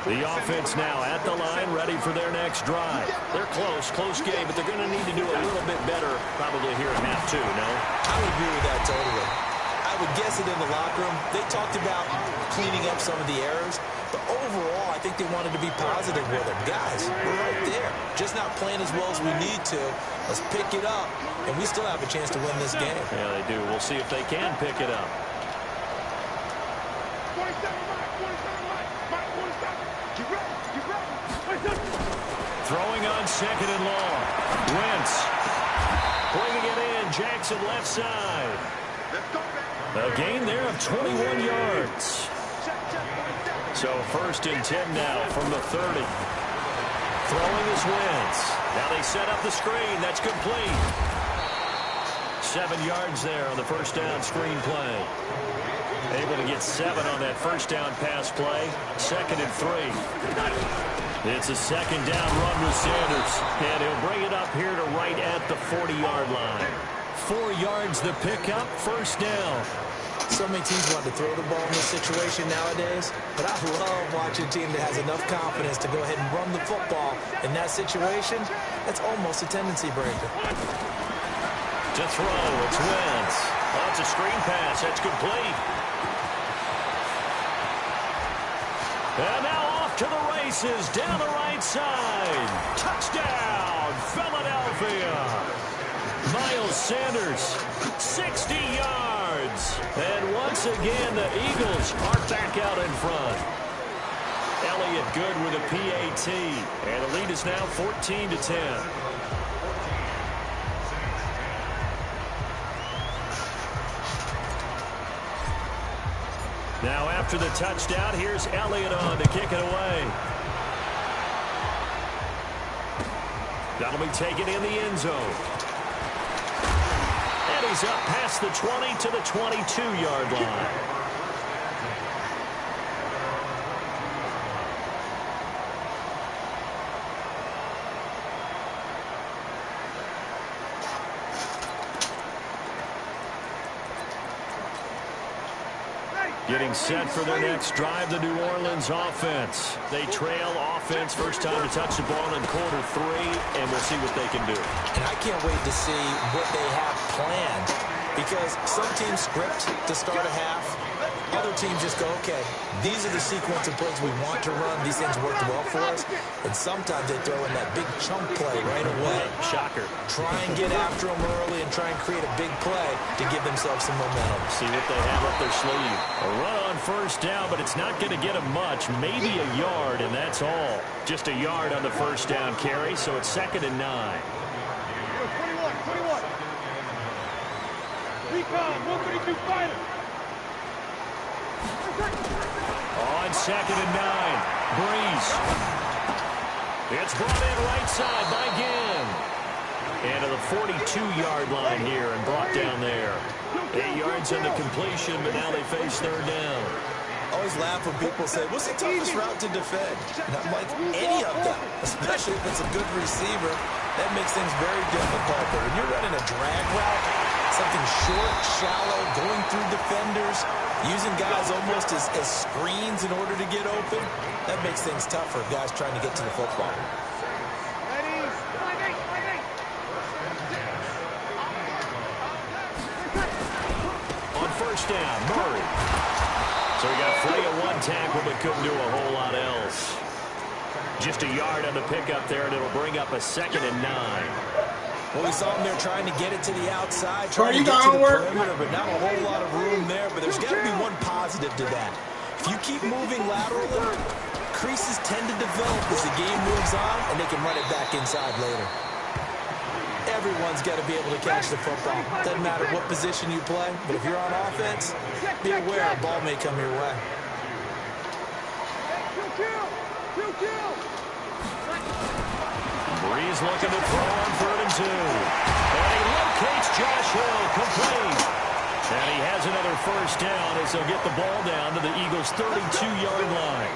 The offense now at the line, ready for their next drive. They're close game, but they're going to need to do a little bit better probably here in half 2, no? I would agree with that totally. I would guess it in the locker room. They talked about cleaning up some of the errors, but overall, I think they wanted to be positive with it. Guys, we're right there. Just not playing as well as we need to. Let's pick it up, and we still have a chance to win this game. Yeah, they do. We'll see if they can pick it up. 47 Mike. Get ready. Throwing on 2nd and long. Wentz bringing it in. Jackson left side. A gain there of 21 yards. So 1st and 10 now from the 30. Throwing is Wentz. Now they set up the screen. That's complete. 7 yards there on the first down screen play. Able to get 7 on that first down pass play. 2nd and 3. It's a 2nd down run with Sanders. And he'll bring it up here to right at the 40-yard line. 4 yards the pickup, first down. So many teams want to throw the ball in this situation nowadays, but I love watching a team that has enough confidence to go ahead and run the football. In that situation, that's almost a tendency breaker. To throw, it's Wentz. Oh, it's a screen pass. That's complete. And now off to the races down the right side. Touchdown, Philadelphia. Miles Sanders, 60 yards. And once again, the Eagles are back out in front. Elliott good with a PAT. And the lead is now 14-10. Now after the touchdown, here's Elliott on to kick it away. That'll be taken in the end zone. And he's up past the 20 to the 22-yard line. Getting set for their next drive, the New Orleans offense. They trail offense, first time to touch the ball in quarter 3, and we'll see what they can do. And I can't wait to see what they have planned, because some teams script to start a half. Other teams just go, okay, these are the sequence of plays we want to run. These things worked well for us. And sometimes they throw in that big chunk play right away. Shocker. Try and get after them early and try and create a big play to give themselves some momentum. See what they have up their sleeve. A run on first down, but it's not going to get them much. Maybe a yard, and that's all. Just a yard on the first down carry, so it's 2nd and 9. 21. Recon, 132 fighter. On 2nd and 9, Breeze. It's brought in right side by Ginn. And to the 42-yard line here and brought down there. 8 yards on the completion, but now they face 3rd down. Always laugh when people say, what's the toughest route to defend? And I'm like, any of them, especially if it's a good receiver. That makes things very difficult. But when you're running a drag route, something short, shallow, going through defenders, using guys almost as screens in order to get open, that makes things tough for guys trying to get to the football. On first down, Murray. So he got free of 1 tackle, but couldn't do a whole lot else. Just a yard on the pickup there, and it'll bring up a 2nd and 9. Well, we saw him there trying to get it to the outside, trying to get to the perimeter, but not a whole lot of room there. But there's got to be one positive to that. If you keep moving laterally, creases tend to develop as the game moves on, and they can run it back inside later. Everyone's got to be able to catch the football. Doesn't matter what position you play, but if you're on offense, be aware a ball may come your way. Breeze looking to throw on 3rd and 2. And he locates Josh Hill, complete. And he has another first down as they'll get the ball down to the Eagles' 32-yard line.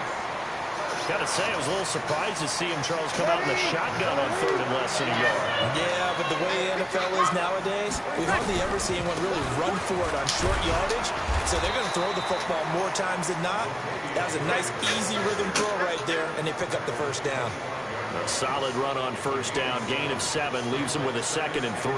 Got to say, I was a little surprised to see him, Charles, come out in the shotgun on 3rd and less than a yard. Yeah, but the way the NFL is nowadays, we hardly ever see anyone really run for it on short yardage. So they're going to throw the football more times than not. That was a nice, easy rhythm throw right there, and they pick up the first down. A solid run on first down. Gain of 7 leaves them with a 2nd and 3.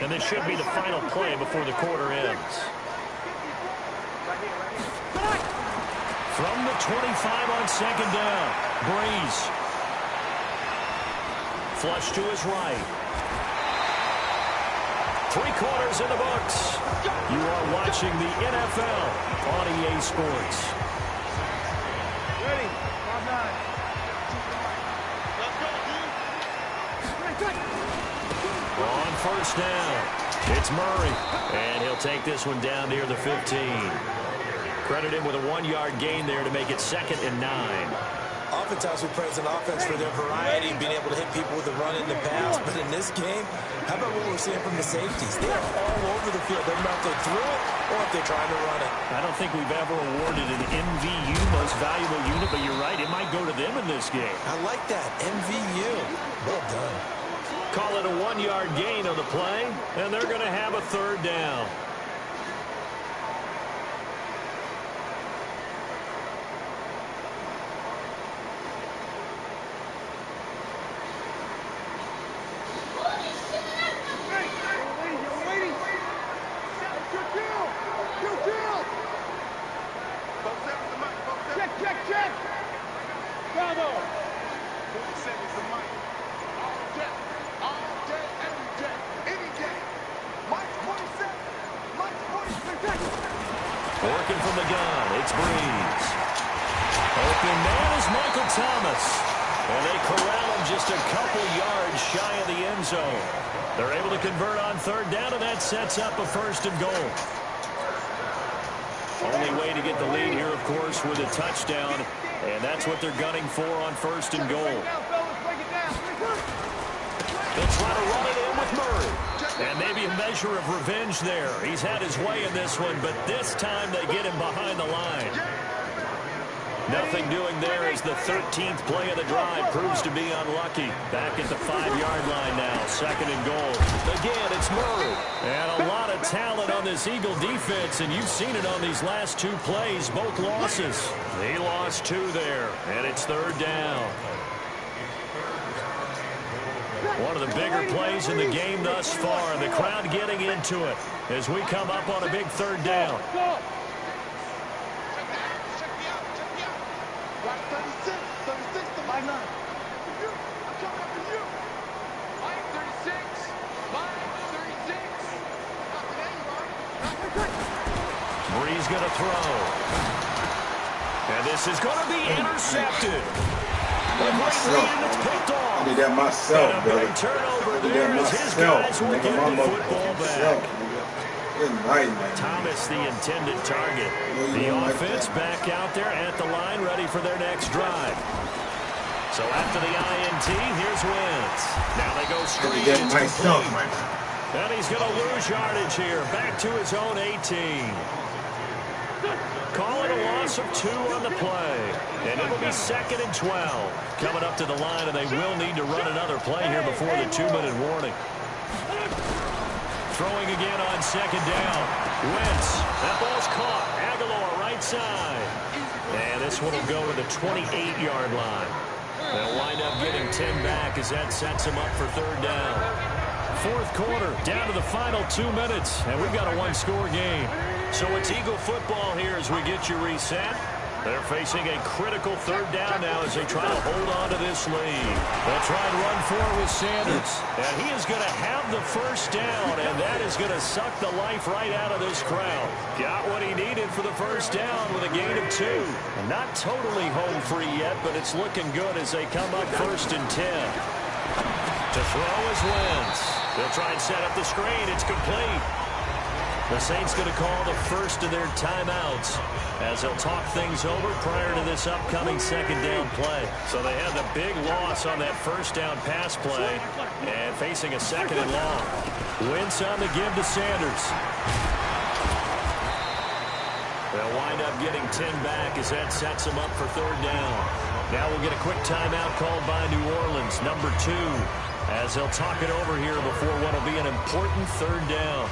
And this should be the final play before the quarter ends. From the 25 on 2nd down, Breeze. Flush to his right. 3 quarters in the books. You are watching the NFL on EA Sports. Ready? 5-9. Let's go, dude. On first down, it's Murray. And he'll take this one down near the 15. Credit him with a 1-yard gain there to make it 2nd and 9. Oftentimes we praise an offense for their variety, being able to hit people with the run and the pass. But in this game, how about what we're seeing from the safeties? They are all over the field. They're not they throw it or if they're trying to run it. I don't think we've ever awarded an MVU, most valuable unit, but you're right. It might go to them in this game. I like that. MVU. Well done. Call it a 1-yard gain on the play, and they're going to have a 3rd down. Check. Bravo. 40 seconds of Mike. All day, every day, any day. Mike 47. Mike 46. Working from the gun, it's Breeze. Open man is Michael Thomas. And they corral him just a couple yards shy of the end zone. They're able to convert on 3rd down, and that sets up a 1st and goal. Only way to get the lead here, of course, with a touchdown. And that's what they're gunning for on 1st and goal. They'll try to run it in with Murray. And maybe a measure of revenge there. He's had his way in this one, but this time they get him behind the line. Nothing doing there as the 13th play of the drive proves to be unlucky. Back at the 5-yard line now, 2nd and goal. Again, it's Murray. And a lot of talent on this Eagle defense, and you've seen it on these last 2 plays, both losses. He lost 2 there, and it's 3rd down. One of the bigger plays in the game thus far. The crowd getting into it as we come up on a big 3rd down. Bree's going to throw. And this is going to be intercepted. It's picked off. I did that myself, and a brother. big turnover I did there that as his guys will myself. get the football back. Good night, man. Thomas, the intended target. The offense back out there at the line, ready for their next drive. So after the INT, here's Wentz. Now they go straight into myself, complete. man. And he's going to lose yardage here. Back to his own 18. Call it a loss of 2 on the play. And it'll be 2nd and 12. Coming up to the line, and they will need to run another play here before the 2-minute warning. Throwing again on 2nd down. Wentz. That ball's caught. Aguilar right side. And this one will go to the 28-yard line. They'll wind up getting 10 back as that sets them up for 3rd down. 4th quarter, down to the final 2 minutes, and we've got a 1-score game. So it's Eagle football here as we get you reset. They're facing a critical 3rd down now as they try to hold on to this lead. They'll try and run forward with Sanders. And he is going to have the 1st down, and that is going to suck the life right out of this crowd. Got what he needed for the 1st down with a gain of 2. Not totally home free yet, but it's looking good as they come up 1st and 10. To throw is Wentz. They'll try and set up the screen. It's complete. The Saints going to call the first of their timeouts as they'll talk things over prior to this upcoming 2nd down play. So they had the big loss on that 1st down pass play and facing a 2nd and long. Wentz on the give to Sanders. They'll wind up getting 10 back as that sets them up for 3rd down. Now we'll get a quick timeout called by New Orleans, number 2, as they'll talk it over here before what will be an important 3rd down.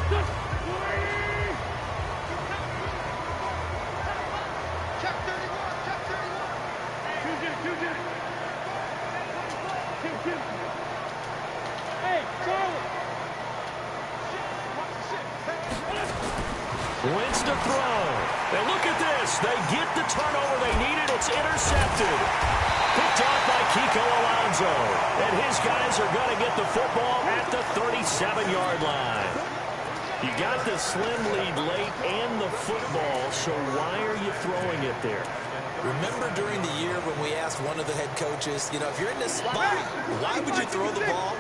Wentz to throw. And look at this. They get the turnover they needed. It's intercepted. Picked off by Kiko Alonso. And his guys are going to get the football at the 37-yard line. You got the slim lead late and the football, so why are you throwing it there? Remember during the year when we asked one of the head coaches, you know, if you're in this spot, why would you throw the ball?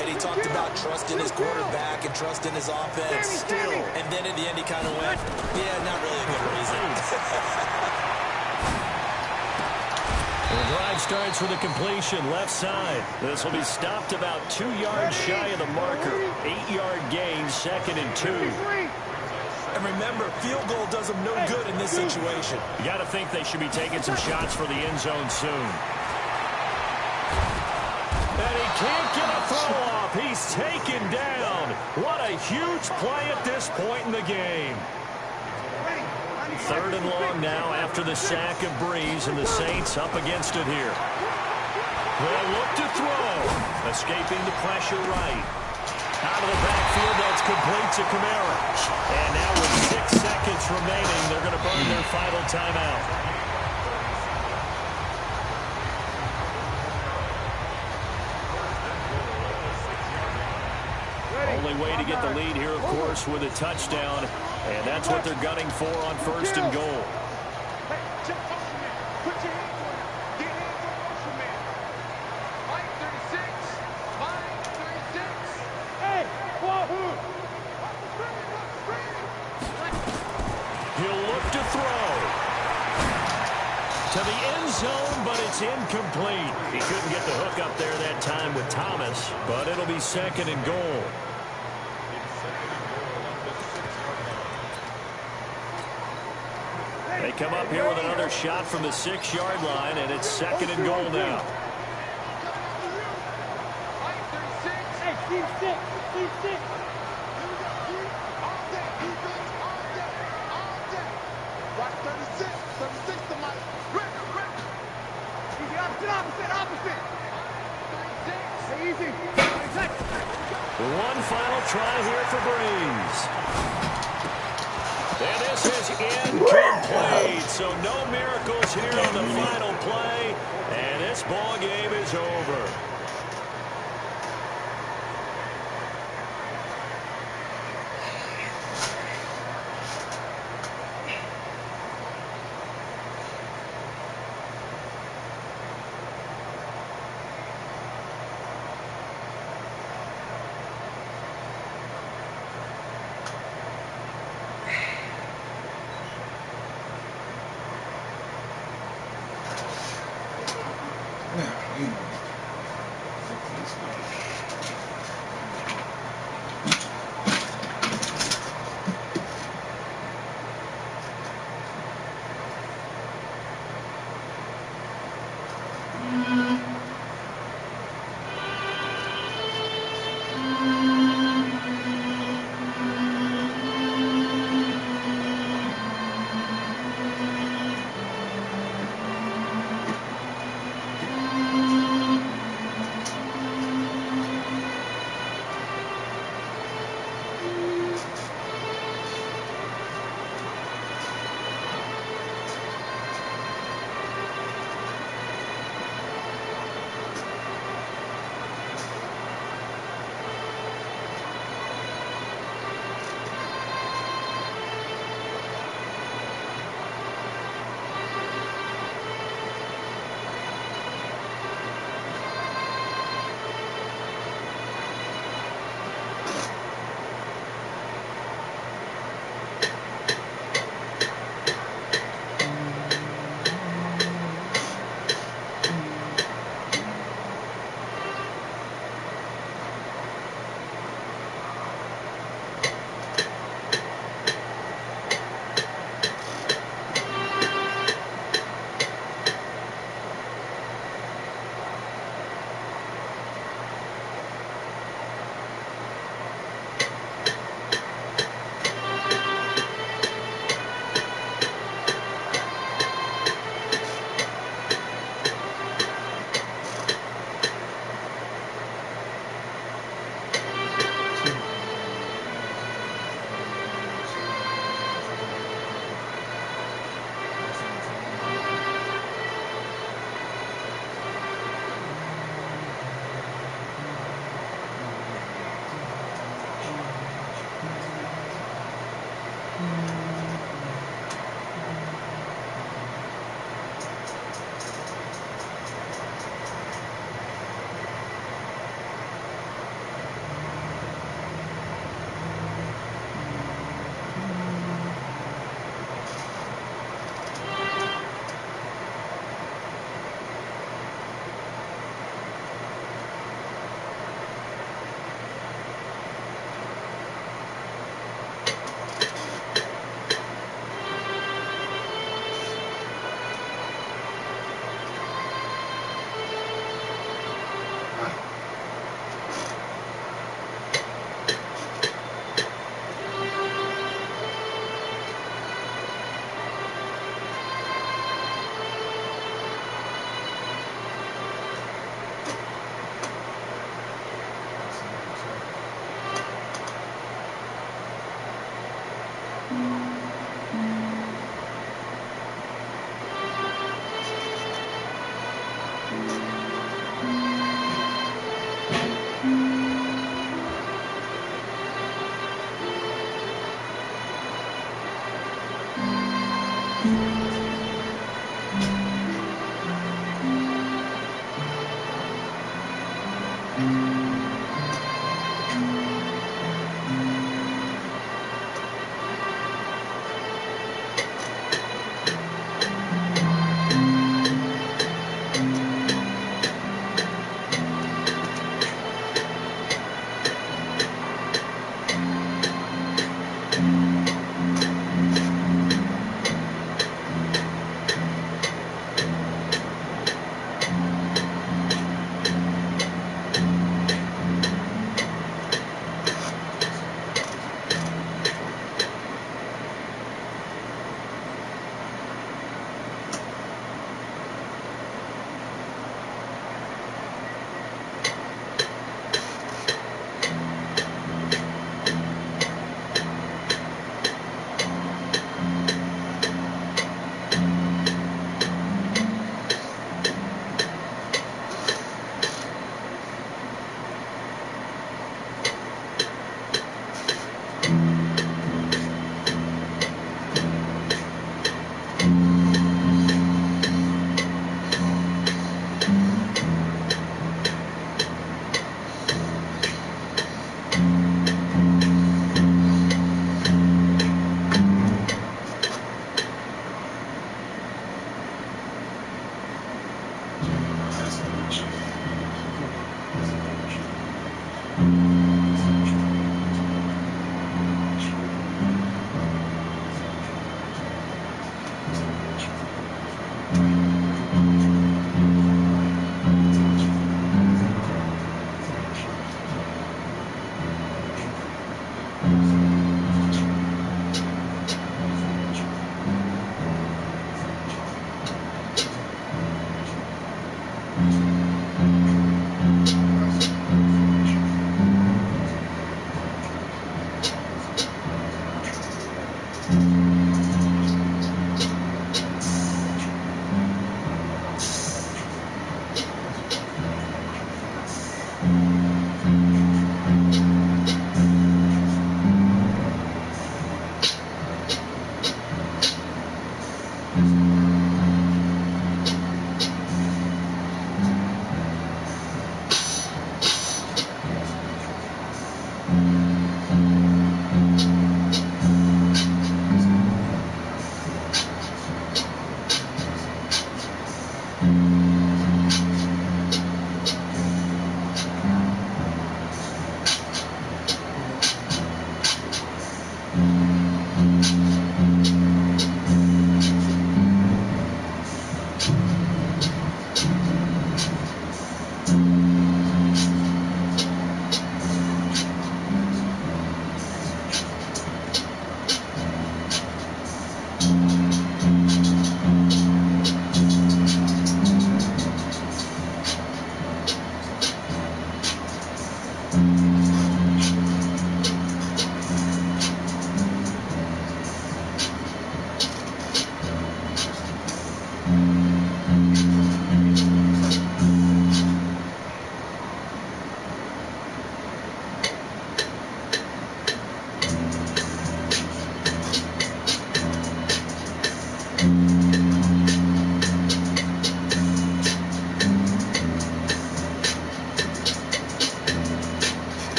And he talked about trusting his quarterback and trusting his offense. And then at the end he kind of went, yeah, not really a good reason. The drive starts with a completion left side. This will be stopped about 2 yards shy of the marker. 8-yard gain, 2nd and 2. And remember, field goal does them no good in this situation. You got to think they should be taking some shots for the end zone soon. And he can't get a throw off. He's taken down. What a huge play at this point in the game. 3rd and long now after the sack of Breeze, and the Saints up against it here. They'll look to throw. Escaping the pressure right. Out of the backfield, that's complete to Kamara. And now with 6 seconds remaining, they're going to burn their final timeout. Only way to get the lead here, of course, with a touchdown. And that's what they're gunning for on 1st and goal. He'll look to throw. To the end zone, but it's incomplete. He couldn't get the hook up there that time with Thomas, but it'll be 2nd and goal. They They come up here with another shot from the 6-yard line, and it's 2nd and goal now. Hey, team six. Team six. Here we go, team. All day. Defense, all day. All day. Watch 36. 36 to Mike. Ready, ready. Easy, opposite. 36. Stay easy. One final try here for Breeze. And this is incomplete. So no miracles here on the final play. And this ball game is over.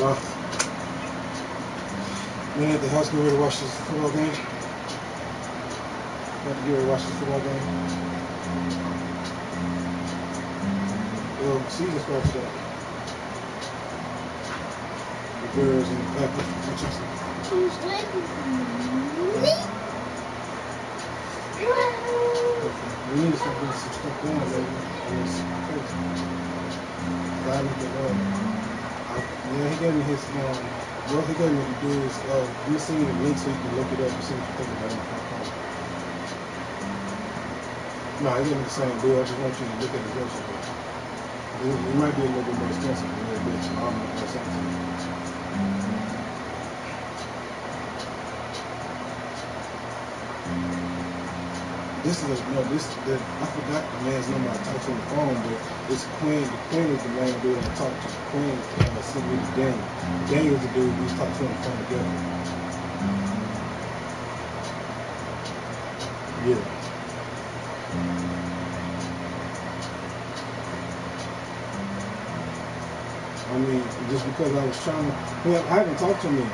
Well, man at the house getting ready to watch this football game. About to get ready to watch this football game. Well, season starts today. The Bears and the Packers. Who's waiting for me? We need to start getting some stuff going, baby. It's crazy. Yeah, he gave me his, what he gave me to do is, let me send you the link so you can look it up and see what you think about it. No, he gave me the same deal. I just want you to look at his website. It might be a little bit more expensive, a little bit. I don't know what's something. I forgot the man's number. I talked to him on the phone, but it's Quinn. The Quinn is the main dude I talked to. Quinn sent me to Daniel. Daniel's the dude we talked to on the phone together. Yeah. I mean, just because I was trying to, I haven't talked to him yet.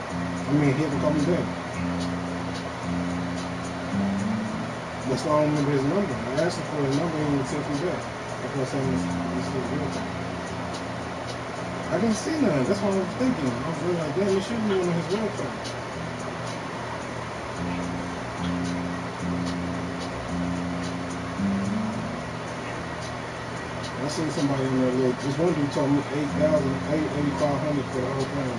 I mean, he hasn't called me back. That's why I don't remember his number. I asked him for his number and he didn't text me back. That's what I'm saying. This is real time. I didn't see none. That's what I was thinking. I was really like, damn, it should be on his website. I seen somebody in there look. This one dude told me $8,500 for the whole thing.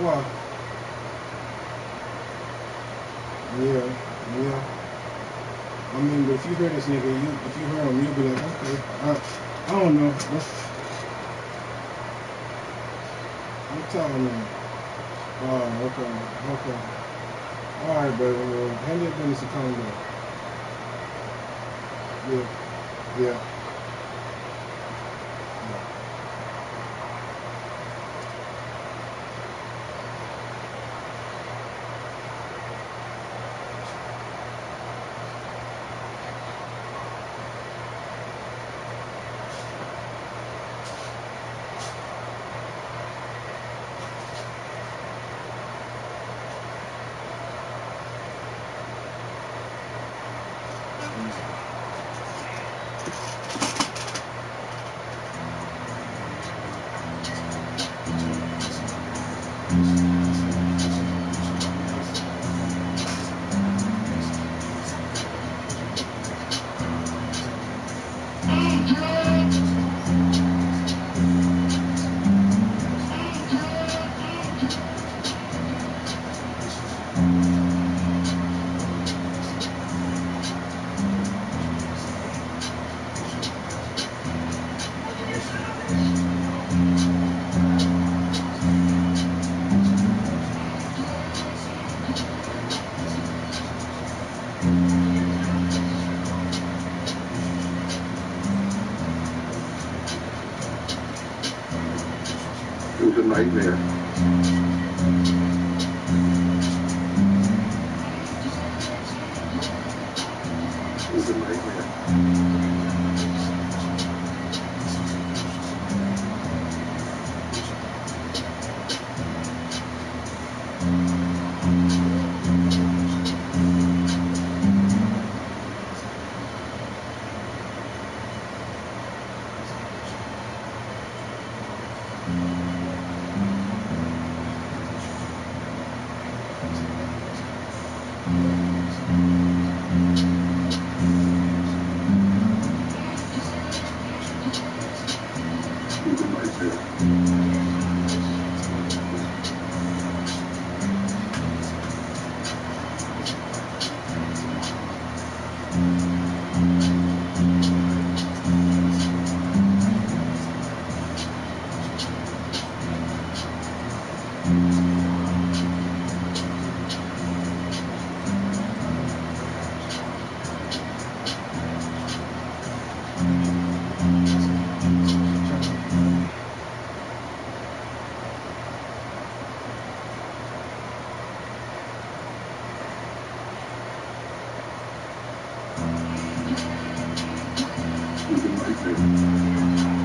Why? Yeah. I mean, but if you hear this nigga, if you hear him, you'll be like, okay. I don't know. I'm telling you. Oh, okay. All right, brother. Handle your business and calm down. Yeah. It was a nightmare. It was a nightmare. It was a nightmare.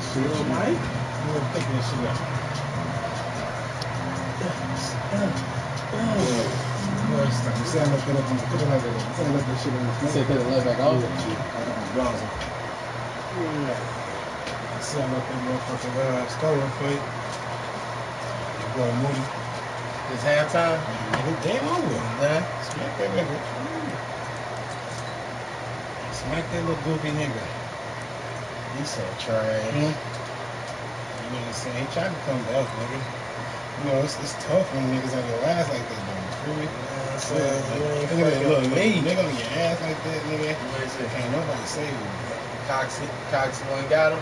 Shit, Mike. We'll pick that shit up. You say I'm gonna put it like that. You say I let that shit on the floor. Say put it left back off. See, I let that motherfucker stolen for you. Boy, Moody. It's halftime. Nigga, game over. Done. Smack that nigga. Smack that little goofy nigga. He's so trash. You know what I'm saying? He tried to come back, nigga. You know, it's tough when niggas on your ass like that, though. You feel me? You ain't Look, me. nigga on your ass like that, nigga. Can't nobody save you. Cox one got him. I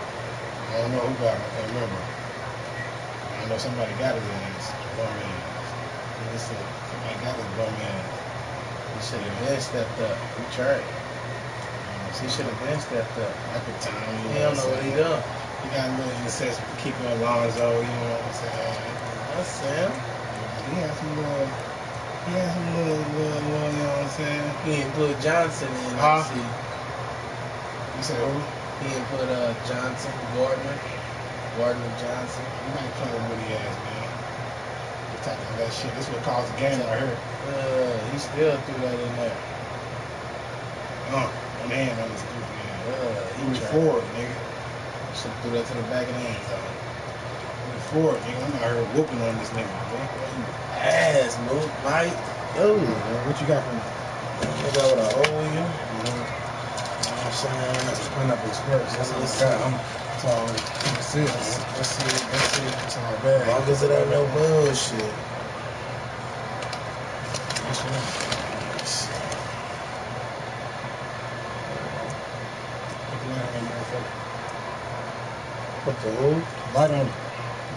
don't know who got him. I can't remember. I know somebody got his ass. Bum ass. Listen, Somebody got his bum ass. he should have been stepped up. He tried. He should have been stepped up. At the time, He don't know what he done. He got a little incest for keeping Alonzo, you know what I'm saying? That's Sam. He had some little, you know what I'm saying? He ain't put Johnson in. Huh? See. You said who? He ain't put Johnson, Gardner Johnson. You might play with Woody ass, man. He talking that shit. This what caused the game right here. He still threw that in there. One hand on his goofy ass. He was tried. forward, nigga. Should threw that to the back of the end zone. He was forward, nigga. I'm out here whooping on this nigga, bro. Ass move, Mike. Oh, what you got for me? I got with an O in you. You know what I'm saying? That's a Pineapple Express. That's what I got. That's all. That's it. That's it. That's all bad. As long as it ain't no bullshit. That's right. Put the who? Light on it.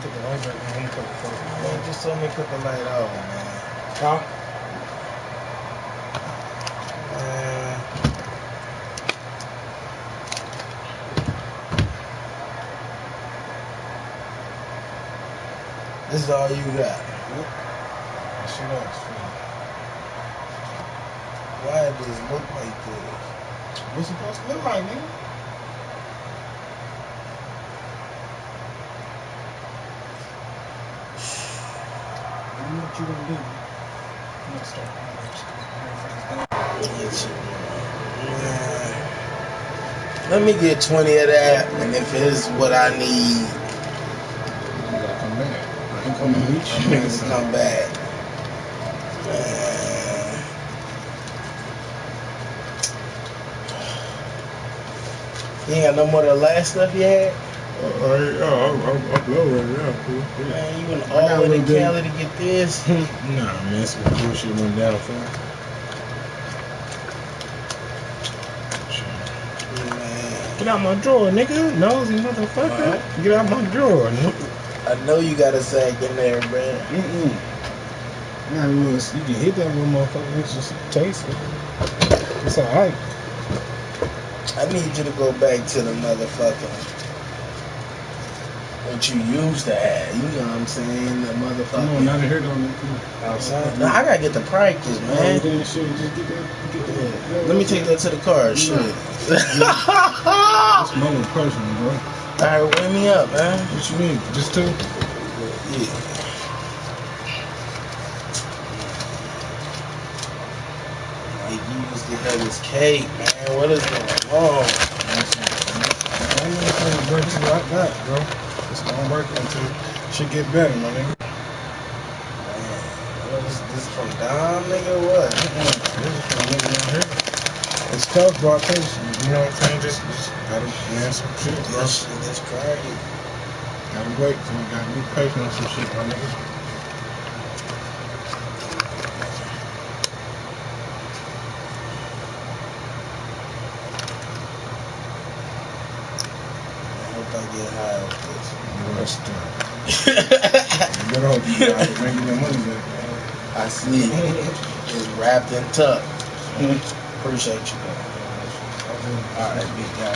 Put the light back on. Put the phone. Man, just told me to put the light on, man. Huh? This is all you got. Yep. That shit else for you. Why does it look like this? What's it supposed to look like, nigga? You know what you gonna do? You gonna start Let me get 20 of that, and if it's what I need, you gotta come back. I ain't coming to reach I'm you. gonna come back. You ain't got no more of the last stuff you had? I'll blow right now, fool. Man, you went all in Cali to get this? Nah, man, some bullshit went down, fool. Man. Get out my drawer, nigga. Nosy motherfucker. Get out my drawer, nigga. I know you got a sack in there, man. Nah, you can hit that little motherfucker. It's just taste it. It's alright. I need you to go back to the motherfucker. What you used to have, you know what I'm saying? The motherfucker. Come on, not in here, don't outside. Nah, I gotta get the practice, man. Let me take that to the car, shit. That's my little personal, bro. Alright, wake me up, man. What you mean? Just two? Yeah. Like, you used to have this cake, man. What is going on? I ain't gonna break you like that, bro. It's gonna work until shit get better, my nigga. What is this from Dom, nigga? What? This is from nigga down here. It's tough, bro. I tell you, you know what I'm saying? Just gotta man some shit, bro. This shit is crazy. Gotta wait till you gotta be patient on some shit, my nigga. I get high off this. What's that? You better hope you got making that money back, man. I see. It's wrapped and tucked. Appreciate you, man. Alright, big guy.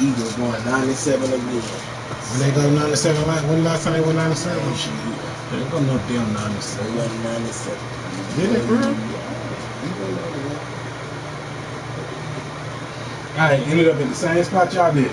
Eagles going 97 again. When they go 97, when last time they went 97? They don't go no damn 97. They went 97. Did they, bro? Alright, ended up in the same spot y'all did.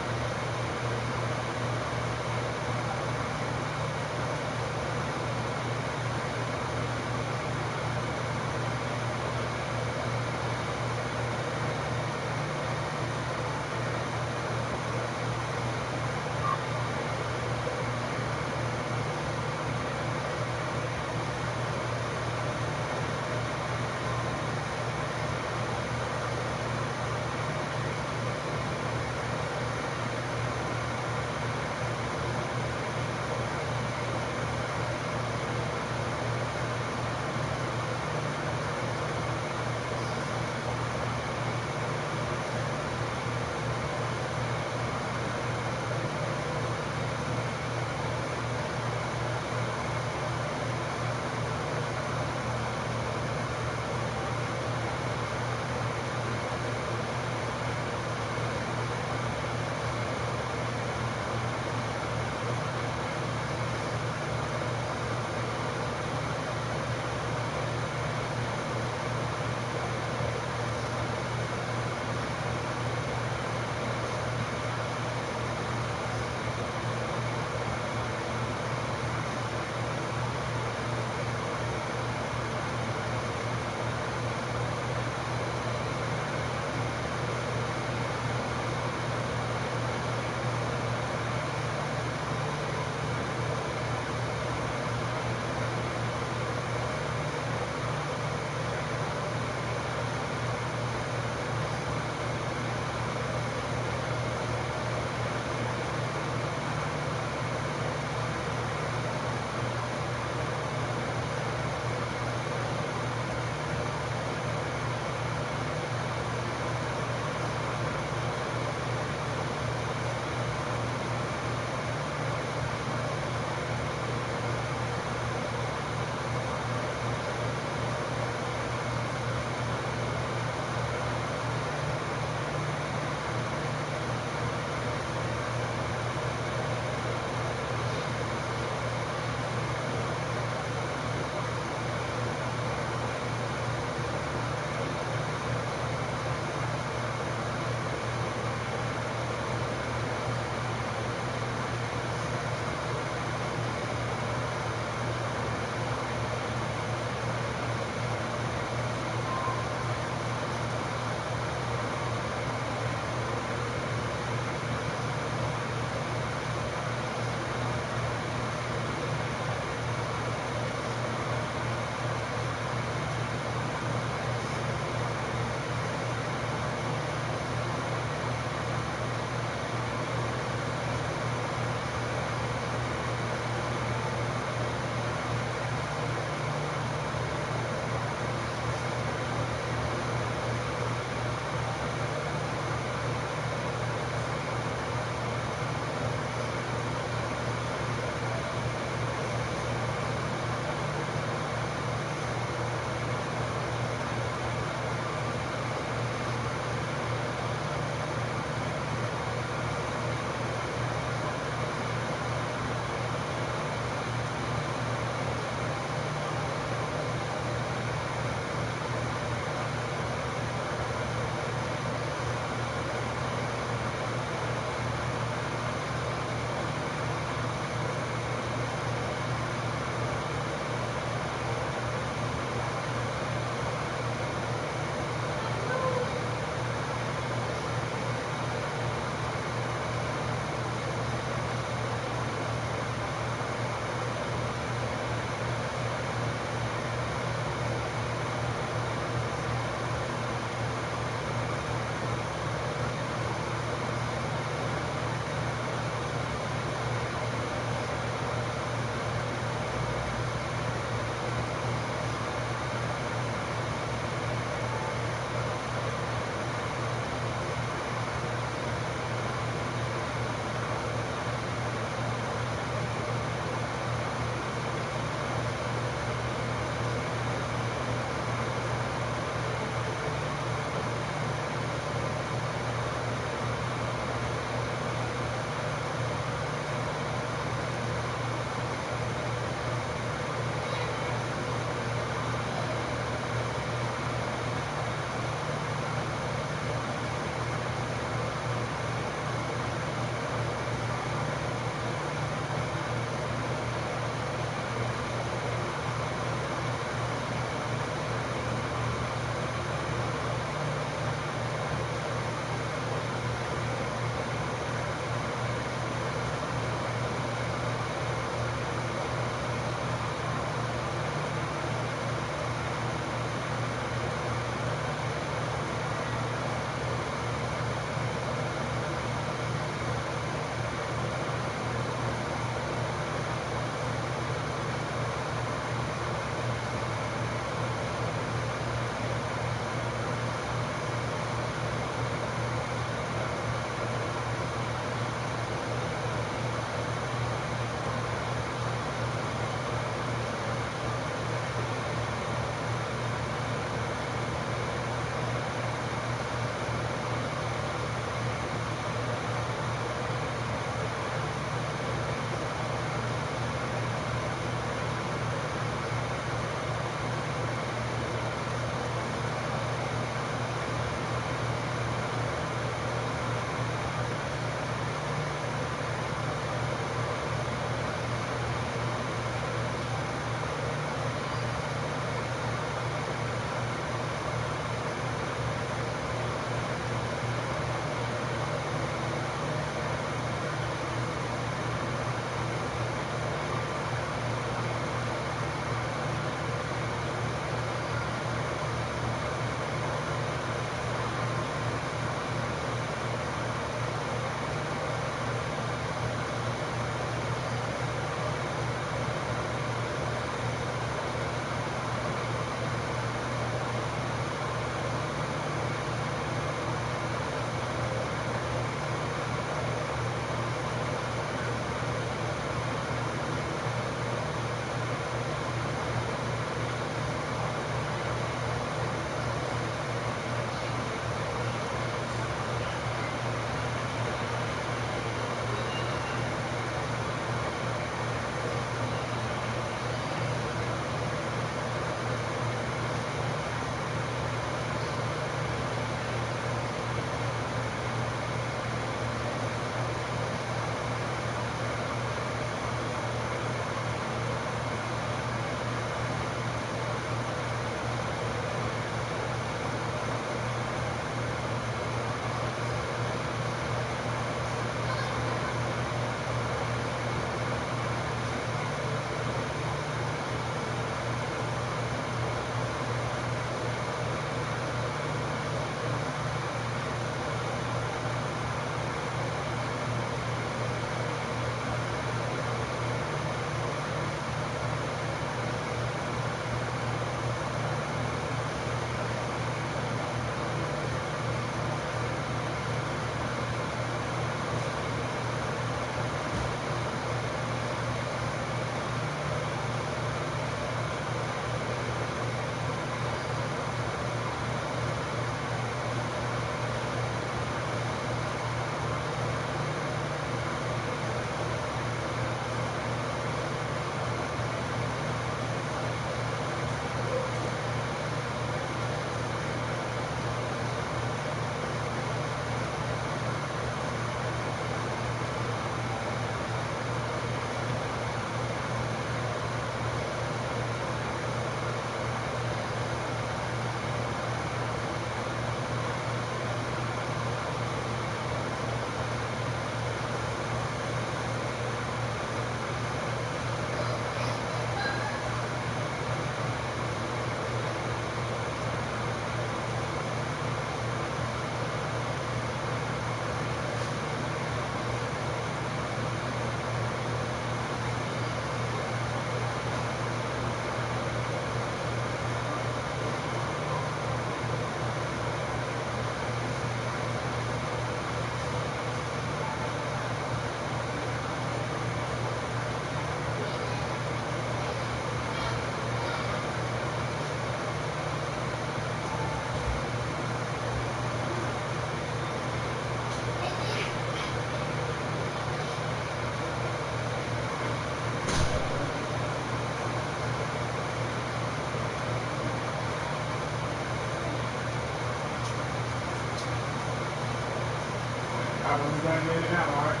Alright, when we done in and out, alright?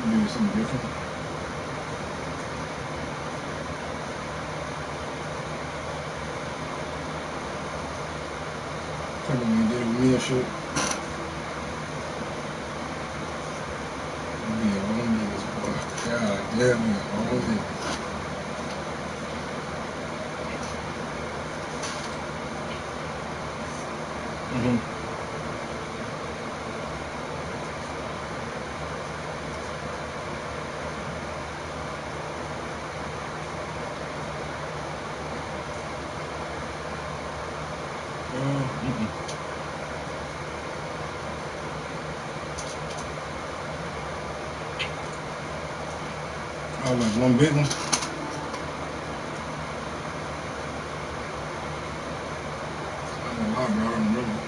Maybe something different. Kind of when you did it with me and shit. We all niggas, boy. God damn, we all niggas. I was like one big one. I don't know, bro. I don't remember.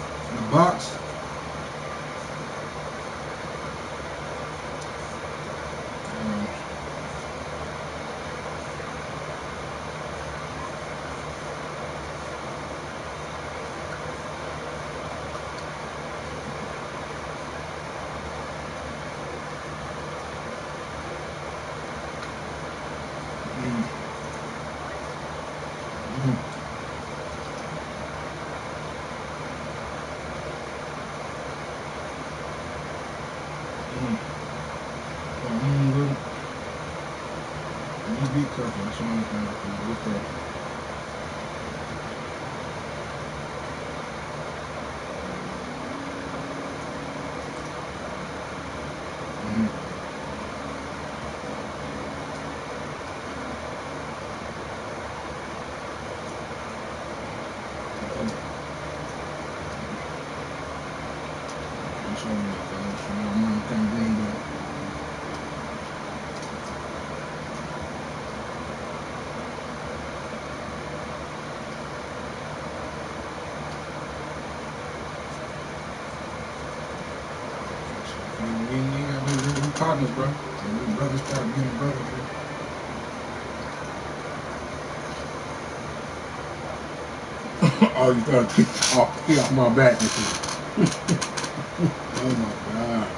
The box. Be careful. That's one thing. Be careful. Partners, bro. And brothers start being brothers, bro. Oh, you gotta get off my back and shit. Oh my God.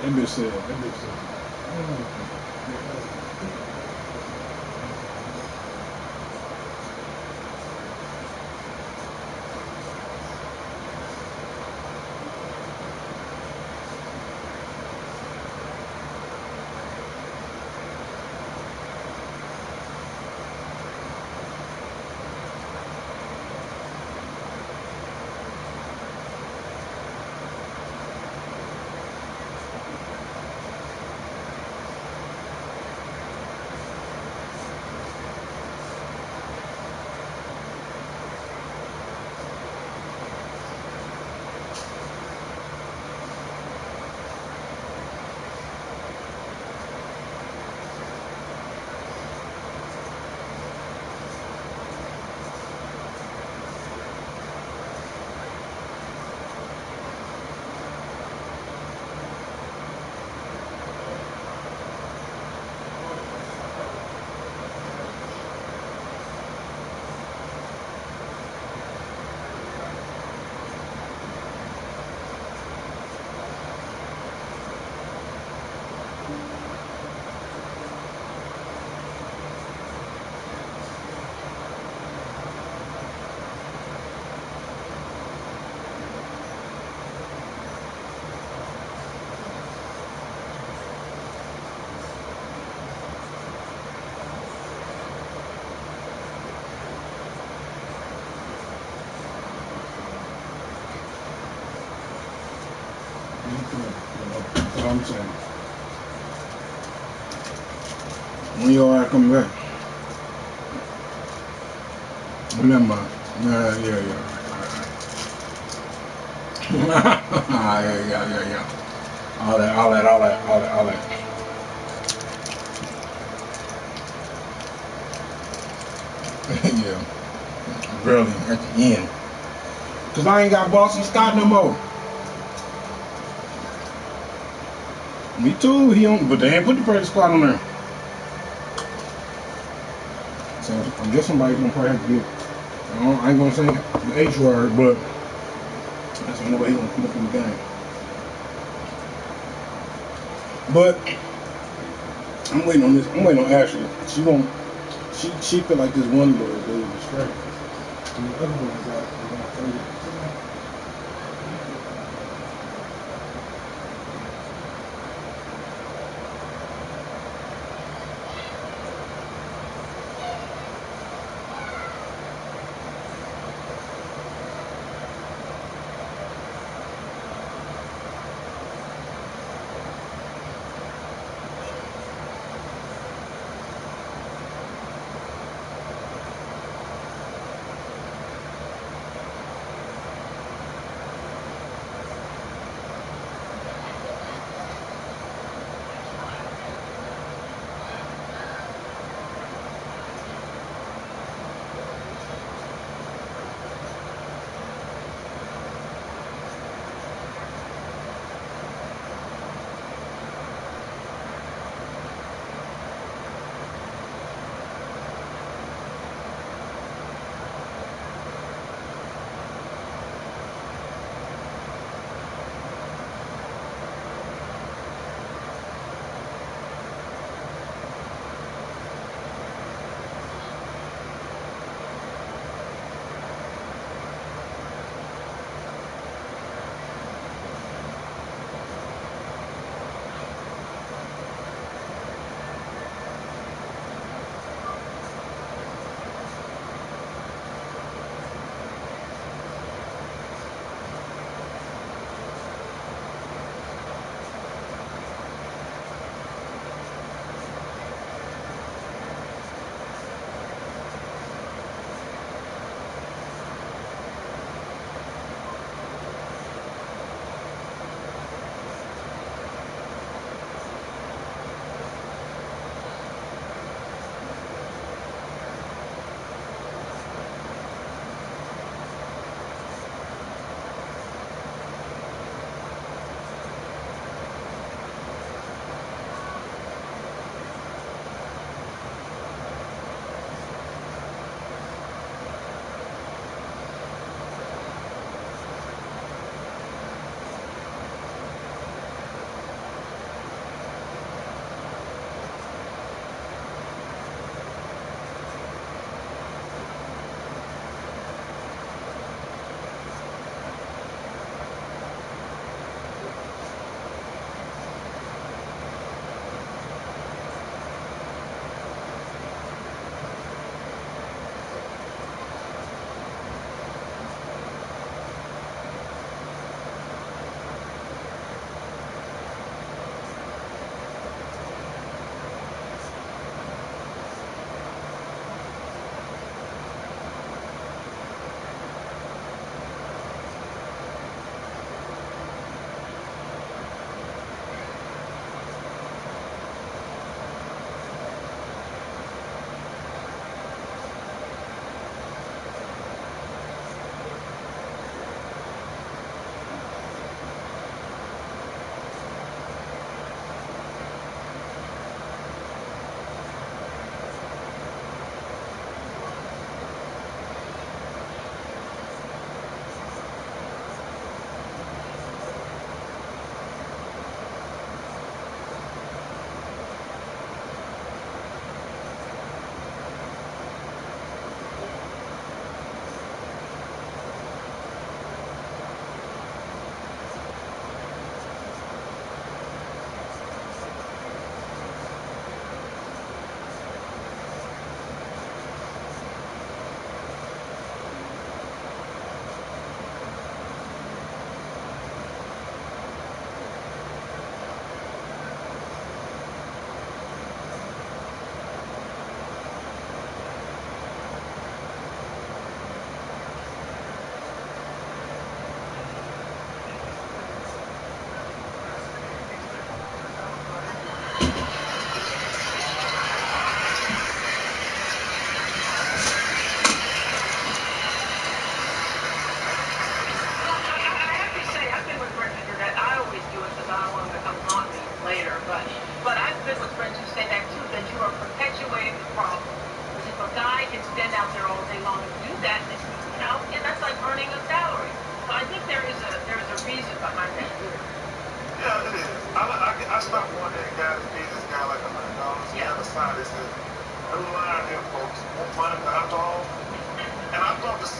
That bitch said. That's all I'm saying. When you all right coming back? Never mind. Yeah. Yeah. All that. Yeah. Barely at the end. Cause I ain't got Boston Scott no more. Me too. But they ain't put the practice squad on there. So I guess somebody's gonna probably have to get. I ain't gonna say the H word, but that's the only way he's gonna come up in the game. But I'm waiting on this. I'm waiting on Ashley. She feel like this one girl is really straight. And the other one is out.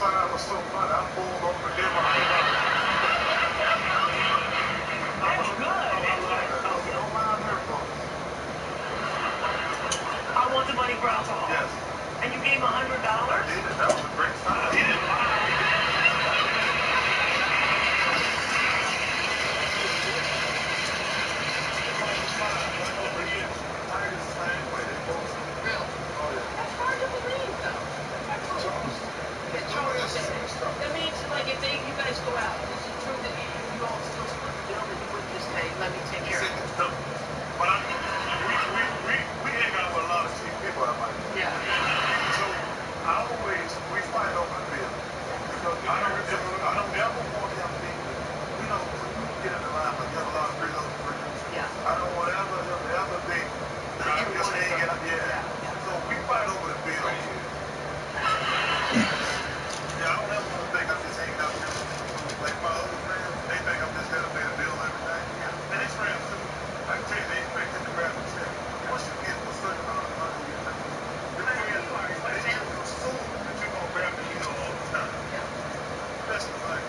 sign was so funny. I pulled over and gave him $100. That's good. Don't mind her, folks. I want the money for alcohol. Yes. And you gave him $100? I did. That was a great sign. He didn't lie. That's hard to believe, though. That means, like, if you guys go out, is it true that you all still split the bill, that you wouldn't just say, let me take care of it? But we hang out with a lot of cheap people out there. Yeah. So we fight over the bill. Because I don't ever want him to be, when you get in the line, like you have a lot of preload frequencies. Yeah. I don't want ever be that I just hang out. So we fight over the bill. Yeah, I don't ever want to think I'm just hanging out with like my other friends. They think I'm just there to pay the bill every night. And these friends too. I can tell you, they expect you to grab a check. Once you get a certain amount of money, your friends, they just assume that you're going to grab the bill all the time. That's the life.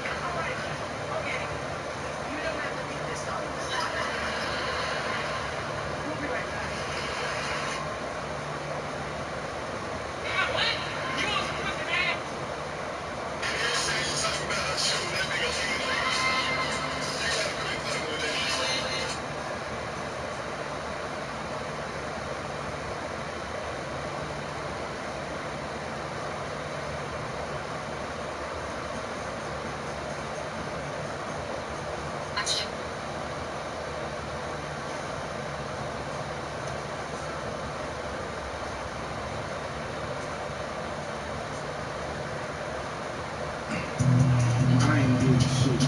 All right. Okay. You don't have to beat this up. We'll be right back. I ain't doing shit.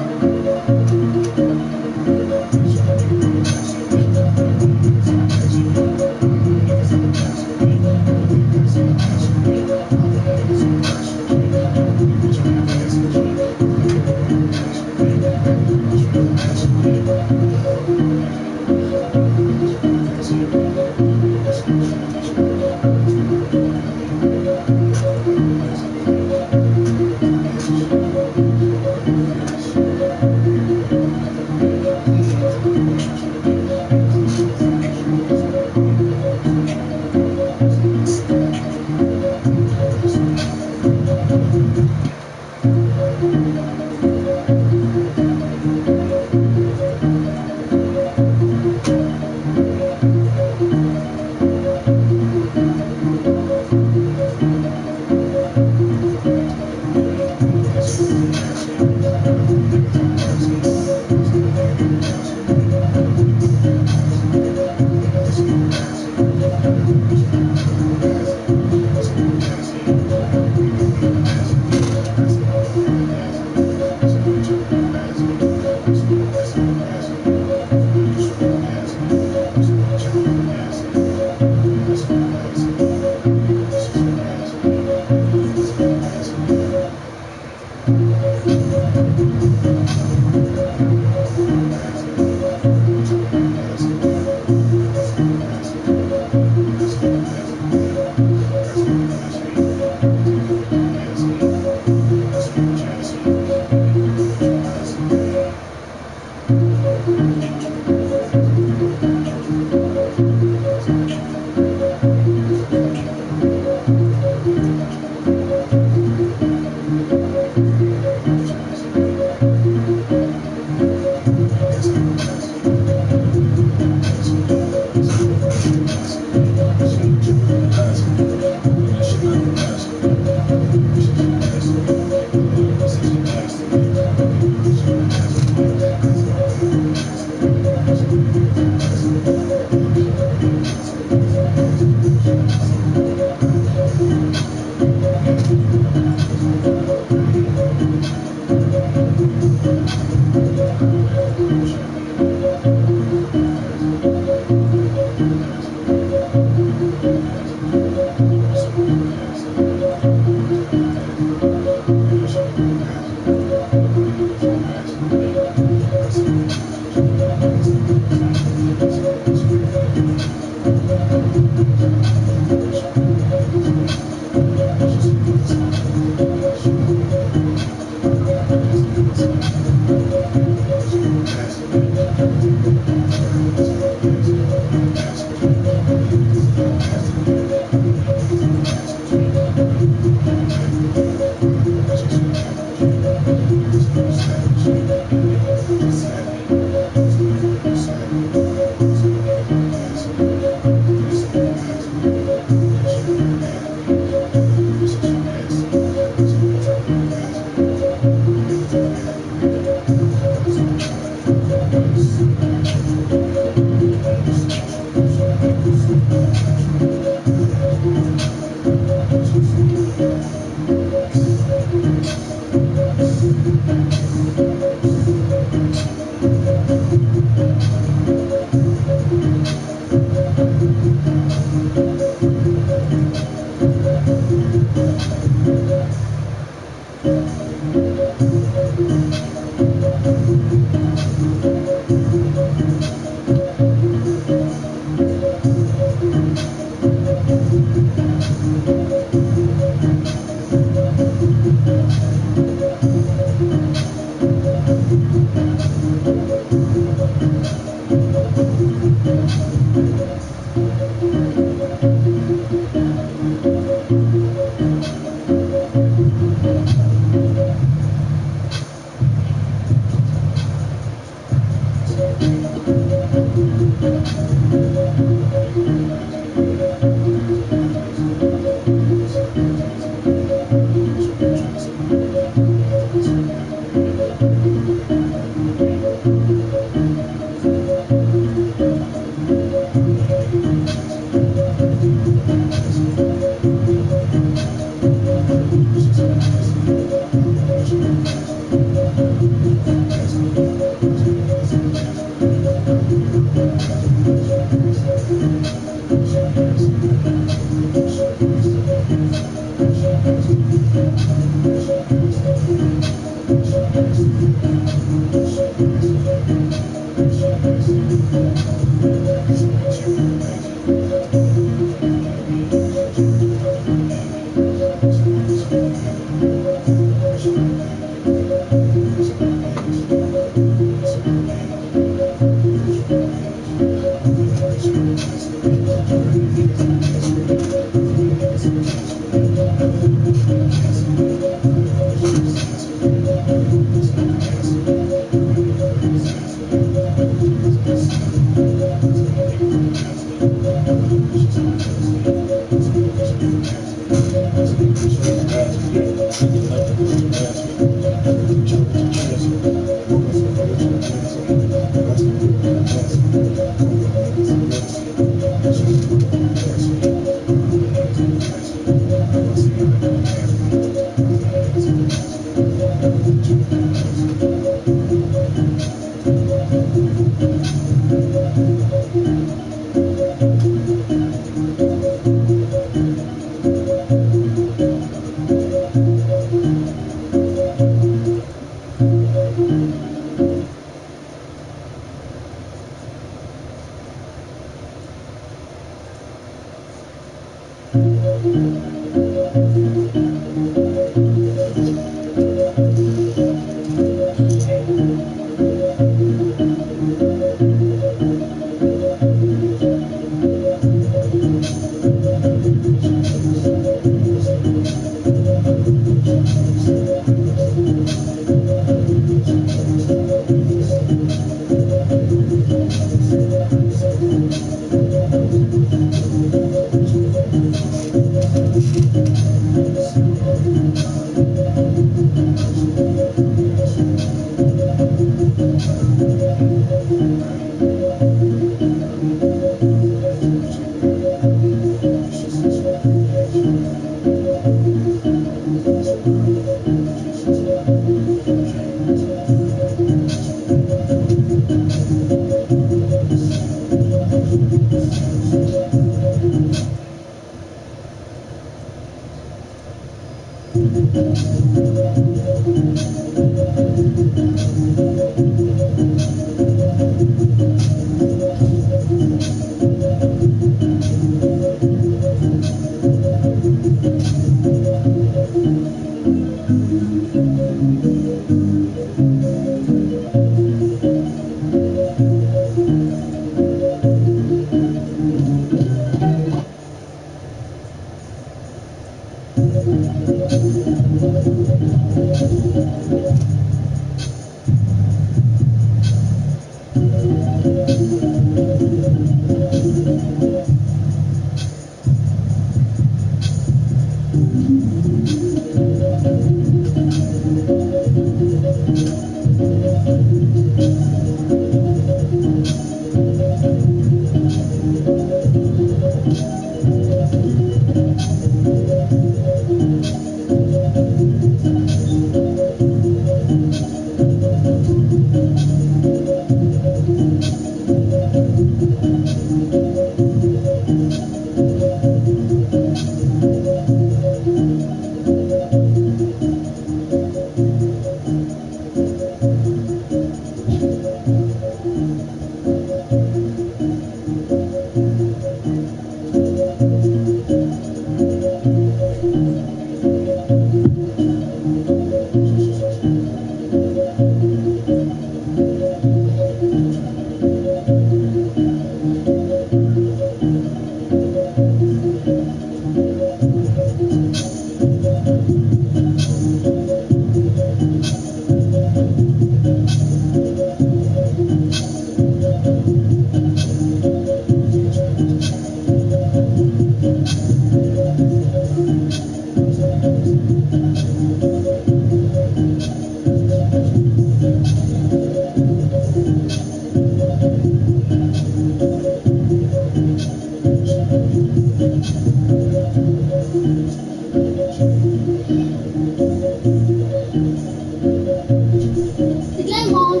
The game on.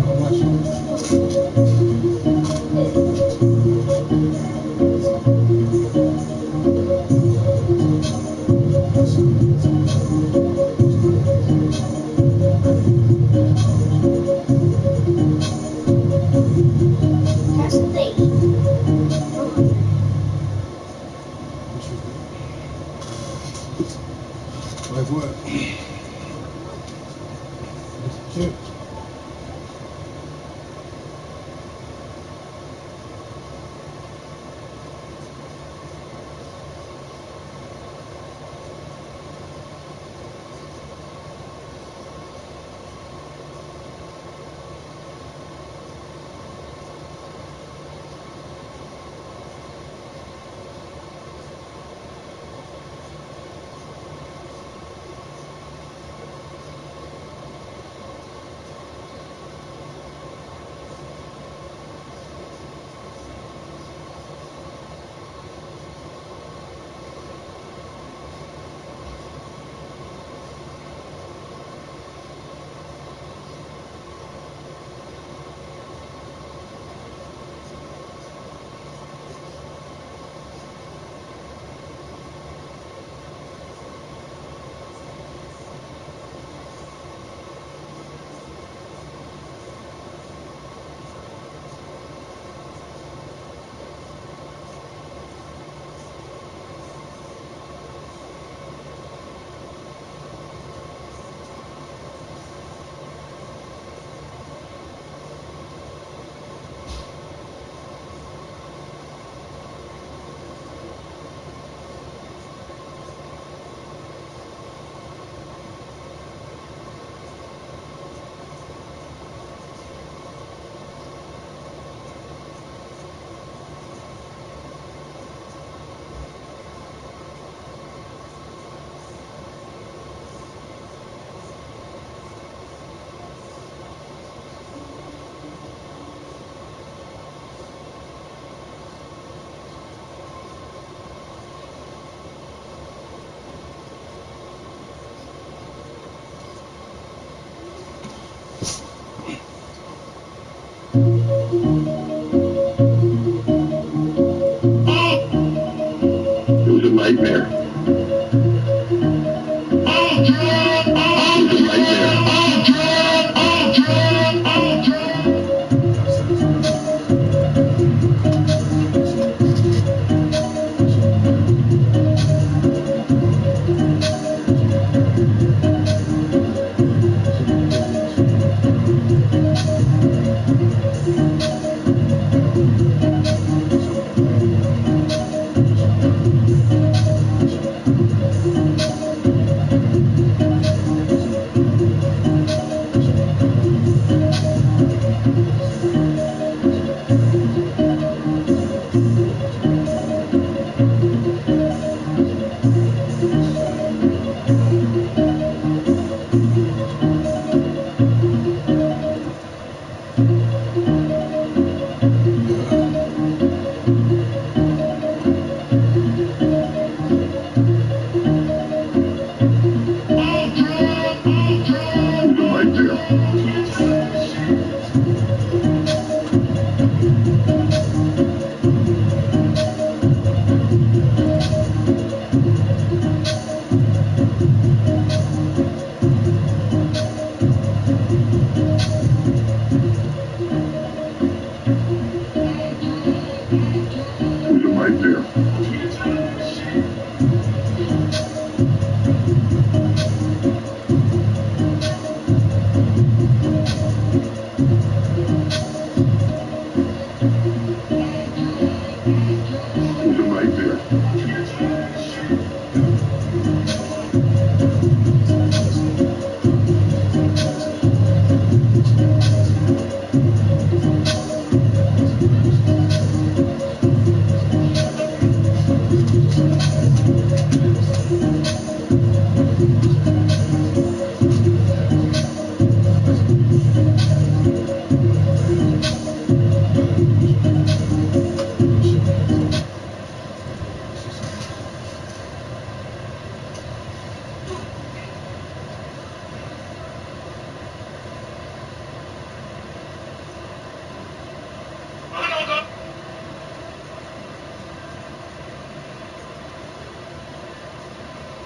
I'm not sure. That's the thing. Like what? Chips.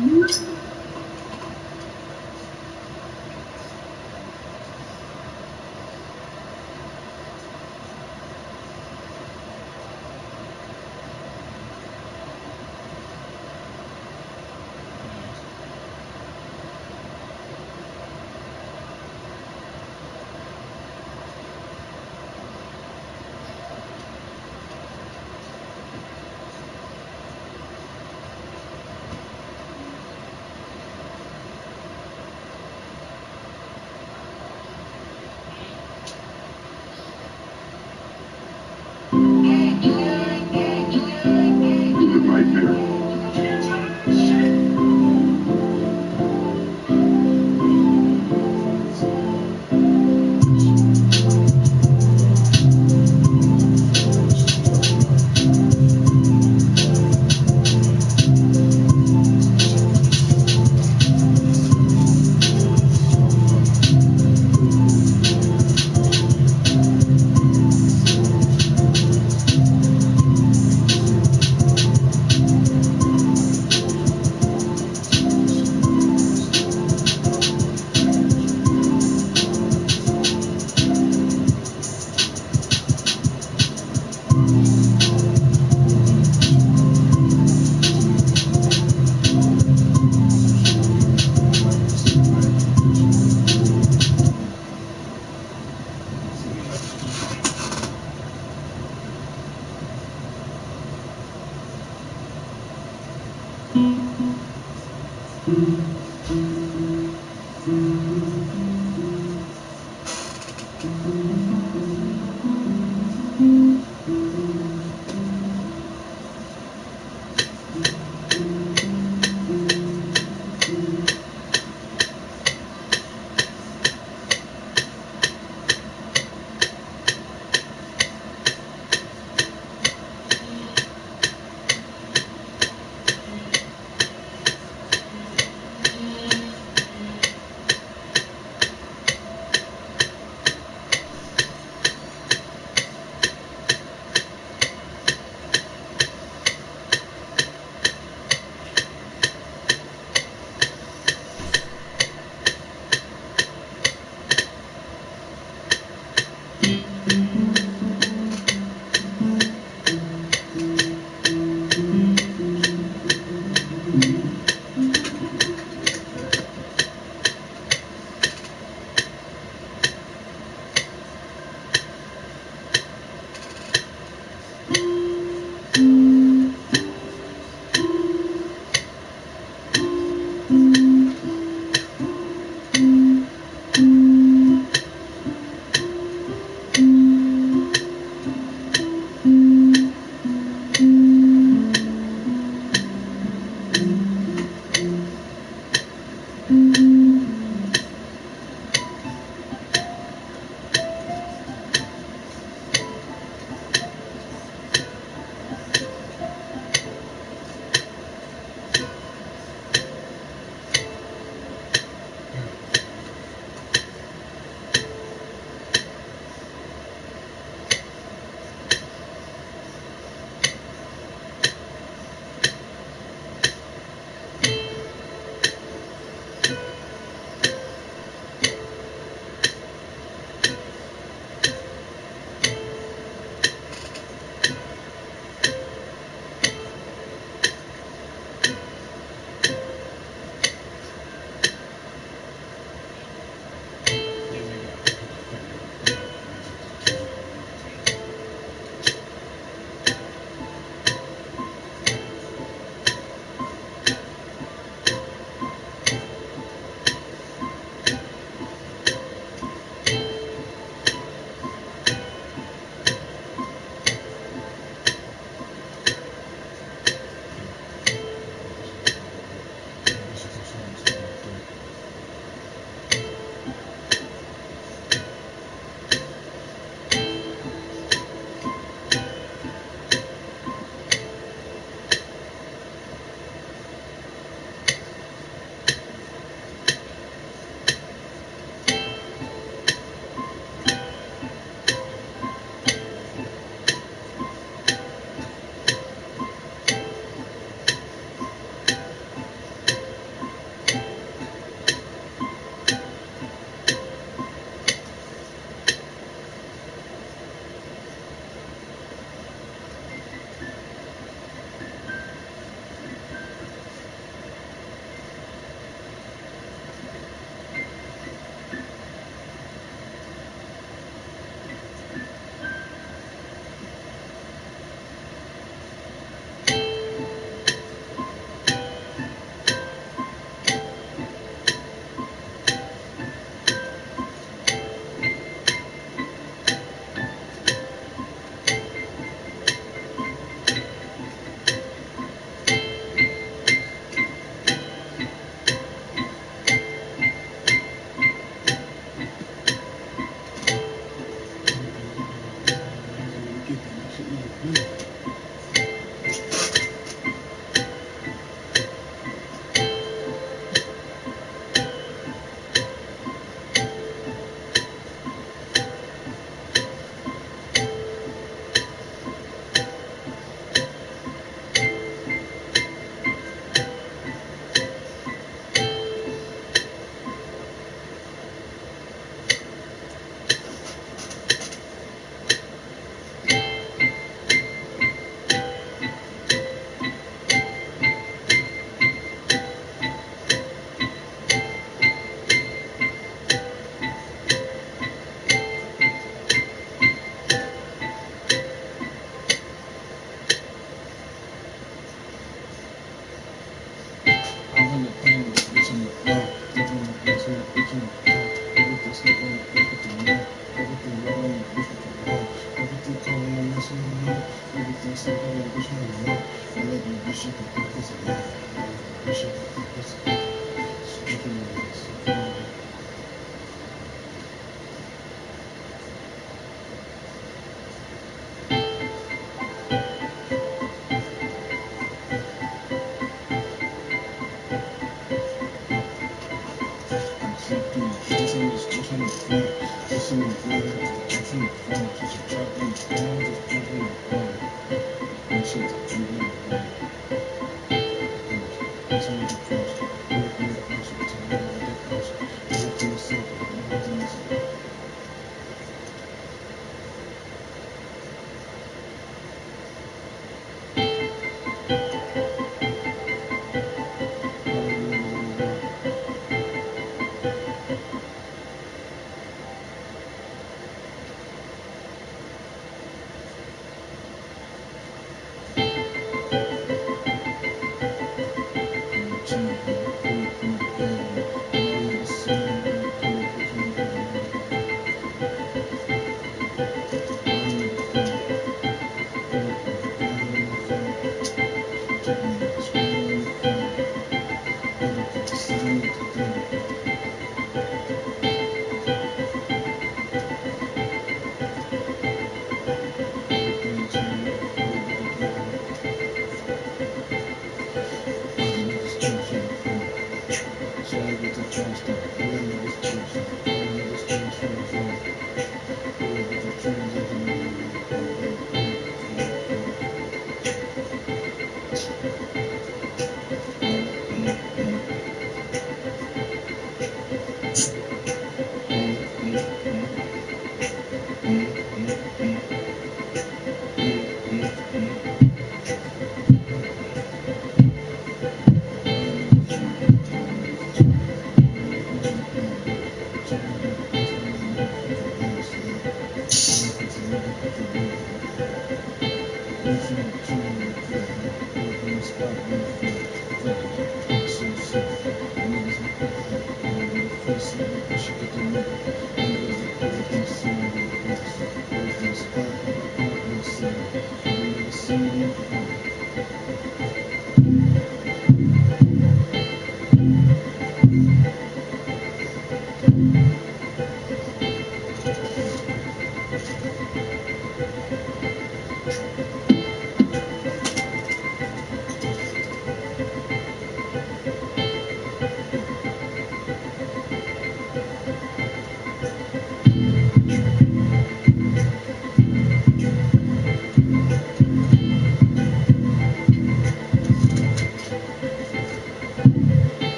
It's a nightmare.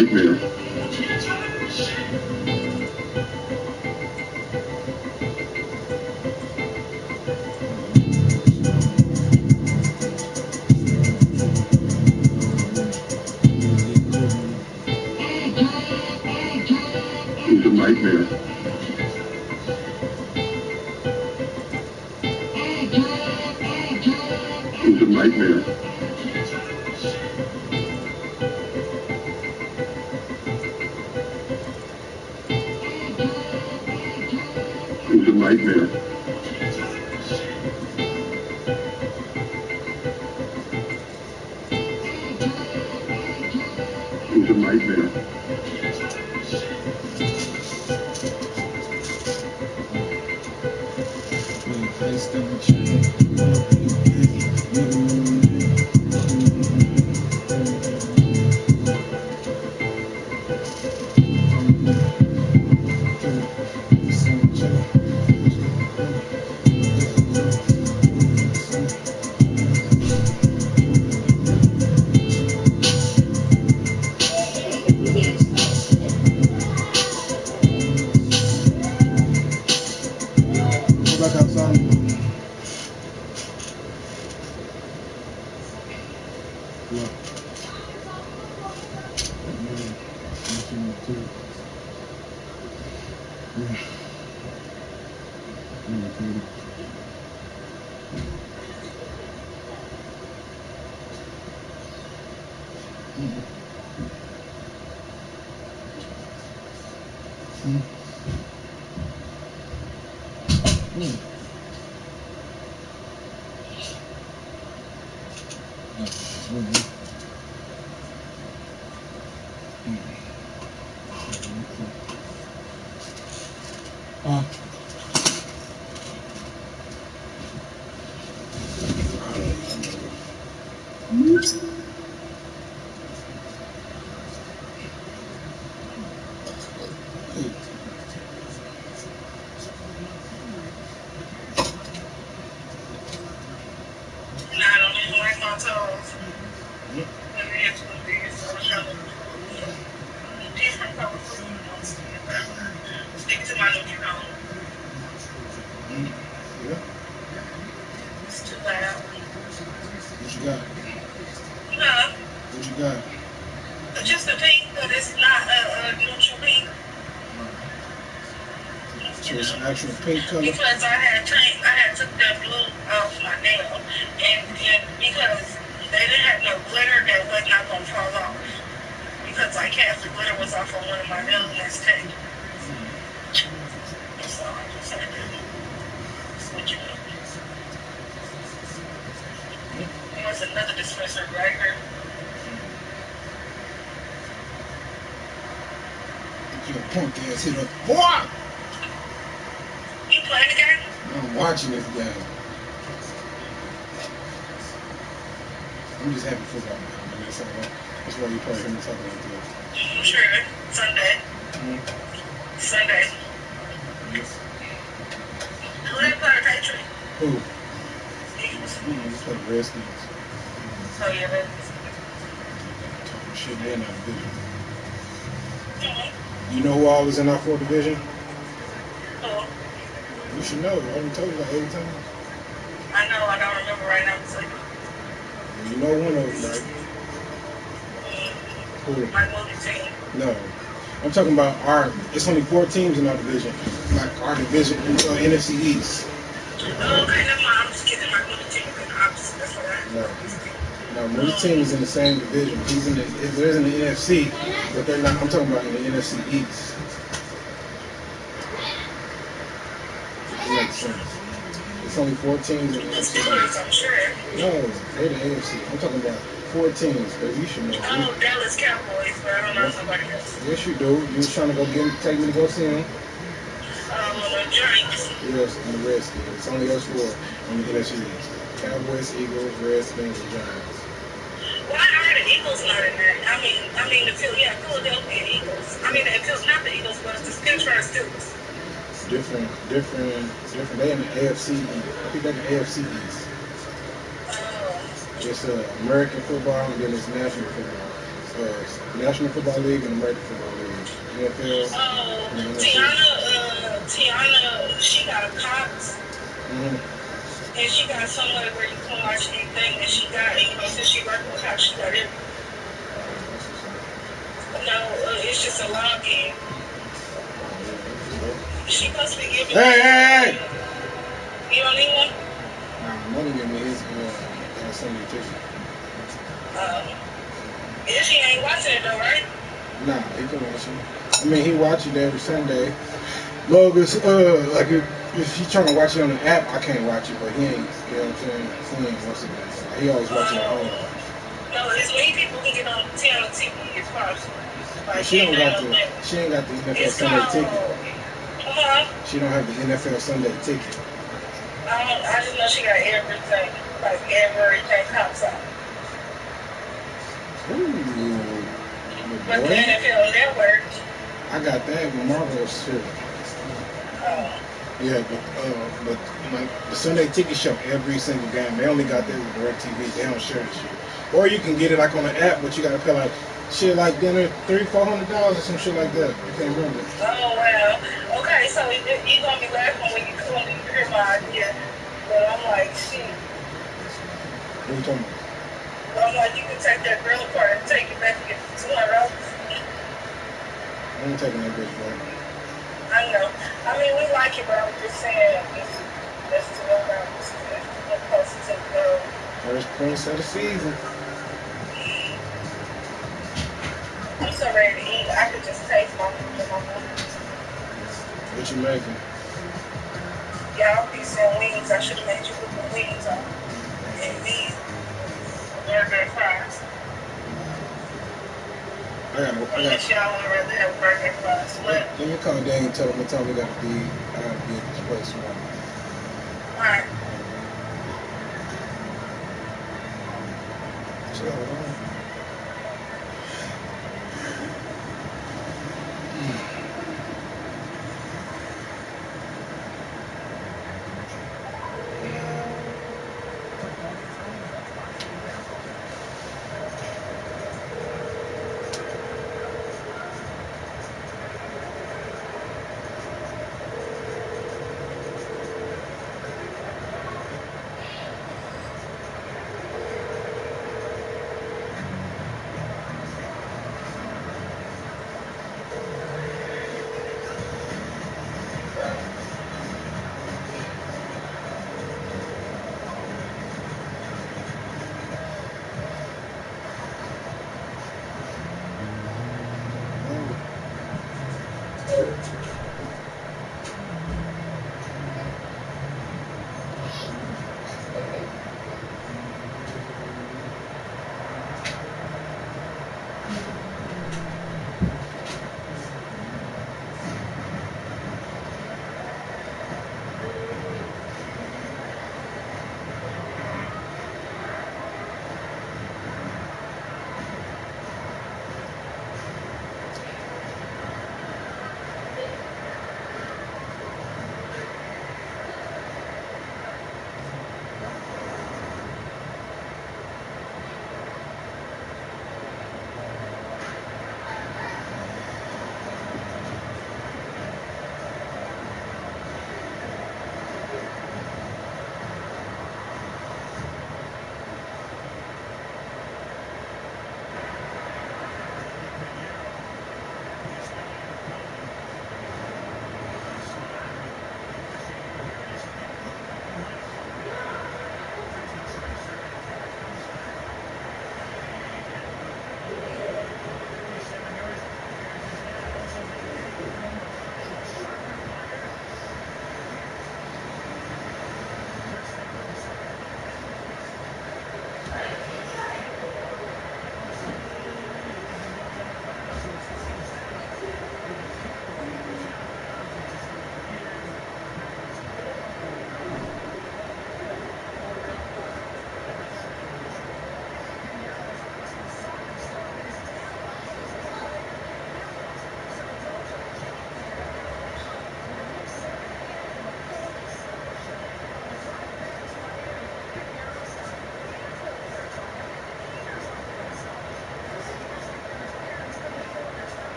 nightmare. It's a nightmare. It's a nightmare. It's a nightmare. It's a nightmare. Back outside. Yeah. I don't even like my toes. But it is what it is. I wish I would different color food. Stick to my neutral. Yeah. It's too loud. What you got? No, What you got? just a pink, but it's not a neutral pink. So it's an actual pink color. Because I had took that blue off my nail, and because they didn't have no glitter, that was not gonna fall off. Because like half the glitter was off on one of my nails and that's tape. So I just had to switch it up. There's another dispenser right here. Your punk ass hit up. Boy! You playing the game? I'm watching this game. I'm just happy football, man. That's why you probably hear me talking like this. I'm sure. Sunday. Sunday. Yes. Who they play the Patriots? Who? Eagles. Just play the Redskins. Oh yeah, that. Talking shit, they're in our division. You know who all is in our fourth division? Who? You should know. I already told you like 80 times. I know, I don't remember right now. So. You know one of them, right? Who? My movie team. No. I'm talking about it's only 4 teams in our division. Like our division, NFC East. Oh, okay, never mind. I'm just kidding. My movie team is in the opposite. That's what I. No, Moody's team is in the same division. They're in the NFC, but they're not. I'm talking about in the NFC East. It makes sense. It's only 4 teams in the NFC East. I'm sure. No, they're the AFC. I'm talking about 4 teams, but you should know. Oh, Dallas Cowboys, but I don't know somebody else. Yes, you do. You was trying to go take me to go see them. The Giants. Yes, and the Redskins. It's only us 4 on the NFC East. Cowboys, Eagles, Redskins, and Giants. Why are the Eagles not in there? I mean the Philadelphia Eagles. I mean, not the Eagles, but it's the Pittsburgh Steelers. Different. They in the AFC East. I think they're in the AFC East. It's American football and then it's national football. National Football League and American Football League. NFL. And the NFC. Tiana, she got a Cox, Mm-hmm. and she got somewhere where you can watch anything that she got. And, since she working with Cox, she got everything. No, it's just a login. She must be giving. Hey! You don't need one? Nah, Money gave me his Sunday ticket. Yeah, she ain't watching it though, right? Nah, he can watch it. I mean, he watch it every Sunday. Logus, like if he trying to watch it on the app, I can't watch it, but he ain't, you know what I'm saying? He ain't watch it. He always watch it at home. No, as many people can get on TV as possible. Like, She ain't got the NFL Sunday ticket. She don't have the NFL Sunday ticket. I just know she got everything. Like, everything comes out. Ooh. But the NFL Network. I got that with Marvel's shit. Yeah, but like the Sunday ticket show every single game. They only got that with DirecTV. They don't share the shit. Or you can get it like on the app, but you gotta pay like shit like $300-400 or some shit like that. I can't remember. Oh well. Okay, so you gonna be laughing when you hear my idea. But I'm like, shit. What are you talking about? But I'm like, you can take that grill apart and take it back and get $200. I ain't taking that bitch back. I know. I mean, we like it, but I'm just saying, it's to go around. It's closer to the goal. First points of the season. I'm so ready to eat. I could just taste my food in my mouth. What you making? Y'all piece and wings. I should have made you put the wings on. And these burger fries. Unless y'all would rather have burger fries. But let me call Dang and tell him what time we gotta be. I gotta be at this place tomorrow. alright.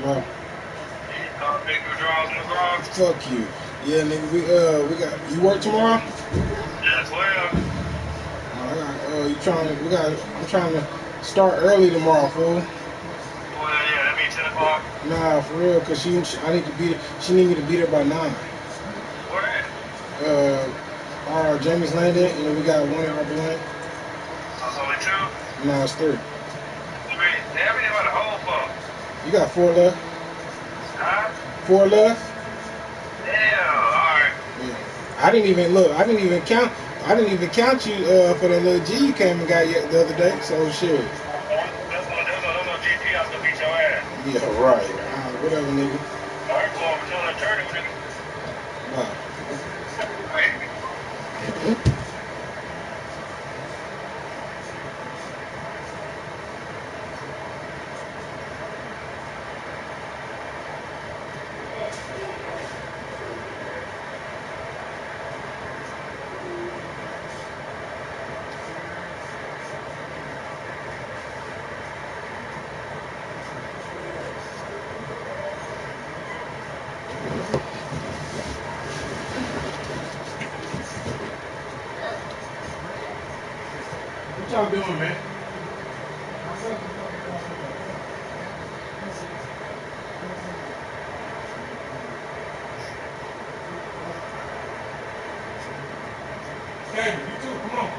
Well, fuck you. Yeah, nigga, we got, you work tomorrow? Yeah, 12. I'm trying to start early tomorrow, fool. Well, yeah, that means 10 o'clock. Nah, for real, cause she need me to be there by 9. Where at? Our Jamie's Landing, and then we got one at our blunt. So it's only 2? No, it's 3. Damn, we about a whole fuck. You got 4 left? Huh? 4 left? Damn, alright. Yeah. I didn't even count. I didn't even count you for that little G you came and got the other day. So shit. There's no GP, I was gonna beat your ass. Yeah, right. Whatever, nigga. Alright, well, I'm telling the attorney, nigga. Nah. What y'all doing, man? Okay, you too. Come on.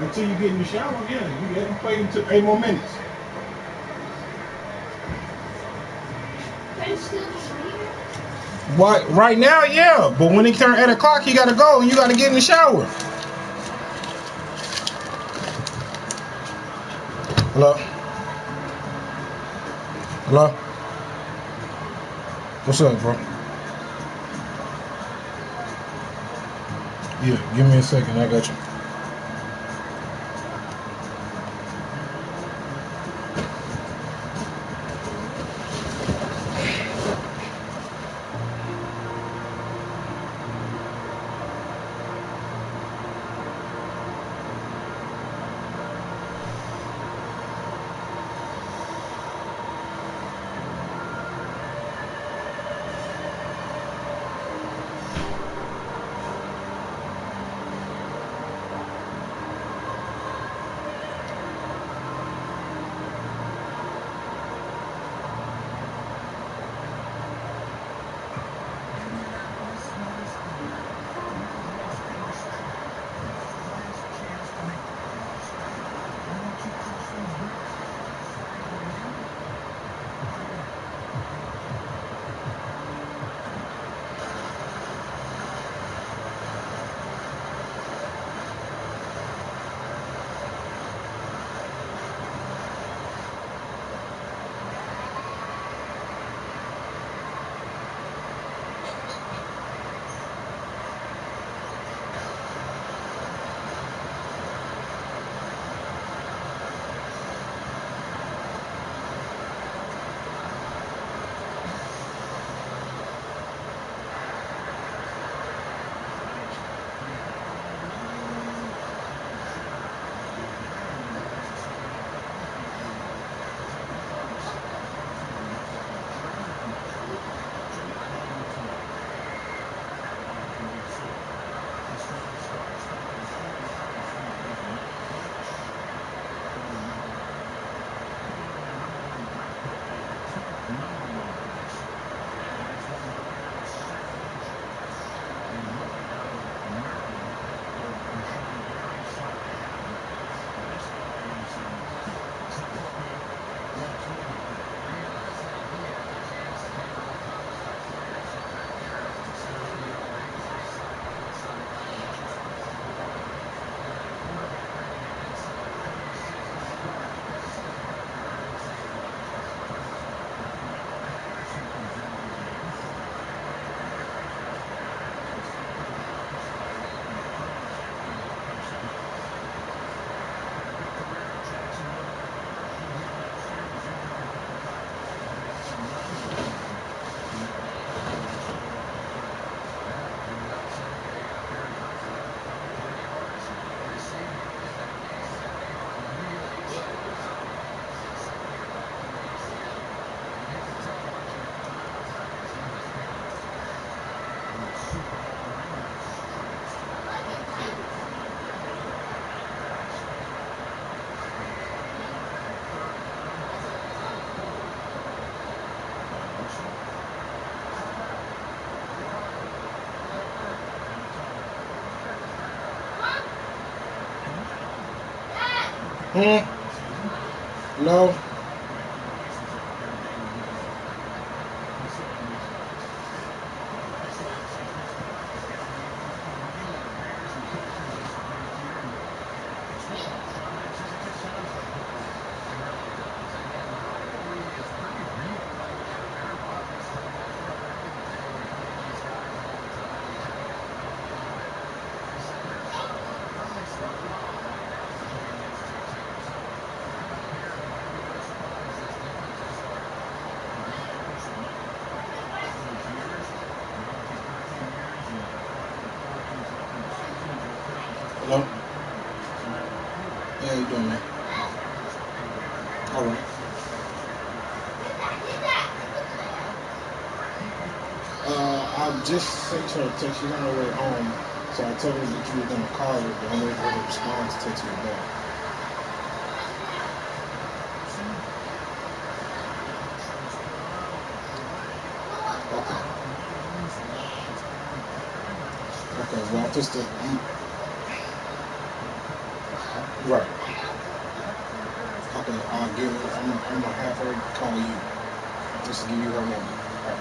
Until you get in the shower, yeah. You let them play until 8 more minutes. What? Right now, yeah. But when it turn 8 o'clock, you gotta go and you gotta get in the shower. Hello? Hello? What's up, bro? Yeah, give me a second. I got you. No. Hello? Yeah, how you doing, man? All right. I just sent her a text. She's on her way home. So I told her that you were going to call her, but I'm waiting for her to respond to text me back. Okay. Okay, well, I'm just right. Okay, I'll give her, I'm going to have her call you. Just to give you her number. All right.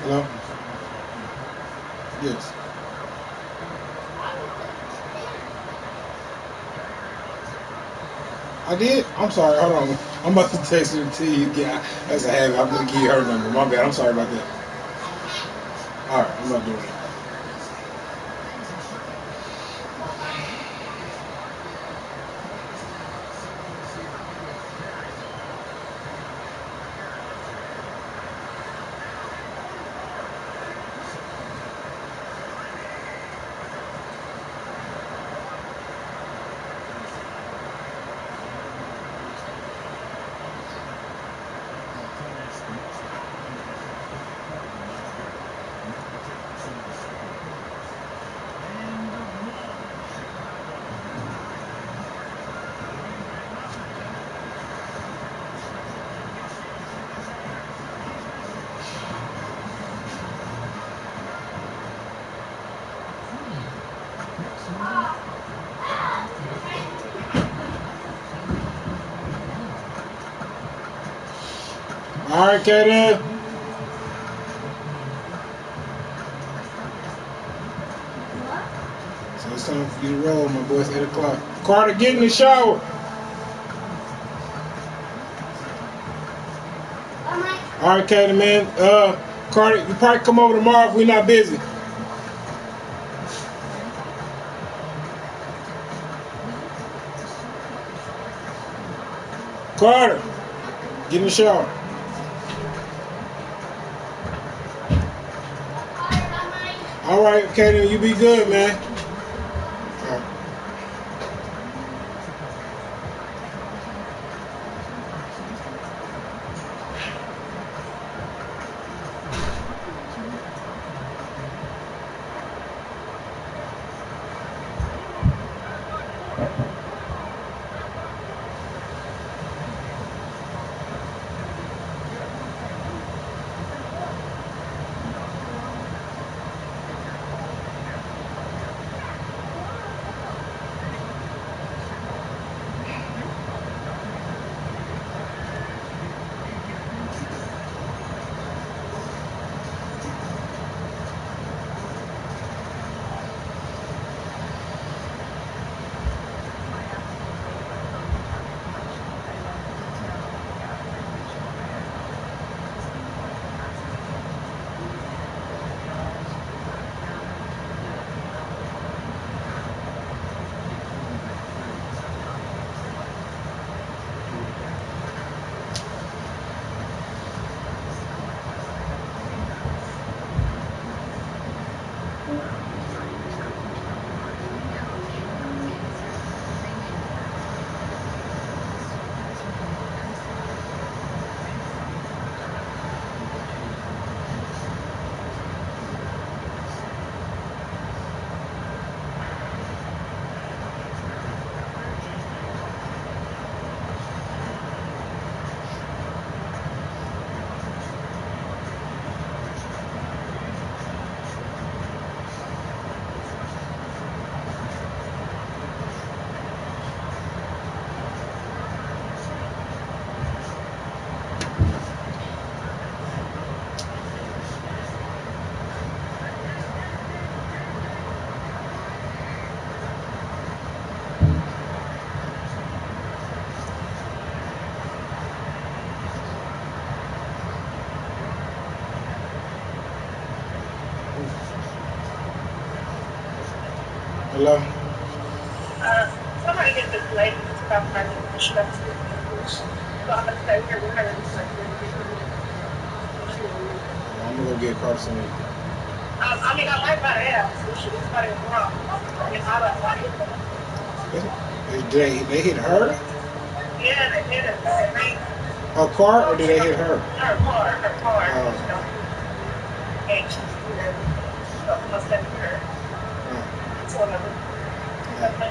Hello? Yes. I did? I'm sorry. Hold on. I'm about to text her to you. Yeah, as I have. I'm going to give you her number. My bad. I'm sorry about that. All right. I'm not doing it. All right, Kaden. So it's time for you to roll, my boy. It's 8 o'clock. Carter, get in the shower. All right, Kaden, man. Carter, you probably come over tomorrow if we're not busy. Carter, get in the shower. All right, okay, then you be good, man. All right. Hello. Somebody get this lady to stop running the truck to English. So I'm going to stay here with her until I'm gonna go get Carter some. I mean, I like my ass. It's not even wrong. I don't like it. They hit her? Yeah, they did it. Her car, or did they hit her? Her car. And she's here. So I must have her. It's one of them. Okay.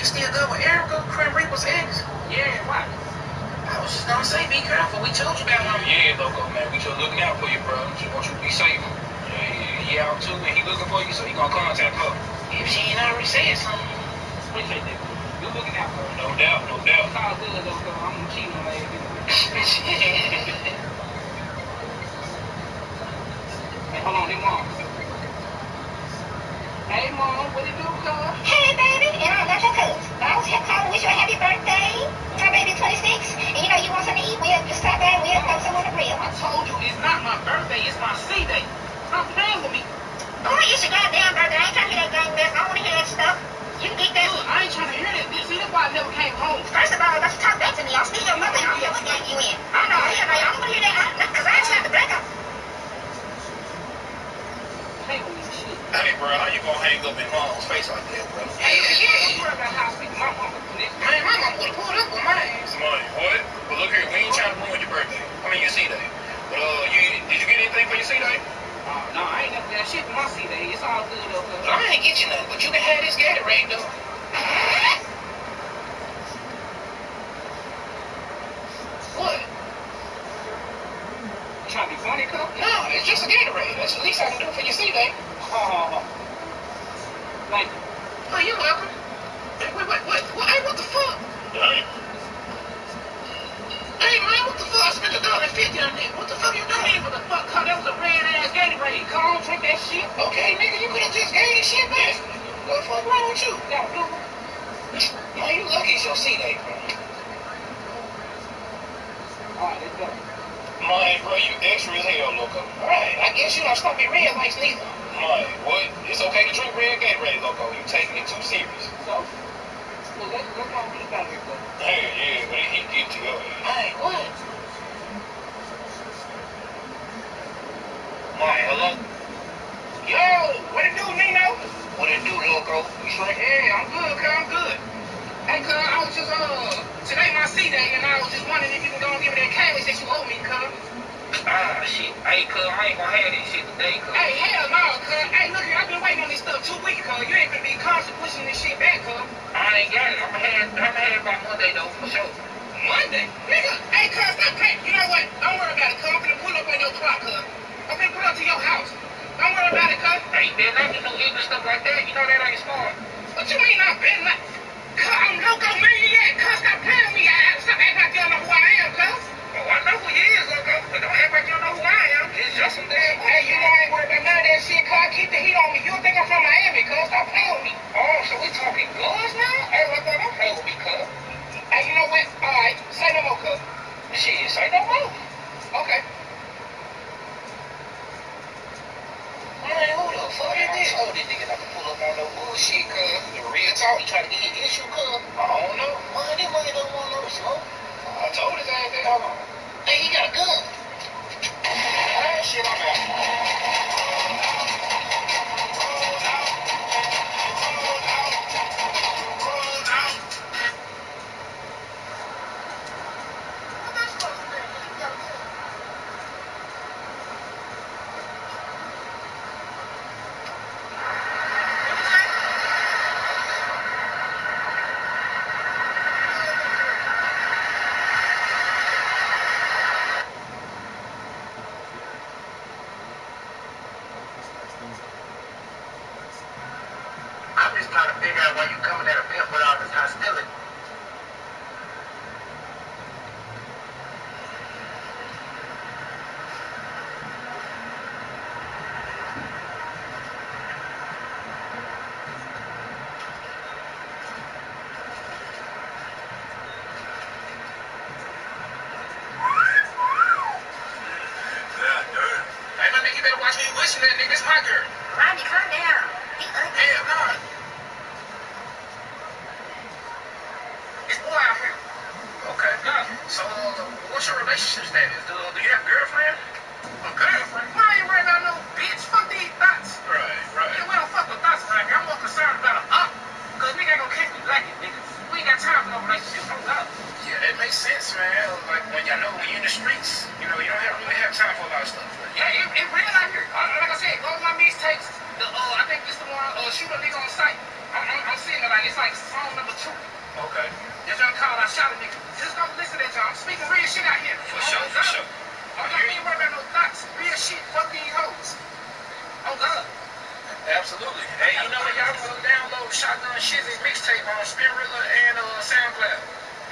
you still go with Erica, Crim Reaper's ex? Yeah, why? I was just gonna say, be careful. We told you about him. Yeah, loco, man. We just looking out for you, bro. Just want you to be safe. Yeah, he out too, and he looking for you, so he gonna contact her. If she ain't already said something. Appreciate that. You looking out for her. No doubt, no doubt. It's all good, loco. I'm gonna cheat on that. Hey, hold on, hey, Mom. Hey, Mom, what it do, cuz? Hey, baby, and I got your coats. I was here calling to wish you a happy birthday. My baby 26, and you know you want something to eat, we'll just stop by and we'll throw some on the grill. I told you, it's not my birthday, it's my C-Day. Stop playing with me. Boy, it's your goddamn birthday. I ain't trying to hear that gang mess. I don't want to hear that stuff. You can get that. Look, I ain't trying to hear that. See, that's why I never came home. First of all, don't you talk back to me. I'm still your mother. I don't care what gang you in. I don't know. I don't want to hear that. Because I ain't trying to break up. Play with me, shit. Hey, bro, how you gonna hang up in Mom's face like that, bro? Hey, don't worry about how I speak to my mama, nigga. Man, my mom would've pulled up with mine. Money, what? But look here, we ain't trying to ruin your birthday. I mean, your C-Day. But, did you get anything for your C-Day? No, I ain't never got shit for my C-Day. It's all good, though, cuz. I ain't get you nothing, but you can have this Gatorade, though. What? You trying to be funny, cuz? No, it's just a Gatorade. That's the least I can do for your C-Day. Thank you. Oh, you're welcome. Hey, what the fuck? Damn. Hey, man, what the fuck? I spent $1.50 on that. What the fuck you doing? What the fuck, cuz? That was a red-ass Gatorade. Come on, drink that shit. Okay, nigga, you could've just gave this shit back. What the fuck wrong with you? Got a blue. Man, you lucky it's your C-Day, bro. Alright, let's go. Man, bro, you extra as hell, loco. Right, I guess you don't stop me red lights neither. Man, what? It's okay to drink red Gatorade, loco. You taking it too serious. So, let's go and get out of here, cuz. Hey, yeah, but he get to your ass. Hey, what? Man, hello? Yo, what it do, Nino? What it do, loco? You straight? Yeah, I'm good, cuz. I'm good. Hey, cuz, I was just, today my C-Day, and I was just wondering if you can go and give me that cabbage that you owe me, cuz. Ah, shit. Hey, cuz, I ain't gonna have this shit today, cuz. Hey, hell no, cuz. Hey, look here, I've been waiting on this stuff 2 weeks, cuz. You ain't gonna be constantly pushing this shit back, cuz. I ain't got it. I'ma have it by Monday, though, for sure. Monday? Nigga, hey, cuz, stop playing. You know what? Don't worry about it, cuz. I'm gonna pull up on your clock, cuz. I'm gonna pull up to your house. Don't worry about it, cuz. Hey, man, not do no ignorant stuff like that. You know that ain't smart. What you mean I've been like... Cuz, I'm loco maniac, cuz. Stop playing with me. Stop acting like you don't know who I am, cuz. Oh, I know who you is, loco. But don't act like you don't know who I am. It's just some damn... Hey, you know I ain't worried about none of that shit, cuz. Keep the heat on me. You think I'm from Miami, cuz. Stop playing with me. Oh, so we talking guns now? Hey, loco, don't play with me, cuz. Hey, you know what? All right, say no more, cuz. Shit, say no more. Okay. Man, who the fuck is this? Oh, this nigga not to pull up on no bullshit, cuz. The real talk, he try to get his issue, cuz. I don't know. Man, this money don't want no smoke. I told his ass that. Hold on. Hey, he got a gun. Ah, shit, I'm out. I'm just trying to figure out why you coming at a pimp with all this hostility. Hey, my nigga, you better watch who you wishing that nigga. It's my girl. Rodney, calm down. He ugly. Hell no. It's boy out here. Okay. So, what's your relationship status? Do you have a girlfriend? A girlfriend? Why ain't worried about no bitch? Fuck these thoughts. Right. Yeah, we don't fuck with thoughts around here. I'm more concerned about a up. Cause nigga ain't gonna catch me lacking, niggas. We ain't got time for no relationship. Don't go. Yeah, that makes sense, man. Like, when y'all know when you're in the streets, you know, you don't really have time for a lot of stuff. Yeah, it real out here. Like I said, go to my mixtapes. I think this the one, shoot a nigga on sight. I'm seeing it like, it's like next song number 2. Okay. This one called I Shot a Nigga. Just don't listen to that, y'all. I'm speaking real shit out here. For sure, for sure. I'm not being worried about no thoughts. Real shit. Fuck these hoes. Oh, God. Absolutely. Hey, you know what? Y'all download Shotgun Shizzy mixtape on Spinrilla and SoundCloud.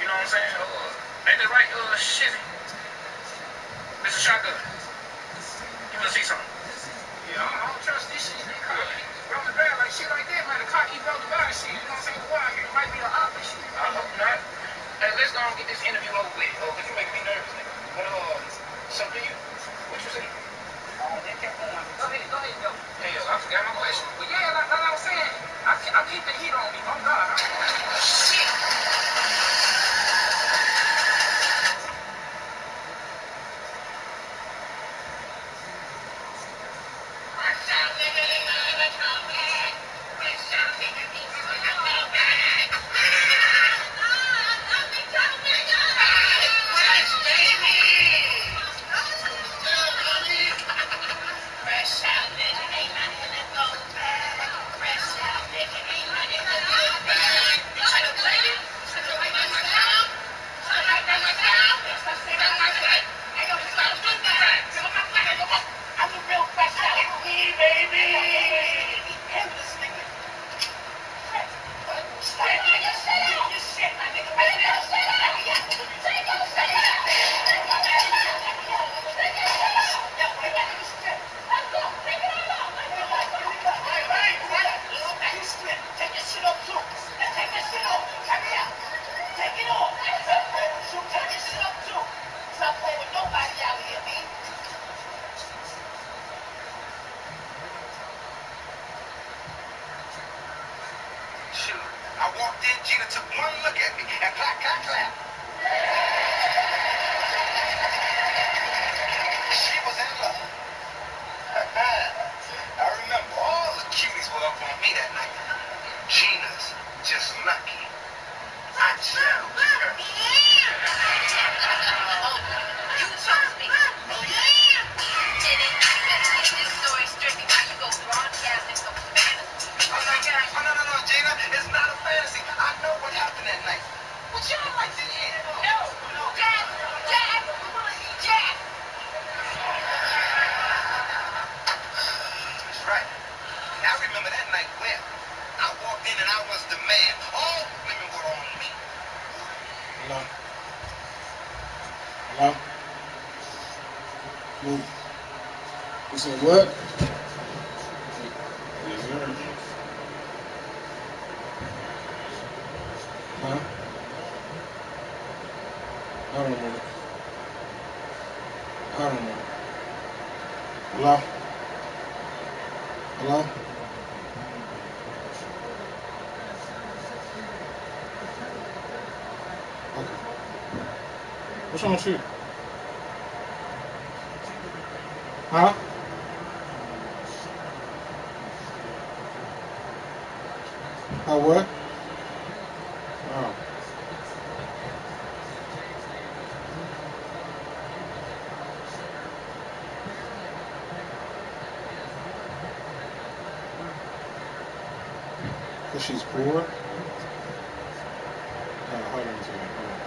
You know what I'm saying? Ain't that right, Shizzy? Mr. Shotgun. You want to see something? Yeah, I don't trust this shit. They call me rolling bad like shit like that, man. The car keep rolling by and shit. You know what I'm saying? The wild here. It might be an op and shit. I hope not. Hey, let's go and get this interview over with. Because you making me nervous, nigga. But, so do you? What you say? They kept going. Go ahead, go. Hell, I forgot my question. Well, yeah, like I was saying, I keep the heat on me. Oh, God. Shit. I walked in, Gina took one look at me, and clap, clap, clap. She was in love. I remember all the cuties were up on me that night. Gina's just lucky. I chose her. You chose me. This story strictly how you go broadcasting some fantasy. Oh, no, Gina. It's not a fantasy. I know what happened that night. Would y'all like to hear? No. Jack, we want to see Jack. That's right. I remember that night well. I walked in and I was the man. All women were on me. Hello? Hello? Move. You said what? Yes, sir. Huh? Hold on a minute. Hold on a minute. Hello? Hello? Okay. What's wrong with you? Huh? How what? Oh. Because she's poor? Hold on a second. Hold on.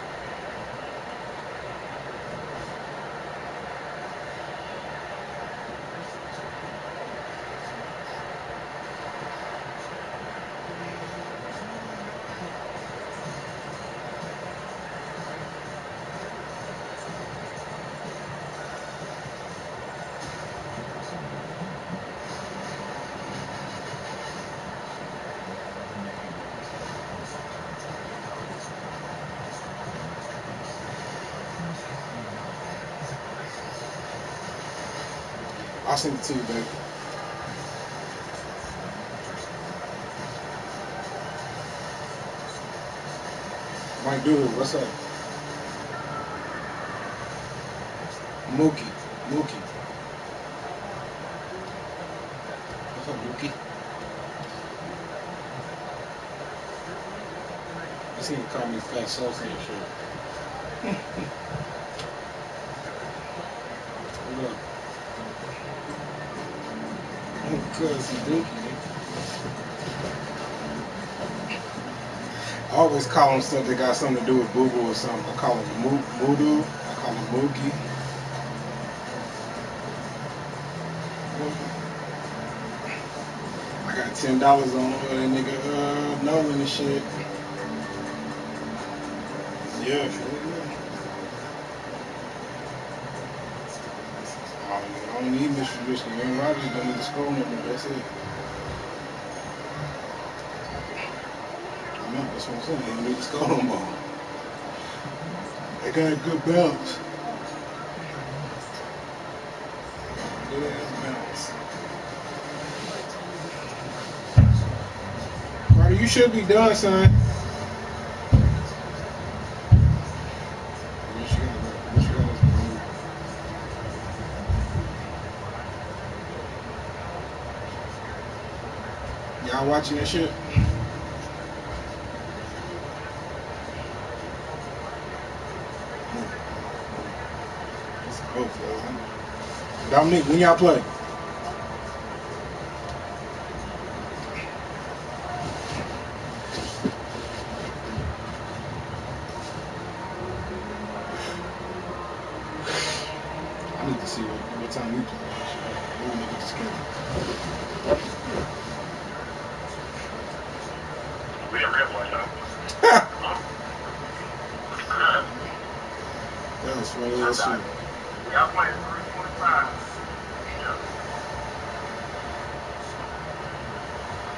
I'll send it to you, baby. Mike Doodle, what's up? Mookie. What's up, Mookie? I seen you call me fat sauce and shit. What up? Oh, cuz he Dookie, nigga. always call them stuff that got something to do with boo boo or something. I call them voodoo. I call them mookie. I got $10 on that nigga Nolan and shit. Yeah, sure. I don't need Mr. Trubisky. Aaron Rodgers don't need to score no more. That's it. I know, that's what I'm saying. He don't need to score no more. They got a good bounce. Good ass bounce. Ryder, you should be done, son. Y'all watching that shit? Dominique, when y'all play? I need to see what time we play. Let me look at the schedule. We didn't realize that. That was funny as shit. Y'all playing 3:25. Yeah.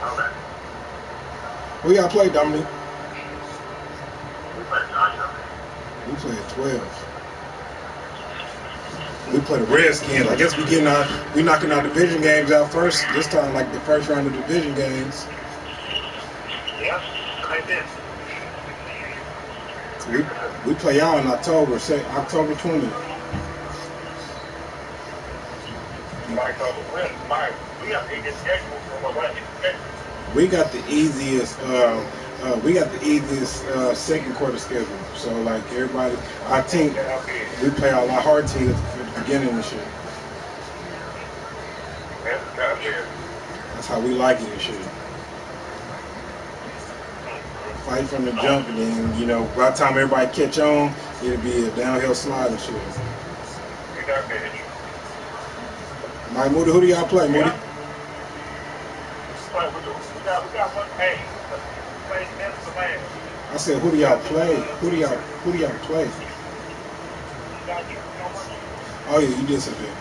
Okay. Who y'all play, Dominique? We played Giants. We play at 12. We play the Redskins. I guess we knocking our division games out first. This time, like the first round of division games. Yeah, I did. We play y'all in October, say October 20th. We have the easiest schedule from what We got the easiest. Second quarter schedule. So like everybody, our team, we play all our hard teams at the beginning and shit. That's how we like it and shit. Fight from the jump, and then by the time everybody catch on, it'll be a downhill slide and shit. Mike Moody, who do y'all play, Moody? I said, who do y'all play? Who do y'all play? Oh yeah, you did say that.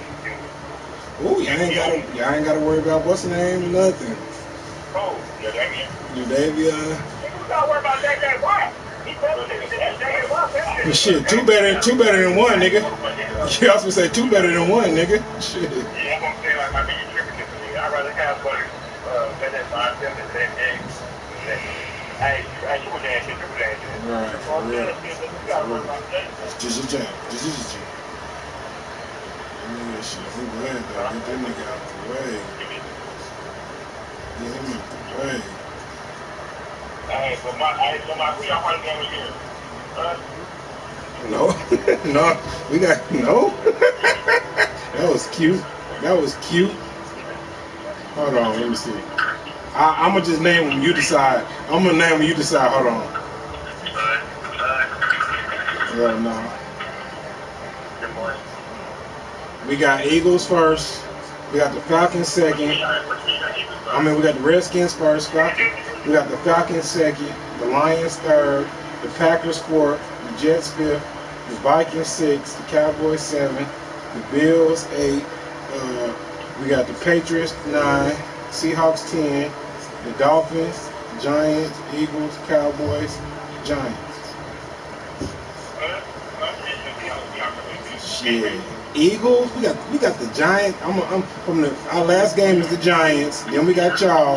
Oh, y'all ain't gotta worry about what's the name or nothing. Oh, Udavia. You gotta worry about that why? Shit, two better than one, nigga. You also say two better than one, nigga. Shit. Yeah, I'm gonna say like my biggest tripping to me. I'd rather have that 5 7 than that game. Hey, you were dancing, you were dancing. Right, for real. Just a jab. Shit, I'm glad though. Get that nigga out the way. Get him out the way. Hey, so who y'all party game with here? No, we got no. That was cute. Hold on, let me see. I'm gonna just name them. You decide. I'm gonna name them. You decide. Hold on. Yeah, no. We got Eagles first. We got the Falcons second. We got the Redskins first. We got the Falcons second. The Lions third. The Packers fourth. The Jets fifth. The Vikings sixth. The Cowboys seventh. The Bills 8. We got the Patriots 9. Seahawks 10. The Dolphins, Giants, Eagles, Cowboys, Giants. Shit. Eagles, we got the Giants. I'm from our last game is the Giants. Then we got y'all.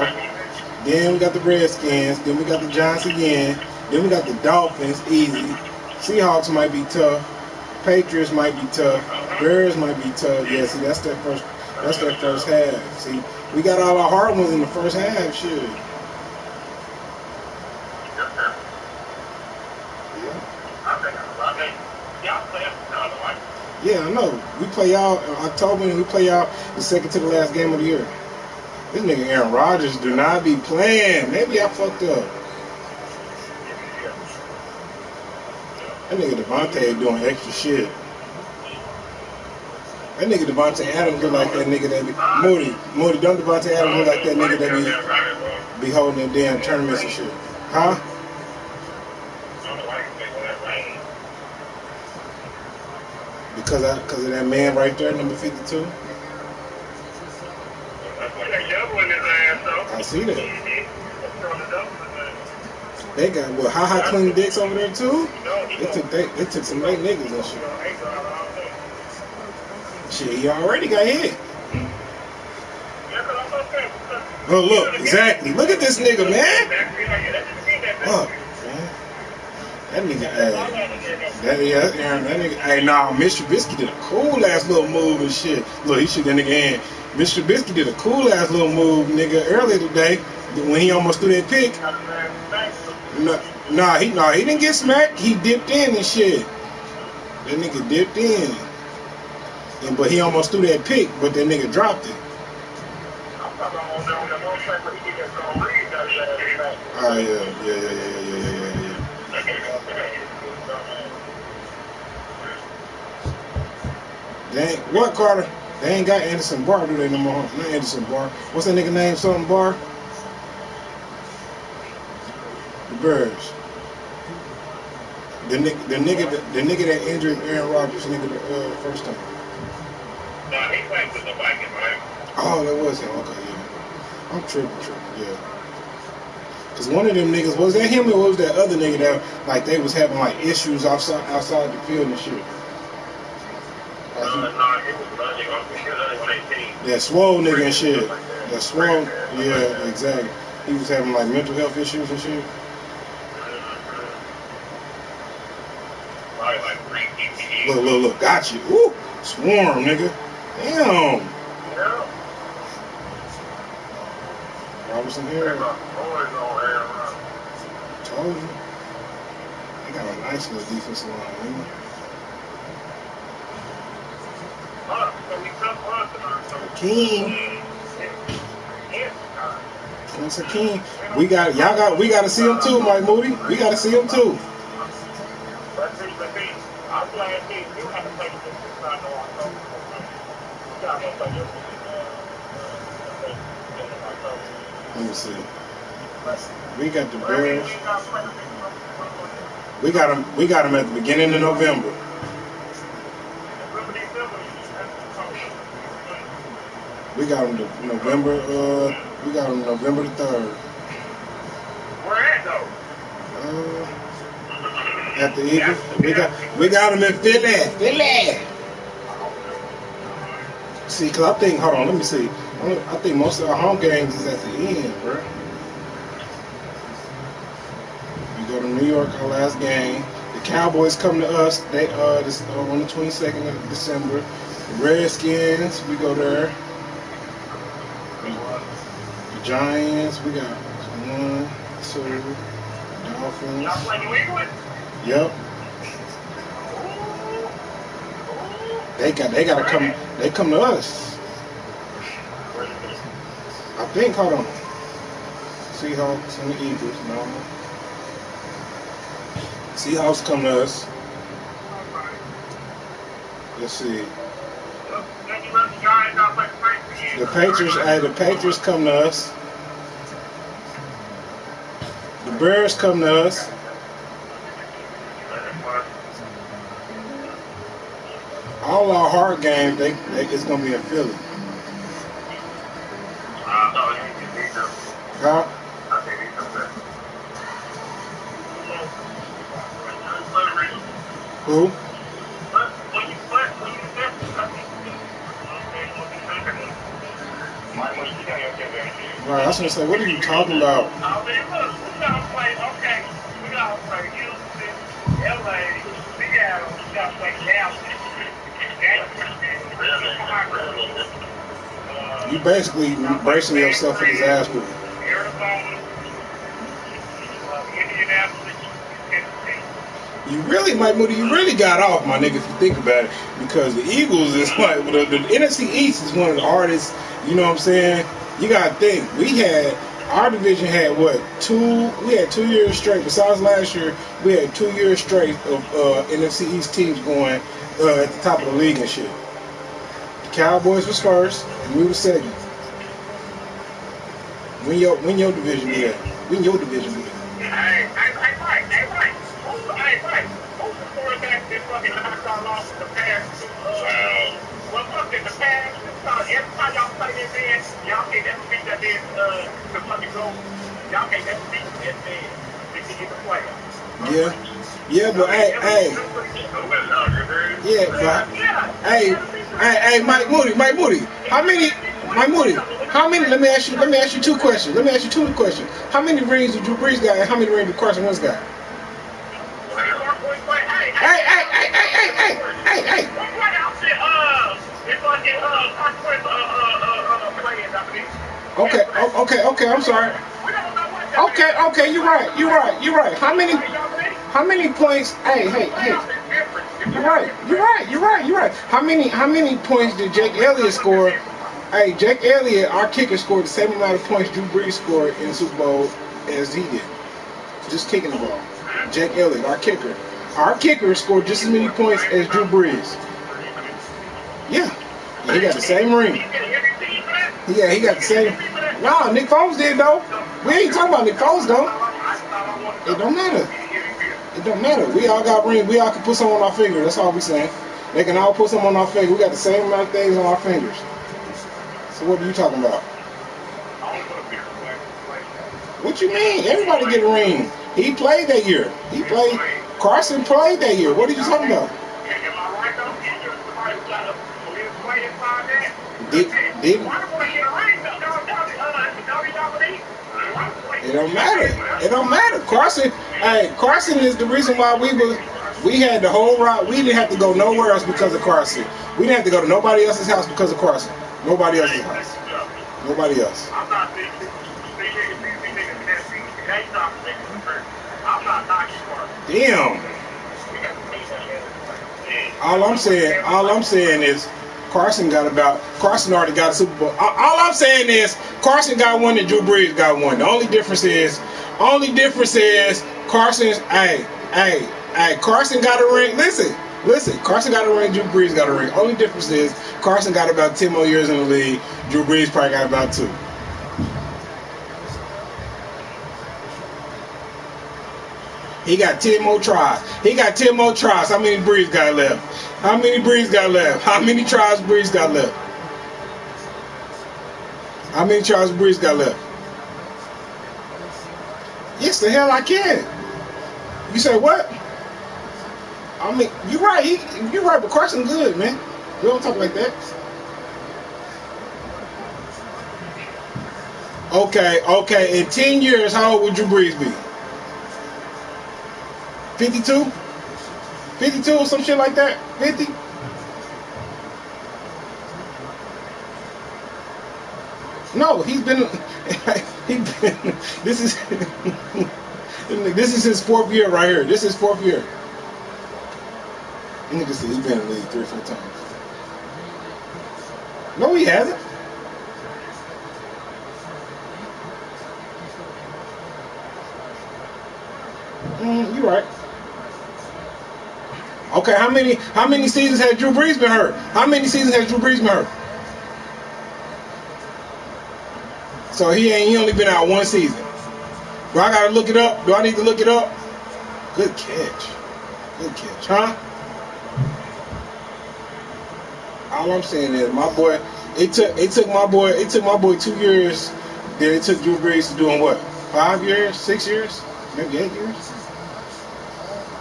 Then we got the Redskins. Then we got the Giants again. Then we got the Dolphins, easy. Seahawks might be tough. Patriots might be tough. Bears might be tough. Yeah, see, that's that first half. See, we got all our hard ones in the first half. Shit. Yeah, I know. We play y'all in October, and we play y'all the second to the last game of the year. This nigga Aaron Rodgers do not be playing. Maybe I fucked up. That nigga Devontae doing extra shit. That nigga Devontae Adams look like that nigga that be Moody. Don't Devontae Adams look like that nigga that be holding them damn tournaments and shit? Huh? Because of that man right there, number 52. I see that. They got what? Ha clean dicks over there too. They took some late niggas and shit. Shit, he already got hit. Oh look, exactly. Look at this nigga, man. Fuck, man. That nigga, that nigga, hey, nah, Mr. Trubisky did a cool ass little move and shit. Look, he shoot that nigga in. Mr. Trubisky did a cool ass little move, nigga, earlier today when he almost threw that pick. Nah, he didn't get smacked. He dipped in and shit. That nigga dipped in, but he almost threw that pick, but that nigga dropped it. Oh yeah. Dang, what Carter? They ain't got Anderson Barr, do they no more? Not Anderson Barr. What's that nigga name? Something Barr? The Bears. The nigga that injured Aaron Rodgers, nigga, the first time. Nah, he played with the Vikings, right? Oh, that was him. Okay, yeah. I'm tripping, yeah. Cause one of them niggas, was that him or was that other nigga that like they was having like issues outside the field and shit? That swole nigga and shit. That swole, yeah, exactly. He was having like mental health issues and shit. Look, got you. Woo, swarm, nigga. Damn. Robertson here. Told you. They got a nice little defensive line, nigga. Hakeem. Prince Hakeem. We gotta see him too, Mike Moody. We gotta see him too. Let me see. We got the Bears. We got them at the beginning of November. We got them November. We got them November the 3rd. Where at though? At the Eagles. We got them in Philly. See, cause I think. Hold on. Let me see. I think most of our home games is at the end, bro. We go to New York, our last game. The Cowboys come to us. They this on the 22nd of December. The Redskins, we go there. The Giants, we got 1, 2. Dolphins. Y'all play New England? Yep. They gotta come. They come to us. I think. Hold on. Seahawks and the Eagles. No. Seahawks come to us. Let's see. The Patriots come to us. The Bears come to us. All our hard games, it's gonna be in Philly. Huh? Who? Right, I was gonna say, what are you talking about? We gotta play Houston, LA, Seattle, we gotta play Dallas. You basically bracing yourself for disaster. You really, Mike Moody, you really got off, my nigga, if you think about it. Because the Eagles is like, the NFC East is one of the hardest, you know what I'm saying? You gotta think, we had Our division had what? We had 2 years straight. Besides last year, we had 2 years straight of NFC East teams going at the top of the league and shit. The Cowboys was first, and we was second. Win your division do that. Win your division do that. Hey, Mike. Who's the quarterback that fucking knocked our loss in the past? Well, fuck in the past. Every time y'all play this man, y'all can't never beat that man to fucking go. Y'all can't never beat that man if you get the playoffs. Yeah, but hey, Mike Moody, let me ask you 2 questions. How many rings did Drew Brees got, and how many rings did Carson Wentz got? Hey. Okay, I'm sorry. Okay, you're right. How many points? Hey. You're right. How many points did Jake Elliott score? Hey, Jake Elliott, our kicker, scored the same amount of points Drew Brees scored in the Super Bowl as he did. Just kicking the ball. Jake Elliott, our kicker. Our kicker scored just as many points as Drew Brees. Yeah, he got the same ring. Yeah, he got the same. Nah, Nick Foles did though. We ain't talking about Nick Foles though. It don't matter. We all got rings. We all can put some on our fingers. That's all we saying. They can all put some on our fingers. We got the same amount of things on our fingers. So what are you talking about? What you mean? Everybody get a ring. He played that year. Carson played that year. What are you talking about? Didn't. It don't matter. Carson is the reason why we had the whole route. We didn't have to go nowhere else because of Carson. We didn't have to go to nobody else's house because of Carson. Nobody else's house. Nobody else. Damn. All I'm saying is Carson already got a Super Bowl. All I'm saying is Carson got one and Drew Brees got one. The only difference is Carson's Carson got a ring. Listen, Carson got a ring, Drew Brees got a ring. Only difference is Carson got about 10 more years in the league. Drew Brees probably got about 2. He got 10 more tries. How many Brees got left? How many tries Brees got left? Yes, the hell I can. You say what? I mean, you're right, but Carson's good, man. We don't talk like that. Okay. In 10 years, how old would Drew Brees be? 52? 52 or some shit like that? 50? No, this is his 4th year right here. This is 4th year. You nigga said he's been in the league 3 or 4 times. No, he hasn't. You're right. Okay, how many seasons has Drew Brees been hurt? So he only been out 1 season. Do I gotta look it up? Do I need to look it up? Good catch, huh? All I'm saying is my boy. It took my boy 2 years. Then it took Drew Brees to doing what? 5 years, 6 years, maybe 8 years.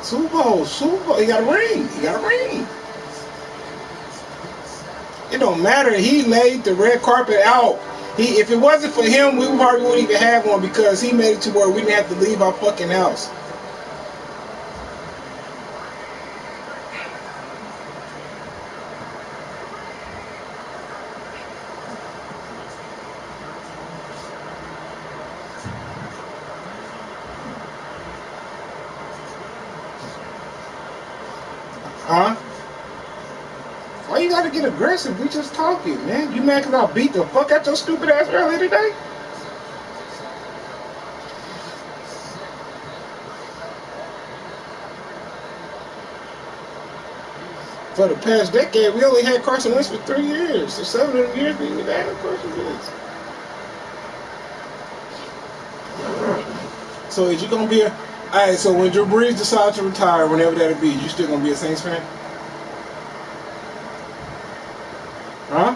Super Bowl. He got a ring. It don't matter. He laid the red carpet out. If it wasn't for him, we probably wouldn't even have one because he made it to where we didn't have to leave our fucking house. Huh? Why you gotta get aggressive? We just talking, man. You mad because I beat the fuck out your stupid ass earlier today? For the past decade, we only had Carson Wentz for 3 years. So 7 of them years, we never had Carson Wentz. So is you gonna be a? Alright, so when Drew Brees decides to retire, whenever that'll be, you still gonna be a Saints fan? Huh?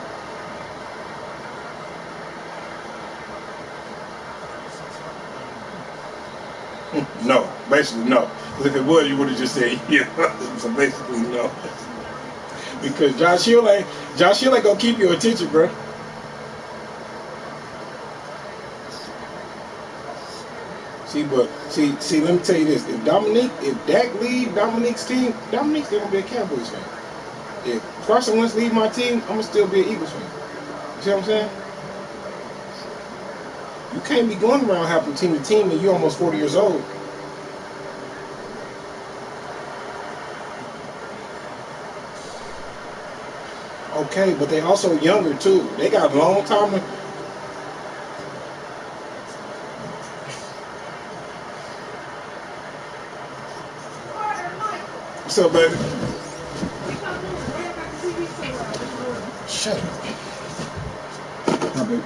No, basically no. Because if it was, you would have just said yeah. So basically no. Because Josh Hill ain't gonna keep your attention, bro. See, but see. Let me tell you this: if Dak leave Dominique's team, Dominique's still gonna be a Cowboys fan. If Carson Wentz leave my team, I'm gonna still be an Eagles fan. You see what I'm saying? You can't be going around hopping team to team, and you're almost 40 years old. Okay, but they also younger too. They got a long time. What's up, baby? Shut up. Hi, baby.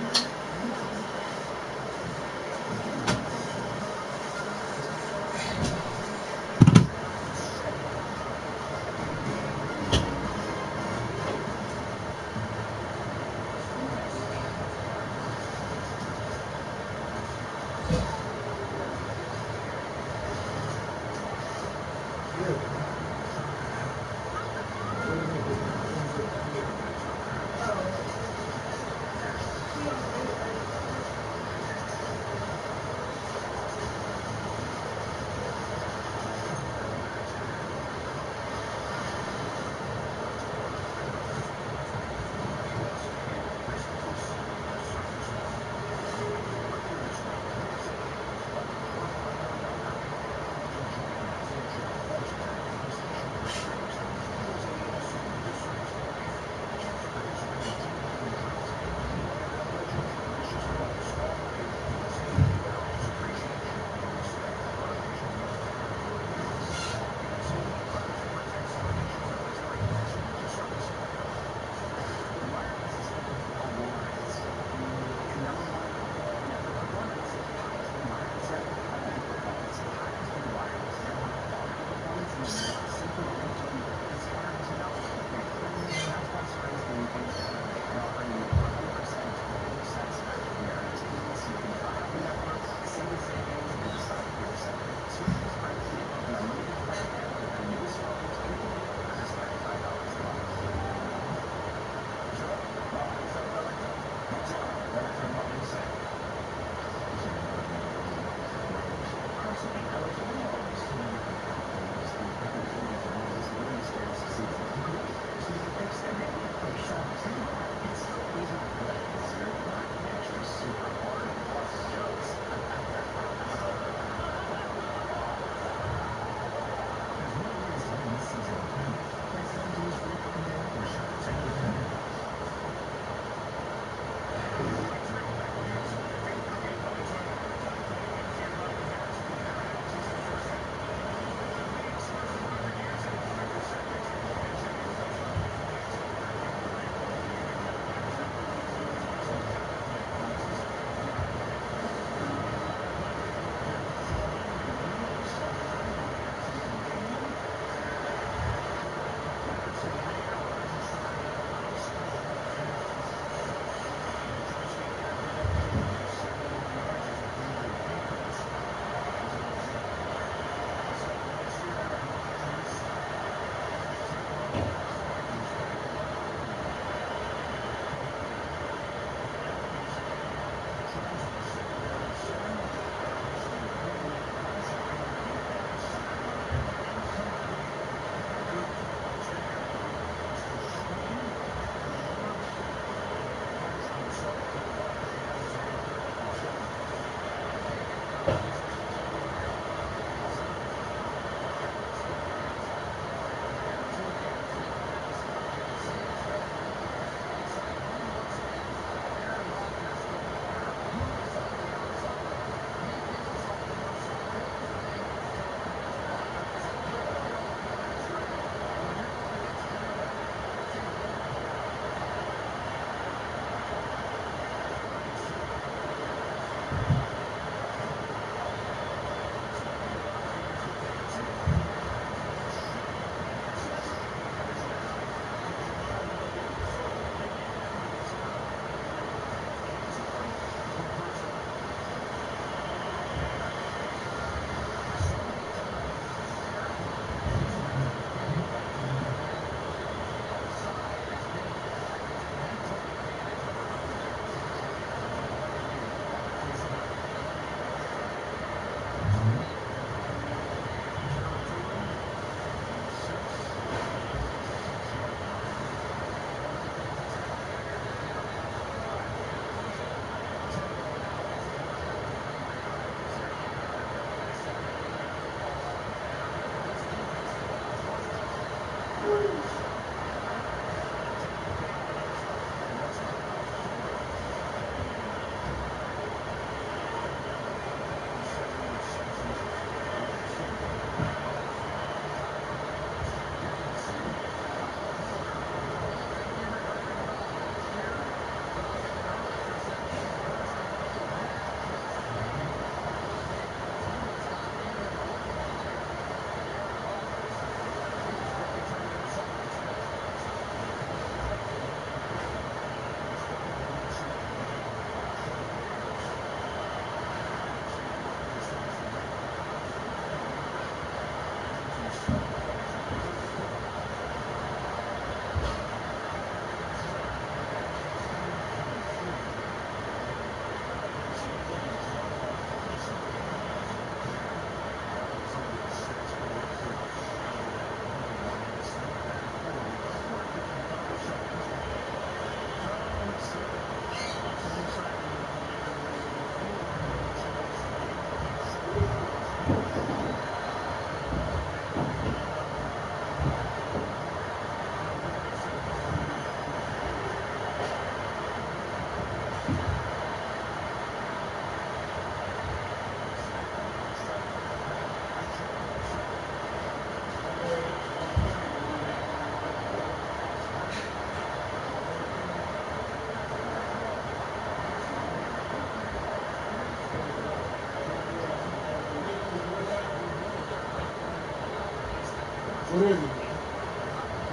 What is it?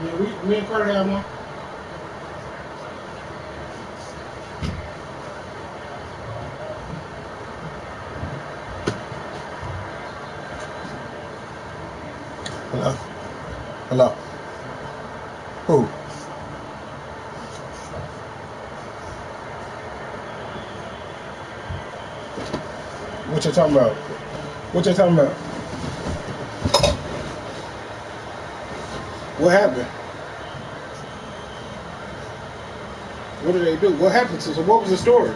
Yeah, me and Carter have one. Hello? Hello? Who? What you talking about? What you talking about? What happened? What did they do? What happened to? So what was the story?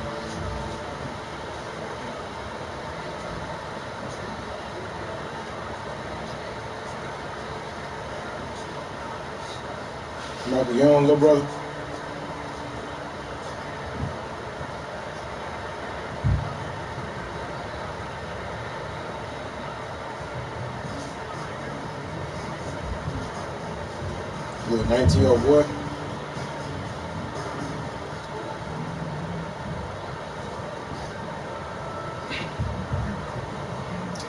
Michael Young, little brother. Little 19-year-old boy.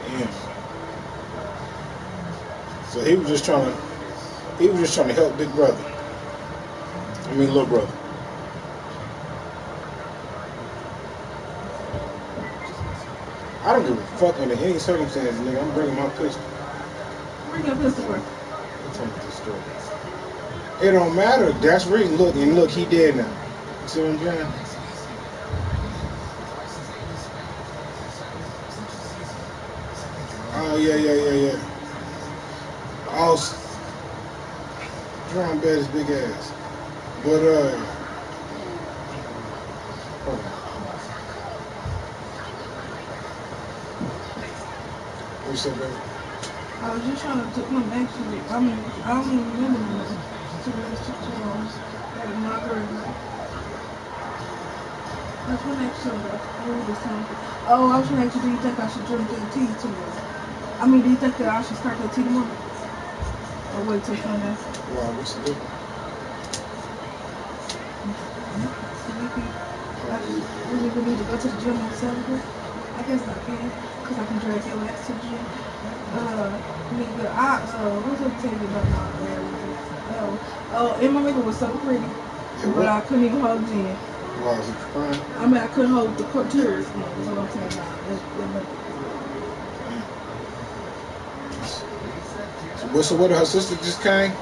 Damn. So he was just trying to help big brother. I mean little brother. I don't give a fuck under any circumstances, nigga. I'm bringing my pistol. Bring your pistol for. Tell me the story. It don't matter. That's reason. Look, he dead now. You see what I'm saying? Oh yeah. Oh, John bet his big ass. But hold on. What you said, baby? I was just trying to take him actually. I mean, I don't even remember him. To be honest, like my girl. That's what next show though. What was this time? Oh, I was trying to ask you, do you think I should drink the tea tomorrow? I mean, do you think that I should start the tea tomorrow? Or wait till Sunday? Wow, what's the difference? Would you need to go to the gym on Saturday? I guess I can, because I can drag your ass to the gym. Nigga, what was I tell you about my and my makeup was so pretty, but I couldn't even hold it in. Wow, is it fine? I mean, I couldn't hold the contours in, is what I'm saying. So what, her sister just came?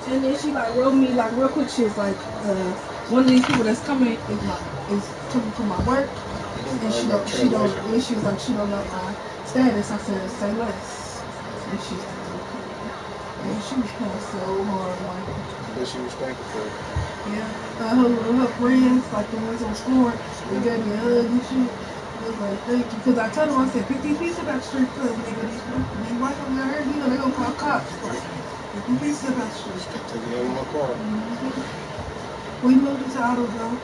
And then she like wrote me like real quick. She was like, one of these people that's coming is coming from my work, and she was like she don't know my status. I said say less, and she was playing so hard like. But she was thankful for it. Yeah, her friends like the ones on scoring, they gave me a hug and shit. I was like, thank you. Because I told them, I said, pick these pieces up out the street, because nigga, these white people out here, you know, they gonna call cops. Pick these pieces up out the street. Take it in my car. We moved into AutoZone.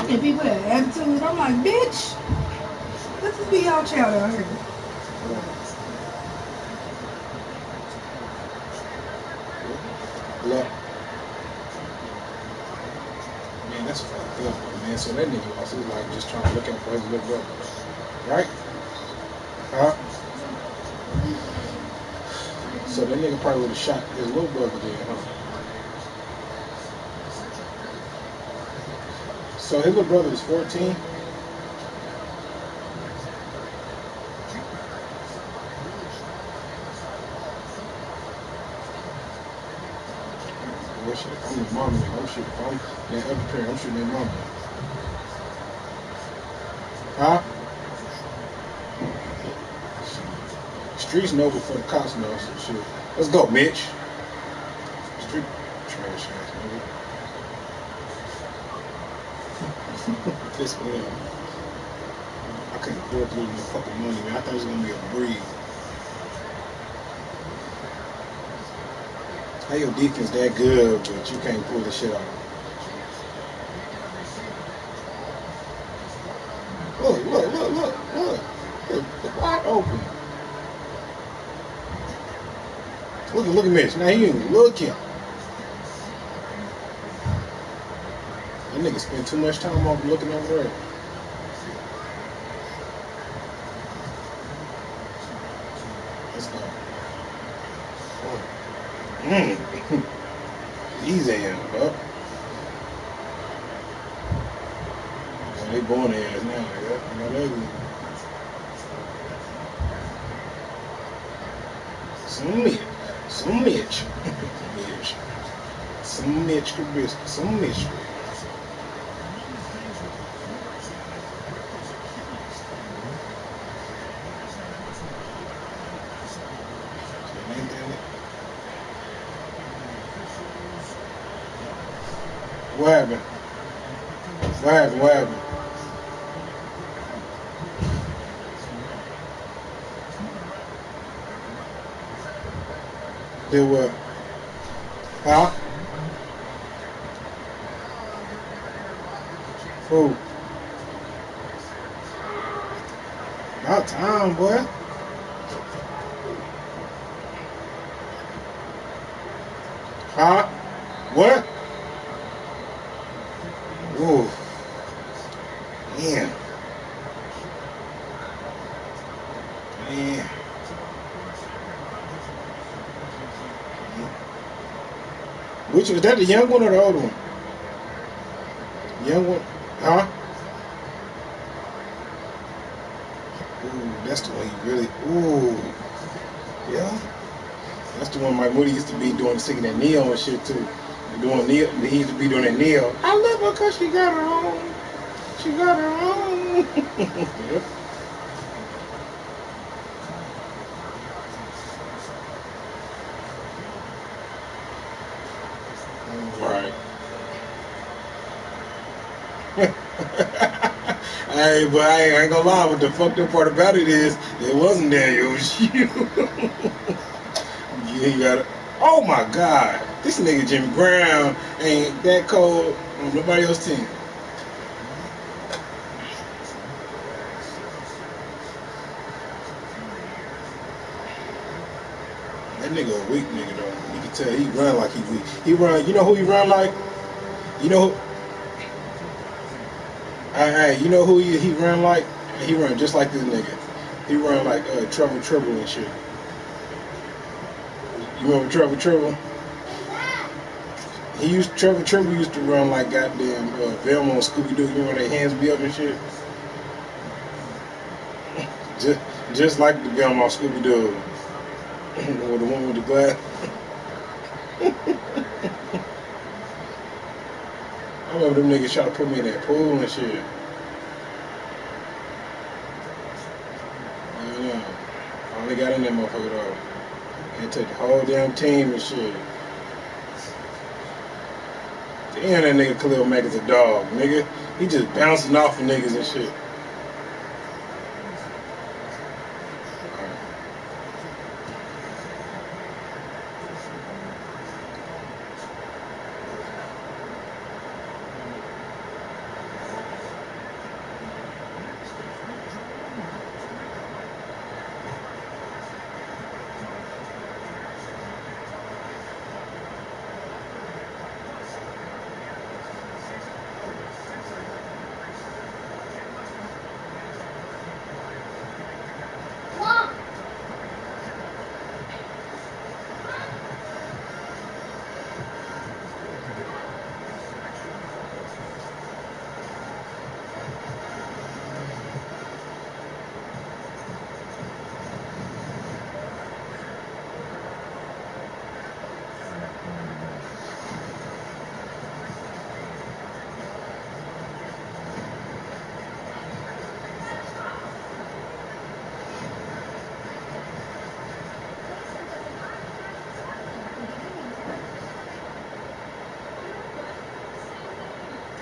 And people had attitudes. I'm like, bitch, let's just be y'all child out here. Look. Man, that's fucked up, man. So that nigga lost his life just trying to look out for his little brother. Right? Huh? So that nigga probably would have shot his little brother then, huh? So his little brother was 14? Well, shit, if I'm his mom, I'm shooting. If I'm that other parent, I'm shooting their mom. Huh? Streets know before the cops know some shit. Let's go, Mitch. Street trash ass nigga. Piss me off. I couldn't afford to lose no fucking money, man. I thought it was gonna be a breeze. How your defense that good, but you can't pull the shit off? Look. They're wide open. Look at Mitch. Now he ain't looking. That nigga spend too much time off looking over there. Easy him, bro. They born their ass now, yeah. You know they do. Some Mitch. Some Mitch. Mitch. Some Mitch Trubisky. Some Mitch. What happened? What happened? What happened? Did what? Huh? Who? About time, boy. Huh? What? Whoa. Damn. Man. Which was that, the young one or the old one? Young one? Huh? Ooh, that's the one he really. Ooh. Yeah. That's the one Mike Moody used to be doing, singing that Neo and shit too. Doing Neo, he used to be doing that Neo. I love her because she got her own. She got her own. Yep. Right. Hey, but I ain't gonna lie. What the fucked up part about it is, it wasn't Daniel. It was you. You got it. Oh my God, this nigga Jimmy Brown ain't that cold on nobody else's team. That nigga a weak nigga though. You can tell he run like he weak. He run. You know who he run like? You know who? Hey, you know who he run like? He run just like this nigga. He run like Trevor Tribble and shit. You remember Trevor Tribble? Trevor Tribble used to run like goddamn Velma and Scooby Doo. You know when their hands be up and shit. Just like the Velma and Scooby Doo. With the one with the glass. I remember them niggas trying to put me in that pool and shit. Yeah. Finally got in that motherfucker though. And took the whole damn team and shit. Damn, that nigga Khalil Mack is a dog, nigga. He just bouncing off of niggas and shit.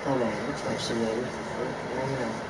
Hold on, I'm trying to see what's going on.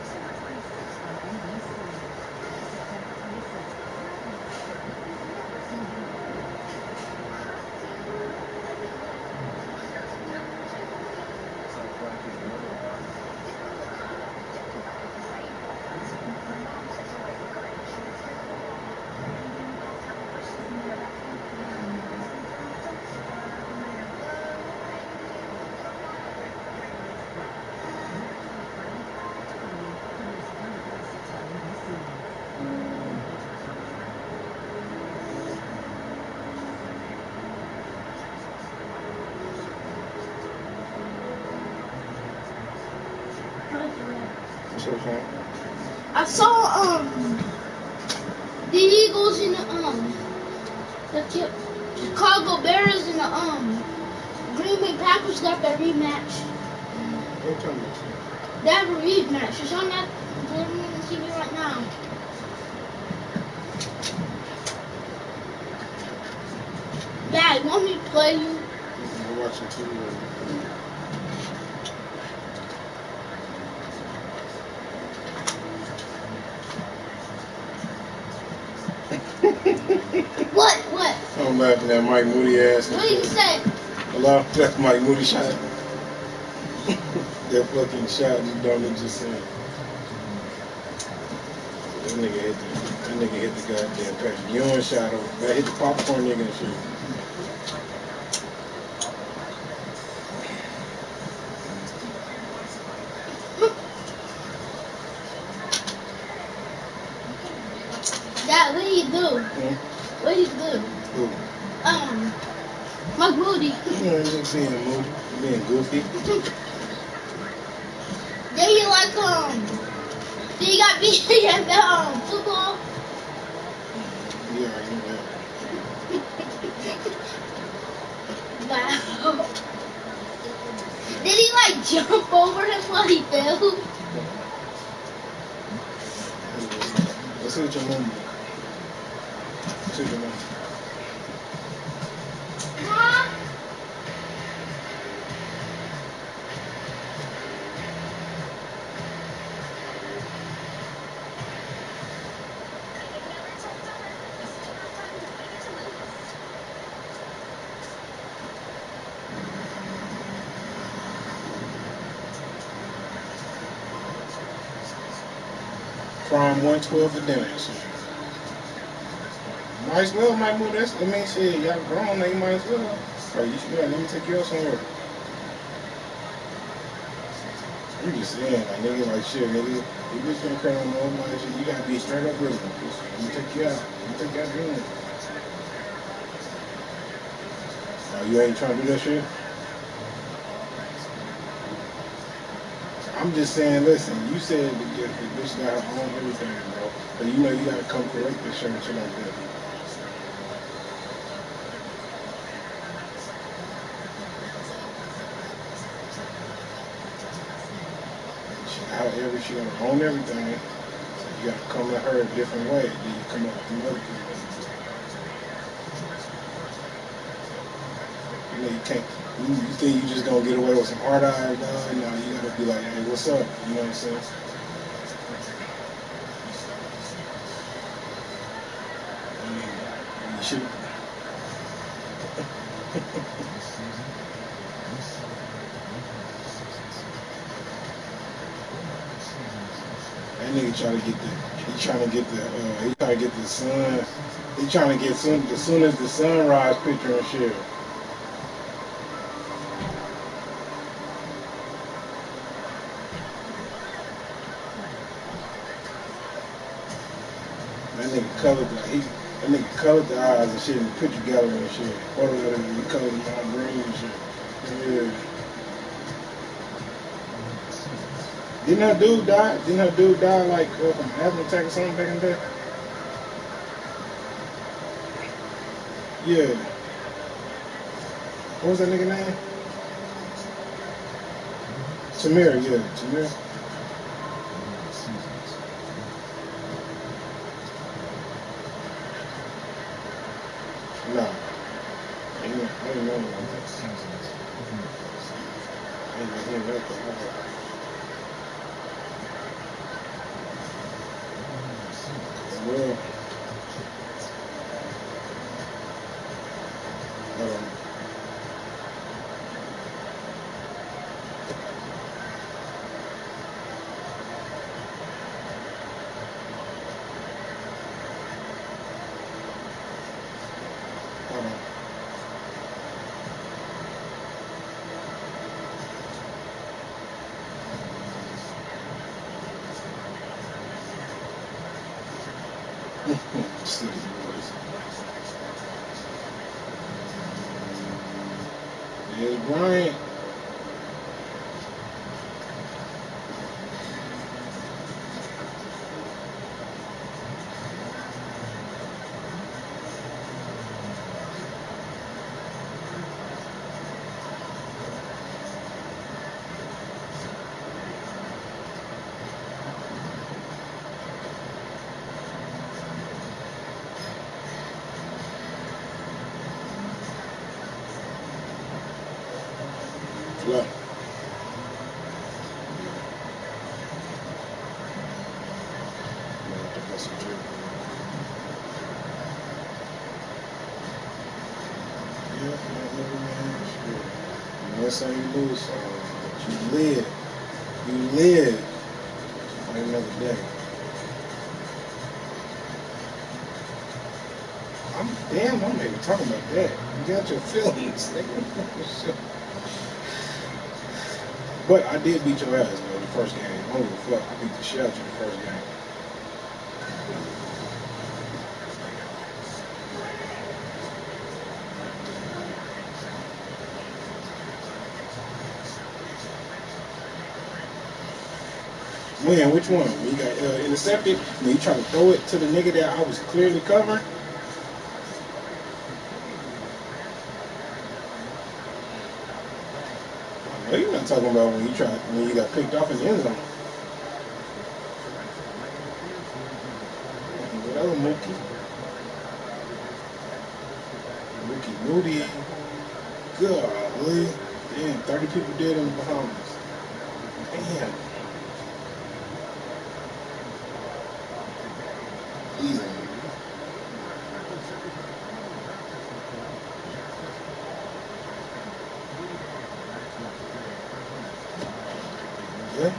I saw the Eagles and the Chicago Bears and the Green Bay Packers got their rematch. They have a rematch. It's on that TV right now. Dad, want me to play you? I'm watching TV. What? I'm laughing at Mike Moody ass. What did you say? Hello? That's Mike Moody shot. That fucking shot you don't just said. That nigga hit the goddamn Patrick Ewing shot over. That hit the popcorn nigga and shit. Dad, what do you do? What do you do? Who? Mike Moody. You know, just being moody, being goofy. Then you like then you got beat at the football. Yeah, I know that. Wow. Did he like jump over him while he fell? Let's see what your mom did. Let's see what your mom did. Prime 112 for dinner and shit. Might as well, might move this. I mean, shit, y'all grown now, you might as well. Or you should, let me take you out somewhere. I'm just saying, like, nigga, like, shit, nigga, you just gonna cry on the old man shit, you gotta be straight up with him. Let me take you out. Let me take you out doing it. Oh, you ain't trying to do that shit? I'm just saying, listen, you said that the bitch got her own everything, bro. But you know you gotta come correct this shit and shit like that. However, she gonna own everything. You gotta come at her a different way. Then you come up with another people. You know, you can't. You think you just gonna get away with some hard eyes, dog? No, you gotta be like, hey, what's up? You know what I'm saying? You should. That nigga trying to get the. He trying to get the. He trying to get the sun. He trying to get as soon as the sunrise picture and shit. That nigga colored the eyes and shit in the picture gallery and shit. Photo of him, he colored them all green and shit. Yeah. Didn't her dude die? Didn't her dude die like from an asthma attack or something back in the day? Yeah. What was that nigga name? Tamir, yeah. Tamir. Nah. I didn't know about that. I didn't hear that. Well, City boys. There's Bryant. play. That's how you lose, so you live. You live for another day. I'm not even talking about that. You got your feelings. But I did beat your ass though the first game. I don't give a fuck. I beat the shit out of you the first game. When? Which one? When you got intercepted? When you try to throw it to the nigga that I was clearly covering? No, you're not talking about when you got picked off in the end zone. Whatever, Mookie. Mookie Moody. Golly. Damn, 30 people dead in the Bahamas. Damn. Easy. Yeah,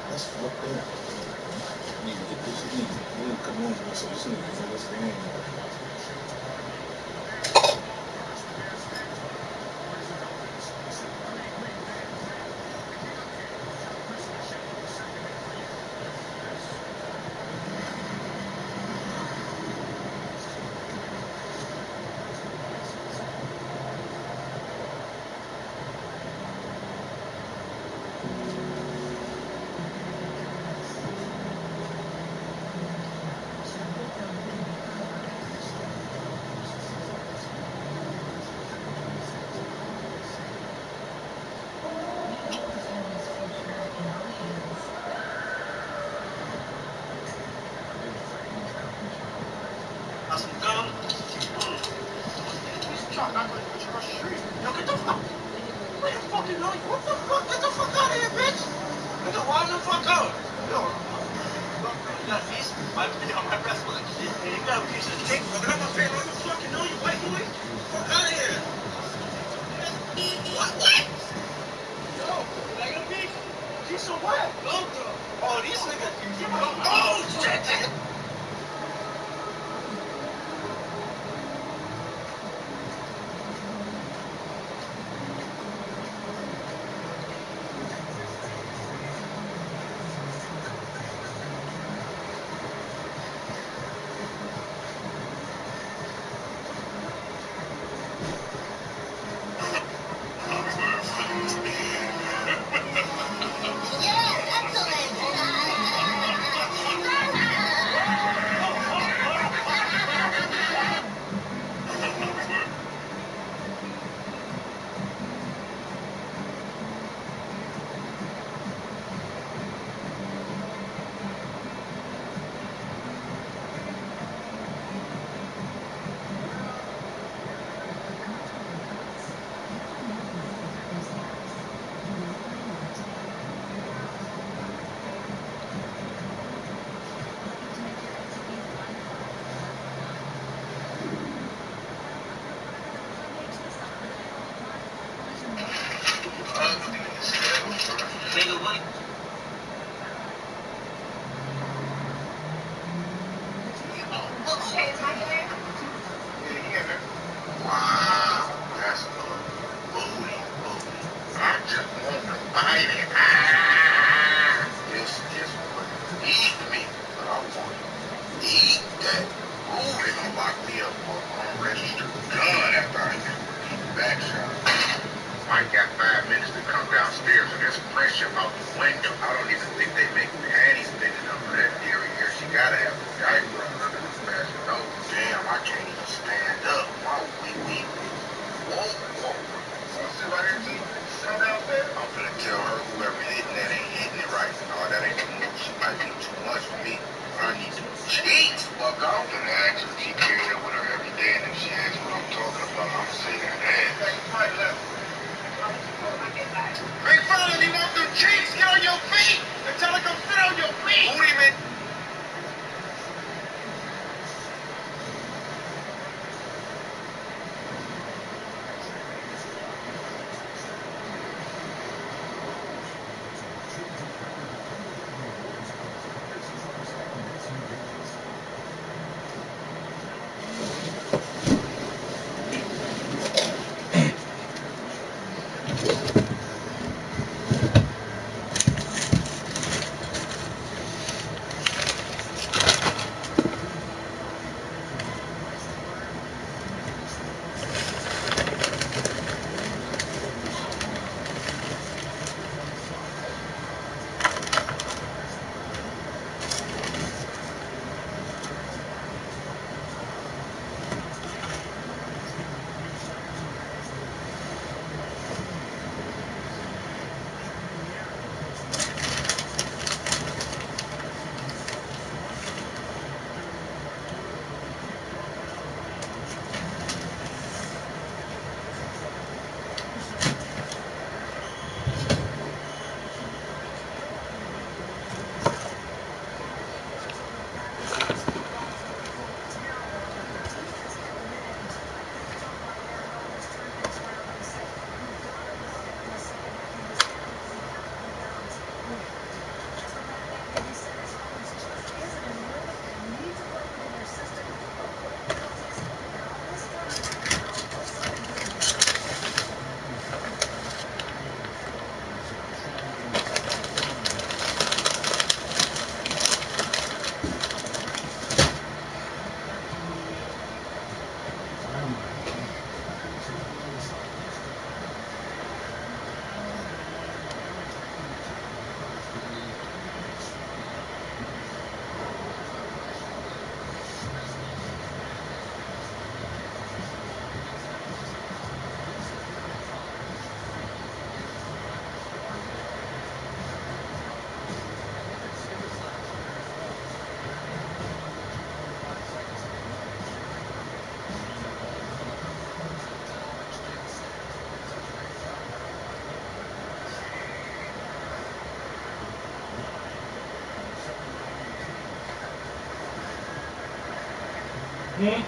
that's fucked up. I need to get this. I need to come home so this nigga can this game. Some gum. Piece of chalk. Not like what you across the street. Yo, get the fuck. Wait a fucking know you. What the fuck? Get the fuck out of here, bitch. Nigga, wild the fuck out. Yo, you got a piece? My breath was like shit. Yeah, you got a piece of cake. Yo, get out my face. I don't fucking know you, white boy. Fuck out of here. What? Yo, can I get a piece? Piece of what? Gum, though. Oh, these niggas. Oh, shit. Nigga, what? Hey, is my hair? Wow, that's a booty. I just want to bite it. Ah! This would eat me, but I want to eat that. Ooh, they gonna lock me up for an unregistered gun after I hit the backshot. Mike got 5 minutes to come downstairs, and there's pressure out the window. I don't even think they make panties big enough for that area. She gotta have a diaper under the basket. Oh, damn, I can't even stand up. My wee. Whoa. Sit right here till you come downstairs. I'm gonna tell her whoever hitting that ain't hitting it right. No, that ain't too much. She might be too much for me. I need to cheat. Fuck off and ask her if she carries that with her every day, and if she asks what I'm talking about, I'm gonna say that ass. Hmm?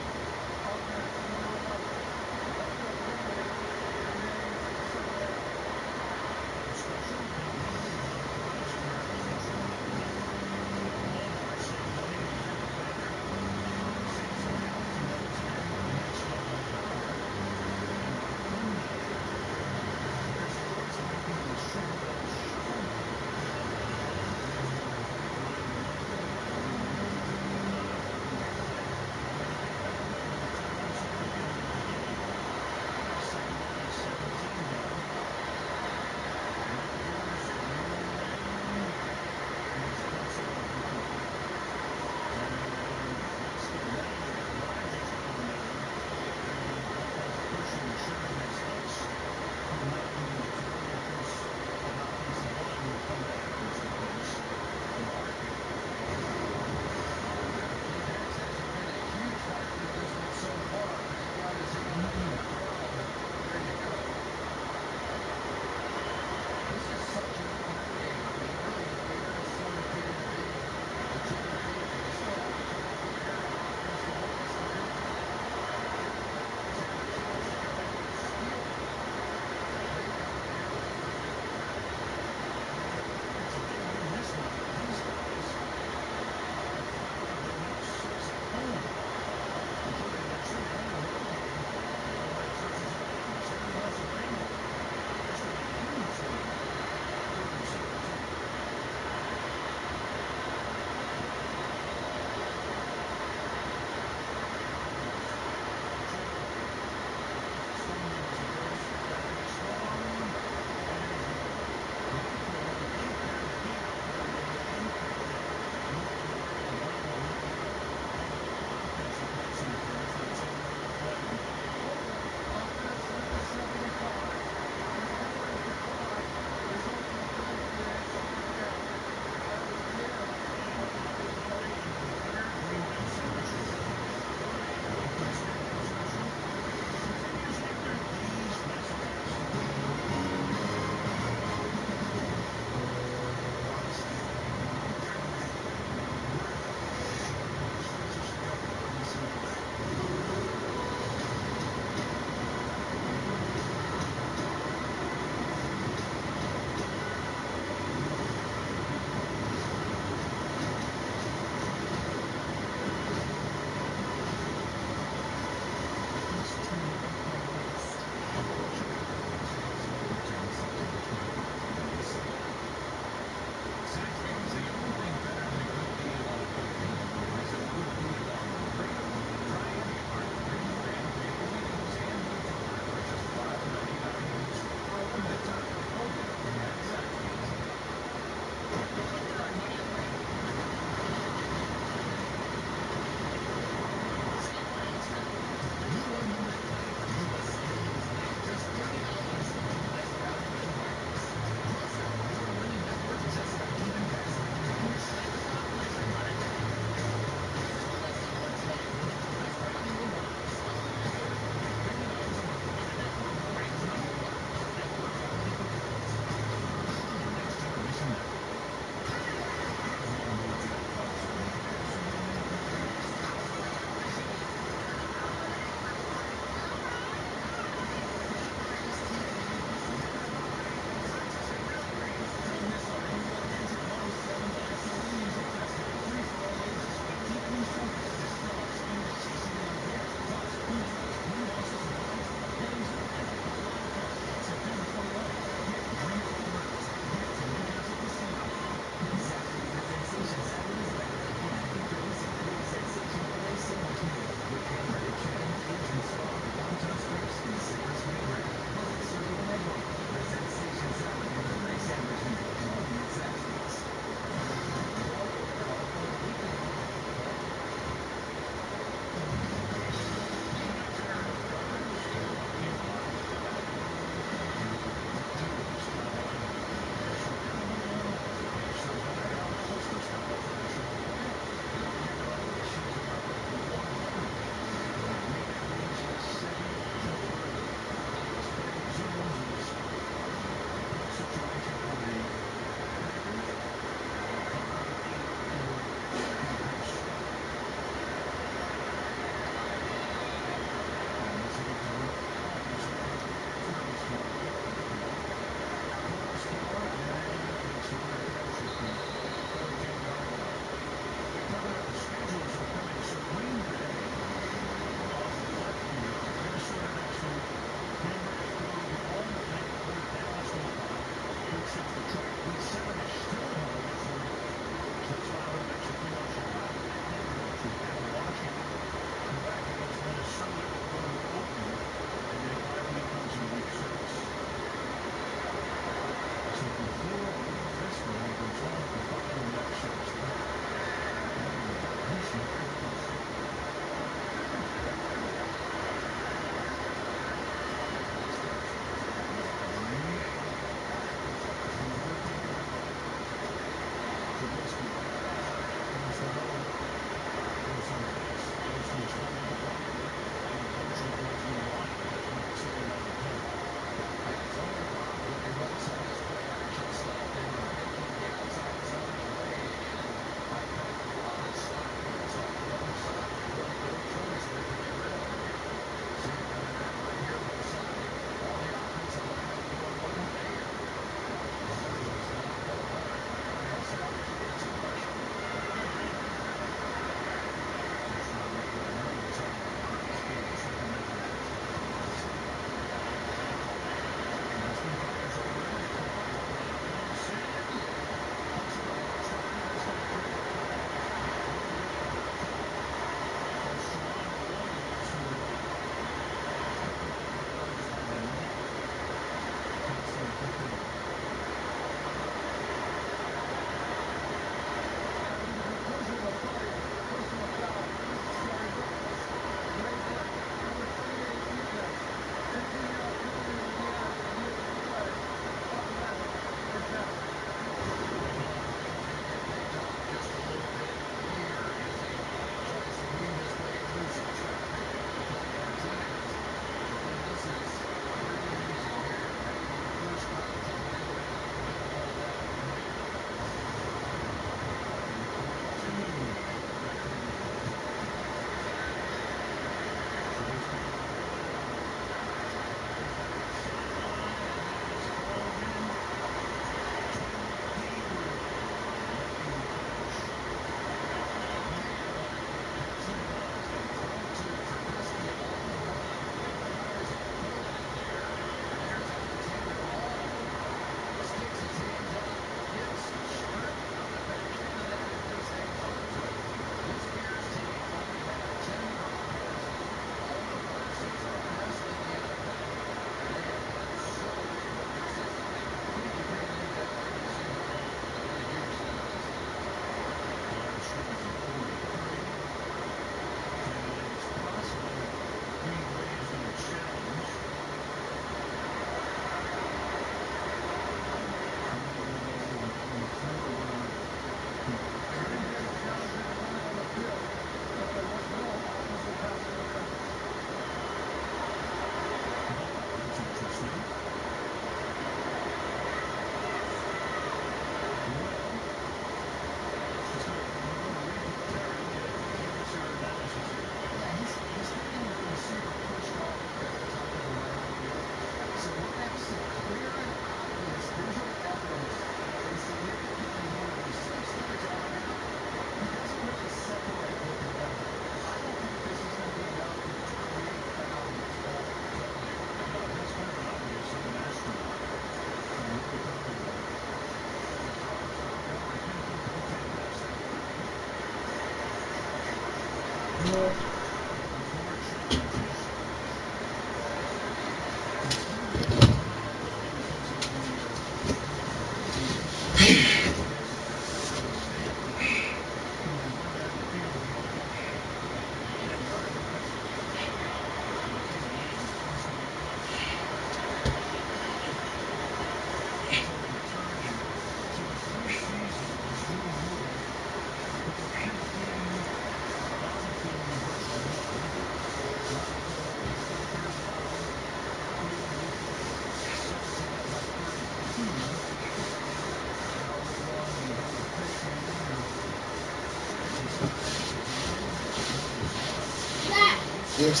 Yes.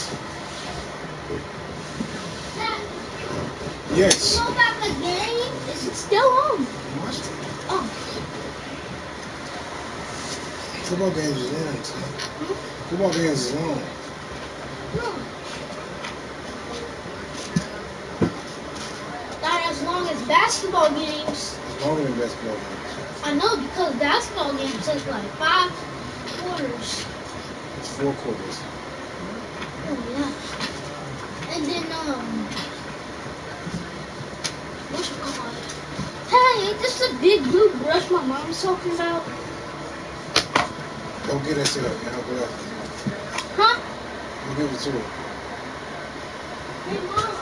Yes. You know about the game? Is it still on? Oh. Football games is on. Football games is on. Not as long as basketball games. It's longer than basketball games. I know because basketball games take like 5 quarters. It's 4 quarters. Oh yeah. And then what you call it? Hey, this is a big blue brush my mom's talking about. Go get it to her, and I'll go after. Huh? Go give it to her. Hey mom.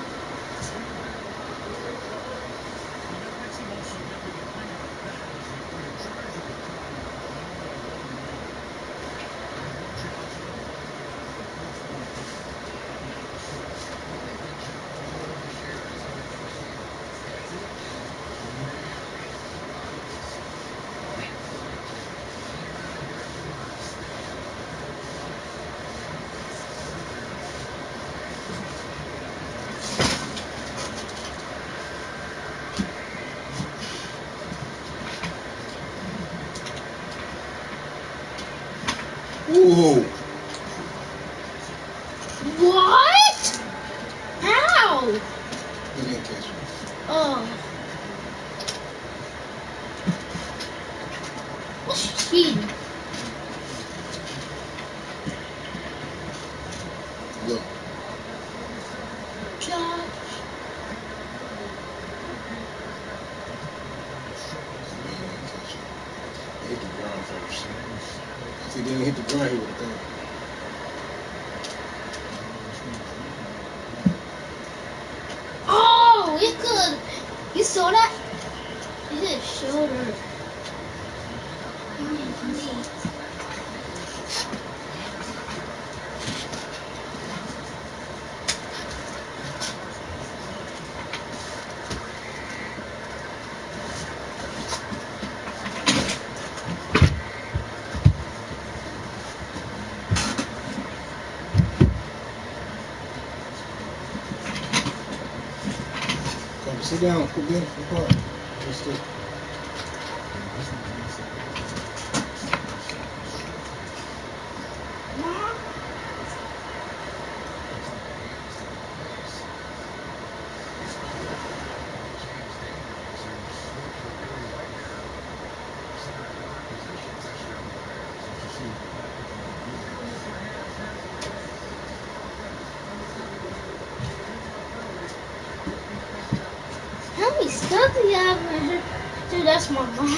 Ooh. What? How? He didn't catch it. Oh. What's cheating? Look. Josh. He didn't catch it. He hit the ground first. If he didn't hit the ground, he would have got it. Oh, it could. You saw that? It hit his shoulder. Come, sit down. Quit being apart. Just sit. How many stuff do you have in here? Dude, that's my mom's.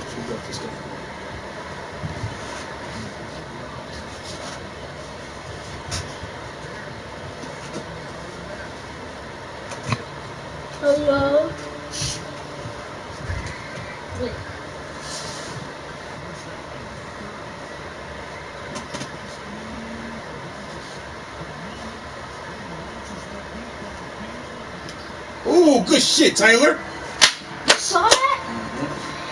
She got this stuff. Hello? Wait. Ooh, good shit, Taylor. You saw that?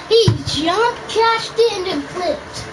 He jumped, cashed it, and then flipped.